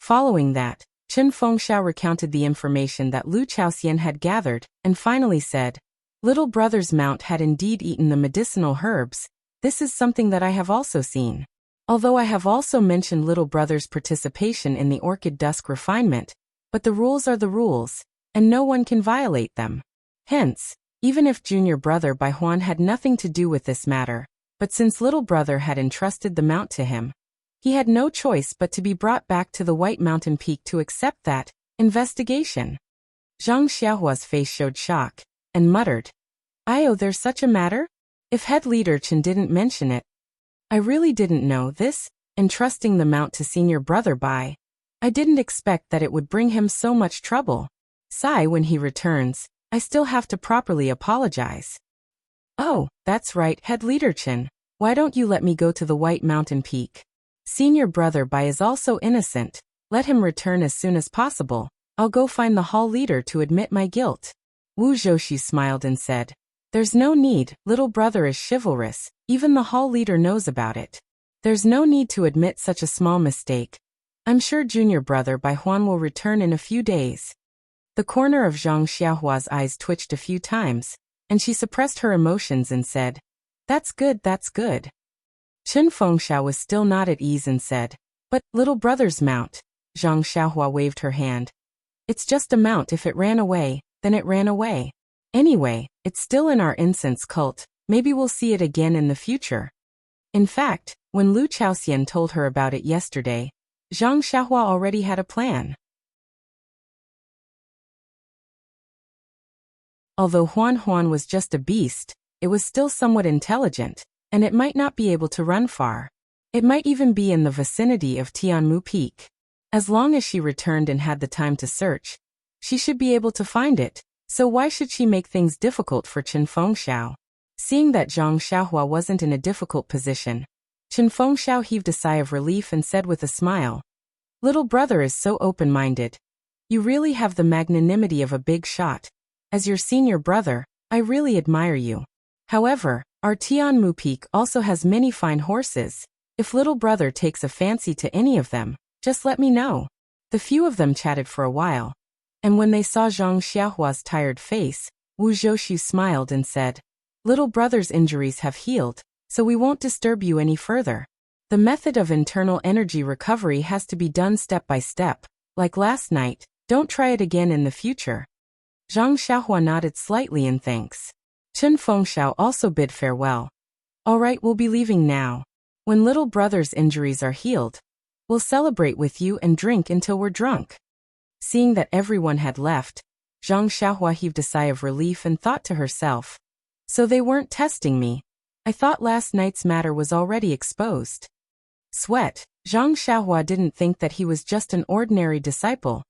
Following that, Chen Fengxiao recounted the information that Lu Chaoxian had gathered, and finally said, "Little brother's mount had indeed eaten the medicinal herbs. This is something that I have also seen. Although I have also mentioned little brother's participation in the orchid dusk refinement, but the rules are the rules, and no one can violate them. Hence, even if junior brother Bai Huan had nothing to do with this matter, but since little brother had entrusted the mount to him, he had no choice but to be brought back to the White Mountain Peak to accept that investigation." Zhang Xiaohua's face showed shock, and muttered, "Oh, there's such a matter? If head leader Chen didn't mention it, I really didn't know this, entrusting the mount to senior brother Bai. I didn't expect that it would bring him so much trouble. Sai, when he returns, I still have to properly apologize." "Oh, that's right, head leader Chen. Why don't you let me go to the White Mountain Peak? Senior brother Bai is also innocent. Let him return as soon as possible. I'll go find the hall leader to admit my guilt." Wu Zhouxi smiled and said, "There's no need, little brother is chivalrous, even the hall leader knows about it. There's no need to admit such a small mistake. I'm sure junior brother Bai Huan will return in a few days." The corner of Zhang Xiaohua's eyes twitched a few times, and she suppressed her emotions and said, "That's good, that's good." Chen Fengxiao was still not at ease and said, "But, little brother's mount." Zhang Xiaohua waved her hand. "It's just a mount. If it ran away, then it ran away. Anyway, it's still in our incense cult. Maybe we'll see it again in the future." In fact, when Lu Chaoxian told her about it yesterday, Zhang Xiaohua already had a plan. Although Huan Huan was just a beast, it was still somewhat intelligent, and it might not be able to run far. It might even be in the vicinity of Tianmu Peak. As long as she returned and had the time to search, she should be able to find it, so why should she make things difficult for Chen Fengxiao? Seeing that Zhang Xiaohua wasn't in a difficult position, Chen Fengxiao heaved a sigh of relief and said with a smile, "Little brother is so open-minded. You really have the magnanimity of a big shot. As your senior brother, I really admire you. However, our Tianmu Peak also has many fine horses. If little brother takes a fancy to any of them, just let me know." The few of them chatted for a while, and when they saw Zhang Xiaohua's tired face, Wu Zhouxi smiled and said, "Little brother's injuries have healed, so we won't disturb you any further. The method of internal energy recovery has to be done step by step. Like last night, don't try it again in the future." Zhang Xiaohua nodded slightly in thanks. Chen Fengxiao also bid farewell. "All right, we'll be leaving now. When little brother's injuries are healed, we'll celebrate with you and drink until we're drunk." Seeing that everyone had left, Zhang Xiaohua heaved a sigh of relief and thought to herself, "So they weren't testing me. I thought last night's matter was already exposed." Sweat, Zhang Xiaohua didn't think that he was just an ordinary disciple.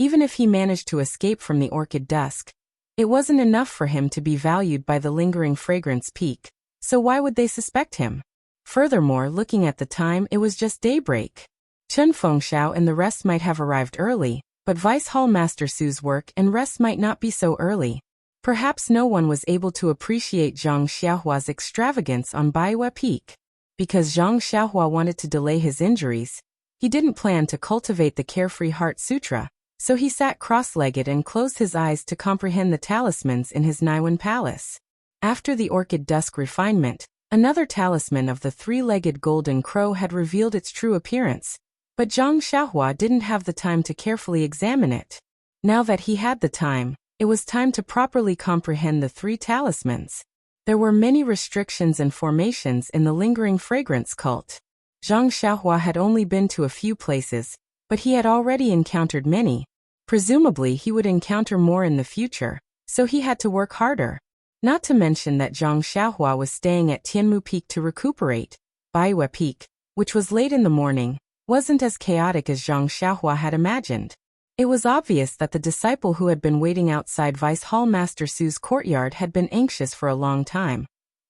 Even if he managed to escape from the orchid dusk, it wasn't enough for him to be valued by the lingering fragrance peak, so why would they suspect him? Furthermore, looking at the time, it was just daybreak. Chen Fengxiao and the rest might have arrived early, but Vice Hall Master Su's work and rest might not be so early. Perhaps no one was able to appreciate Zhang Xiaohua's extravagance on Baiwa Peak. Because Zhang Xiaohua wanted to delay his injuries, he didn't plan to cultivate the Carefree Heart Sutra, so he sat cross-legged and closed his eyes to comprehend the talismans in his Naiwan palace. After the orchid dusk refinement, another talisman of the three-legged golden crow had revealed its true appearance, but Zhang Xiaohua didn't have the time to carefully examine it. Now that he had the time, it was time to properly comprehend the three talismans. There were many restrictions and formations in the lingering fragrance cult. Zhang Xiaohua had only been to a few places, but he had already encountered many. Presumably he would encounter more in the future, so he had to work harder. Not to mention that Zhang Xiaohua was staying at Tianmu Peak to recuperate. Baiwa Peak, which was late in the morning, wasn't as chaotic as Zhang Xiaohua had imagined. It was obvious that the disciple who had been waiting outside Vice Hall Master Su's courtyard had been anxious for a long time.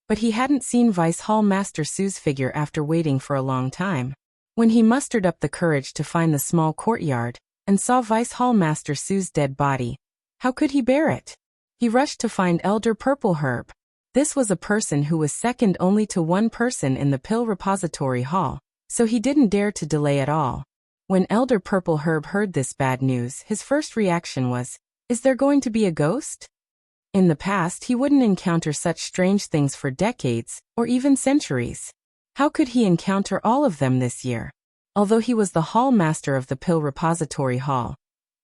But he hadn't seen Vice Hall Master Su's figure after waiting for a long time. When he mustered up the courage to find the small courtyard, and saw Vice Hall Master Su's dead body, how could he bear it? He rushed to find Elder Purple Herb. This was a person who was second only to one person in the pill repository hall, so he didn't dare to delay at all. When Elder Purple Herb heard this bad news, his first reaction was, "Is there going to be a ghost?" In the past, he wouldn't encounter such strange things for decades, or even centuries. How could he encounter all of them this year? Although he was the hall master of the pill repository hall,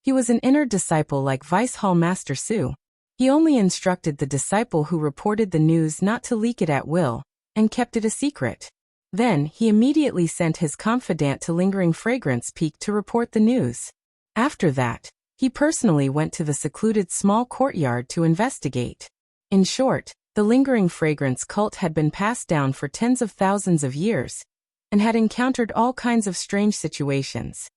he was an inner disciple like Vice Hall Master Su. He only instructed the disciple who reported the news not to leak it at will, and kept it a secret. Then, he immediately sent his confidant to Lingering Fragrance Peak to report the news. After that, he personally went to the secluded small courtyard to investigate. In short, the Lingering Fragrance cult had been passed down for tens of thousands of years, and had encountered all kinds of strange situations.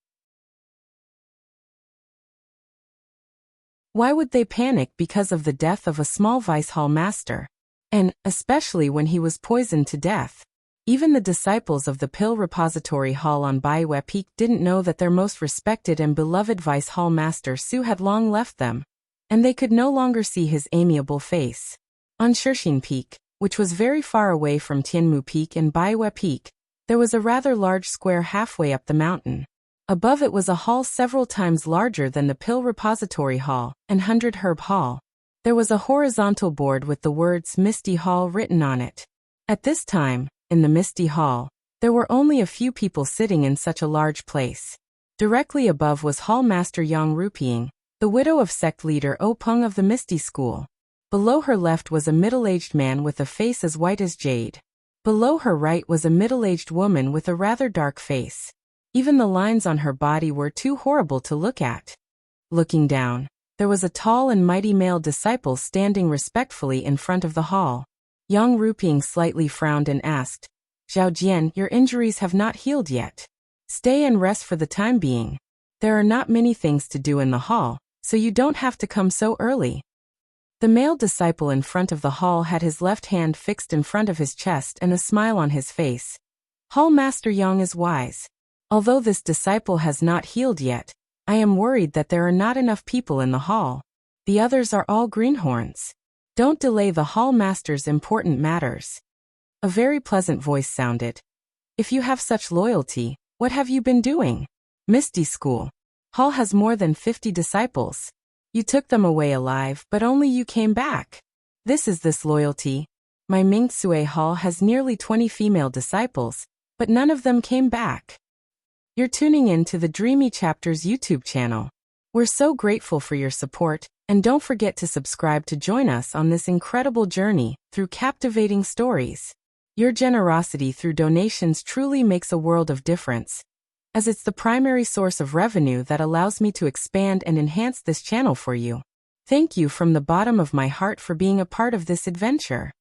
Why would they panic because of the death of a small Vice Hall Master? And, especially when he was poisoned to death. Even the disciples of the Pill Repository Hall on Baiwe Peak didn't know that their most respected and beloved Vice Hall Master Su had long left them, and they could no longer see his amiable face. On Shixin Peak, which was very far away from Tianmu Peak and Baiwe Peak, there was a rather large square halfway up the mountain. Above it was a hall several times larger than the Pill Repository Hall and 100 Herb Hall. There was a horizontal board with the words Misty Hall written on it. At this time, in the Misty Hall, there were only a few people sitting in such a large place. Directly above was Hall Master Yang Ruping, the widow of sect leader O Peng of the Misty School. Below her left was a middle-aged man with a face as white as jade. Below her right was a middle-aged woman with a rather dark face. Even the lines on her body were too horrible to look at. Looking down, there was a tall and mighty male disciple standing respectfully in front of the hall. Yang Ruping slightly frowned and asked, "Zhao Jian, your injuries have not healed yet. Stay and rest for the time being. There are not many things to do in the hall, so you don't have to come so early." The male disciple in front of the hall had his left hand fixed in front of his chest and a smile on his face. "Hall Master Yang is wise. Although this disciple has not healed yet, I am worried that there are not enough people in the hall. The others are all greenhorns. Don't delay the hall master's important matters." A very pleasant voice sounded. "If you have such loyalty, what have you been doing? Misty School Hall has more than 50 disciples. You took them away alive, but only you came back. This loyalty. My Mingsue Hall has nearly 20 female disciples, but none of them came back." You're tuning in to the Dreamy Chapters YouTube channel. We're so grateful for your support, and don't forget to subscribe to join us on this incredible journey through captivating stories. Your generosity through donations truly makes a world of difference, as it's the primary source of revenue that allows me to expand and enhance this channel for you. Thank you from the bottom of my heart for being a part of this adventure.